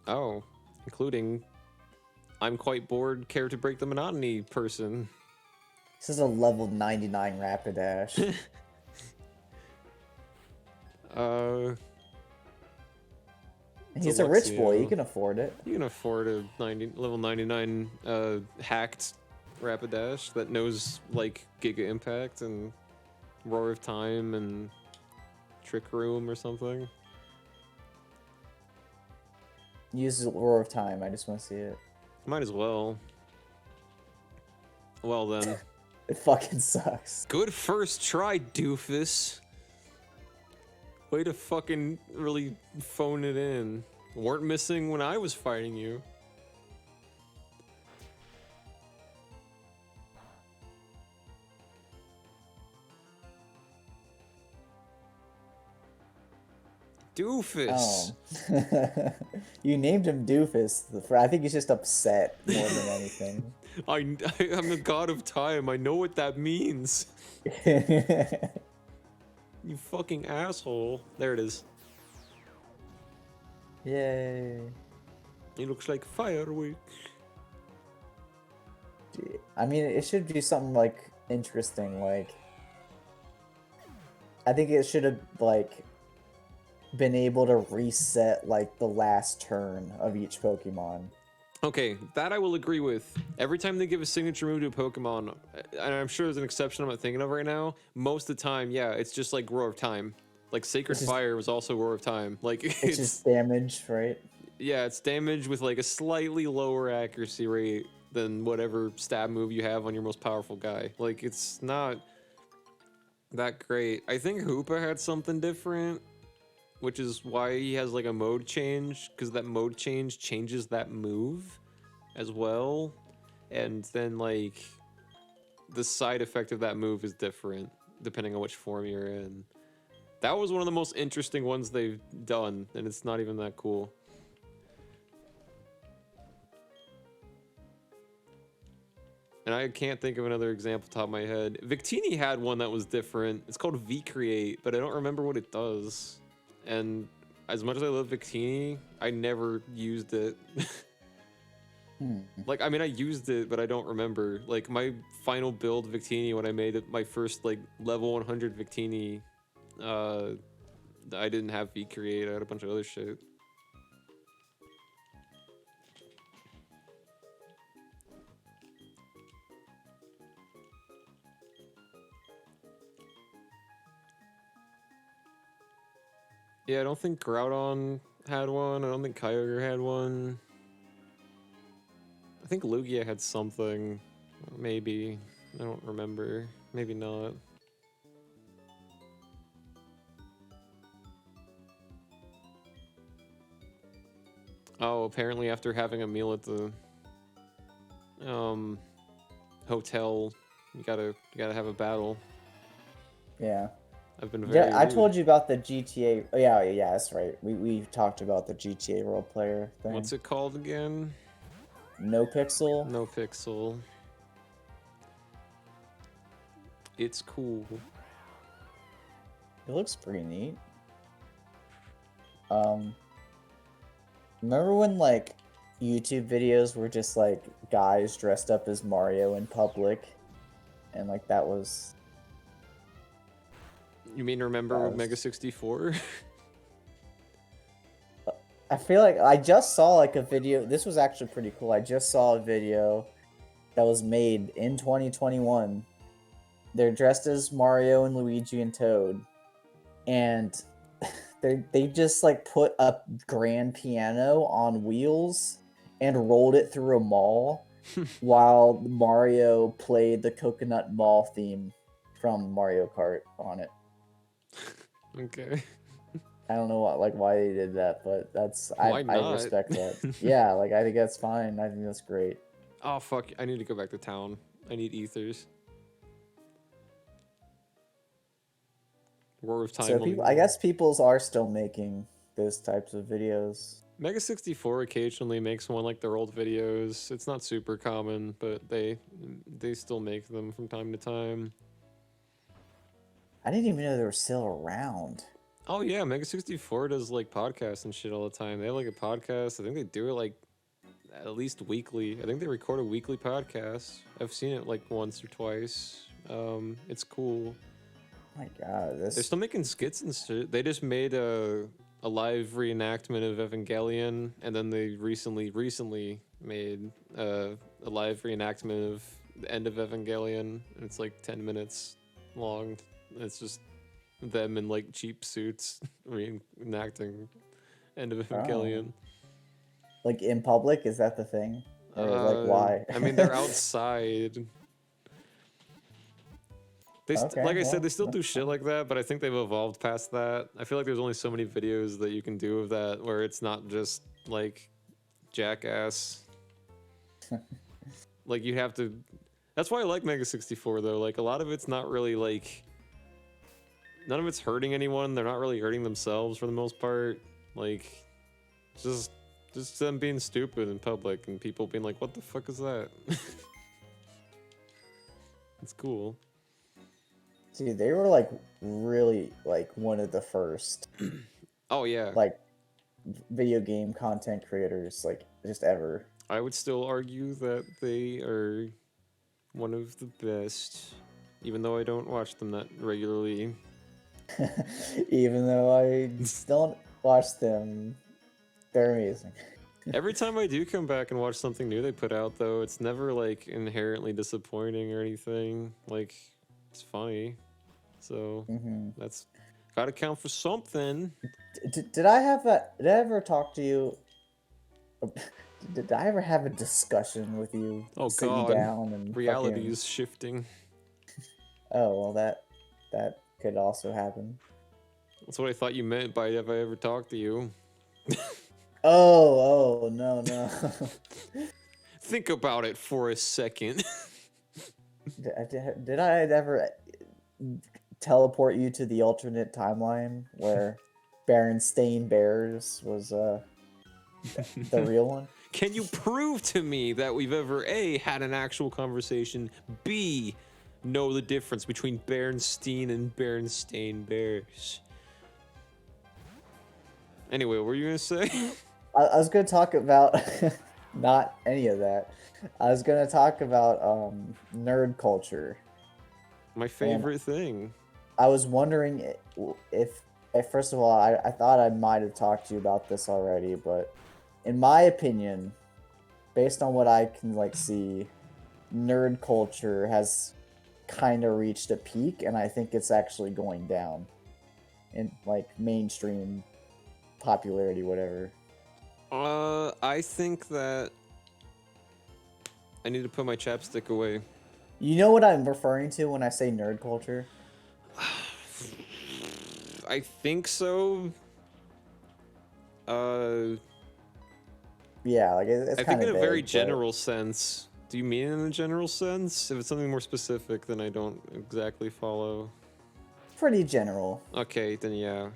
Oh, including I'm quite bored, care to break the monotony person. This is a level 99 Rapidash. He's a rich boy. He Luxio. can afford it. You can afford a level 99 hacked Rapidash that knows like Giga Impact and Roar of Time and Trick Room or something. Use the Roar of Time. I just want to see it. Might as well. Well then. It fucking sucks. Good first try, doofus. Way to fucking really phone it in. Weren't missing when I was fighting you. Doofus. Oh. You named him Doofus. I think he's just upset more than anything. I'm the god of time. I know what that means. You fucking asshole. There it is. Yay. It looks like fireworks. I mean, it should be something like interesting. Like, I think it should have like been able to reset like the last turn of each Pokemon. Okay, that I will agree with. Every time they give a signature move to a Pokemon, and I'm sure there's an exception I'm not thinking of right now, most of the time, yeah, it's just like Roar of Time. Like Sacred Fire was also Roar of Time. Like it's just damage, right? Yeah, it's damage with like a slightly lower accuracy rate than whatever stab move you have on your most powerful guy. Like it's not that great. I think Hoopa had something different, which is why he has like a mode change, because that mode change changes that move as well. And then like the side effect of that move is different depending on which form you're in. That was one of the most interesting ones they've done, and it's not even that cool. And I can't think of another example top of my head. Victini had one that was different. It's called V-Create, but I don't remember what it does. And as much as I love Victini, I never used it. Like, I mean, I used it, but I don't remember. Like, my final build Victini, when I made it my first, like, level 100 Victini, I didn't have V-Create. I had a bunch of other shit. Yeah, I don't think Groudon had one. I don't think Kyogre had one. I think Lugia had something. Maybe. I don't remember. Maybe not. Oh, apparently after having a meal at the hotel, you gotta have a battle. Yeah. I've been very I rude. told you about the GTA. Oh, yeah, that's right. We talked about the GTA role player thing. What's it called again? No Pixel. No Pixel. It's cool. It looks pretty neat. Remember when like YouTube videos were just like guys dressed up as Mario in public, and like that was. You mean remember Mega 64? I feel like I just saw like a video. This was actually pretty cool. I just saw a video that was made in 2021. They're dressed as Mario and Luigi and Toad, and they just like put a grand piano on wheels and rolled it through a mall while Mario played the Coconut Mall theme from Mario Kart on it. Okay. I don't know why they did that, but Why I not? respect that. Yeah, like I think that's fine. I think that's great. Oh fuck! I need to go back to town. I need ethers. Roar of Time. So I guess people's are still making those types of videos. Mega 64 occasionally makes one like their old videos. It's not super common, but they still make them from time to time. I didn't even know they were still around. Oh yeah, Mega 64 does like podcasts and shit all the time. They have like a podcast. I think they do it like at least weekly. I think they record a weekly podcast. I've seen it like once or twice. It's cool. Oh my god, They're still making skits and shit. They just made a live reenactment of Evangelion, and then they recently made a live reenactment of the end of Evangelion, and it's like 10 minutes long. It's just them in like cheap suits reenacting end of Evangelion. Like in public, is that the thing? Or like why? I mean, they're outside. Okay, Like I said, well, they still do that's shit fine. like that, but I think they've evolved past that. I feel like there's only so many videos that you can do of that where it's not just like jackass. Like you have to. That's why I like Mega 64 though. Like a lot of it's not really like. None of it's hurting anyone. They're not really hurting themselves for the most part. Like, just them being stupid in public and people being like, "What the fuck is that?" It's cool. Dude, they were like really like one of the first Oh yeah. like video game content creators like just ever. I would still argue that they are one of the best, even though I don't watch them that regularly. Even though I don't watch them, they're amazing. Every time I do come back and watch something new they put out, though, it's never like inherently disappointing or anything. Like, it's funny. So that's gotta count for something. Did I have a? Did I ever talk to you? Did I ever have a discussion with you? Oh sitting god, down and reality fucking- is shifting. Oh well, that could also happen. That's what I thought you meant by have I ever talked to you. Oh no. Think about it for a second. Did I ever teleport you to the alternate timeline where Berenstain Bears was the real one? Can you prove to me that we've ever A, had an actual conversation, B, know the difference between Berenstain and Berenstain Bears? Anyway, what were you gonna say? I was gonna talk about not any of that. I was gonna talk about nerd culture. My favorite thing. I was wondering if first of all, I thought I might have talked to you about this already, but in my opinion, based on what I can like see, nerd culture has kind of reached a peak, and I think it's actually going down in like mainstream popularity, whatever. I think that I need to put my chapstick away. You know what I'm referring to when I say nerd culture? I think so. Yeah, like it's I kind think in of a very but- general sense. Do you mean in a general sense? If it's something more specific, then I don't exactly follow. Pretty general. Okay, then yeah.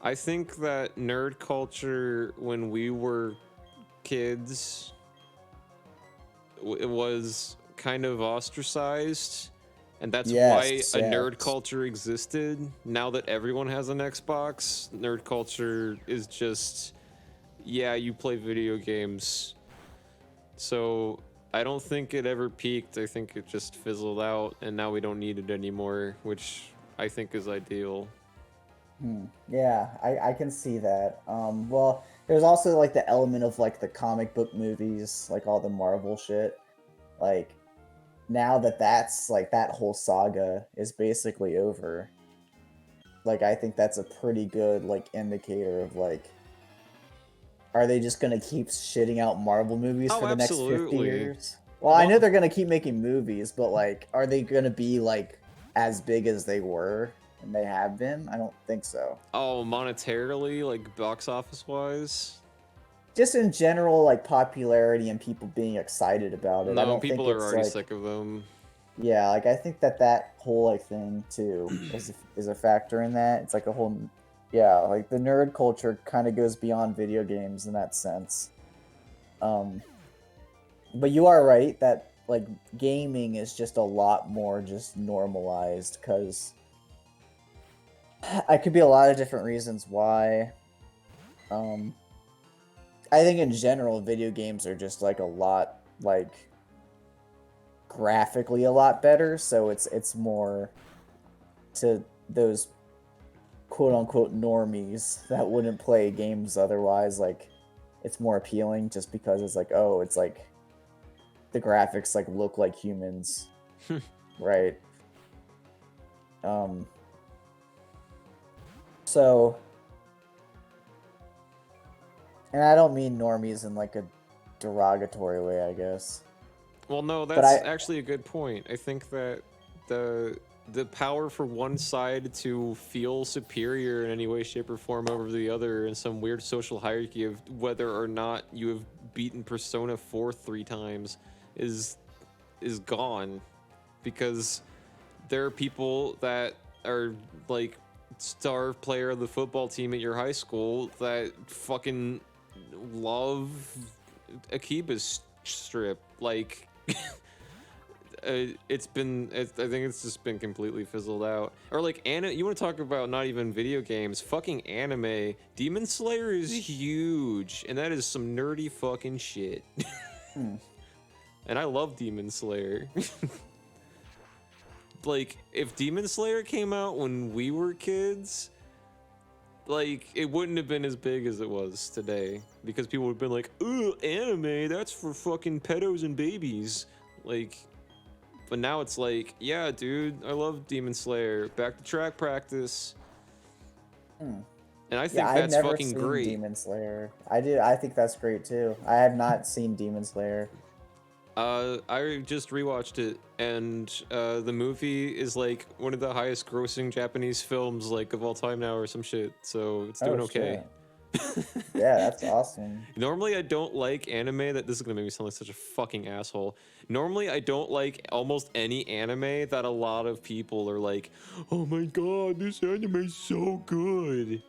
I think that nerd culture when we were kids it was kind of ostracized, and that's why Yes, a nerd yes. culture existed. Now that everyone has an Xbox, nerd culture is just yeah, you play video games. So I don't think it ever peaked. I think it just fizzled out, and now we don't need it anymore, which I think is ideal. Yeah, I can see that. Well, there's also like the element of like the comic book movies, like all the Marvel shit. Like now that that's like that whole saga is basically over. Like I think that's a pretty good like indicator of like, are they just gonna keep shitting out Marvel movies Oh, for the next 50 absolutely. years? Well, I know they're gonna keep making movies, but like, are they gonna be like as big as they were and they have been? I don't think so. Oh, monetarily, like box office wise? Just in general, like popularity and people being excited about it. I No, don't people think are it's already like, sick of them. yeah, like I think that whole like thing too is a factor in that. It's like a whole, yeah, like the nerd culture kind of goes beyond video games in that sense. But you are right that like gaming is just a lot more just normalized because I could be a lot of different reasons why. I think in general, video games are just like a lot like graphically a lot better, so it's more to those quote unquote normies that wouldn't play games otherwise. Like it's more appealing just because it's like, oh, it's like the graphics like look like humans, right? So And I don't mean normies in like a derogatory way, I guess. Well, no, But that's actually a good point. I think that the power for one side to feel superior in any way, shape, or form over the other in some weird social hierarchy of whether or not you have beaten Persona 4 3 times is gone, because there are people that are like star player of the football team at your high school that fucking love Akiba's strip. Like, I think it's just been completely fizzled out. Or like, you want to talk about not even video games, fucking anime. Demon Slayer is huge, and that is some nerdy fucking shit. And I love Demon Slayer. Like, if Demon Slayer came out when we were kids, like, it wouldn't have been as big as it was today, because people would have been like, "Ooh, anime, that's for fucking pedos and babies." Like, but now it's like, yeah, dude, I love Demon Slayer. Back to track practice. And I think I've that's never fucking seen great. Demon Slayer. I think that's great too. I have not seen Demon Slayer. I just rewatched it, and the movie is like one of the highest grossing Japanese films like of all time now or some shit, so it's doing okay. Yeah, that's awesome. Normally I don't like anime this is gonna make me sound like such a fucking asshole. Normally I don't like almost any anime that a lot of people are like, "Oh my god, this anime's so good."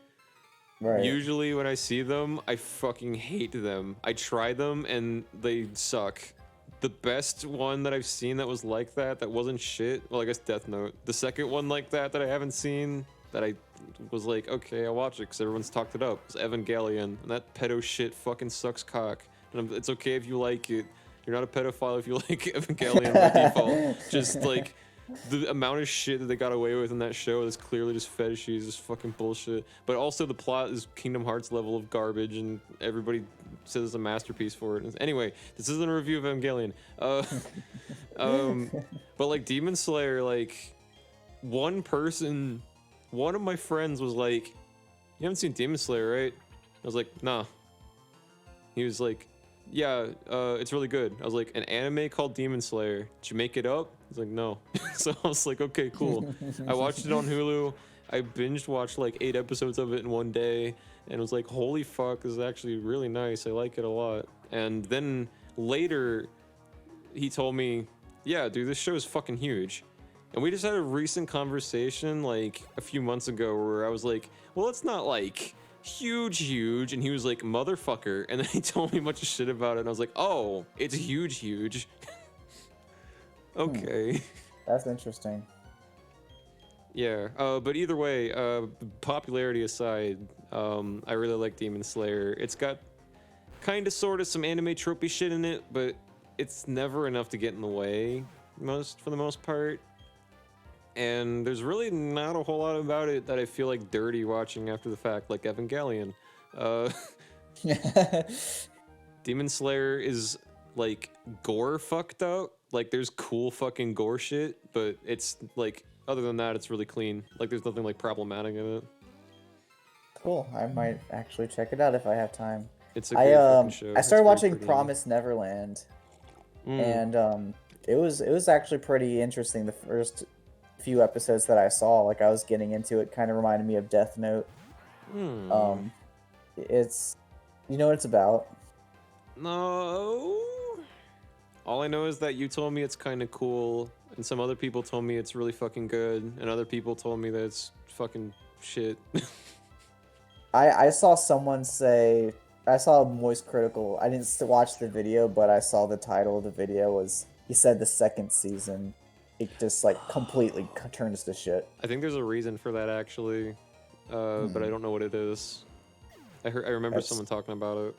Right. Usually when I see them, I fucking hate them. I try them and they suck. The best one that I've seen that was like that wasn't shit, well, I guess Death Note. The second one like that I haven't seen, that I was like, okay, I'll watch it because everyone's talked it up, was Evangelion. And that pedo shit fucking sucks cock. And it's okay if you like it. You're not a pedophile if you like Evangelion by default. Just like, the amount of shit that they got away with in that show is clearly just fetishes, just fucking bullshit. But also the plot is Kingdom Hearts level of garbage, and everybody says it's a masterpiece for it. Anyway, this isn't a review of Evangelion. But like Demon Slayer, like one of my friends was like, "You haven't seen Demon Slayer, right?" I was like, "Nah." He was like, "Yeah, it's really good." I was like, "An anime called Demon Slayer. Did you make it up?" He's like, "No." So I was like, "Okay, cool." I watched it on Hulu. I binged watched like 8 episodes of it in one day, and was like, "Holy fuck, this is actually really nice. I like it a lot." And then later, he told me, "Yeah, dude, this show is fucking huge." And we just had a recent conversation like a few months ago where I was like, "Well, it's not like huge," and he was like, "Motherfucker," and then he told me a bunch of shit about it, and I was like, "Oh, it's huge." Okay. That's interesting. Yeah, but either way, popularity aside, I really like Demon Slayer. It's got kind of sort of some anime tropey shit in it, but it's never enough to get in the way for the most part. And there's really not a whole lot about it that I feel like dirty watching after the fact, like Evangelion. Demon Slayer is like gore fucked up. Like there's cool fucking gore shit, but it's like, other than that, it's really clean. Like there's nothing like problematic in it. Cool. I might actually check it out if I have time. It's a great fucking show. I It's started very watching pretty. Promised Neverland, and it was actually pretty interesting. The first few episodes that I saw, like I was getting into it, kind of reminded me of Death Note. It's, you know what it's about? No. All I know is that you told me it's kind of cool, and some other people told me it's really fucking good, and other people told me that it's fucking shit. I saw someone say, I saw a Moist Critical. I didn't watch the video, but I saw the title of the video was, he said the second season, it just like completely turns to shit. I think there's a reason for that actually, but I don't know what it is. I remember someone talking about it.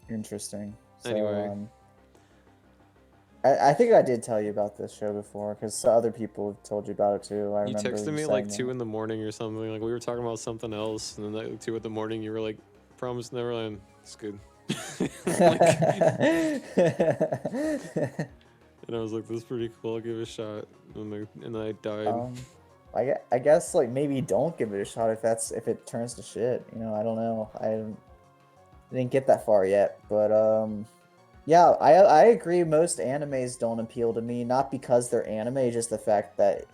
Interesting. So, Anyway. I think I did tell you about this show before, because other people have told you about it too. You texted me like 2 in the morning or something. Like we were talking about something else, and then like 2 in the morning, you were like, "Promise Neverland, it's good." And I was like, "This is pretty cool. I'll give it a shot." And then I died. I guess like maybe don't give it a shot if it turns to shit. You know, I don't know. Didn't get that far yet, but yeah, I agree. Most animes don't appeal to me, not because they're anime, just the fact that,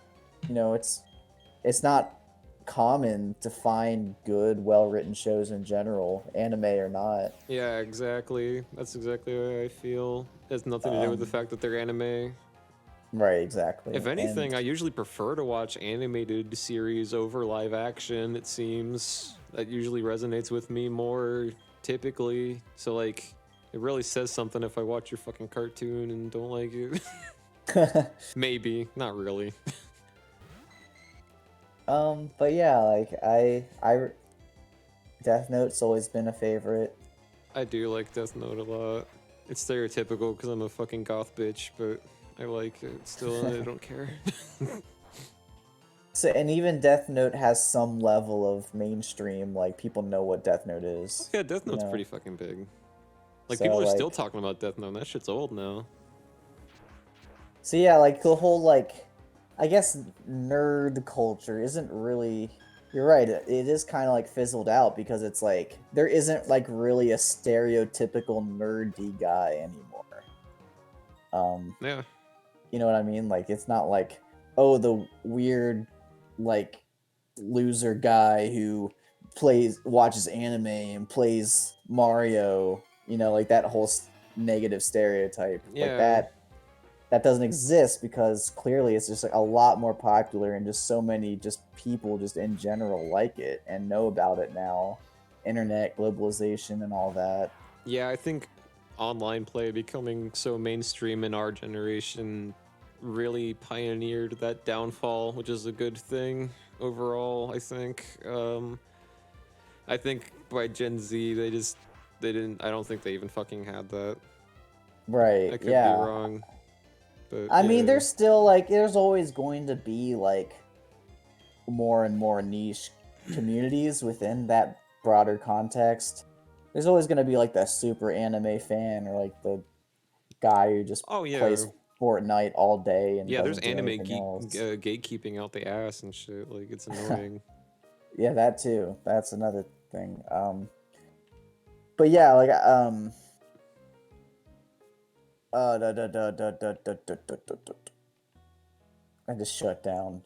it's not common to find good, well-written shows in general, anime or not. Yeah, exactly. That's exactly what I feel. It has nothing to do with the fact that they're anime. Right, exactly. If And anything, I usually prefer to watch animated series over live action, it seems. That usually resonates with me more, typically. So, like, it really says something if I watch your fucking cartoon and don't like it. Maybe, not really. but yeah, like Death Note's always been a favorite. I do like Death Note a lot. It's stereotypical because I'm a fucking goth bitch, but I like it still, and I don't care. So, and even Death Note has some level of mainstream, like people know what Death Note is. Yeah, Death Note's know? pretty fucking big. Like, So, people are still like- talking about Death Note, and that shit's old now. So yeah, like the whole I guess nerd culture isn't really. You're right. It is kind of like fizzled out because it's like there isn't like really a stereotypical nerdy guy anymore. Yeah. You know what I mean? Like it's not like, oh, the weird like loser guy who watches anime and plays Mario, like that whole negative stereotype. Yeah. Like that doesn't exist because clearly it's just like a lot more popular and just so many just people just in general like it and know about it now. Internet, globalization, and all that. Yeah, I think online play becoming so mainstream in our generation really pioneered that downfall, which is a good thing overall, I think. I think by Gen Z, I don't think they even fucking had that. Right. I could yeah. be wrong. But I mean, yeah. there's still there's always going to be more and more niche communities within that broader context. There's always going to be the super anime fan or the guy who just Oh, yeah. plays Fortnite all day and Yeah, there's doesn't do anime anything else. gatekeeping out the ass and shit. Like, it's annoying. Yeah, that too. That's another thing. But yeah, I just shut down.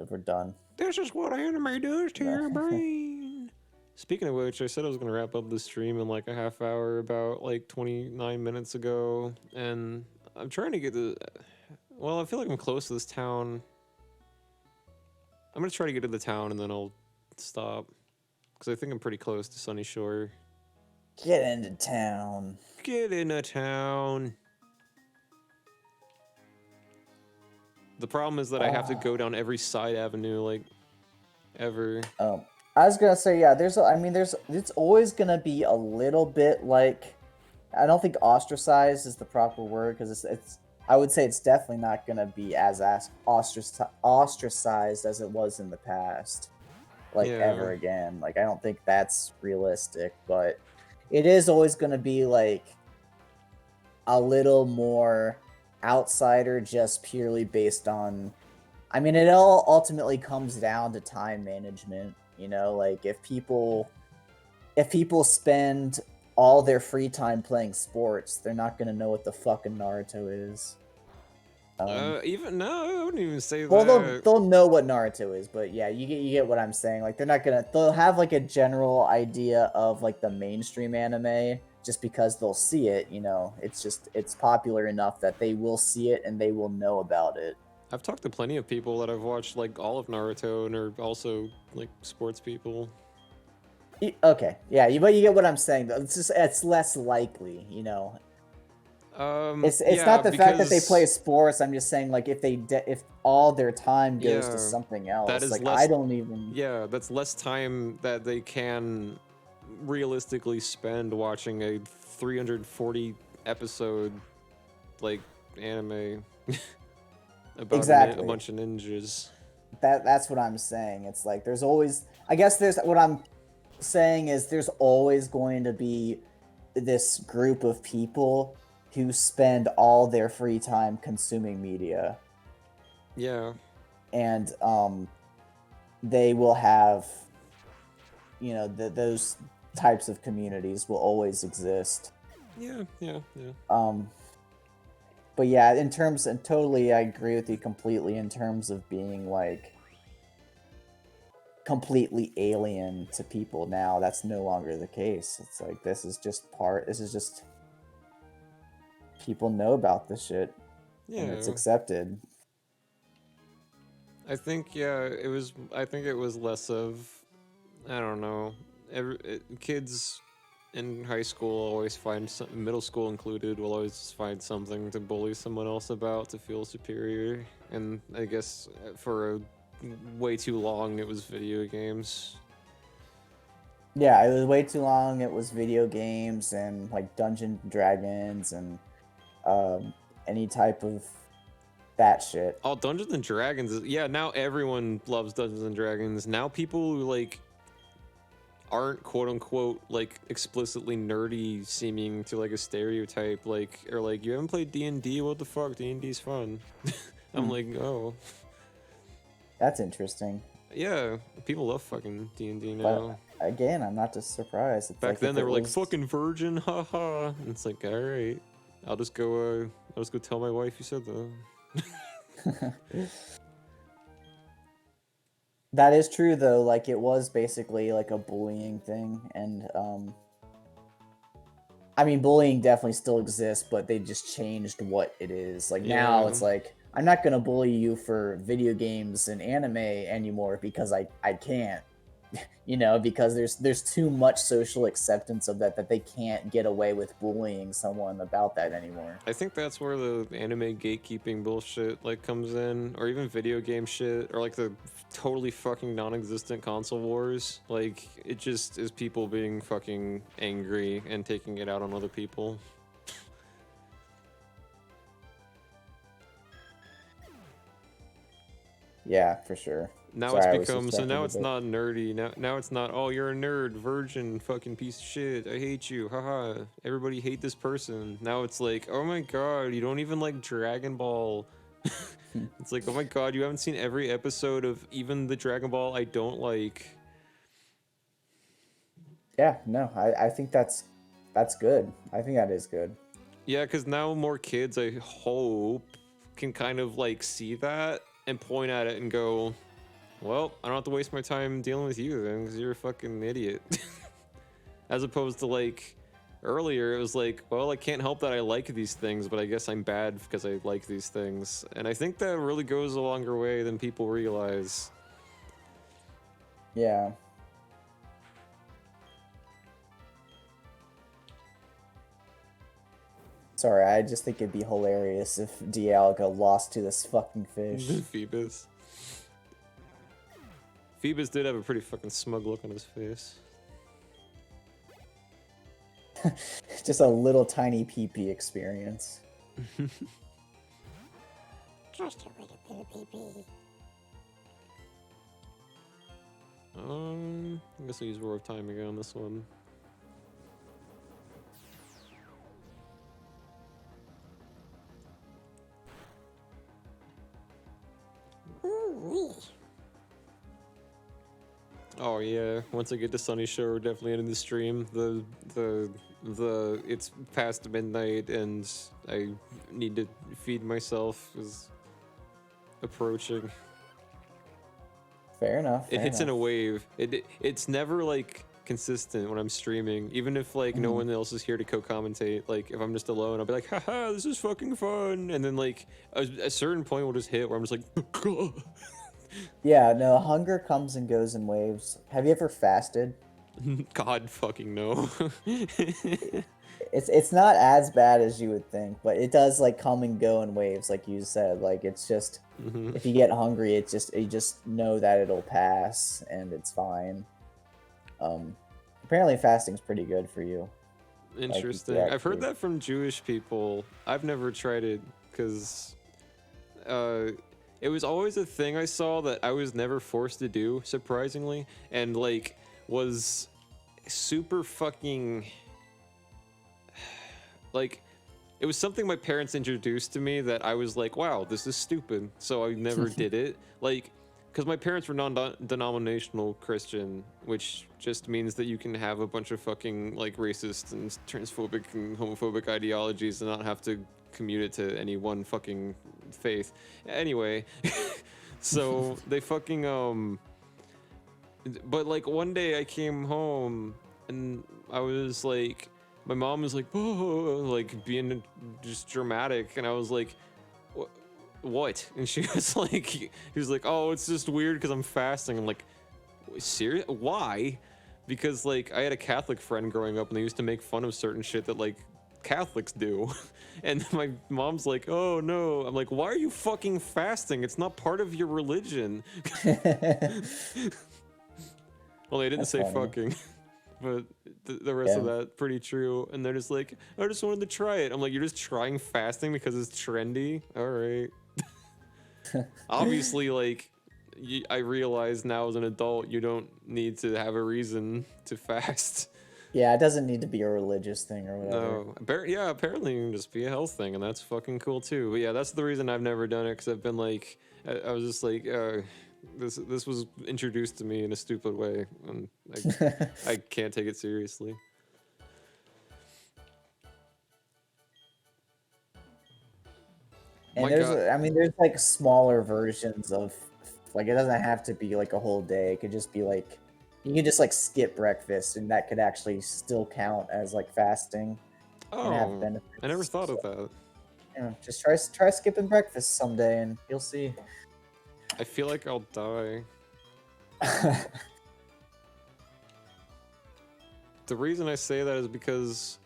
We're done. This is what anime does to Yeah. your brain. Speaking of which, I said I was gonna wrap up the stream in like a half hour about 29 minutes ago, and I'm trying to get to. Well, I feel like I'm close to this town. I'm gonna try to get to the town and then I'll stop, because I think I'm pretty close to Sunny Shore. Get into town. Get into town. The problem is that I have to go down every side avenue, ever. I was gonna say, yeah. It's always gonna be a little bit I don't think ostracized is the proper word because it's. I would say it's definitely not gonna be as ostracized as it was in the past, ever again. I don't think that's realistic, but it is always gonna be a little more outsider, just purely based on. I mean, it all ultimately comes down to time management. If people spend all their free time playing sports, they're not gonna know what the fucking Naruto is. Even no, I wouldn't even say Well, that. they'll know what Naruto is, but yeah, you get what I'm saying. They're not gonna. They'll have a general idea of the mainstream anime just because they'll see it. It's popular enough that they will see it and they will know about it. I've talked to plenty of people that I've watched all of Naruto and are also sports people. Okay, yeah, but you get what I'm saying. Though. It's less likely. It's yeah, not the fact that they because play sports. I'm just saying if all their time goes Yeah, to something else, that is I less- don't even. Yeah, that's less time that they can realistically spend watching a 340 episode anime about Exactly. a bunch of ninjas. That's what I'm saying. It's there's always. I guess what I'm saying is there's always going to be this group of people who spend all their free time consuming media. Yeah. And they will have those types of communities will always exist. Yeah. But yeah, in terms, and totally, I agree with you completely in terms of being like completely alien to people now. That's no longer the case. It's like this is just people know about this shit and it's Yeah. accepted. I think I think it was less of, I don't know. Kids in high school always find middle school included, will always find something to bully someone else about to feel superior. And I guess for way too long it was video games. Yeah, it was way too long. It was video games and like Dungeons and Dragons and any type of that shit. Oh, Dungeons and Dragons yeah, now everyone loves Dungeons and Dragons. Now people who like aren't quote unquote like explicitly nerdy seeming to like a stereotype, like, or like, you haven't played D&D, what the fuck, D&D's fun. I'm like, oh That's interesting. yeah, people love fucking D&D now. But again, I'm not just surprised. It's Back like then if they it were like was- fucking virgin, haha. And it's like, all right, I'll just go tell my wife you said that. That is true though, like it was basically like a bullying thing, and I mean bullying definitely still exists, but they just changed what it is. Like now Yeah. it's like, I'm not gonna bully you for video games and anime anymore because I can't. You know, because there's too much social acceptance of that they can't get away with bullying someone about that anymore. I think that's where the anime gatekeeping bullshit like comes in, or even video game shit, or like the totally fucking non-existent console wars. Like, it just is people being fucking angry and taking it out on other people. Yeah, for sure. Now Sorry, I it's was become, so distracted now a it's bit. not nerdy. Now it's not, oh, you're a nerd, virgin, fucking piece of shit, I hate you, haha, everybody hate this person. Now it's like, oh my god, you don't even like Dragon Ball. It's like, oh my god, you haven't seen every episode of even the Dragon Ball I don't like. Yeah, no, I think that's good. I think that is good. Yeah, because now more kids, I hope, can kind of like see that and point at it and go, well, I don't have to waste my time dealing with you then, because you're a fucking idiot. As opposed to like earlier, it was like, well, I can't help that I like these things, but I guess I'm bad because I like these things. And I think that really goes a longer way than people realize. Yeah. Sorry, I just think it'd be hilarious if Dialga lost to this fucking fish. Phoebus. Phoebus did have a pretty fucking smug look on his face. Just a little tiny pee-pee experience. Just a little bit of pee-pee. I guess I'll use Roar of Time again on this one. Ooh-wee. Oh yeah, once I get to Sunny Shore, we're definitely ending the stream. It's past midnight and I need to feed myself is approaching. Fair enough. It hits in a wave. It's never like consistent when I'm streaming. Even if like no one else is here to co-commentate, like if I'm just alone, I'll be like, haha, this is fucking fun. And then like a certain point will just hit where I'm just like, Yeah, no, hunger comes and goes in waves. Have you ever fasted? God fucking no. It's not as bad as you would think, but it does like come and go in waves, like you said. Like it's just if you get hungry, you just know that it'll pass and it's fine. Apparently fasting's pretty good for you. Interesting. yeah, I've heard yeah. that from Jewish people. I've never tried it because it was always a thing I saw that I was never forced to do, surprisingly, and like was super fucking like it was something my parents introduced to me that I was like, wow, this is stupid. So I never did it. Like, because my parents were non-denominational Christian, which just means that you can have a bunch of fucking like racist and transphobic and homophobic ideologies and not have to commute it to any one fucking faith. Anyway, so they fucking but like one day I came home and I was like, my mom was like, oh, like being just dramatic, and I was like, what? And she was like, oh, it's just weird because I'm fasting. I'm like, serious? Why? Because like I had a Catholic friend growing up and they used to make fun of certain shit that like Catholics do. And my mom's like, oh no. I'm like, why are you fucking fasting? It's not part of your religion. Well, they didn't That's say funny. fucking, but the rest of that pretty true. And they're just like, I just wanted to try it. I'm like, you're just trying fasting because it's trendy? All right. Obviously, like, I realize now as an adult, you don't need to have a reason to fast. Yeah, it doesn't need to be a religious thing or whatever. No, yeah, apparently it can just be a health thing, and that's fucking cool too. But yeah, that's the reason I've never done it, because I've been like, I was just like, this was introduced to me in a stupid way, and I can't take it seriously. And there's like smaller versions of, like, it doesn't have to be like a whole day. It could just be like, you could just like skip breakfast, and that could actually still count as like fasting. And have Oh, benefits. I never thought of that. Yeah, just try skipping breakfast someday, and you'll see. I feel like I'll die. The reason I say that is because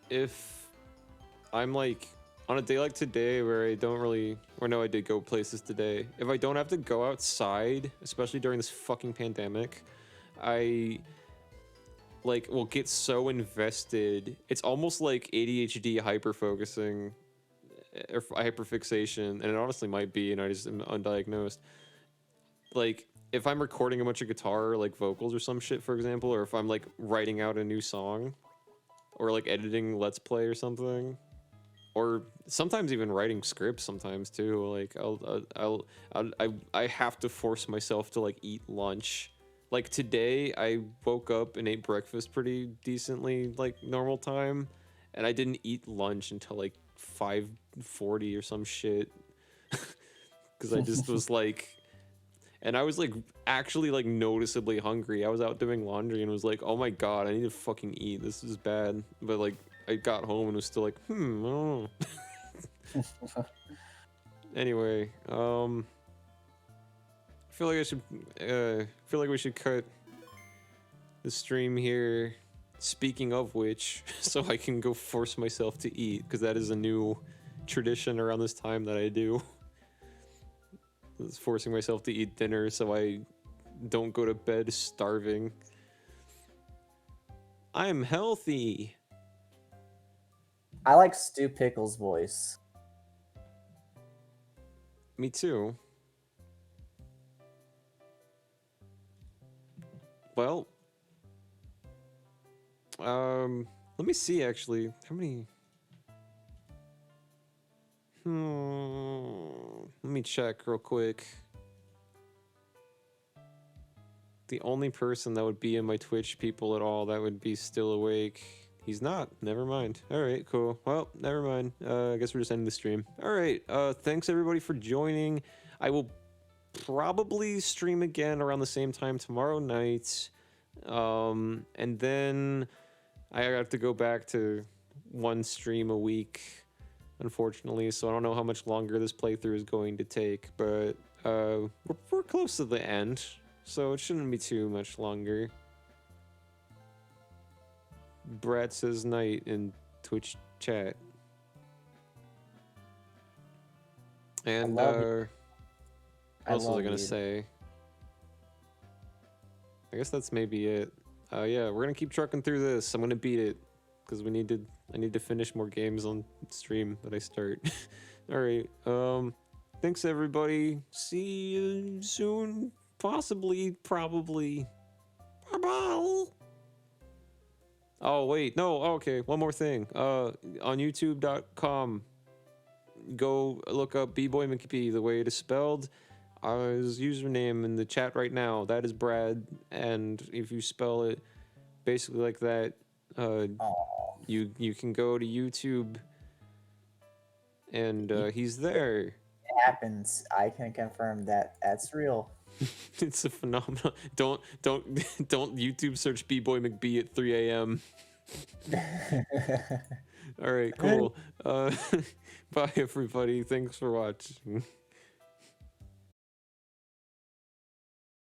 if I'm like on a day like today where I don't really, or no, I did go places today. If I don't have to go outside, especially during this fucking pandemic, I like will get so invested. It's almost like ADHD hyperfocusing or hyperfixation, and it honestly might be, and I just am undiagnosed. Like, if I'm recording a bunch of guitar, like vocals or some shit, for example, or if I'm like writing out a new song, or like editing Let's Play or something, or sometimes even writing scripts sometimes too. Like I have to force myself to like eat lunch. Like today, I woke up and ate breakfast pretty decently, like normal time, and I didn't eat lunch until like 5:40 or some shit, because I just was like. And I was like actually like noticeably hungry. I was out doing laundry and was like, oh my god, I need to fucking eat. This is bad. But like I got home and was still like, I don't know. Anyway, I feel like we should cut the stream here. Speaking of which, so I can go force myself to eat, because that is a new tradition around this time that I do. It's forcing myself to eat dinner so I don't go to bed starving. I'm healthy. I like Stu Pickles' voice. Me too. Well, let me see actually. How many? Let me check real quick. The only person that would be in my Twitch people at all that would be still awake. He's not. Never mind. All right, cool. Well, never mind. I guess we're just ending the stream. All right. Thanks everybody for joining. I will probably stream again around the same time tomorrow night. And then I have to go back to one stream a week, unfortunately, so I don't know how much longer this playthrough is going to take, but we're close to the end, so it shouldn't be too much longer. Brad says night in Twitch chat. And what else was I gonna say? I guess that's maybe it. Yeah, we're gonna keep trucking through this. I'm gonna beat it, because I need to finish more games on stream that I start. All right. Thanks everybody. See you soon. Possibly. Probably. Bye-bye. Oh wait, no. Okay, one more thing. On YouTube.com, go look up B-Boy McP, the way it is spelled. his username in the chat right now. That is Brad, and if you spell it basically like that, Oh, you can go to YouTube, and he's there. it happens. I can confirm that that's real. It's a phenomenon. Don't YouTube search B-Boy McBee at 3 a.m. All right, cool. Bye everybody. Thanks for watching.